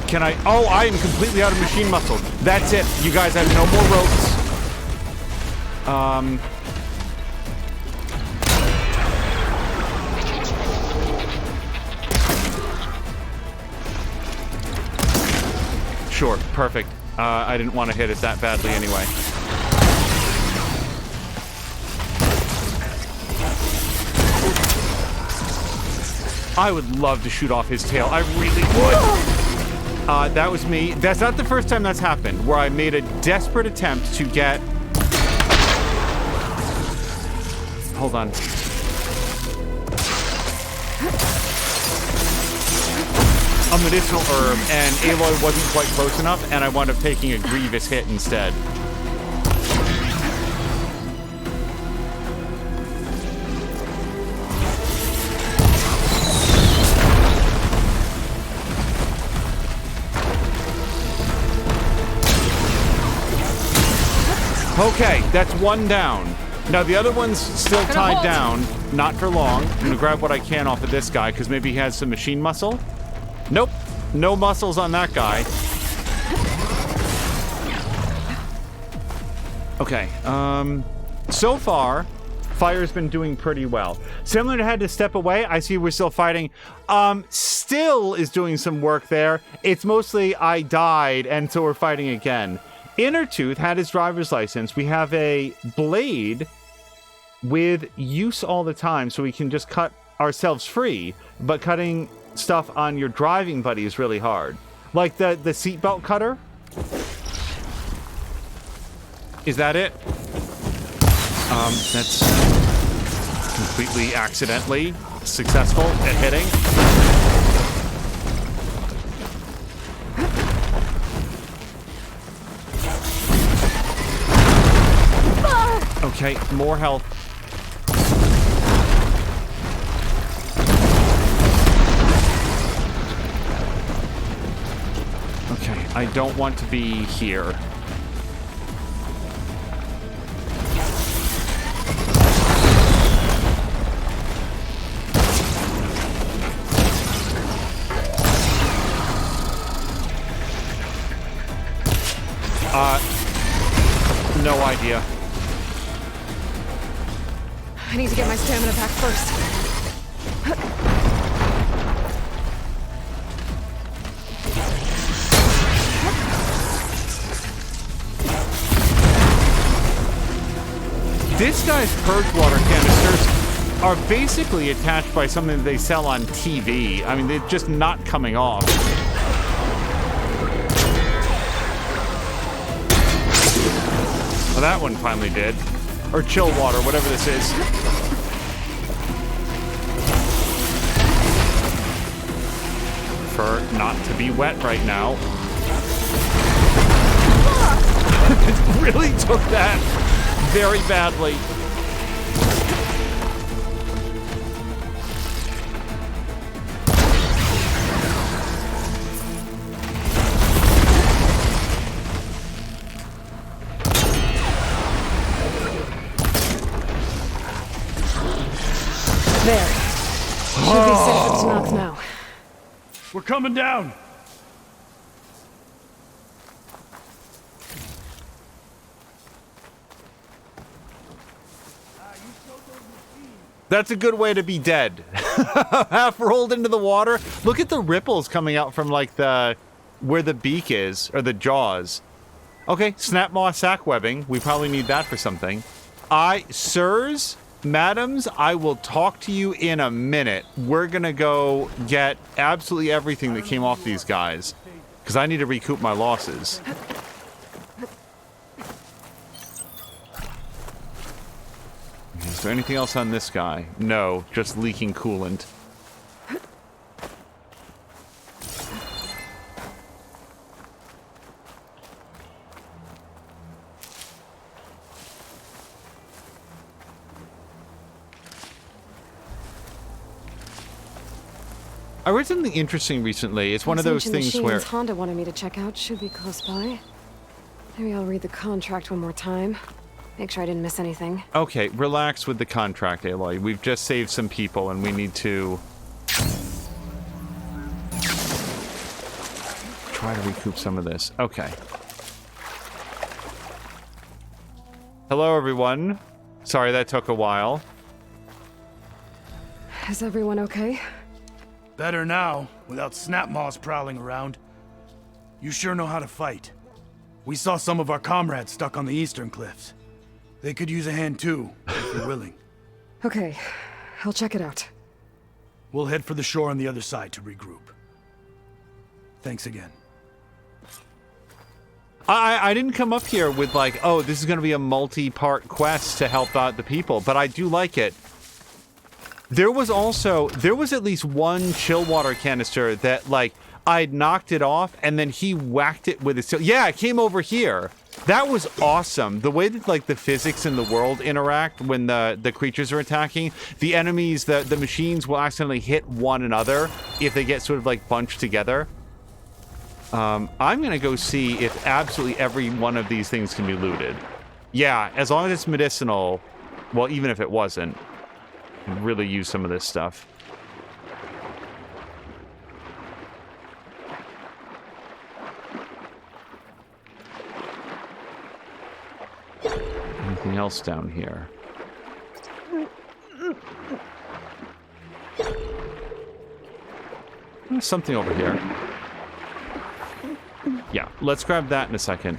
Can I? Oh, I am completely out of machine muscle. That's it. You guys have no more ropes. Sure, perfect. I didn't want to hit it that badly anyway. I would love to shoot off his tail. I really would. That was me. That's not the first time that's happened, where I made a desperate attempt to get... Hold on. A medicinal herb, and Aloy wasn't quite close enough, and I wound up taking a grievous hit instead. Okay, that's one down. Now the other one's still tied down, not for long. I'm gonna grab what I can off of this guy, because maybe he has some machine muscle. Nope, no muscles on that guy. Okay, so far, Fire's been doing pretty well. Similar to had to step away. I see we're still fighting. Still is doing some work there. It's mostly I died, and so we're fighting again. Innertooth had his driver's license. We have a blade with use all the time, so we can just cut ourselves free, but cutting stuff on your driving buddy is really hard. Like the seatbelt cutter. Is that it? That's completely accidentally successful at hitting. Okay, more health. Okay, I don't want to be here. No idea. I need to get my stamina back first. This guy's purge water canisters are basically attached by something that they sell on TV. I mean, they're just not coming off. Well, that one finally did. Or chill water, whatever this is. Prefer not to be wet right now. It really took that very badly. There. Should be safe to knock now. We're coming down. That's a good way to be dead. Half rolled into the water. Look at the ripples coming out from like where the beak is, or the jaws. Okay, snap moss sack webbing. We probably need that for something. Sirs, madams, I will talk to you in a minute. We're gonna go get absolutely everything that came off these guys, because I need to recoup my losses. Is there anything else on this guy? No, just leaking coolant. I read something interesting recently. It's one of those things where Honda wanted me to check out should be close by. Maybe I'll read the contract one more time. Make sure I didn't miss anything. Okay, relax with the contract, Aloy. We've just saved some people and we need to try to recoup some of this. Okay. Hello, everyone. Sorry that took a while. Is everyone okay? Better now, without Snapmaws prowling around. You sure know how to fight. We saw some of our comrades stuck on the eastern cliffs. They could use a hand too, if you're willing. Okay, I'll check it out. We'll head for the shore on the other side to regroup. Thanks again. I didn't come up here with like, oh, this is going to be a multi-part quest to help out the people, but I do like it. There was at least one chill water canister that like I'd knocked it off and then he whacked it with his yeah, it came over here. That was awesome. The way that like the physics in the world interact when the creatures are attacking, the enemies, the machines will accidentally hit one another if they get sort of like bunched together. I'm gonna go see if absolutely every one of these things can be looted. Yeah, as long as it's medicinal, well, even if it wasn't, I'd really use some of this stuff. Anything else down here? something over here. Yeah, let's grab that in a second.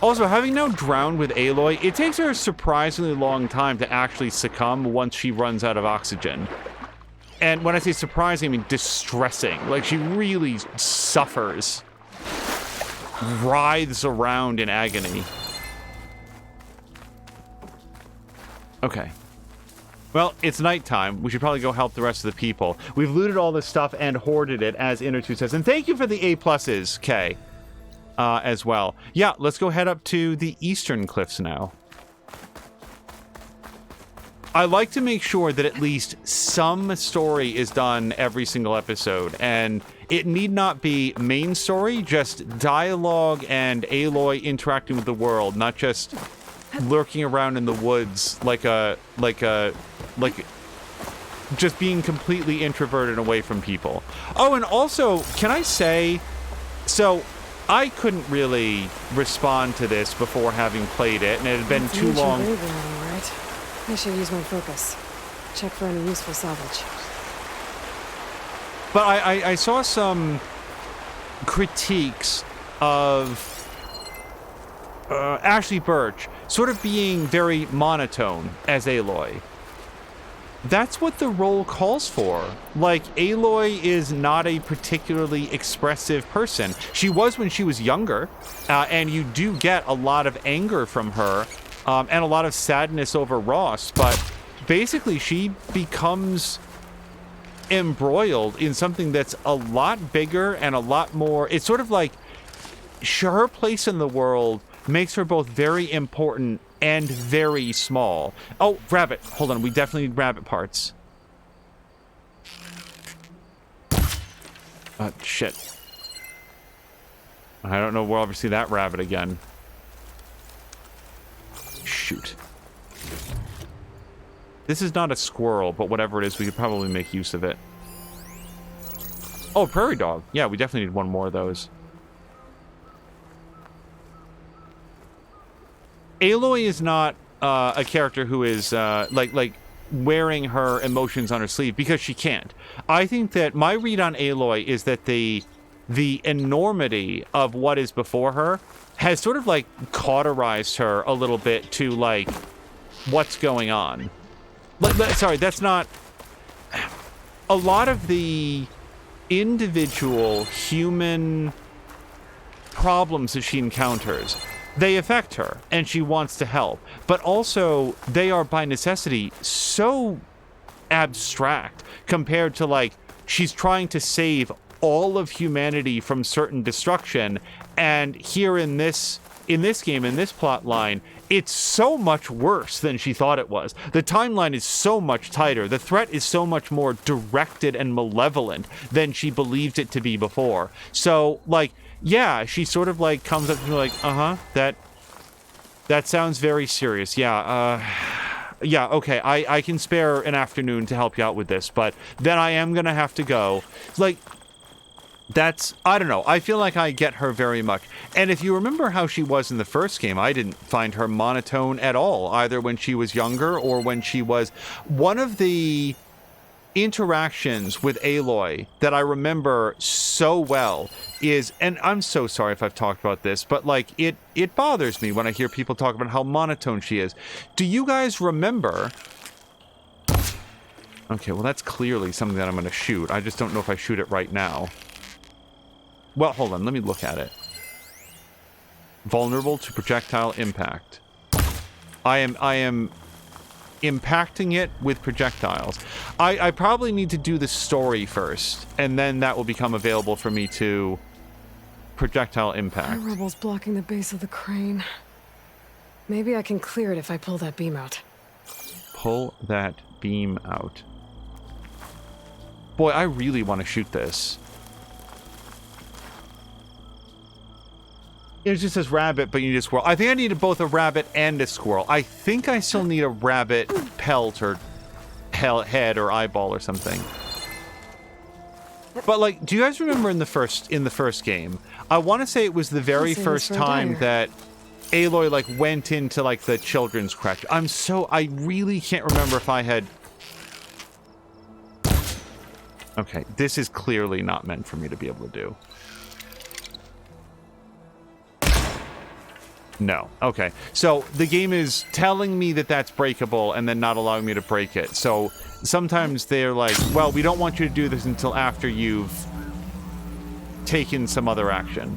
Also, having now drowned with Aloy, it takes her a surprisingly long time to actually succumb once she runs out of oxygen. And when I say surprising, I mean distressing. Like, she really suffers. Writhes around in agony. Okay. Well, it's nighttime. We should probably go help the rest of the people. We've looted all this stuff and hoarded it, as Inner2 says. And thank you for the A+s, Kay, as well. Yeah, let's go head up to the Eastern Cliffs now. I like to make sure that at least some story is done every single episode, and it need not be main story, just dialogue and Aloy interacting with the world, not just lurking around in the woods like just being completely introverted away from people. Oh, and also, can I say, so I couldn't really respond to this before having played it, and it had been too long. Right? I should use my focus. Check for any useful salvage. But I saw some critiques of Ashley Birch sort of being very monotone as Aloy. That's what the role calls for. Like, Aloy is not a particularly expressive person. She was when she was younger, and you do get a lot of anger from her, and a lot of sadness over Ross, but basically she becomes embroiled in something that's a lot bigger and a lot more. It's sort of like her place in the world makes her both very important and very small. Oh, rabbit. Hold on. We definitely need rabbit parts. Shit. I don't know. We'll ever see that rabbit again. Shoot. This is not a squirrel, but whatever it is, we could probably make use of it. Oh, prairie dog. Yeah, we definitely need one more of those. Aloy is not a character who is like wearing her emotions on her sleeve, because she can't. I think that my read on Aloy is that the enormity of what is before her has sort of like cauterized her a little bit to like what's going on. Sorry, that's not. A lot of the individual human problems that she encounters, they affect her, and she wants to help. But also, they are by necessity so abstract compared to, like, she's trying to save all of humanity from certain destruction, and here in this game, in this plot line, it's so much worse than she thought it was. The timeline is so much tighter. The threat is so much more directed and malevolent than she believed it to be before. So, like, yeah, she sort of like comes up to me like, that sounds very serious. Yeah, yeah, okay, I can spare an afternoon to help you out with this, but then I am gonna have to go. Like, that's, I don't know, I feel like I get her very much. And if you remember how she was in the first game, I didn't find her monotone at all, either when she was younger or when she was. One of the interactions with Aloy that I remember so well is, and I'm so sorry if I've talked about this, but like it bothers me when I hear people talk about how monotone she is. Do you guys remember? Okay, well that's clearly something that I'm going to shoot. I just don't know if I shoot it right now. Well, hold on, let me look at it. Vulnerable to projectile impact. I am impacting it with projectiles. I probably need to do the story first, and then that will become available for me to projectile impact. Our rebel's blocking the base of the crane. Maybe I can clear it if I pull that beam out. Pull that beam out. Boy, I really want to shoot this. It just says rabbit, but you need a squirrel. I think I needed both a rabbit and a squirrel. I think I still need a rabbit pelt or head or eyeball or something. But like, do you guys remember in the first game? I want to say it was the very first time that Aloy like went into like the children's crèche. I really can't remember if I had. Okay, this is clearly not meant for me to be able to do. No. Okay. So the game is telling me that that's breakable and then not allowing me to break it. So sometimes they're like, well, we don't want you to do this until after you've taken some other action.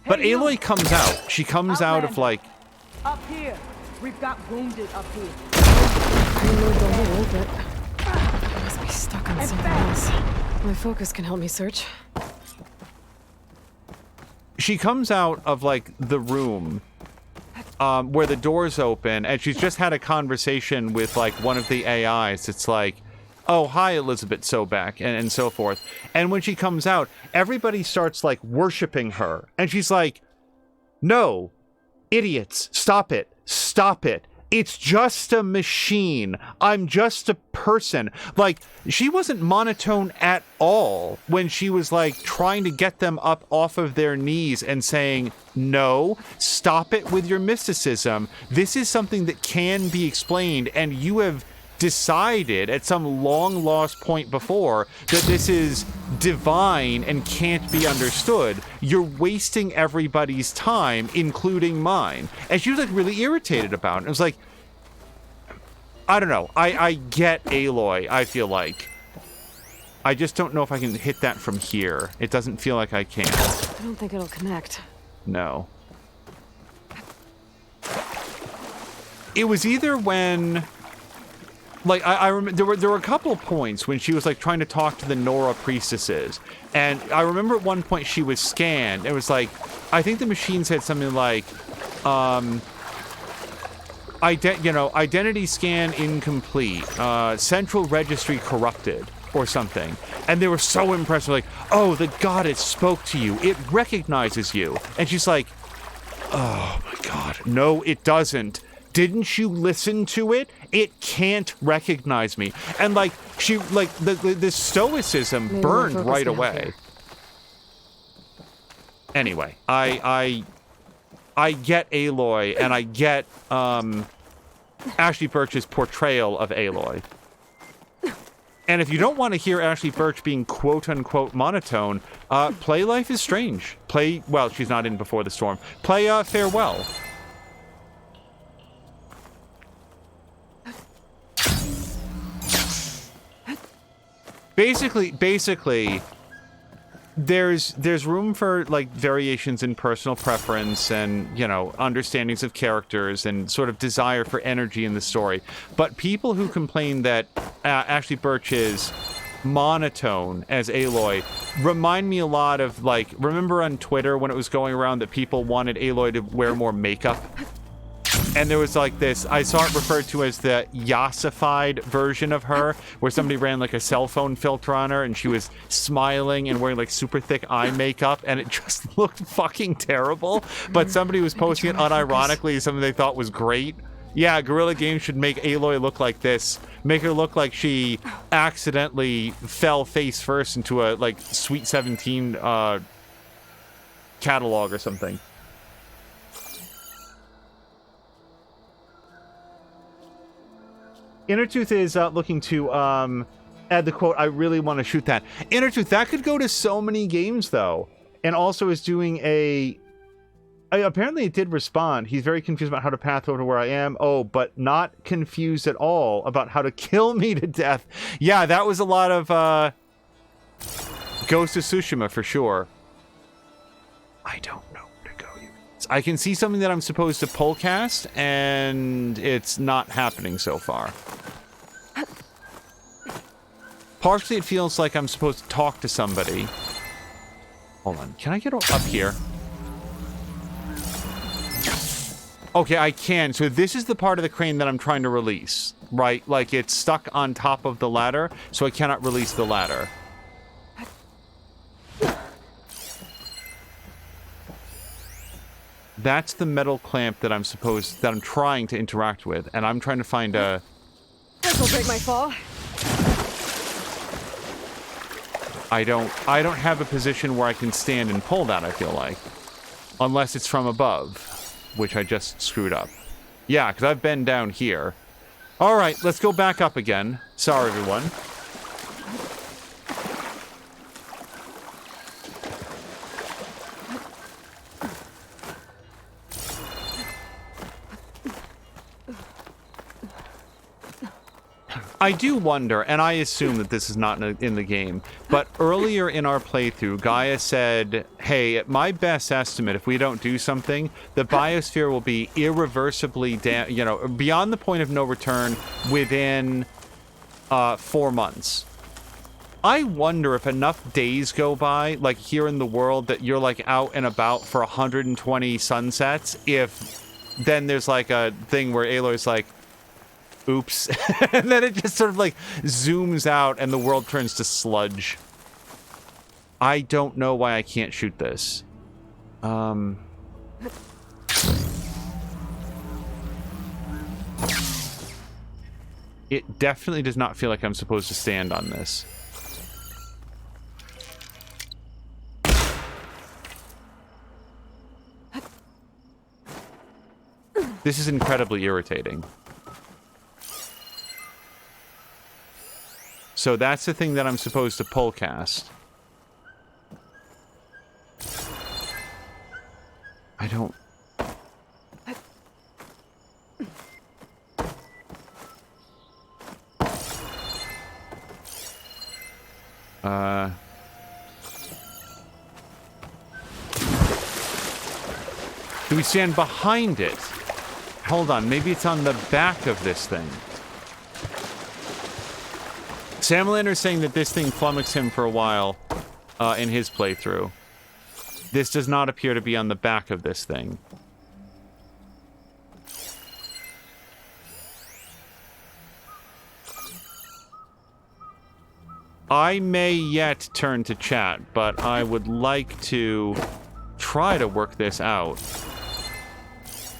But Aloy comes out. She comes out of like... Up here. We've got wounded up here. I removed the hole, but I must be stuck on something else. My focus can help me search. She comes out of, like, the room where the door's open, and she's just had a conversation with, like, one of the AIs. It's like, oh, hi, Elizabeth Sobek, and so forth. And when she comes out, everybody starts, like, worshiping her. And she's like, no, idiots, stop it, stop it. It's just a machine. I'm just a person. Like, she wasn't monotone at all when she was, like, trying to get them up off of their knees and saying, no, stop it with your mysticism. This is something that can be explained, and you have decided at some long-lost point before that this is divine and can't be understood. You're wasting everybody's time, including mine. And she was, like, really irritated about it. It was like, I don't know. I get Aloy, I feel like. I just don't know if I can hit that from here. It doesn't feel like I can. I don't think it'll connect. No. It was either when... Like, I remember there were a couple of points when she was, like, trying to talk to the Nora priestesses. And I remember at one point she was scanned. It was like, I think the machine said something like, identity scan incomplete, central registry corrupted, or something. And they were so impressed, like, oh, the goddess spoke to you. It recognizes you. And she's like, oh my god, no, it doesn't. Didn't you listen to it? It can't recognize me. And, like, she, like, the stoicism Maybe burned we'll right focus now away. here. Anyway, I get Aloy, and I get, Ashley Birch's portrayal of Aloy. And if you don't want to hear Ashley Birch being quote-unquote monotone, play Life is Strange. Play, well, she's not in Before the Storm. Play, Farewell. Basically, there's room for, like, variations in personal preference and, you know, understandings of characters and sort of desire for energy in the story. But people who complain that Ashley Birch is monotone as Aloy remind me a lot of, like, remember on Twitter when it was going around that people wanted Aloy to wear more makeup? And there was, like, this, I saw it referred to as the yassified version of her, where somebody ran, like, a cell phone filter on her, and she was smiling and wearing, like, super thick eye makeup, and it just looked fucking terrible. But somebody was posting it unironically, something they thought was great. Yeah, Guerrilla Games should make Aloy look like this. Make her look like she accidentally fell face first into a, like, Sweet 17 catalog or something. Innertooth is looking to add the quote, I really want to shoot that. Innertooth, that could go to so many games, though. And also is doing apparently it did respond. He's very confused about how to path over to where I am. Oh, but not confused at all about how to kill me to death. Yeah, that was a lot of Ghost of Tsushima for sure. I don't know where to go. I can see something that I'm supposed to pull cast, and it's not happening so far. Partially, it feels like I'm supposed to talk to somebody. Hold on. Can I get up here? Okay, I can. So this is the part of the crane that I'm trying to release, right? Like, it's stuck on top of the ladder, so I cannot release the ladder. That's the metal clamp that I'm trying to interact with, and I'm trying to find a... This'll break my fall. I don't have a position where I can stand and pull that, I feel like. Unless it's from above, which I just screwed up. Yeah, because I've been down here. All right, let's go back up again. Sorry, everyone. I do wonder, and I assume that this is not in the game, but earlier in our playthrough, Gaia said, hey, at my best estimate, if we don't do something, the biosphere will be irreversibly, beyond the point of no return within 4 months. I wonder if enough days go by, like here in the world, that you're like out and about for 120 sunsets, if then there's like a thing where Aloy's like, oops. And then it just sort of like zooms out and the world turns to sludge. I don't know why I can't shoot this. It definitely does not feel like I'm supposed to stand on this. This is incredibly irritating. So that's the thing that I'm supposed to pull cast. I don't... Do we stand behind it? Hold on, maybe it's on the back of this thing. Samlander's saying that this thing flummoxed him for a while in his playthrough. This does not appear to be on the back of this thing. I may yet turn to chat, but I would like to try to work this out.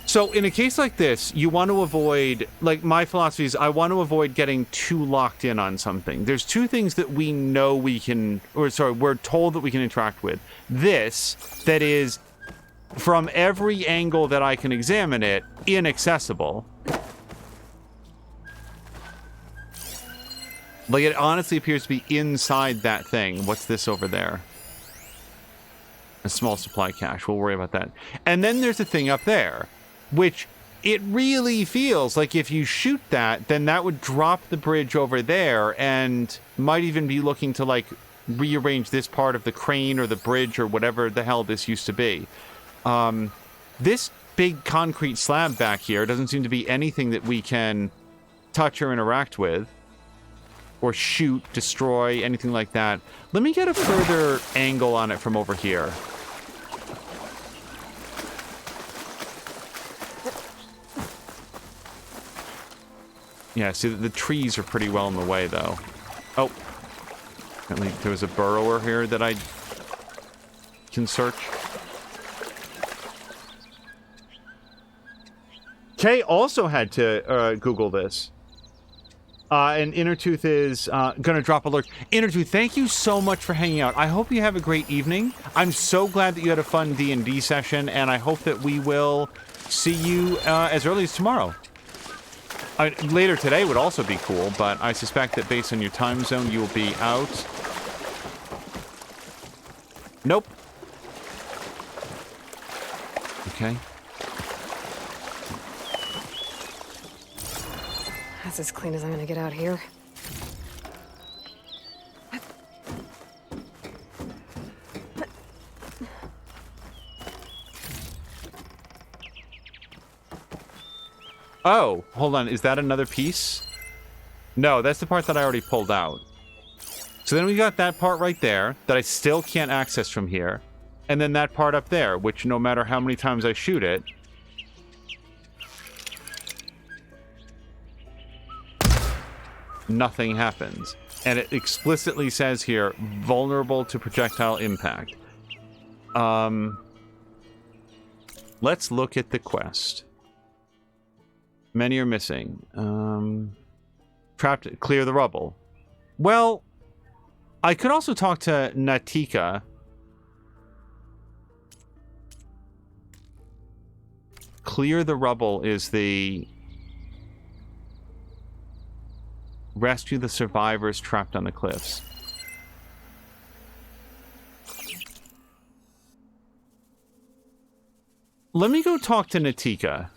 So in a case like this, you want to avoid, like my philosophy is I want to avoid getting too locked in on something. There's two things that we know we can, or sorry, we're told that we can interact with. This, that is, from every angle that I can examine it, inaccessible. Like it honestly appears to be inside that thing. What's this over there? A small supply cache. We'll worry about that. And then there's a thing up there, which it really feels like if you shoot that, then that would drop the bridge over there and might even be looking to like rearrange this part of the crane or the bridge or whatever the hell this used to be. This big concrete slab back here doesn't seem to be anything that we can touch or interact with or shoot, destroy, anything like that. Let me get a further angle on it from over here. Yeah, see, the trees are pretty well in the way, though. Oh. Apparently there was a burrower here that I can search. Kay also had to Google this. And Innertooth is going to drop a lurk. Innertooth, thank you so much for hanging out. I hope you have a great evening. I'm so glad that you had a fun D&D session, and I hope that we will see you as early as tomorrow. Later today would also be cool, but I suspect that based on your time zone, you will be out. Nope. Okay. That's as clean as I'm gonna get out here. Oh, hold on. Is that another piece? No, that's the part that I already pulled out. So then we got that part right there that I still can't access from here. And then that part up there, which no matter how many times I shoot it, nothing happens. And it explicitly says here, vulnerable to projectile impact. Let's look at the quest. Many are missing. Trapped, clear the rubble. Well, I could also talk to Natika. Clear the rubble is the... Rescue the survivors trapped on the cliffs. Let me go talk to Natika.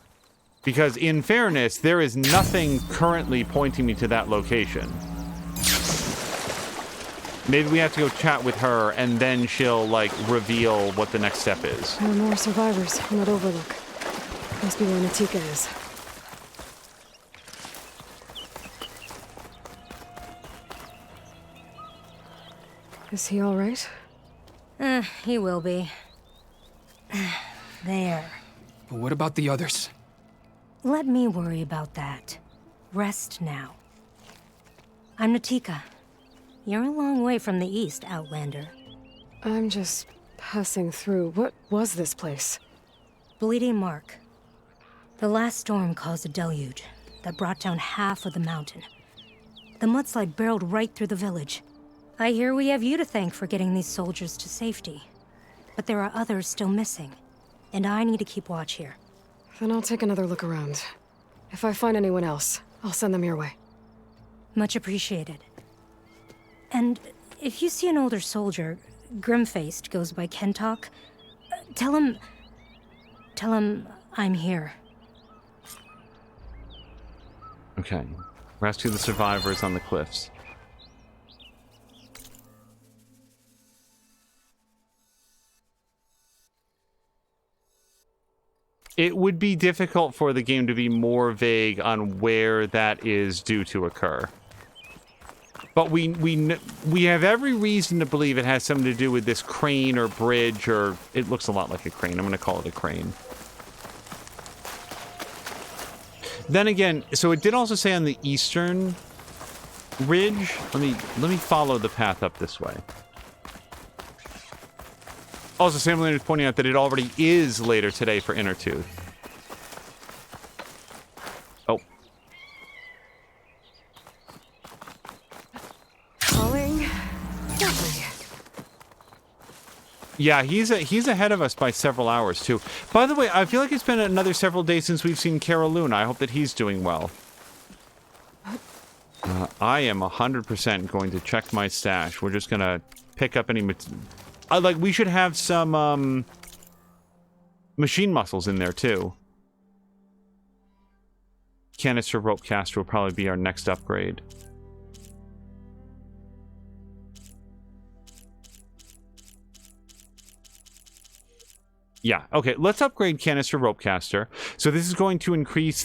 Because in fairness, there is nothing currently pointing me to that location. Maybe we have to go chat with her, and then she'll, like, reveal what the next step is. There are more survivors from that overlook. Must be where Natika is. Is he all right? He will be. There. But what about the others? Let me worry about that. Rest now. I'm Natika. You're a long way from the east, Outlander. I'm just passing through. What was this place? Bleeding Mark. The last storm caused a deluge that brought down half of the mountain. The mudslide barreled right through the village. I hear we have you to thank for getting these soldiers to safety. But there are others still missing, and I need to keep watch here. Then I'll take another look around. If I find anyone else, I'll send them your way. Much appreciated. And if you see an older soldier, grim-faced, goes by Kentok, tell him I'm here. Okay. Rescue the survivors on the cliffs. It would be difficult for the game to be more vague on where that is due to occur. But we have every reason to believe it has something to do with this crane or bridge, or it looks a lot like a crane. I'm going to call it a crane. Then again, so it did also say on the eastern ridge. Let me follow the path up this way. Also, Sam Lane is pointing out that it already is later today for Inner Tooth. Oh. Calling. Gently. Yeah, he's ahead of us by several hours, too. By the way, I feel like it's been another several days since we've seen Cara Luna. I hope that he's doing well. I am 100% going to check my stash. We're just going to pick up any... like, we should have some, machine muscles in there, too. Canister rope caster will probably be our next upgrade. Yeah, okay, let's upgrade Canister rope caster. So this is going to increase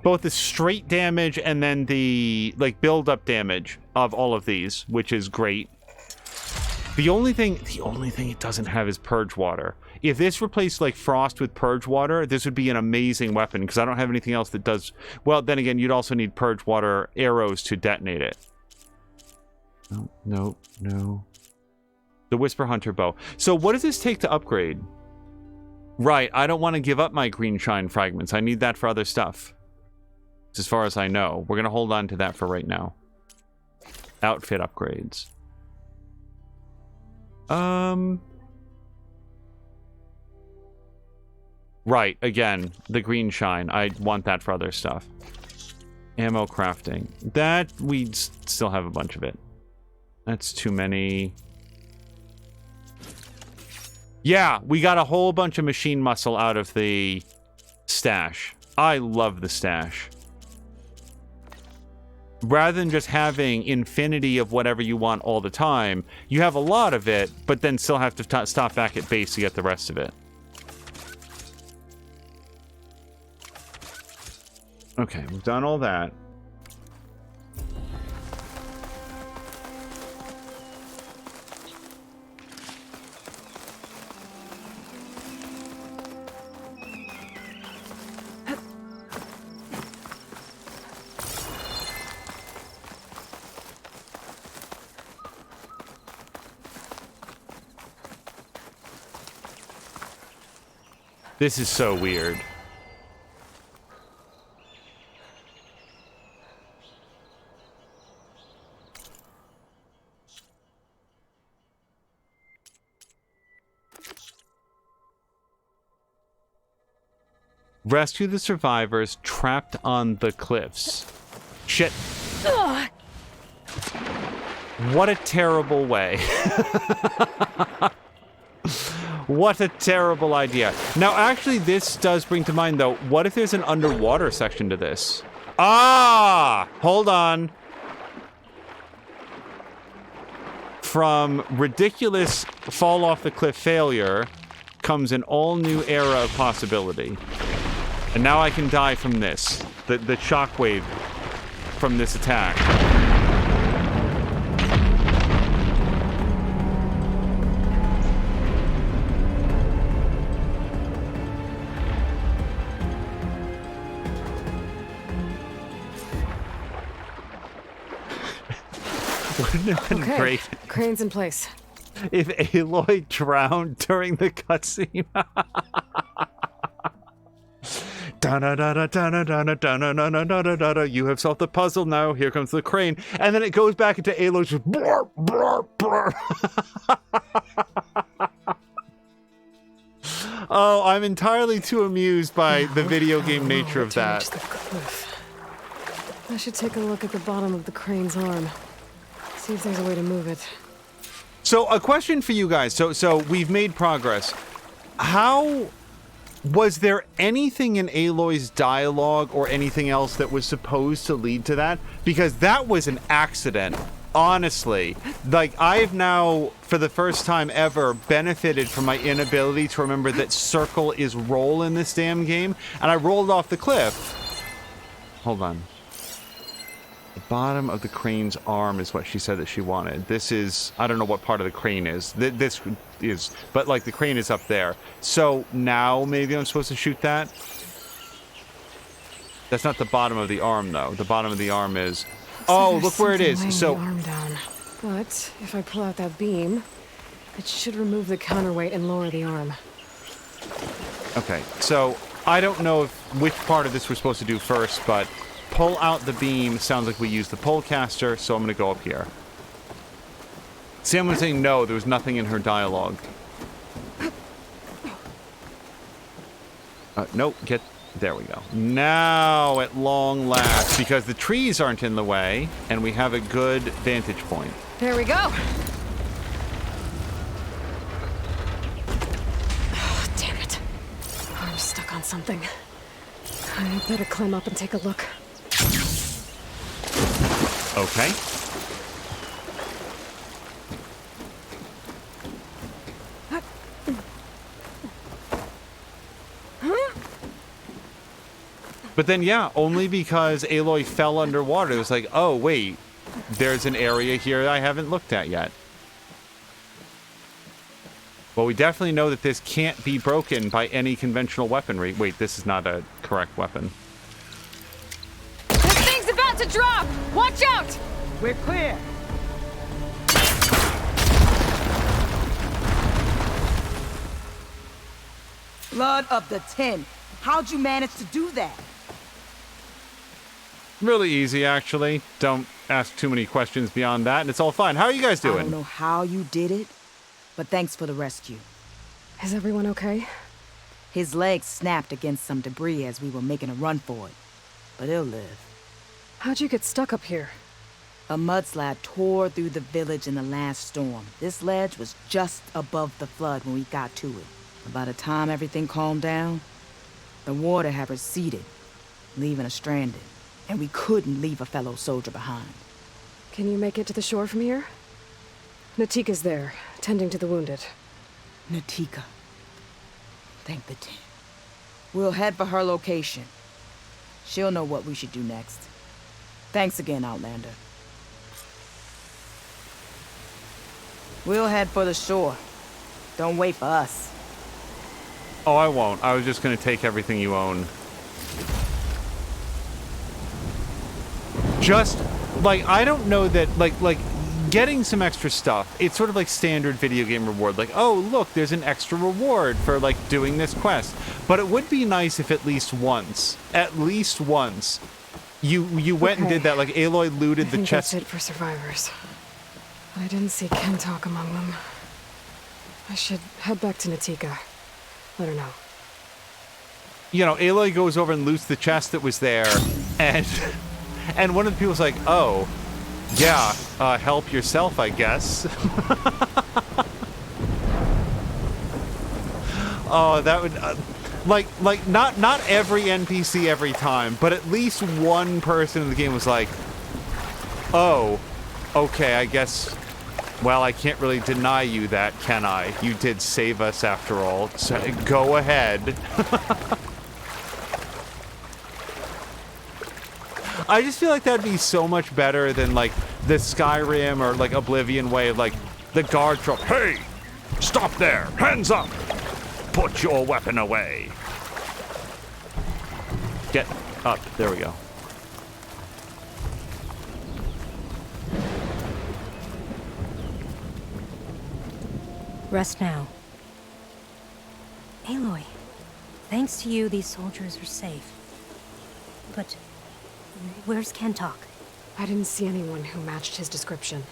both the straight damage and then the, like, build-up damage of all of these, which is great. The only thing it doesn't have is Purge Water. If this replaced, like, Frost with Purge Water, this would be an amazing weapon, because I don't have anything else that does... Well, then again, you'd also need Purge Water arrows to detonate it. No. The Whisper Hunter Bow. So what does this take to upgrade? Right, I don't want to give up my Green Shine Fragments. I need that for other stuff. As far as I know. We're going to hold on to that for right now. Outfit upgrades. Right, again, the green shine. I want that for other stuff. Ammo crafting. That, we still have a bunch of it. That's too many. Yeah, we got a whole bunch of machine muscle out of the stash. I love the stash. Rather than just having infinity of whatever you want all the time, you have a lot of it, but then still have to stop back at base to get the rest of it. Okay, we've done all that. This is so weird. Rescue the survivors trapped on the cliffs. Shit. What a terrible way. What a terrible idea. Now, actually, this does bring to mind, though, what if there's an underwater section to this? Ah! Hold on. From ridiculous fall off the cliff failure comes an all-new era of possibility. And now I can die from this. The shockwave from this attack. Wouldn't it have been great Crane's in place. if Aloy drowned during the cutscene? You have solved the puzzle now. Here comes the crane. And then it goes back into Aloy's just blur, blur, blur. Oh, I'm entirely too amused by the video game nature of that. The cliff. I should take a look at the bottom of the crane's arm. See if there's a way to move it. So, a question for you guys. So we've made progress. How... Was there anything in Aloy's dialogue or anything else that was supposed to lead to that? Because that was an accident, honestly. Like, I've now, for the first time ever, benefited from my inability to remember that circle is roll in this damn game, and I rolled off the cliff. Hold on. The bottom of the crane's arm is what she said that she wanted. This is... I don't know what part of the crane is. This is... But, like, the crane is up there. So, now maybe I'm supposed to shoot that? That's not the bottom of the arm, though. The bottom of the arm is... Oh, look where it is. So... The arm down. But, if I pull out that beam, it should remove the counterweight and lower the arm. Okay, so... I don't know which part of this we're supposed to do first, but... Pull out the beam. Sounds like we use the polecaster, so I'm going to go up here. See, I'm saying no, there was nothing in her dialogue. Nope, get... There we go. Now, at long last, because the trees aren't in the way, and we have a good vantage point. There we go! Oh, damn it. Arm's stuck on something. I better climb up and take a look. Okay. But then, yeah, only because Aloy fell underwater, it was like, oh, wait, there's an area here I haven't looked at yet. Well, we definitely know that this can't be broken by any conventional weaponry. Wait, this is not a correct weapon. This thing's about to drop! Watch out! We're clear. Blood of the 10. How'd you manage to do that? Really easy, actually. Don't ask too many questions beyond that, and it's all fine. How are you guys doing? I don't know how you did it, but thanks for the rescue. Is everyone okay? His legs snapped against some debris as we were making a run for it, but he'll live. How'd you get stuck up here? A mudslide tore through the village in the last storm. This ledge was just above the flood when we got to it. But by the time everything calmed down, the water had receded, leaving us stranded. And we couldn't leave a fellow soldier behind. Can you make it to the shore from here? Natika's there, tending to the wounded. Natika. Thank the 10. We'll head for her location. She'll know what we should do next. Thanks again, Outlander. We'll head for the shore. Don't wait for us. Oh, I won't. I was just going to take everything you own. Just, like, I don't know that, like, getting some extra stuff, it's sort of like standard video game reward. Like, oh, look, there's an extra reward for, like, doing this quest. But it would be nice if at least once, you went and did that. Like, Aloy looted the chest. That's it for survivors. I didn't see Ken talk among them. I should head back to Natika. Let her know. You know, Aloy goes over and loots the chest that was there, and And one of the people's like, oh, yeah, help yourself, I guess. Oh, that would, like not every NPC every time, but at least one person in the game was like, oh, okay, I guess, well, I can't really deny you that, can I? You did save us after all, so go ahead. I just feel like that'd be so much better than like the Skyrim or like Oblivion way of like the guard drop. Hey, stop there, hands up, put your weapon away. Get up, there we go. Rest now. Aloy, thanks to you, these soldiers are safe. But where's Kentok? I didn't see anyone who matched his description.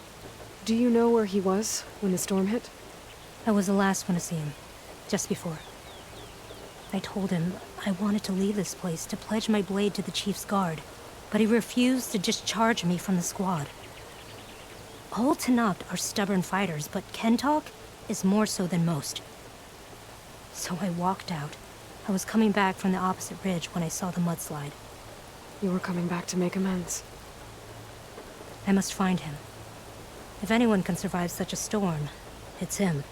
Do you know where he was when the storm hit? I was the last one to see him, just before. I told him I wanted to leave this place to pledge my blade to the Chief's guard, but he refused to discharge me from the squad. All Tenakth are stubborn fighters, but Kentok is more so than most. So I walked out. I was coming back from the opposite ridge when I saw the mudslide. You were coming back to make amends. I must find him. If anyone can survive such a storm, it's him.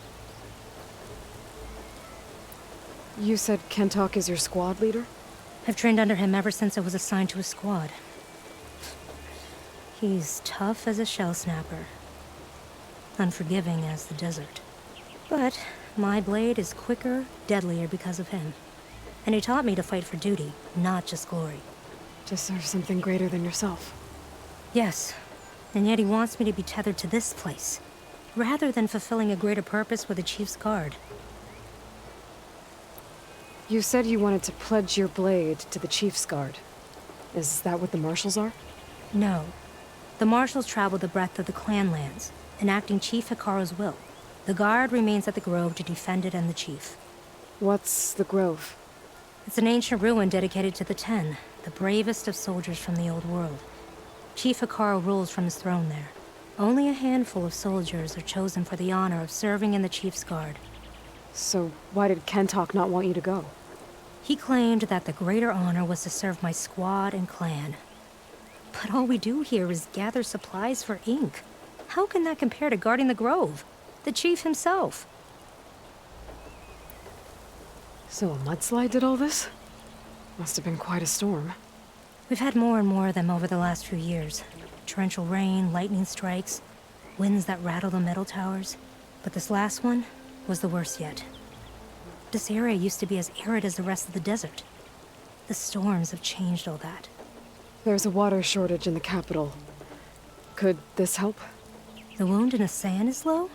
You said Kentok is your squad leader? I've trained under him ever since I was assigned to a squad. He's tough as a shell snapper, unforgiving as the desert. But my blade is quicker, deadlier because of him. And he taught me to fight for duty, not just glory. To serve something greater than yourself. Yes, and yet he wants me to be tethered to this place, rather than fulfilling a greater purpose with the Chief's guard. You said you wanted to pledge your blade to the Chief's guard. Is that what the Marshals are? No. The Marshals travel the breadth of the clan lands, enacting Chief Hikaru's will. The guard remains at the Grove to defend it and the Chief. What's the Grove? It's an ancient ruin dedicated to the Ten, the bravest of soldiers from the old world. Chief Hikaru rules from his throne there. Only a handful of soldiers are chosen for the honor of serving in the Chief's guard. So why did Kentok not want you to go? He claimed that the greater honor was to serve my squad and clan. But all we do here is gather supplies for ink. How can that compare to guarding the Grove? The Chief himself. So a mudslide did all this? Must have been quite a storm. We've had more and more of them over the last few years. Torrential rain, lightning strikes, winds that rattle the metal towers. But this last one was the worst yet. This area used to be as arid as the rest of the desert. The storms have changed all that. There's a water shortage in the capital. Could this help? The wound in Asan is low?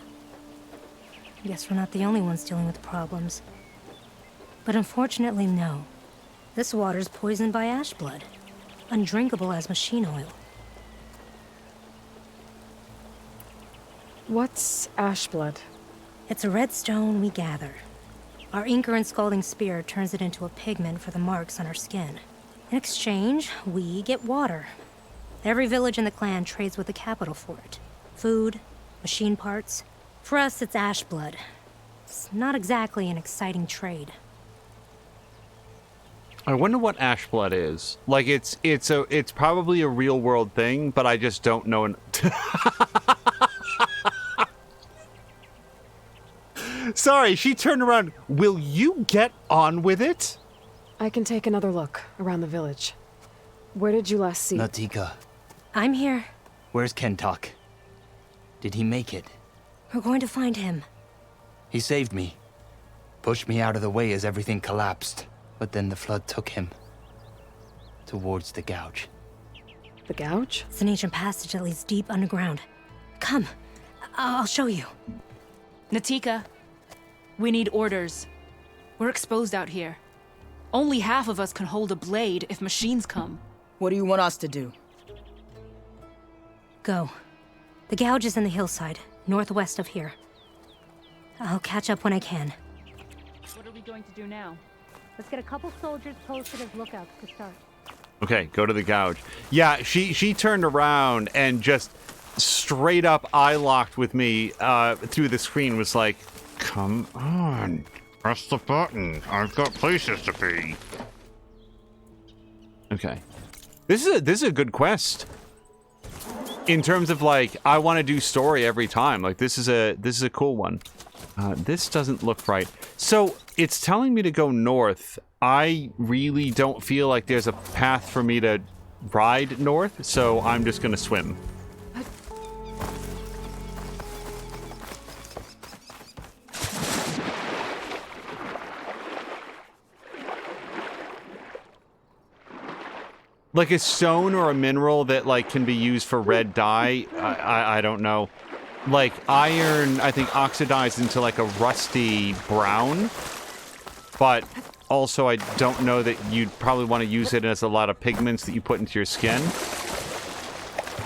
Guess we're not the only ones dealing with problems. But unfortunately, no. This water's poisoned by ash blood. Undrinkable as machine oil. What's ash blood? It's a red stone we gather. Our inker and scalding spear turns it into a pigment for the marks on our skin. In exchange, we get water. Every village in the clan trades with the capital for it. Food, machine parts. For us, it's ash blood. It's not exactly an exciting trade. I wonder what ash blood is. Like it's probably a real world thing, but I just don't know. Sorry, she turned around. Will you get on with it? I can take another look around the village. Where did you last see? Natika. I'm here. Where's Kentok? Did he make it? We're going to find him. He saved me. Pushed me out of the way as everything collapsed. But then the flood took him. Towards the gouge. The gouge? It's an ancient passage that leads deep underground. Come. I'll show you. Natika, we need orders. We're exposed out here. Only half of us can hold a blade if machines come. What do you want us to do? Go. The gouge is in the hillside, northwest of here. I'll catch up when I can. What are we going to do now? Let's get a couple soldiers posted as lookouts to start. Okay, go to the gouge. Yeah, she turned around and just straight up eye locked with me through the screen. Was like, "Come on, press the button. I've got places to be." Okay, this is a good quest. In terms of like, I want to do story every time. Like this is a cool one. This doesn't look right. So it's telling me to go north. I really don't feel like there's a path for me to ride north, so I'm just gonna swim. Like a stone or a mineral that like can be used for red dye. I don't know. Like iron, I think oxidized into like a rusty brown, but also I don't know that you'd probably want to use it as a lot of pigments that you put into your skin.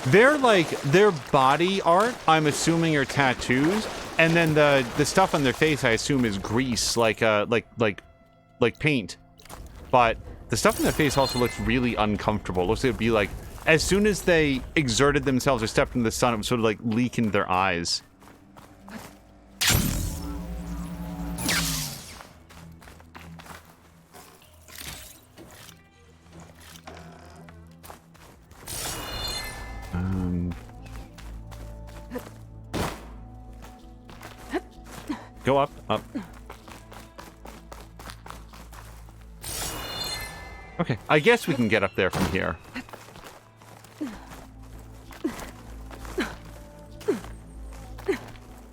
They're like, their body art, I'm assuming, are tattoos, and then the stuff on their face, I assume, is grease, like paint. But the stuff on their face also looks really uncomfortable. It looks like it'd be like, as soon as they exerted themselves or stepped into the sun, it would sort of like leak into their eyes. Go up, up. Okay, I guess we can get up there from here.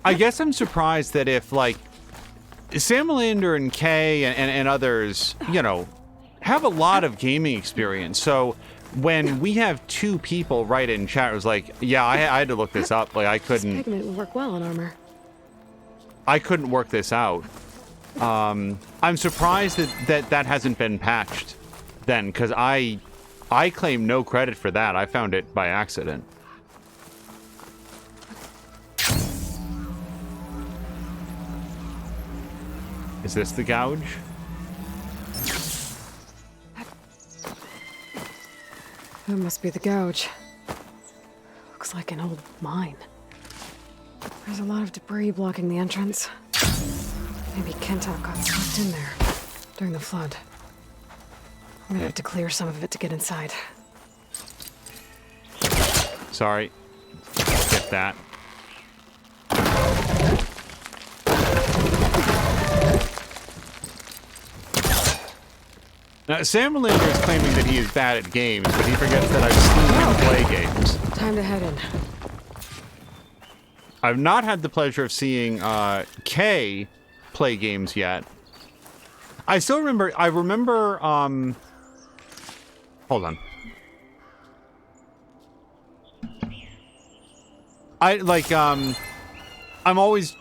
I guess I'm surprised that if, like, Samalander and Kay and others, you know, have a lot of gaming experience. So when we have two people write in chat, it was like, yeah, I had to look this up. Like, I couldn't... This pigment would work well on armor. I couldn't work this out. I'm surprised that hasn't been patched then, because I claim no credit for that. I found it by accident. Is this the gouge? That must be the gouge. Looks like an old mine. There's a lot of debris blocking the entrance. Maybe Kentok got sucked in there during the flood. I'm gonna have to clear some of it to get inside. Sorry. Get that. Now, Samalander is claiming that he is bad at games, but he forgets that I've seen him play games. Time to head in. I've not had the pleasure of seeing Kay play games yet. I still remember, hold on. I'm always...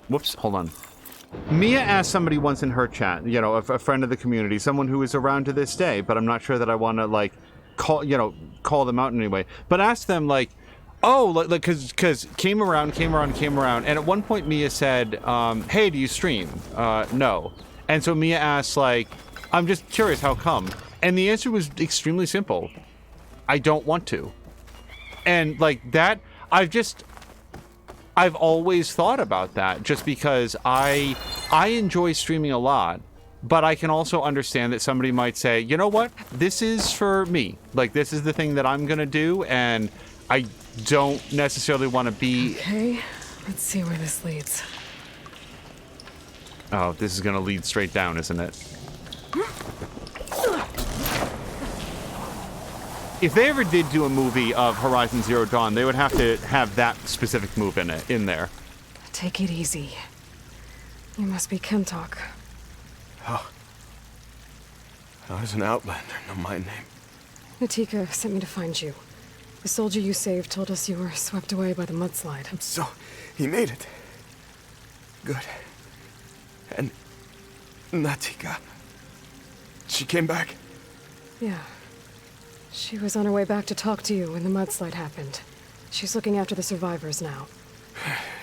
Whoops, hold on. Mia asked somebody once in her chat, you know, a friend of the community, someone who is around to this day, but I'm not sure that I want to, like, call them out in any way. But ask them, like, oh, like, because came around, and at one point Mia said, hey, do you stream? No. And so Mia asked, like, I'm just curious, how come? And the answer was extremely simple. I don't want to. And, like, that, I've always thought about that, just because I enjoy streaming a lot, but I can also understand that somebody might say, you know what, this is for me. Like, this is the thing that I'm gonna do, and I don't necessarily want to be... Okay, let's see where this leads. Oh, this is gonna lead straight down, isn't it? If they ever did do a movie of Horizon Zero Dawn, they would have to have that specific move in there. Take it easy. You must be Kentok. Oh. I was an outlander, no my name. Natika sent me to find you. The soldier you saved told us you were swept away by the mudslide. So, he made it. Good. And Natika, she came back? Yeah. She was on her way back to talk to you when the mudslide happened. She's looking after the survivors now.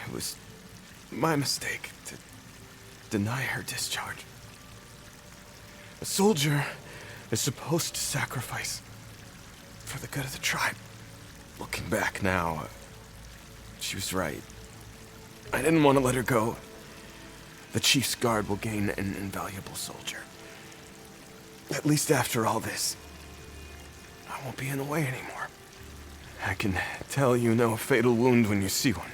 It was my mistake to deny her discharge. A soldier is supposed to sacrifice for the good of the tribe. Looking back now, she was right. I didn't want to let her go. The chief's guard will gain an invaluable soldier. At least after all this, I won't be in the way anymore. I can tell you know a fatal wound when you see one.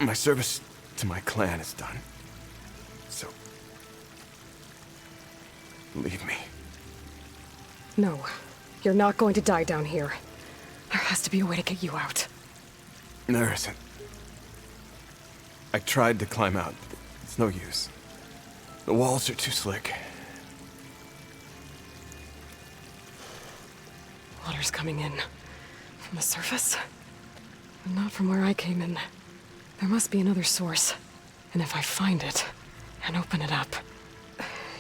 My service to my clan is done. So, leave me. No, you're not going to die down here. There has to be a way to get you out. There isn't. I tried to climb out, but it's no use. The walls are too slick. Water's coming in. From the surface? Not from where I came in. There must be another source. And if I find it, and open it up...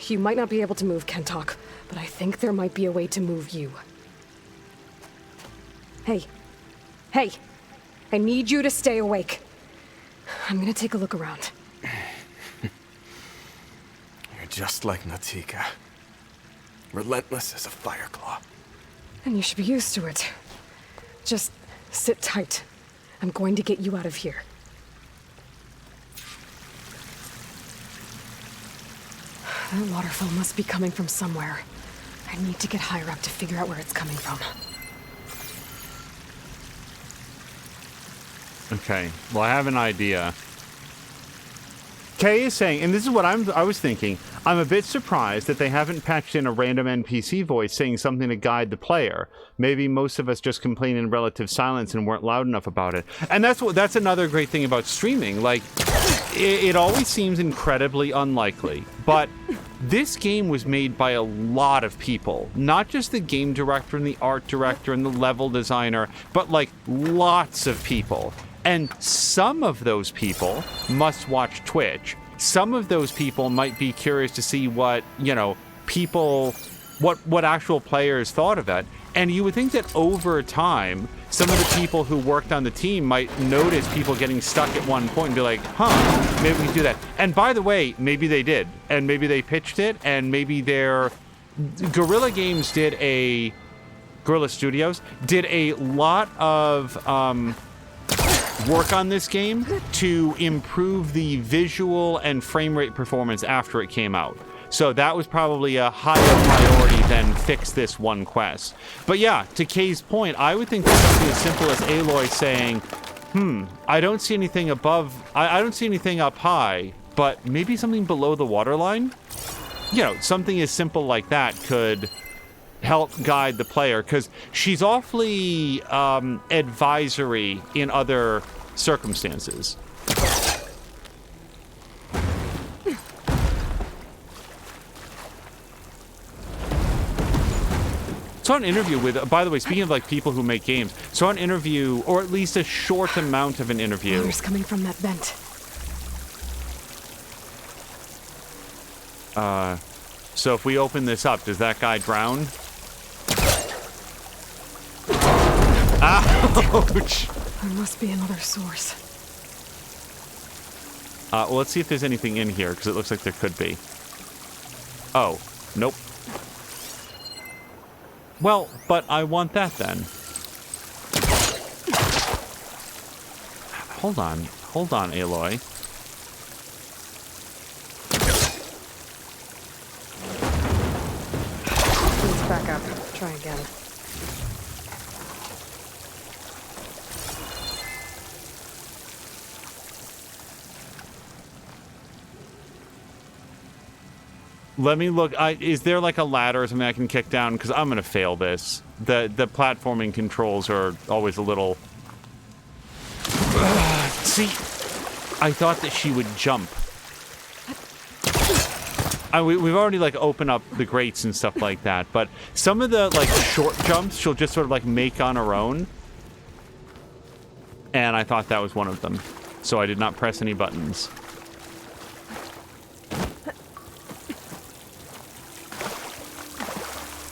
You might not be able to move Kentok, but I think there might be a way to move you. Hey. Hey! I need you to stay awake. I'm gonna take a look around. You're just like Natika. Relentless as a fireclaw. And you should be used to it. Just sit tight. I'm going to get you out of here. That waterfall must be coming from somewhere. I need to get higher up to figure out where it's coming from. Okay, well, I have an idea. Kay is saying, and this is what I was thinking, I'm a bit surprised that they haven't patched in a random NPC voice saying something to guide the player. Maybe most of us just complain in relative silence and weren't loud enough about it. And that's another great thing about streaming. Like, it always seems incredibly unlikely, but this game was made by a lot of people. Not just the game director and the art director and the level designer, but like lots of people. And some of those people must watch Twitch. Some of those people might be curious to see what, what actual players thought of it. And you would think that over time, some of the people who worked on the team might notice people getting stuck at one point and be like, huh, maybe we can do that. And by the way, maybe they did. And maybe they pitched it, and maybe Guerrilla Studios did a lot of work on this game to improve the visual and frame rate performance after it came out. So that was probably a higher priority than fix this one quest. But yeah, to Kay's point, I would think that's something as simple as Aloy saying, I don't see anything above, I don't see anything up high, but maybe something below the waterline? Something as simple like that could help guide the player, because she's awfully advisory in other circumstances. Saw an interview with, by the way, speaking of like people who make games, saw an interview, or at least a short amount of an interview. Water's coming from that vent. So if we open this up, does that guy drown? Ouch! There must be another source. Well, let's see if there's anything in here, because it looks like there could be. Oh, nope. Well, but I want that then. Hold on, Aloy. Please back up. Try again. Let me look. Is there like a ladder or something I can kick down? Because I'm going to fail this. The platforming controls are always a little... See, I thought that she would jump. We've already like opened up the grates and stuff like that, but some of the like short jumps she'll just sort of like make on her own. And I thought that was one of them. So I did not press any buttons.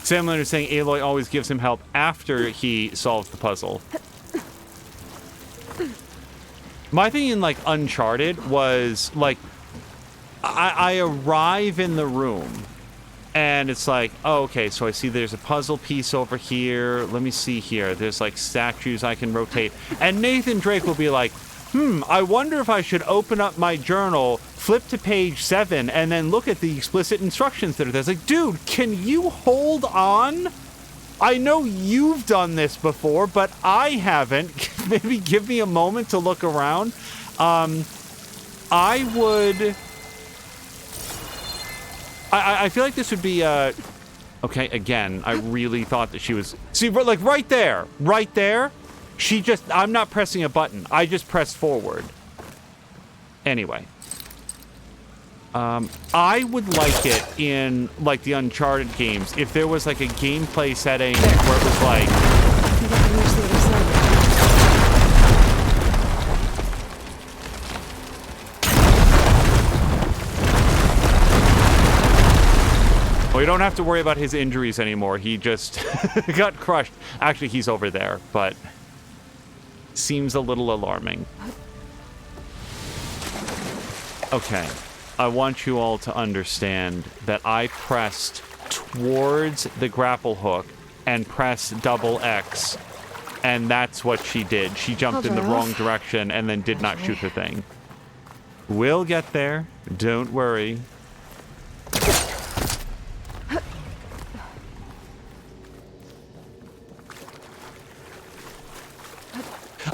Sam Leonard is saying Aloy always gives him help after he solves the puzzle. My thing in like Uncharted was like I arrive in the room, and it's like, oh, okay, so I see there's a puzzle piece over here. Let me see here. There's like statues I can rotate. And Nathan Drake will be like, I wonder if I should open up my journal, flip to page 7, and then look at the explicit instructions that are there. It's like, dude, can you hold on? I know you've done this before, but I haven't. Maybe give me a moment to look around. I would... I feel like this would be, okay, again, I really thought that she was... See, like, right there, she just... I'm not pressing a button. I just pressed forward. Anyway. I would like it in, like, the Uncharted games, if there was, like, a gameplay setting where it was like... I think I can reach the other side. Well, you don't have to worry about his injuries anymore. He just got crushed. Actually, he's over there, but seems a little alarming. Okay. I want you all to understand that I pressed towards the grapple hook and pressed double X, and that's what she did. She jumped in the wrong direction and then did not shoot the thing. We'll get there. Don't worry.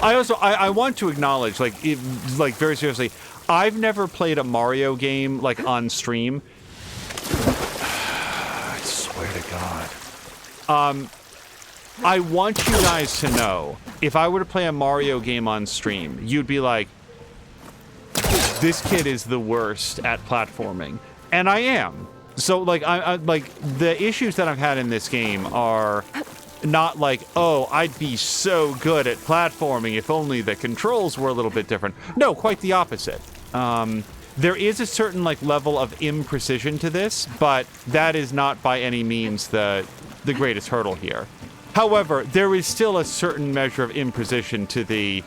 I want to acknowledge, like, very seriously, I've never played a Mario game, like, on stream. I swear to God. I want you guys to know, if I were to play a Mario game on stream, you'd be like, this kid is the worst at platforming. And I am. So, like, I like, the issues that I've had in this game are... not like, oh, I'd be so good at platforming if only the controls were a little bit different. No, quite the opposite. There is a certain, like, level of imprecision to this, but that is not by any means the greatest hurdle here. However, there is still a certain measure of imprecision to the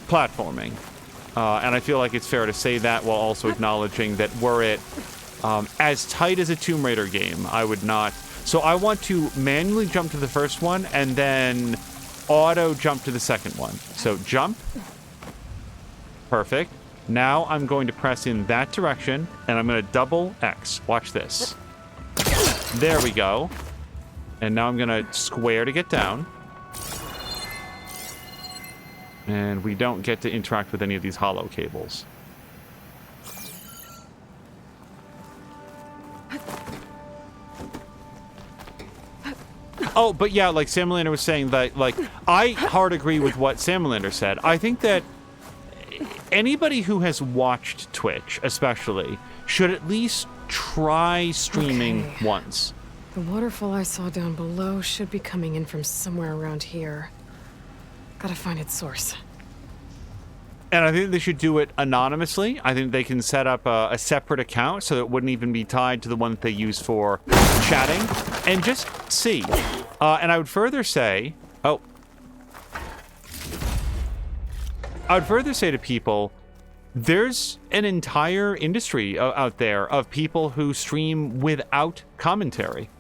platforming. And I feel like it's fair to say that while also acknowledging that were it as tight as a Tomb Raider game, I would not... So I want to manually jump to the first one and then auto jump to the second one. So jump. Perfect. Now I'm going to press in that direction and I'm going to double X. Watch this. There we go. And now I'm going to square to get down. And we don't get to interact with any of these hollow cables. Oh, but yeah, like Sam Lander was saying that, like, I hard agree with what Sam Lander said. I think that anybody who has watched Twitch, especially, should at least try streaming once. The waterfall I saw down below should be coming in from somewhere around here. Gotta find its source. And I think they should do it anonymously. I think they can set up a separate account so that it wouldn't even be tied to the one that they use for chatting. And just see. And I would further say... Oh. I would further say to people, there's an entire industry out there of people who stream without commentary.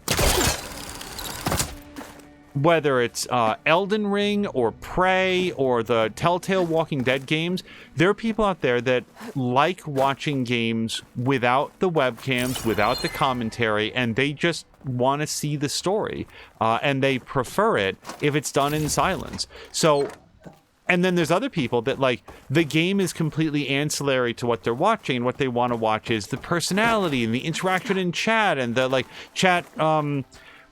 Whether it's Elden Ring or Prey or the Telltale Walking Dead games, there are people out there that like watching games without the webcams, without the commentary, and they just want to see the story. And they prefer it if it's done in silence. So, and then there's other people that, like, the game is completely ancillary to what they're watching, and what they want to watch is the personality and the interaction in chat and the, like, chat...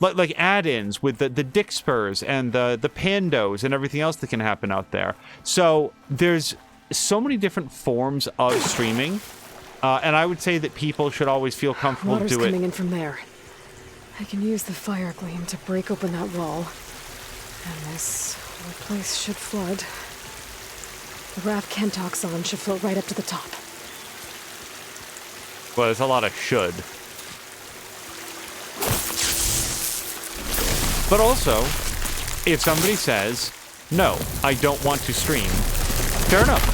like add-ins with the dick spurs and the pandos and everything else that can happen out there. So there's so many different forms of streaming, and I would say that people should always feel comfortable to do it. Water's coming in from there. I can use the fire gleam to break open that wall, and this whole place should flood. The raft Kentock's on should float right up to the top. Well, there's a lot of should. But also, if somebody says, no, I don't want to stream, fair enough.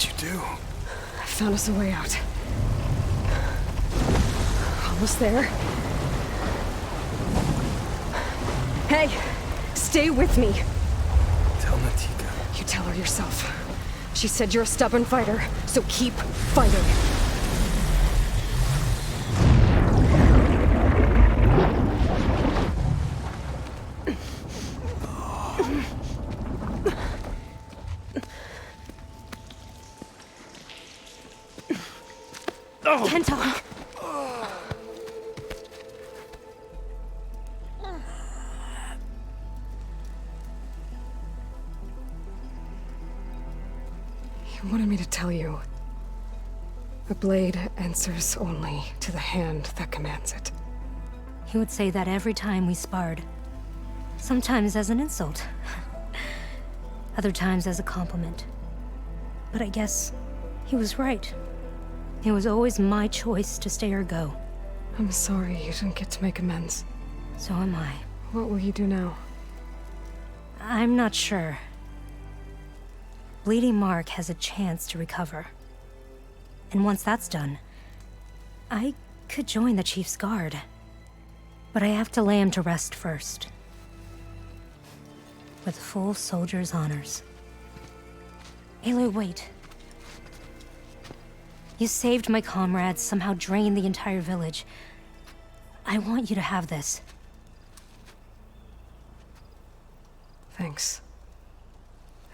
did you do? I found us a way out. Almost there. Hey, stay with me. Tell Natika. You tell her yourself. She said you're a stubborn fighter, so keep fighting. Kento! You wanted me to tell you. The blade answers only to the hand that commands it. He would say that every time we sparred. Sometimes as an insult. Other times as a compliment. But I guess he was right. It was always my choice to stay or go. I'm sorry you didn't get to make amends. So am I. What will you do now? I'm not sure. Bleeding Mark has a chance to recover. And once that's done, I could join the Chief's Guard. But I have to lay him to rest first. With full soldier's honors. Aloy, wait. You saved my comrades, somehow drained the entire village. I want you to have this. Thanks.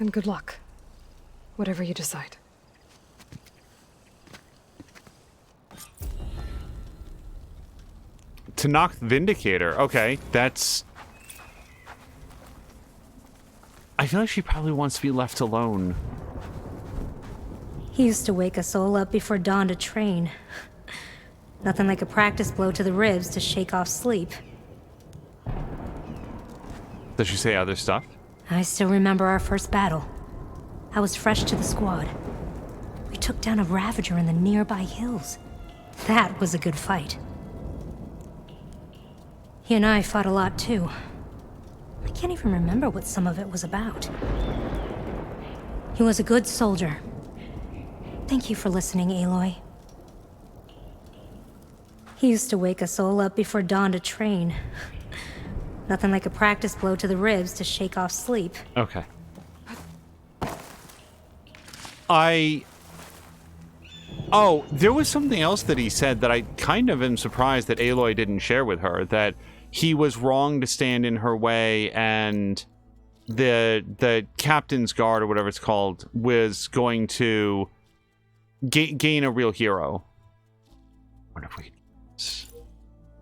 And good luck. Whatever you decide. To knock Vindicator. Okay, that's... I feel like she probably wants to be left alone. He used to wake us all up before dawn to train. Nothing like a practice blow to the ribs to shake off sleep. Does she say other stuff? I still remember our first battle. I was fresh to the squad. We took down a Ravager in the nearby hills. That was a good fight. He and I fought a lot too. I can't even remember what some of it was about. He was a good soldier. Thank you for listening, Aloy. He used to wake us all up before dawn to train. Nothing like a practice blow to the ribs to shake off sleep. Okay. Oh, there was something else that he said that I kind of am surprised that Aloy didn't share with her, that he was wrong to stand in her way and the captain's guard, or whatever it's called, was going to gain a real hero. What if we...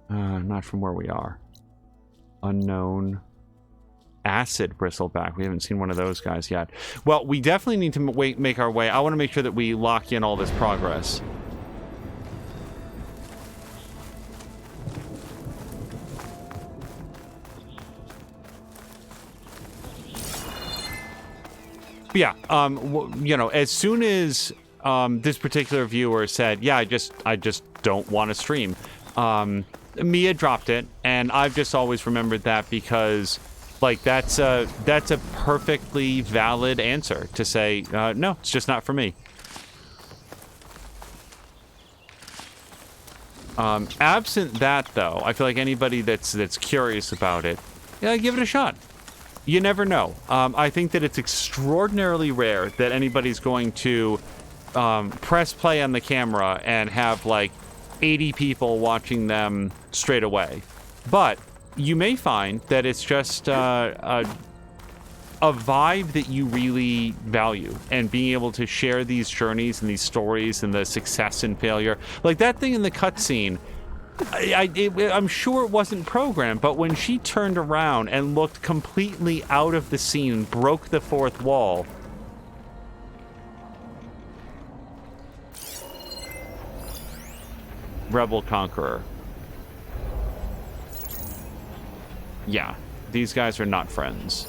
not from where we are. Unknown. Acid bristleback. We haven't seen one of those guys yet. Well, we definitely need to make our way. I want to make sure that we lock in all this progress. But yeah, you know, as soon as this particular viewer said, yeah, I just don't want to stream, Mia dropped it, and I've just always remembered that because, like, that's a perfectly valid answer to say, no, it's just not for me. Absent that, though, I feel like anybody that's curious about it, yeah, give it a shot. You never know. I think that it's extraordinarily rare that anybody's going to press play on the camera and have like 80 people watching them straight away. But you may find that it's just a vibe that you really value, and being able to share these journeys and these stories and the success and failure. Like that thing in the cutscene, I'm sure it wasn't programmed, but when she turned around and looked completely out of the scene, broke the fourth wall. Rebel Conqueror. Yeah, these guys are not friends.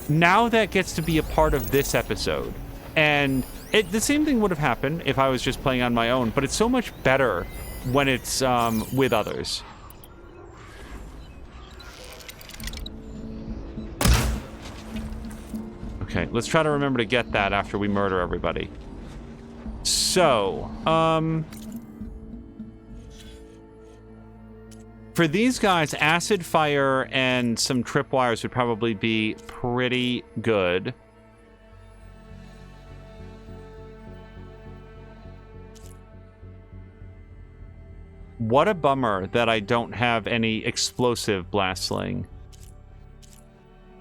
Now that gets to be a part of this episode, and the same thing would have happened if I was just playing on my own, but it's so much better when it's with others. Okay, let's try to remember to get that after we murder everybody. So, for these guys, acid fire and some tripwires would probably be pretty good. What a bummer that I don't have any explosive blast sling.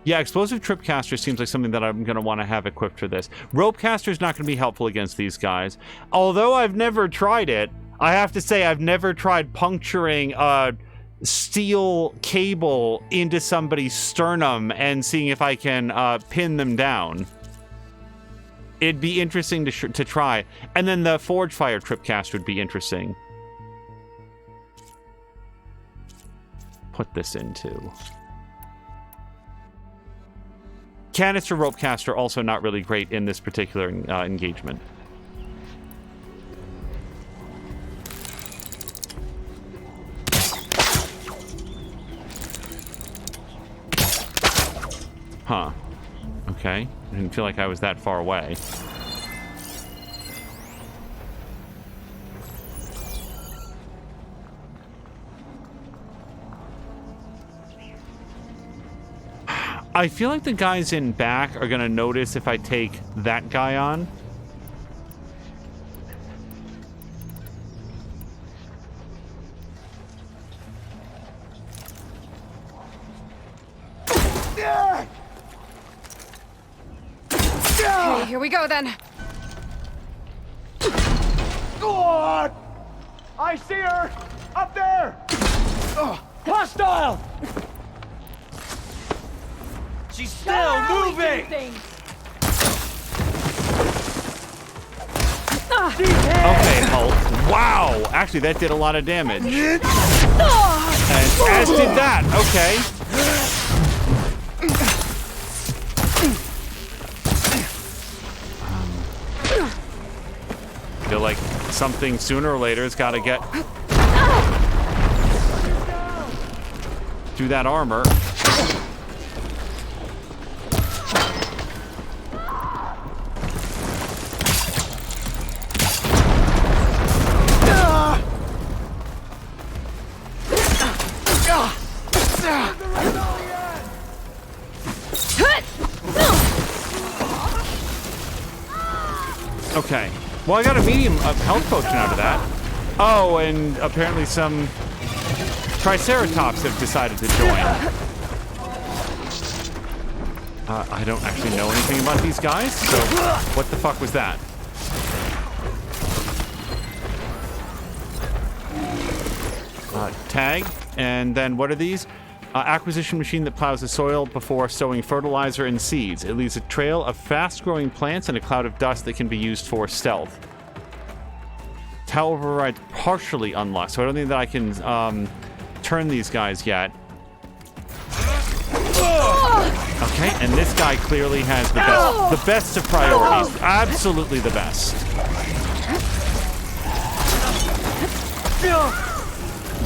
Yeah, explosive tripcaster seems like something that I'm going to want to have equipped for this. Ropecaster is not going to be helpful against these guys. Although I've never tried it, I have to say I've never tried puncturing a steel cable into somebody's sternum and seeing if I can pin them down. It'd be interesting to try. And then the forge fire tripcaster would be interesting. Put this into... Canister ropecaster also not really great in this particular engagement. Huh. Okay. I didn't feel like I was that far away. I feel like the guys in back are going to notice if I take that guy on. Okay, here we go then. God! I see her! Up there! Hostile! She's still moving! Okay, Hulk. Wow! Actually, that did a lot of damage. And as did that. Okay. Feel like something sooner or later has got to get through that armor. Okay. Well, I got a medium health potion out of that. Oh, and apparently some Triceratops have decided to join. I don't actually know anything about these guys, so what the fuck was that? Tag, and then what are these? Acquisition machine that plows the soil before sowing fertilizer and seeds. It leaves a trail of fast-growing plants and a cloud of dust that can be used for stealth. Tower override partially unlocked, so I don't think that I can turn these guys yet. Okay, and this guy clearly has the best of priorities. Absolutely the best.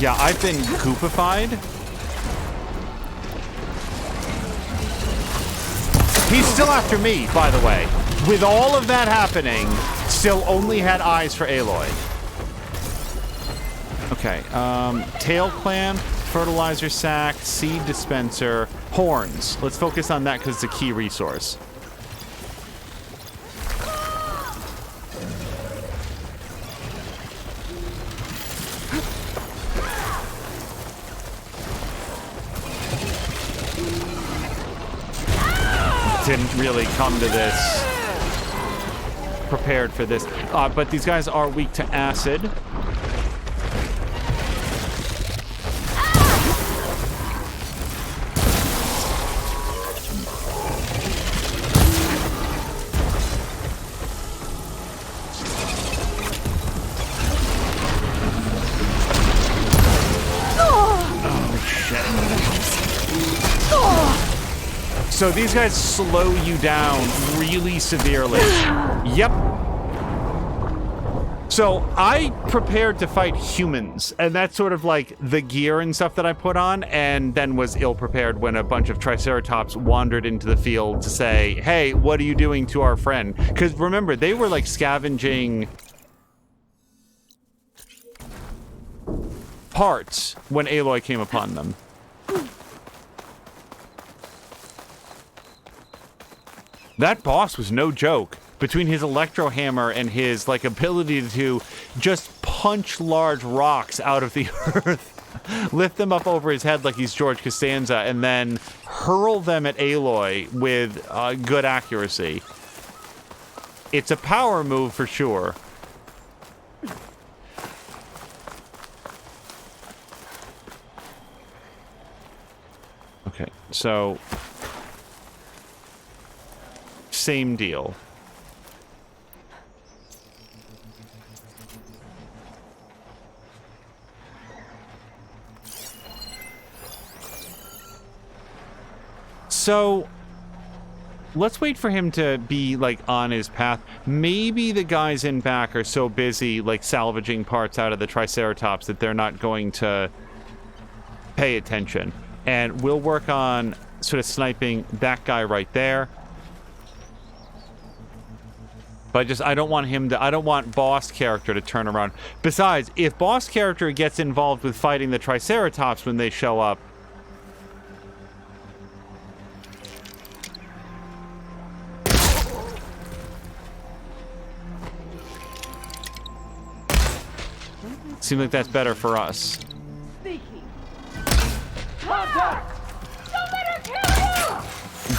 Yeah, I've been goopified. He's still after me, by the way. With all of that happening, still only had eyes for Aloy. Okay, tail clamp, fertilizer sack, seed dispenser, horns. Let's focus on that because it's a key resource. Didn't really come to this prepared for this, but these guys are weak to acid. So these guys slow you down really severely. Yep. So I prepared to fight humans, and that's sort of like the gear and stuff that I put on, and then was ill-prepared when a bunch of Triceratops wandered into the field to say, hey, what are you doing to our friend? Because remember, they were like scavenging parts when Aloy came upon them. That boss was no joke. Between his electro hammer and his like ability to just punch large rocks out of the earth, lift them up over his head like he's George Costanza, and then hurl them at Aloy with good accuracy. It's a power move for sure. Okay, so same deal. So, let's wait for him to be, like, on his path. Maybe the guys in back are so busy, like, salvaging parts out of the Triceratops that they're not going to pay attention. And we'll work on sort of sniping that guy right there. But I don't want him to, I don't want boss character to turn around. Besides, if boss character gets involved with fighting the Triceratops when they show up, seems like that's better for us.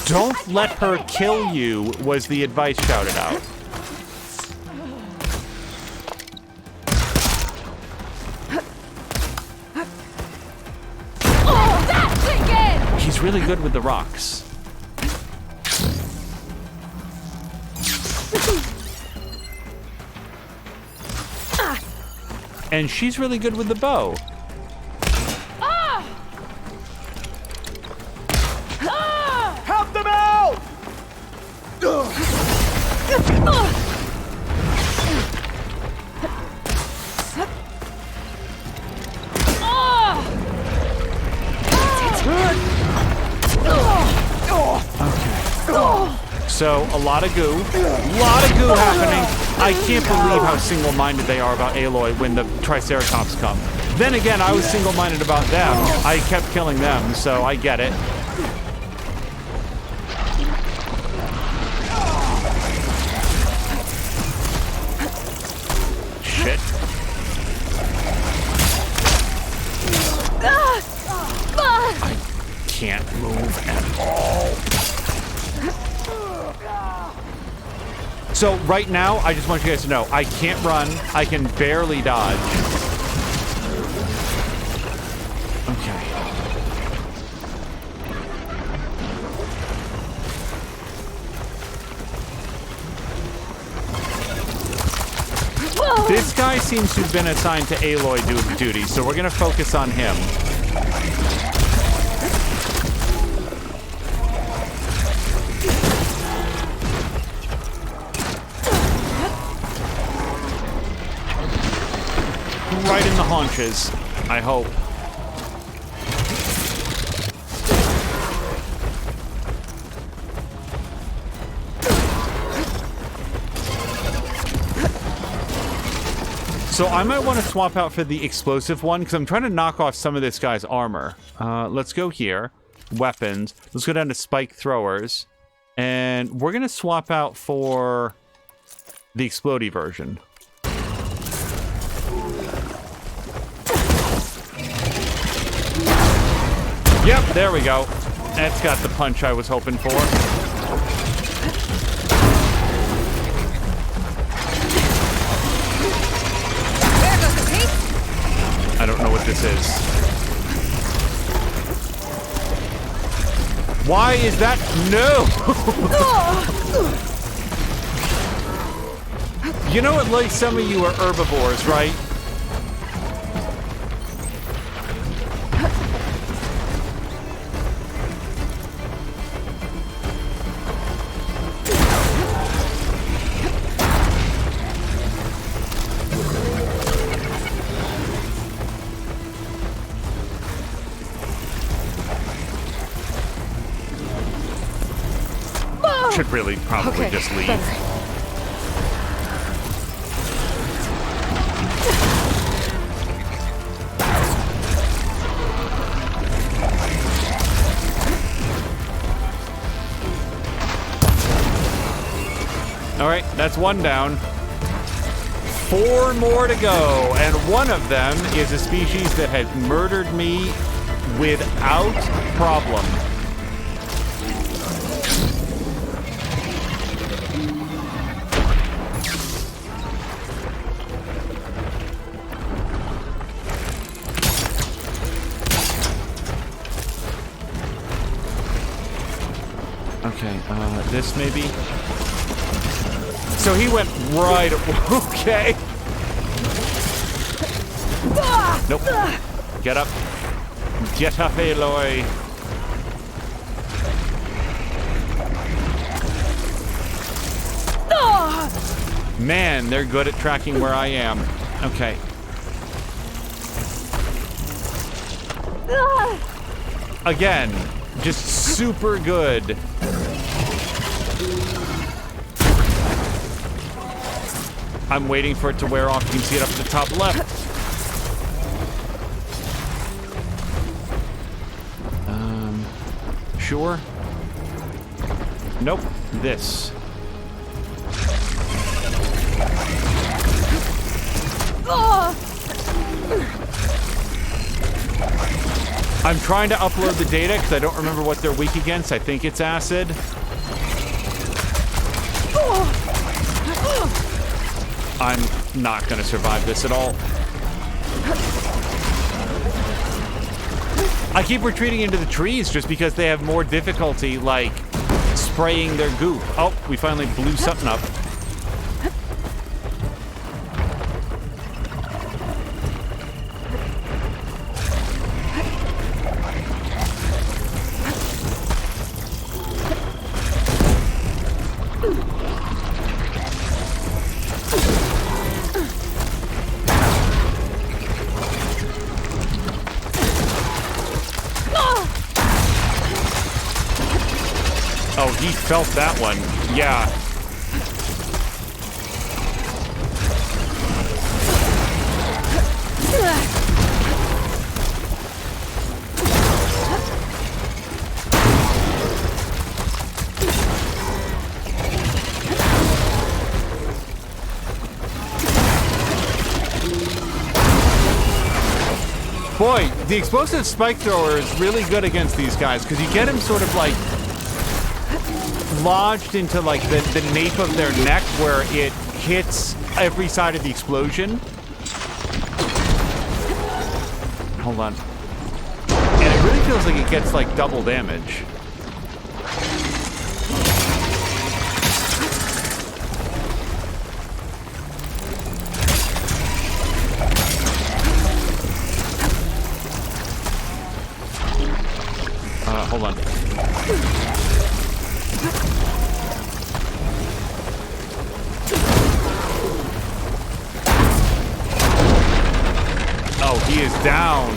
Don't let her kill you was the advice shouted out. He's really good with the rocks. And she's really good with the bow. Help them out! So, a lot of goo. A lot of goo happening. I can't believe how single-minded they are about Aloy when the Triceratops come. Then again, I was single-minded about them. I kept killing them, so I get it. Shit. I can't move at all. So right now, I just want you guys to know, I can't run. I can barely dodge. Okay. This guy seems to have been assigned to Aloy duty, so we're gonna focus on him. Right in the haunches, I hope. So I might want to swap out for the explosive one, because I'm trying to knock off some of this guy's armor. Let's go here. Weapons. Let's go down to spike throwers. And we're going to swap out for the explodey version. Yep, there we go. That's got the punch I was hoping for. I don't know what this is. Why is that? No! You know what, like some of you are herbivores, right? should really probably just leave. Better. All right, that's one down. 4 more to go, and one of them is a species that has murdered me without problem. Okay, this maybe? So he went right... Okay. Nope. Get up. Get up, Aloy. Man, they're good at tracking where I am. Okay. Again, just super good. I'm waiting for it to wear off. You can see it up at the top left. Sure. Nope. This. I'm trying to upload the data because I don't remember what they're weak against. I think it's acid. I'm not going to survive this at all. I keep retreating into the trees just because they have more difficulty, like, spraying their goop. Oh, we finally blew something up. Oh, he felt that one. Yeah. Boy, the explosive spike thrower is really good against these guys because you get him sort of like lodged into like the nape of their neck where it hits every side of the explosion. Hold on. And it really feels like it gets like double damage. Hold on. Oh, he is down.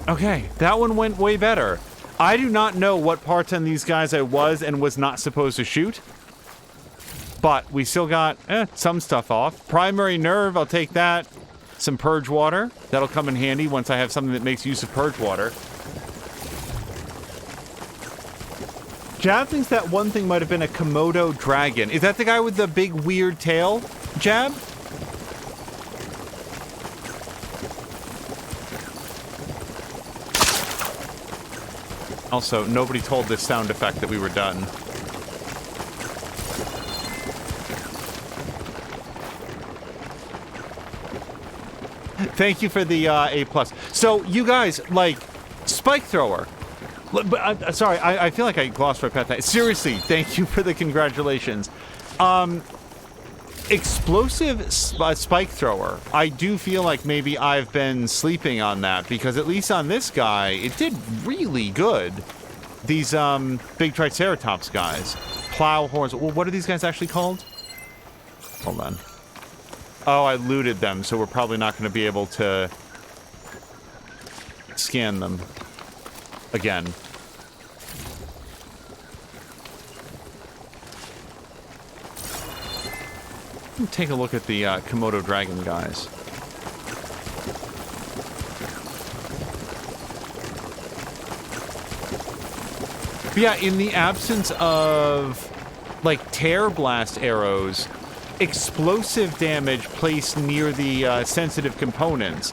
Okay, that one went way better. I do not know what parts on these guys I was and was not supposed to shoot. But we still got some stuff off. Primary nerve, I'll take that. Some purge water. That'll come in handy once I have something that makes use of purge water. Jab thinks that one thing might have been a Komodo dragon. Is that the guy with the big weird tail, Jab? Also, nobody told this sound effect that we were done. Thank you for the A+. So, you guys, like, spike thrower. Sorry, I feel like I glossed right past that. Seriously, thank you for the congratulations. Explosive spike thrower. I do feel like maybe I've been sleeping on that because at least on this guy, it did really good. These big Triceratops guys. plow horns. Well, what are these guys actually called? Hold on. Oh, I looted them, so we're probably not going to be able to scan them again. Take a look at the Komodo dragon guys. But yeah, in the absence of like tear blast arrows, explosive damage placed near the sensitive components.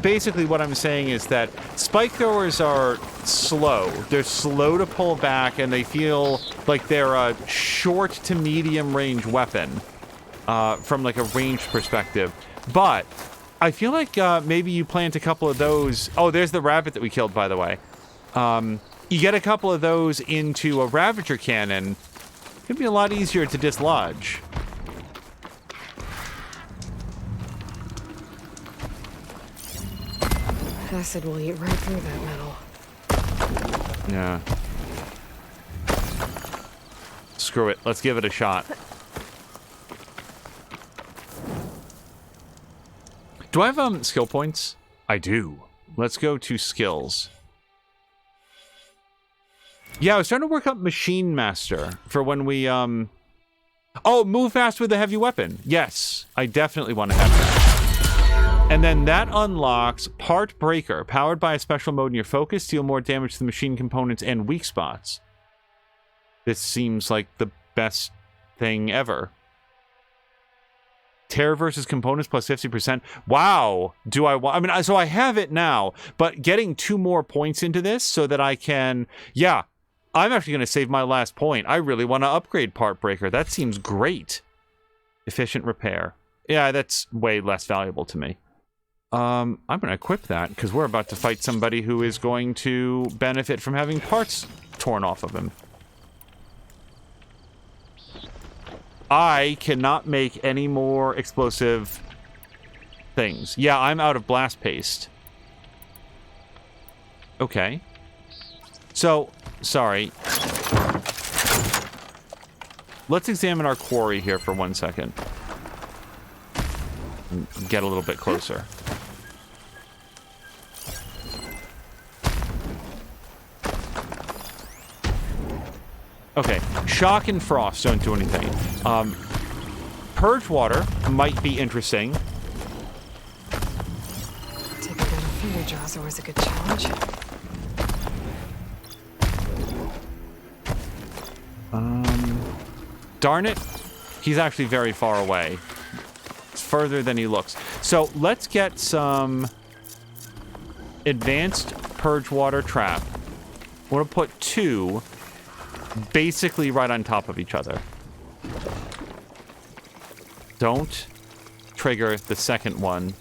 Basically what I'm saying is that spike throwers are slow. They're slow to pull back, and they feel like they're a short to medium range weapon. From like a range perspective. But I feel like maybe you plant a couple of those. Oh, there's the rabbit that we killed, by the way. You get a couple of those into a Ravager cannon, it'd be a lot easier to dislodge. Acid will eat right through that metal. Yeah. Screw it. Let's give it a shot. Do I have skill points? I do. Let's go to skills. Yeah, I was trying to work up Machine Master for when we Oh, move fast with a heavy weapon. Yes, I definitely want to have that. And then that unlocks Part Breaker, powered by a special mode in your focus, deal more damage to the machine components and weak spots. This seems like the best thing ever. Terror versus components plus 50%. Wow. Do I want... I mean, so I have it now, but getting 2 more points into this so that I can... Yeah, I'm actually going to save my last point. I really want to upgrade Part Breaker. That seems great. Efficient repair. Yeah, that's way less valuable to me. I'm going to equip that because we're about to fight somebody who is going to benefit from having parts torn off of him. I cannot make any more explosive things. Yeah, I'm out of blast paste. Okay. So, sorry. Let's examine our quarry here for 1 second. Get a little bit closer. Okay, shock and frost don't do anything. Purge water might be interesting. Taking down a finger jaw is always a good challenge. Darn it. He's actually very far away. It's further than he looks. So let's get some advanced purge water trap. I want to put 2 basically right on top of each other. Don't trigger the second one.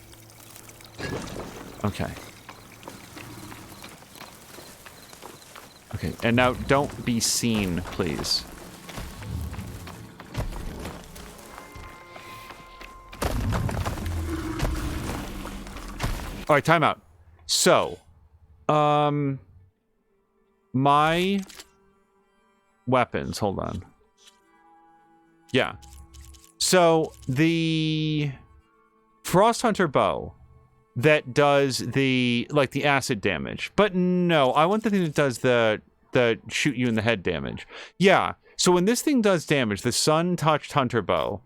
Okay. Okay, and now don't be seen, please. All right, time out. So, my weapons, hold on. Yeah. So, the Frost Hunter bow that does the, like, the acid damage. But no, I want the thing that does the shoot you in the head damage. Yeah. So when this thing does damage, the sun-touched hunter bow,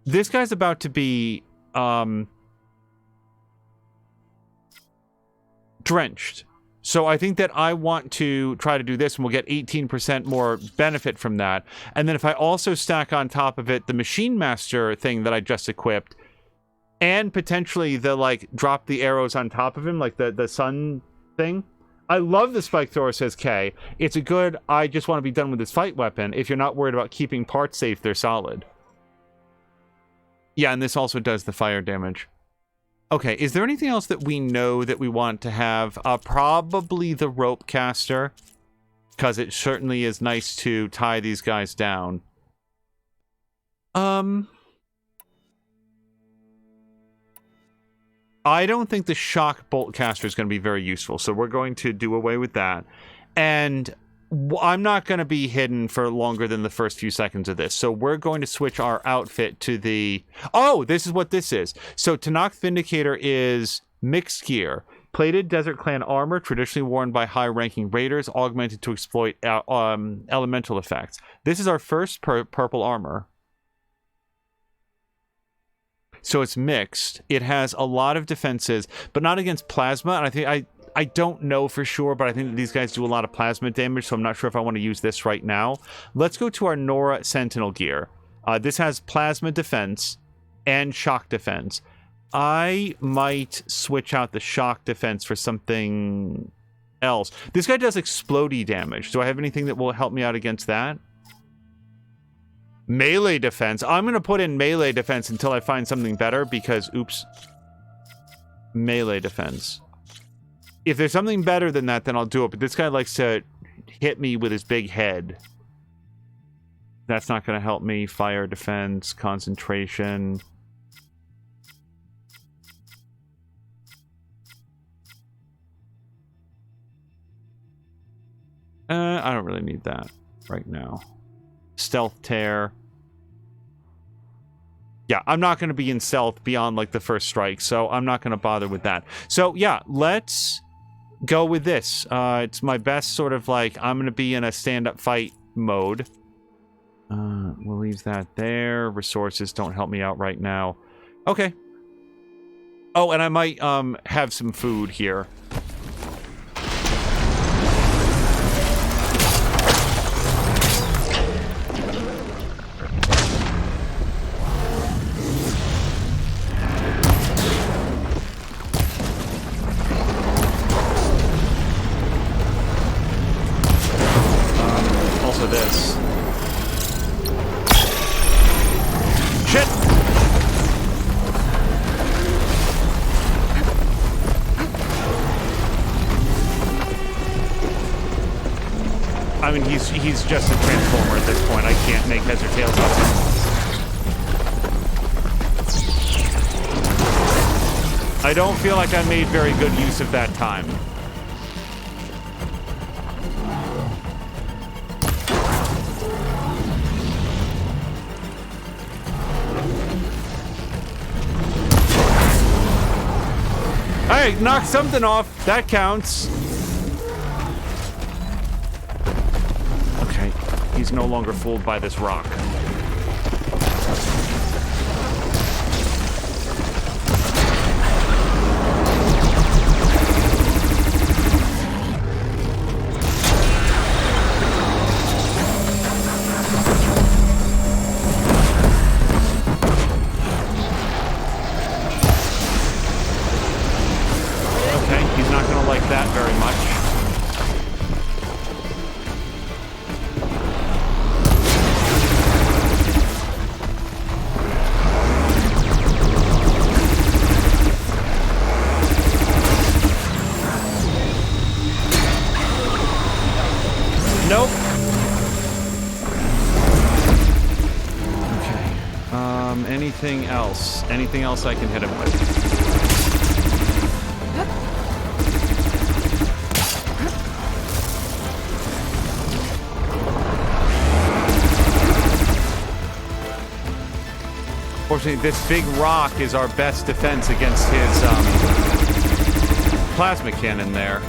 this guy's about to be, drenched. So I think that I want to try to do this, and we'll get 18% more benefit from that. And then if I also stack on top of it the Machine Master thing that I just equipped, and potentially the, like, drop the arrows on top of him, like the sun thing. I love the Spike Thrower, says Kay. It's a good, I just want to be done with this fight weapon. If you're not worried about keeping parts safe, they're solid. Yeah, and this also does the fire damage. Okay, is there anything else that we know that we want to have? Probably the rope caster, because it certainly is nice to tie these guys down. I don't think the shock bolt caster is going to be very useful, so we're going to do away with that. And I'm not going to be hidden for longer than the first few seconds of this. So we're going to switch our outfit to the... Oh, this is what this is. So Tanakh Vindicator is mixed gear. Plated Desert Clan armor, traditionally worn by high-ranking raiders, augmented to exploit elemental effects. This is our first purple armor. So it's mixed. It has a lot of defenses, but not against plasma. And I think I don't know for sure, but I think that these guys do a lot of plasma damage, so I'm not sure if I want to use this right now. Let's go to our Nora Sentinel gear. This has plasma defense and shock defense. I might switch out the shock defense for something else. This guy does explodey damage. Do I have anything that will help me out against that? Melee defense. I'm going to put in melee defense until I find something better because, oops. Melee defense. If there's something better than that, then I'll do it. But this guy likes to hit me with his big head. That's not going to help me. Fire defense, concentration. I don't really need that right now. Stealth tear. Yeah, I'm not going to be in stealth beyond like the first strike, so I'm not going to bother with that. So yeah, let's go with this. It's my best sort of like, I'm going to be in a stand-up fight mode. We'll leave that there. Resources don't help me out right now. Okay. Oh, and I might have some food here. This. Shit! I mean, he's just a transformer at this point. I can't make heads or tails of him. I don't feel like I made very good use of that time. Hey, knock something off. That counts. Okay, he's no longer fooled by this rock. That very much. Nope. Okay. Anything else? Anything else I can hit him with? Unfortunately, this big rock is our best defense against his plasma cannon there.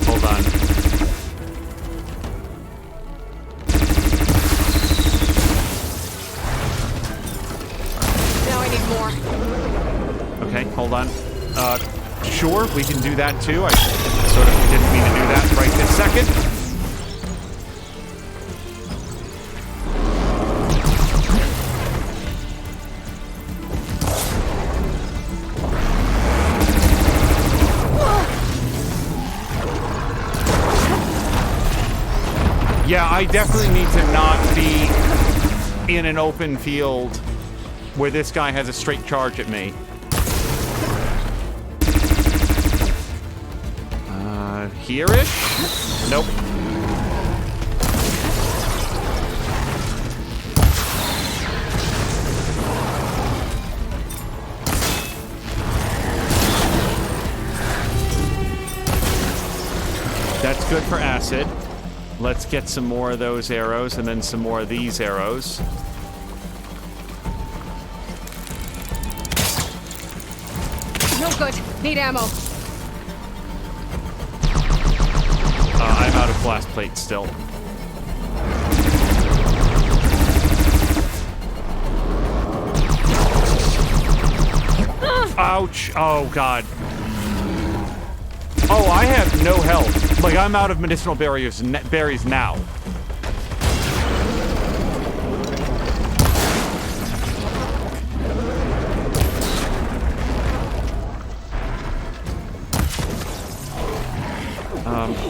Hold on. Now I need more. Okay, hold on. Sure, we can do that too. I sort of didn't mean to do that right this second. Yeah, I definitely need to not be in an open field where this guy has a straight charge at me. Here-ish? Nope. good for acid. Let's get some more of those arrows and then some more of these arrows. No good. Need ammo. I'm out of blast plates still. Ouch. Oh, God. Oh, I have no health. Like, I'm out of medicinal berries now.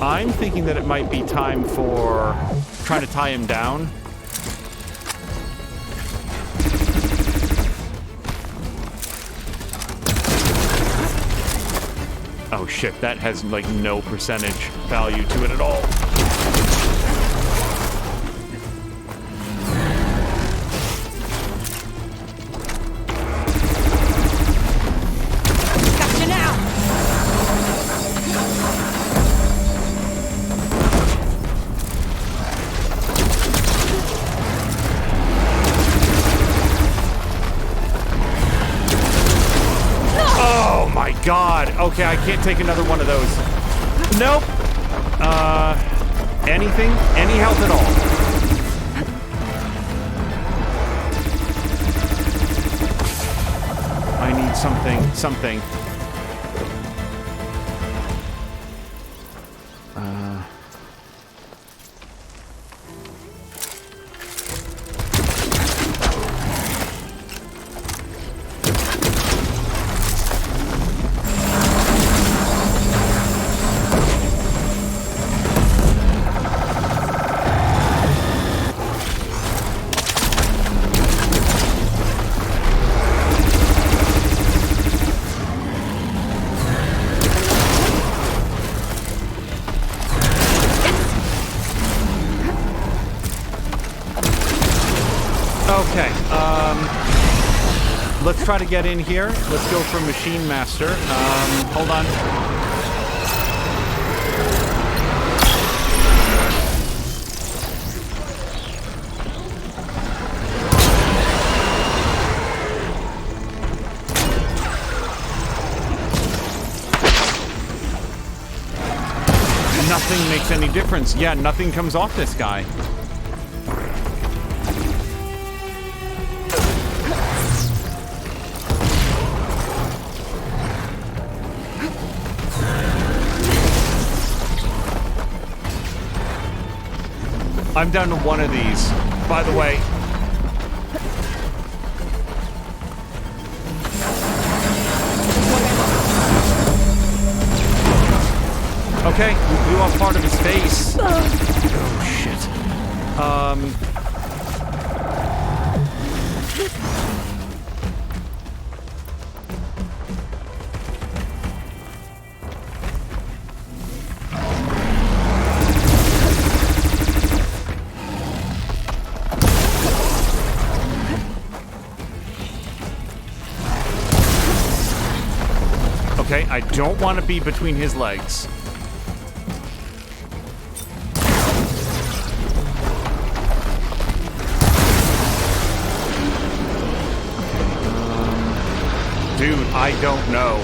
I'm thinking that it might be time for trying to tie him down. Oh shit, that has like no percentage value to it at all. Gotcha now! Oh my god. Okay, I can't take another one of those. Nope. Anything? Any health at all? I need something. Okay, let's try to get in here. Let's go for Machine Master. Hold on. Nothing makes any difference. Yeah, nothing comes off this guy. I'm down to one of these, by the way. Okay, we blew off part of his face. Oh, shit. Okay, I don't want to be between his legs. Dude, I don't know.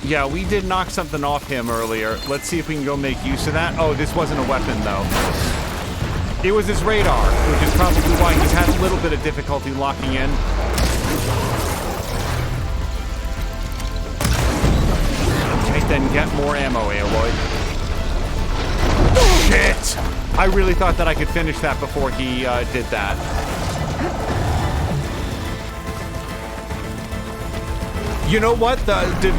Yeah, we did knock something off him earlier. Let's see if we can go make use of that. Oh, this wasn't a weapon, though. It was his radar, which is probably why he's had a little bit of difficulty locking in. Okay, then get more ammo, Aloy. Shit! I really thought that I could finish that before he did that. You know what?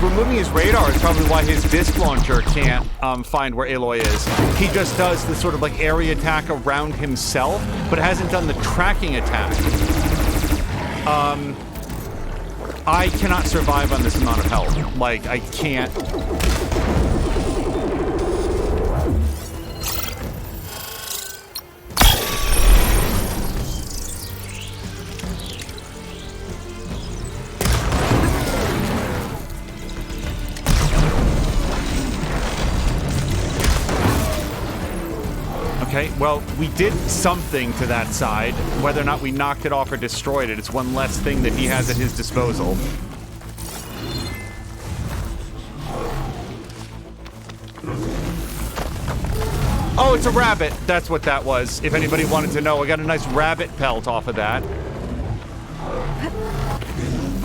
Removing his radar is probably why his disc launcher can't find where Aloy is. He just does the sort of like area attack around himself, but hasn't done the tracking attack. I cannot survive on this amount of health. Like, I can't. Okay, well, we did something to that side. Whether or not we knocked it off or destroyed it, it's one less thing that he has at his disposal. Oh, it's a rabbit. That's what that was. If anybody wanted to know, I got a nice rabbit pelt off of that.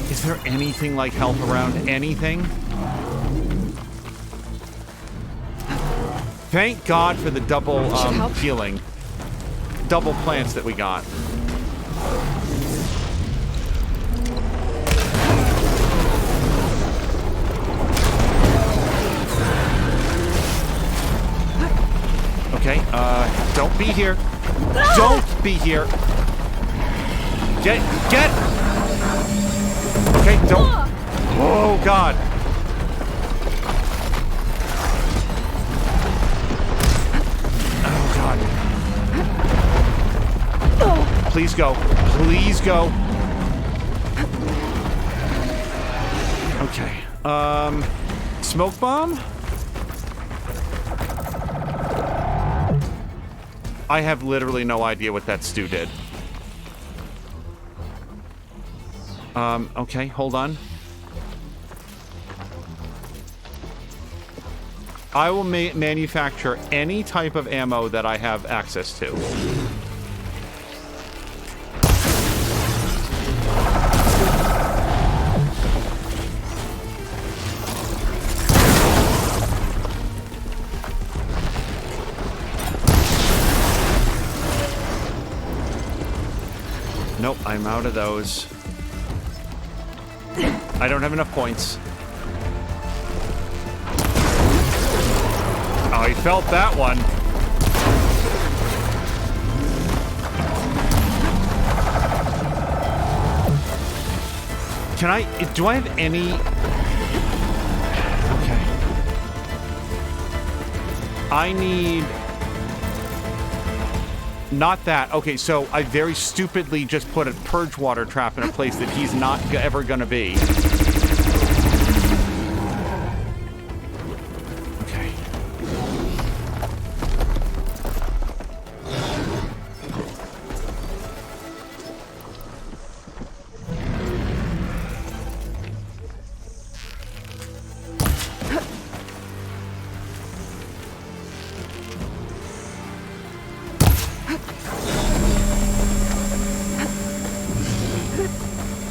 Is there anything like health around? Anything? Thank God for the double healing. Double plants that we got. Okay, don't be here. Don't be here. Get! Okay, don't. Oh, God. Please go. Please go. Okay. Smoke bomb? I have literally no idea what that stew did. Okay, hold on. I will manufacture any type of ammo that I have access to. Nope, I'm out of those. I don't have enough points. Oh, he felt that one. Can I... Do I have any... Okay. I need... Not that. Okay, so I very stupidly just put a purge water trap in a place that he's not ever gonna be. Okay.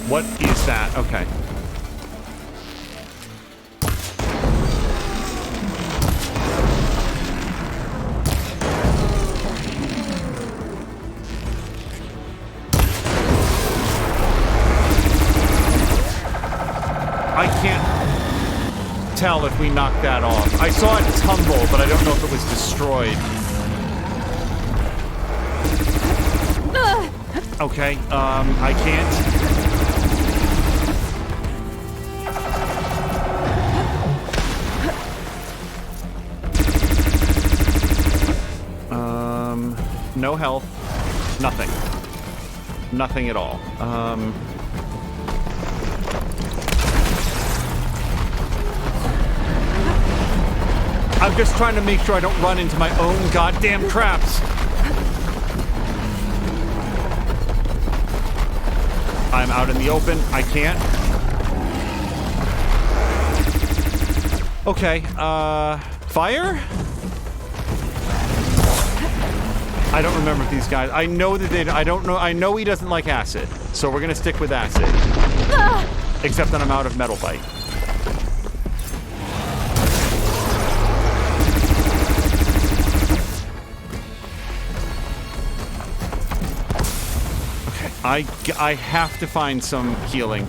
What is that? Okay. I can't tell if we knocked that off. I saw it tumble, but I don't know if it was destroyed. Okay, I can't. No health. Nothing. Nothing at all. I'm just trying to make sure I don't run into my own goddamn traps. I'm out in the open. I can't. Okay, fire? I don't remember if these guys... I know that they... I don't know... I know he doesn't like acid, so we're gonna stick with acid. Except that I'm out of metal bite. Okay, I have to find some healing.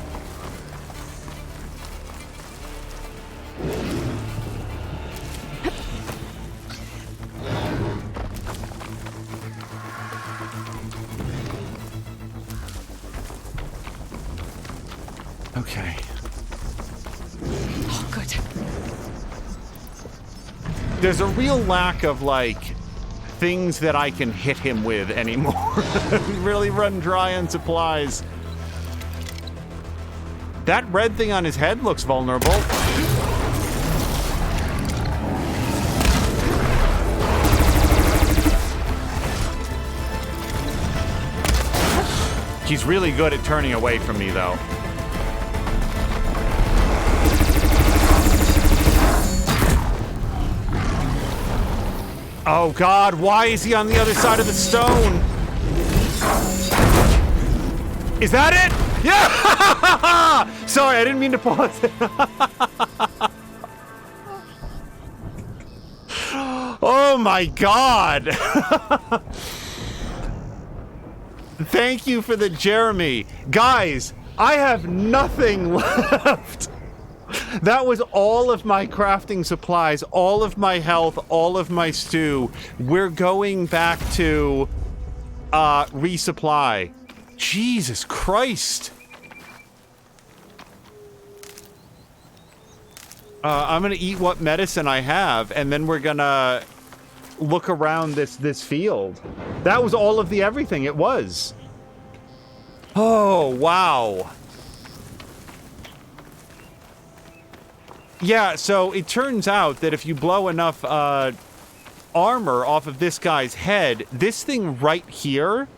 Okay. Oh, good. There's a real lack of, like, things that I can hit him with anymore. We really run dry on supplies. That red thing on his head looks vulnerable. He's really good at turning away from me, though. Oh God, why is he on the other side of the stone? Is that it? Yeah! Sorry, I didn't mean to pause it. Oh my God! Thank you for the Jeremy. Guys, I have nothing left. That was all of my crafting supplies, all of my health, all of my stew. We're going back to resupply. Jesus Christ. I'm gonna eat what medicine I have, and then we're gonna look around this field. That was all of the everything. It was. Oh, wow. Yeah, so it turns out that if you blow enough armor off of this guy's head, this thing right here,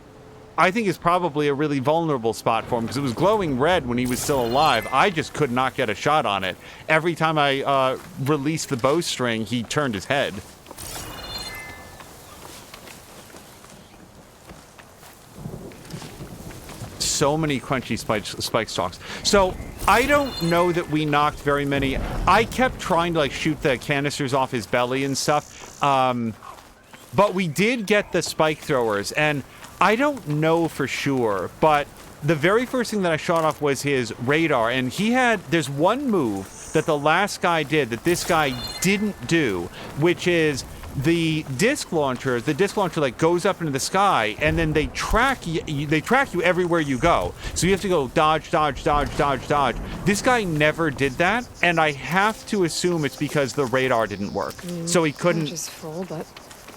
I think is probably a really vulnerable spot for him, because it was glowing red when he was still alive. I just could not get a shot on it. Every time I released the bowstring, he turned his head. So many crunchy spike stalks. So I don't know that we knocked very many. I kept trying to like shoot the canisters off his belly and stuff. But we did get the spike throwers, and I don't know for sure, but the very first thing that I shot off was his radar, and there's one move that the last guy did that this guy didn't do, which is the disc launcher like goes up into the sky, and then they track you everywhere you go. So you have to go dodge, dodge, dodge, dodge, dodge. This guy never did that, and I have to assume it's because the radar didn't work. So he couldn't Just full, but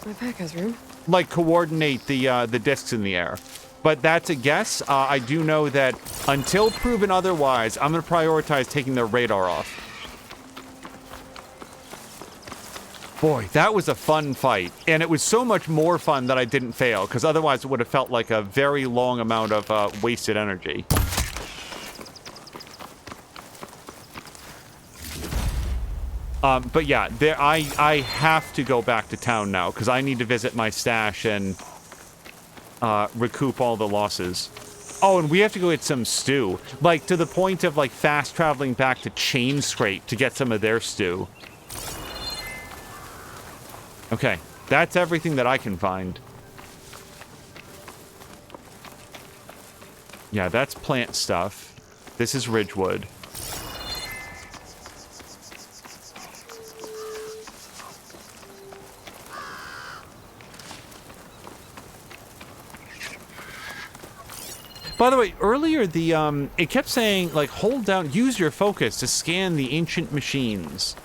my pack has room. like coordinate the discs in the air. But that's a guess. I do know that until proven otherwise, I'm going to prioritize taking the radar off. Boy, that was a fun fight. And it was so much more fun that I didn't fail, because otherwise it would have felt like a very long amount of wasted energy. But yeah, I have to go back to town now, because I need to visit my stash and recoup all the losses. Oh, and we have to go get some stew. Like, to the point of, like, fast traveling back to Chain Scrape to get some of their stew. Okay, that's everything that I can find. Yeah, that's plant stuff. This is Ridgewood. By the way, earlier it kept saying, like, hold down, use your focus to scan the ancient machines.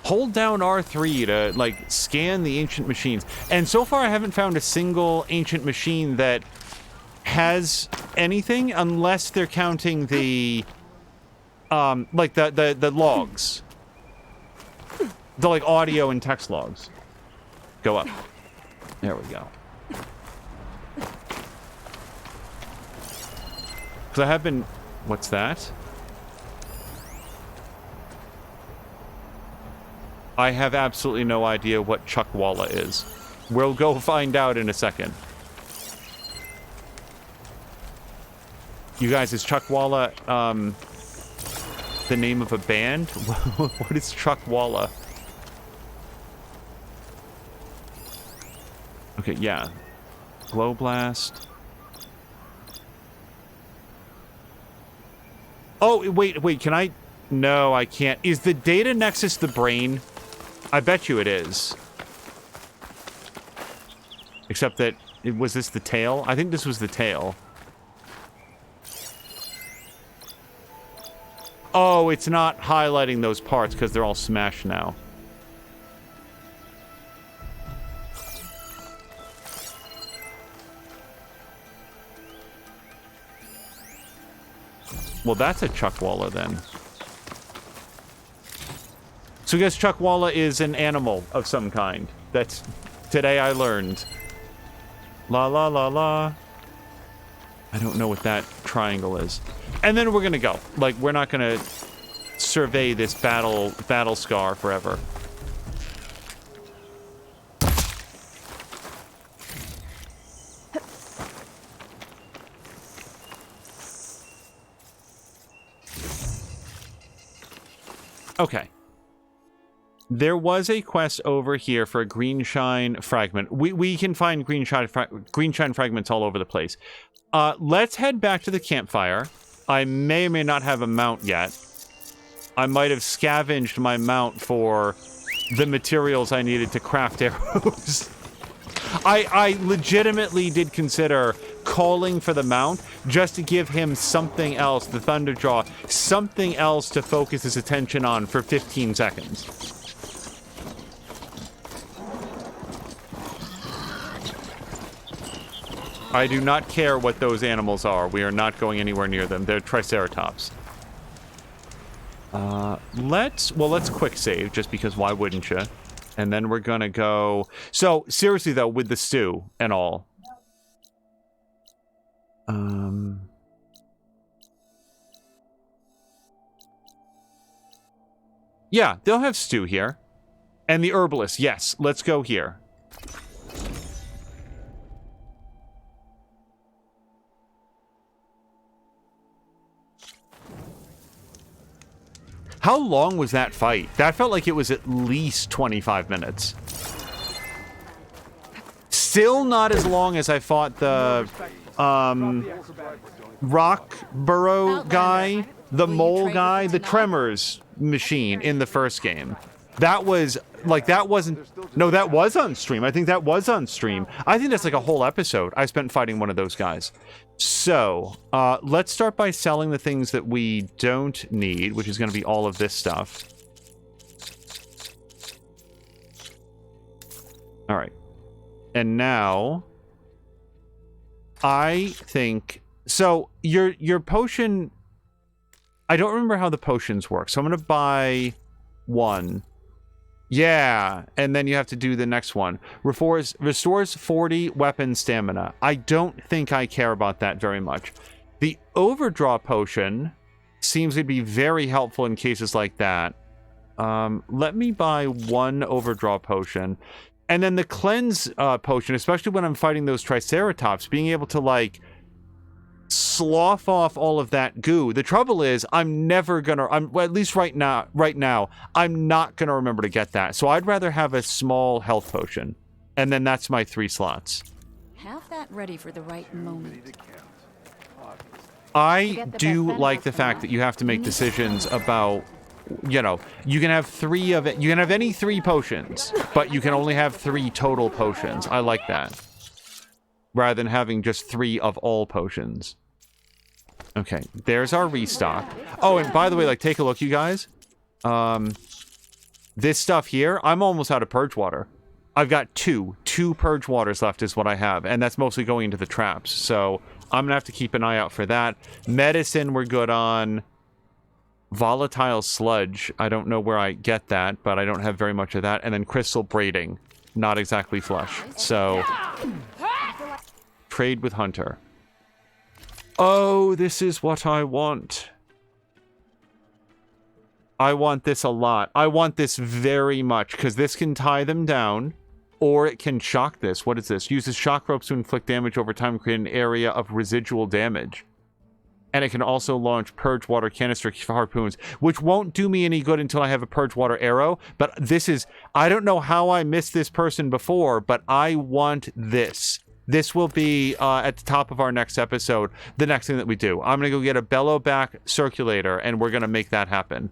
Hold down R3 to, like, scan the ancient machines. And so far I haven't found a single ancient machine that has anything, unless they're counting the, like, the logs. The, like, audio and text logs. Go up. There we go. Because I have been... What's that? I have absolutely no idea what Chuckwalla is. We'll go find out in a second. You guys, is Chuckwalla, the name of a band? What is Chuckwalla? Okay, yeah. Glow Blast. Oh, wait, can I... No, I can't. Is the data nexus the brain? I bet you it is. Except that... Was this the tail? I think this was the tail. Oh, it's not highlighting those parts because they're all smashed now. Well, that's a Chuckwalla then. So I guess Chuckwalla is an animal of some kind. That's... Today I learned. La la la la. I don't know what that triangle is. And then we're gonna go. Like, we're not gonna survey this battle scar forever. Okay. There was a quest over here for a green shine fragment. We can find green shine fragments all over the place. Let's head back to the campfire. I may or may not have a mount yet. I might have scavenged my mount for the materials I needed to craft arrows. I legitimately did consider calling for the mount just to give him something else, the Thunderjaw, something else to focus his attention on for 15 seconds. I do not care what those animals are. We are not going anywhere near them. They're Triceratops. Let's quick save, just because why wouldn't you? And then we're gonna go... So, seriously though, with the stew and all. Yeah, they'll have stew here. And the herbalist, yes. Let's go here. How long was that fight? That felt like it was at least 25 minutes. Still not as long as I fought the rock burrow guy, the mole guy, the tremors machine in the first game. That was like, that wasn't, no, that was on stream. I think that was on stream. I think that's like a whole episode I spent fighting one of those guys. So, let's start by selling the things that we don't need, which is going to be all of this stuff. All right. And now, I think... So, your potion... I don't remember how the potions work, so I'm going to buy one. Yeah, and then you have to do the next one. Restores 40 weapon stamina. I don't think I care about that very much. The overdraw potion seems to be very helpful in cases like that. Let me buy one overdraw potion. And then the cleanse potion, especially when I'm fighting those Triceratops, being able to, like, slough off all of that goo. The trouble is, I'm never gonna, well, at least right now, I'm not gonna remember to get that. So I'd rather have a small health potion. And then that's my 3 slots. Have that ready for the right moment. I do like the fact that you have to make decisions about, you know, you can have 3 of it, you can have any 3 potions, but you can only have 3 total potions. I like that. Rather than having just 3 of all potions. Okay, there's our restock. Oh, and by the way, like, take a look, you guys. This stuff here, I'm almost out of purge water. I've got 2 purge waters left is what I have, and that's mostly going into the traps. So I'm gonna have to keep an eye out for that. Medicine, we're good on. Volatile sludge, I don't know where I get that, but I don't have very much of that. And then crystal braiding, not exactly flush. So... Trade with Hunter. Oh, this is what I want. I want this a lot. I want this very much, because this can tie them down, or it can shock this. What is this? Uses shock ropes to inflict damage over time and create an area of residual damage. And it can also launch purge water canister harpoons, which won't do me any good until I have a purge water arrow. But this is... I don't know how I missed this person before, but I want this. This will be at the top of our next episode, the next thing that we do. I'm going to go get a bellow back circulator, and we're going to make that happen.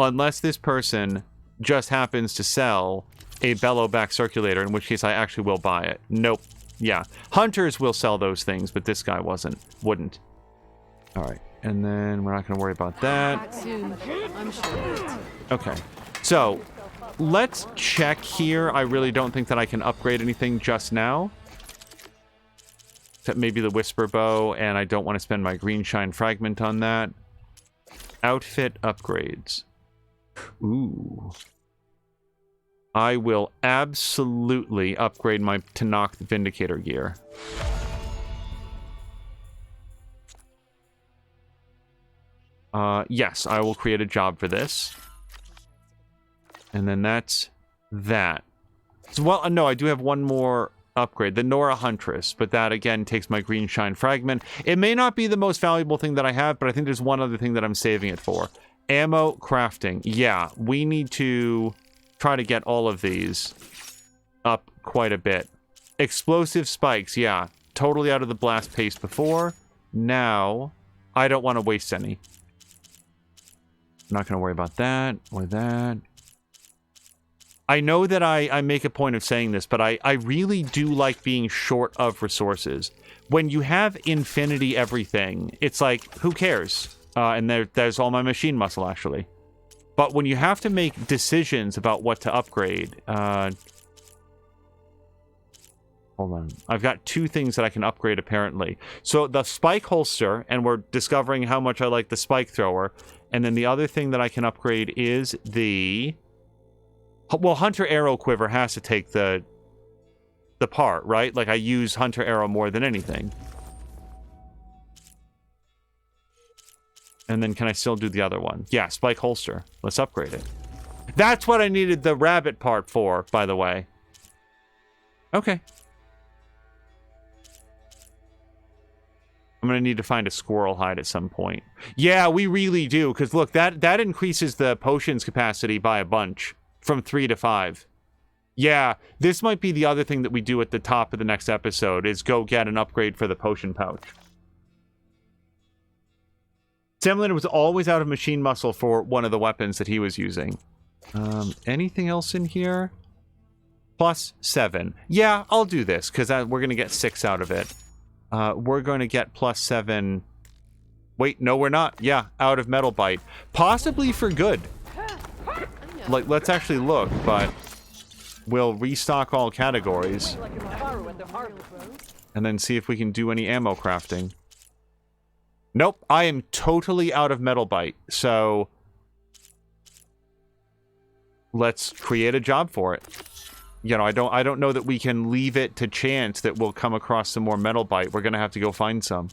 Unless this person just happens to sell a bellow back circulator, in which case I actually will buy it. Nope. Yeah. Hunters will sell those things, but this guy wouldn't. All right. And then we're not going to worry about that. Okay. So... let's check here. I really don't think that I can upgrade anything just now. Except maybe the Whisper Bow, and I don't want to spend my green shine fragment on that. Outfit upgrades. Ooh. I will absolutely upgrade my Tanakh Vindicator gear. Yes, I will create a job for this. And then that's that. So, well, no, I do have one more upgrade, the Nora Huntress, but that again takes my green shine fragment. It may not be the most valuable thing that I have, but I think there's one other thing that I'm saving it for. Ammo crafting. Yeah, we need to try to get all of these up quite a bit. Explosive spikes, yeah. Totally out of the blast paste before. Now, I don't want to waste any. I'm not going to worry about that or that. I know that I make a point of saying this, but I really do like being short of resources. When you have infinity everything, it's like, who cares? And there's all my machine muscle, actually. But when you have to make decisions about what to upgrade... hold on. I've got two things that I can upgrade, apparently. So the spike holster, and we're discovering how much I like the spike thrower. And then the other thing that I can upgrade is the... Well, Hunter Arrow Quiver has to take the part, right? Like, I use Hunter Arrow more than anything. And then can I still do the other one? Yeah, Spike Holster. Let's upgrade it. That's what I needed the rabbit part for, by the way. Okay. I'm going to need to find a squirrel hide at some point. Yeah, we really do, because look, that increases the potions capacity by a bunch. From 3 to 5. Yeah, this might be the other thing that we do at the top of the next episode, is go get an upgrade for the potion pouch. Semlin was always out of machine muscle for one of the weapons that he was using. Anything else in here? +7. Yeah, I'll do this, because we're going to get 6 out of it. We're going to get +7... Wait, no, we're not. Yeah, out of Metal Bite. Possibly for good. Like, let's actually look, but we'll restock all categories and then see if we can do any ammo crafting. Nope, I am totally out of Metal Bite, so let's create a job for it. You know, I don't know that we can leave it to chance that we'll come across some more Metal Bite. We're gonna have to go find some.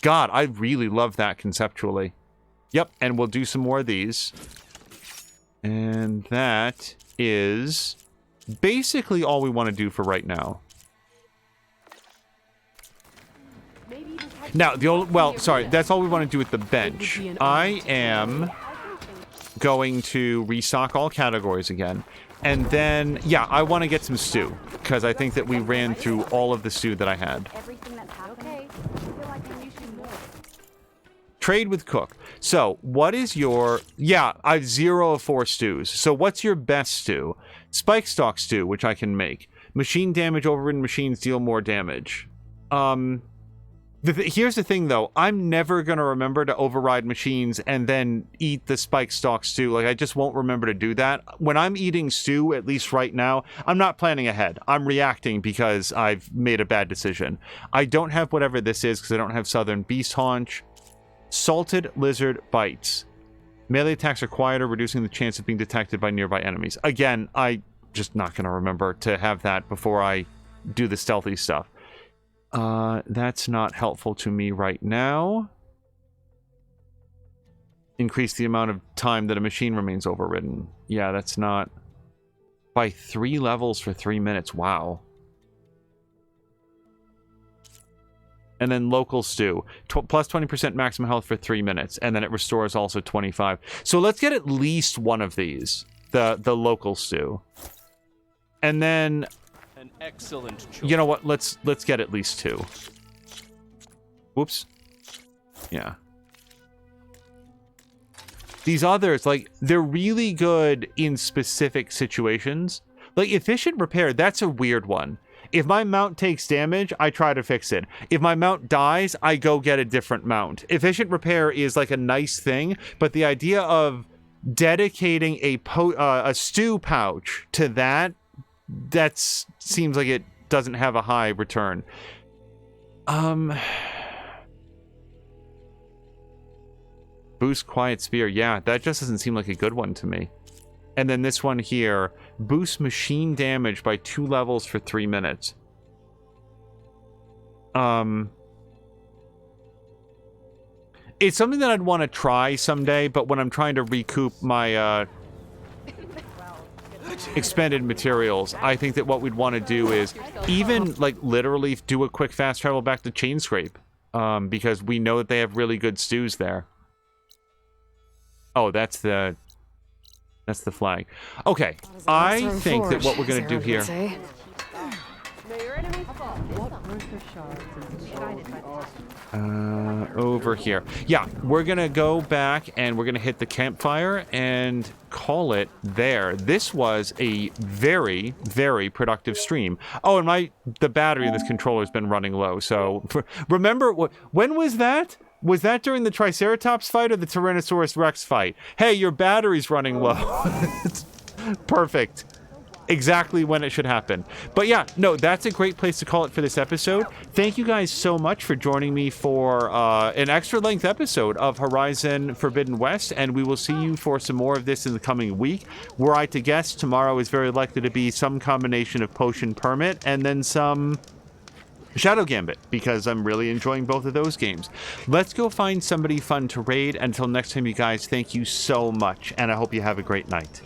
God, I really love that conceptually. Yep, and we'll do some more of these. And that is basically all we want to do for right now. Now, that's all we want to do with the bench. I am going to restock all categories again. And then, yeah, I want to get some stew, because I think that we ran through all of the stew that I had. Trade with Cook. So, what is your... Yeah, I have 0 of 4 stews. So, what's your best stew? Spike Stock stew, which I can make. Machine damage, overridden machines deal more damage. Here's the thing, though. I'm never going to remember to override machines and then eat the Spike Stock stew. Like, I just won't remember to do that. When I'm eating stew, at least right now, I'm not planning ahead. I'm reacting because I've made a bad decision. I don't have whatever this is because I don't have Southern Beast Haunch. Salted Lizard Bites. Melee attacks are quieter, reducing the chance of being detected by nearby enemies. Again, I'm just not going to remember to have that before I do the stealthy stuff. That's not helpful to me right now. Increase the amount of time that a machine remains overridden. Yeah, that's not... By 3 levels for 3 minutes. Wow. And then local stew. Plus 20% maximum health for 3 minutes. And then it restores also 25. So let's get at least one of these. The local stew. And then... An excellent choice. You know what? Let's get at least 2. Whoops. Yeah. These others, like, they're really good in specific situations. Like, efficient repair, that's a weird one. If my mount takes damage, I try to fix it. If my mount dies, I go get a different mount. Efficient repair is like a nice thing, but the idea of dedicating a stew pouch to that seems like it doesn't have a high return. Boost Quiet Spear. Yeah, that just doesn't seem like a good one to me. And then this one here, boost machine damage by 2 levels for 3 minutes. It's something that I'd want to try someday, but when I'm trying to recoup my expended materials, I think that what we'd want to do is even, like, literally do a quick fast travel back to Chainscrape, because we know that they have really good stews there. Oh, that's the flag. Okay, I think that what we're going to do here... over here. Yeah, we're gonna go back and we're gonna hit the campfire and call it there. This was a very, very productive stream. Oh, and the battery in this controller has been running low. So remember, when was that? Was that during the Triceratops fight or the Tyrannosaurus Rex fight? Hey, your battery's running low. Perfect. Exactly when it should happen. But yeah, no, that's a great place to call it for this episode. Thank you guys so much for joining me for an extra length episode of Horizon Forbidden West, and we will see you for some more of this in the coming week. Were I to guess, tomorrow is very likely to be some combination of Potion Permit and then some Shadow Gambit, because I'm really enjoying both of those games. Let's go find somebody fun to raid. Until next time, you guys, thank you so much, and I hope you have a great night.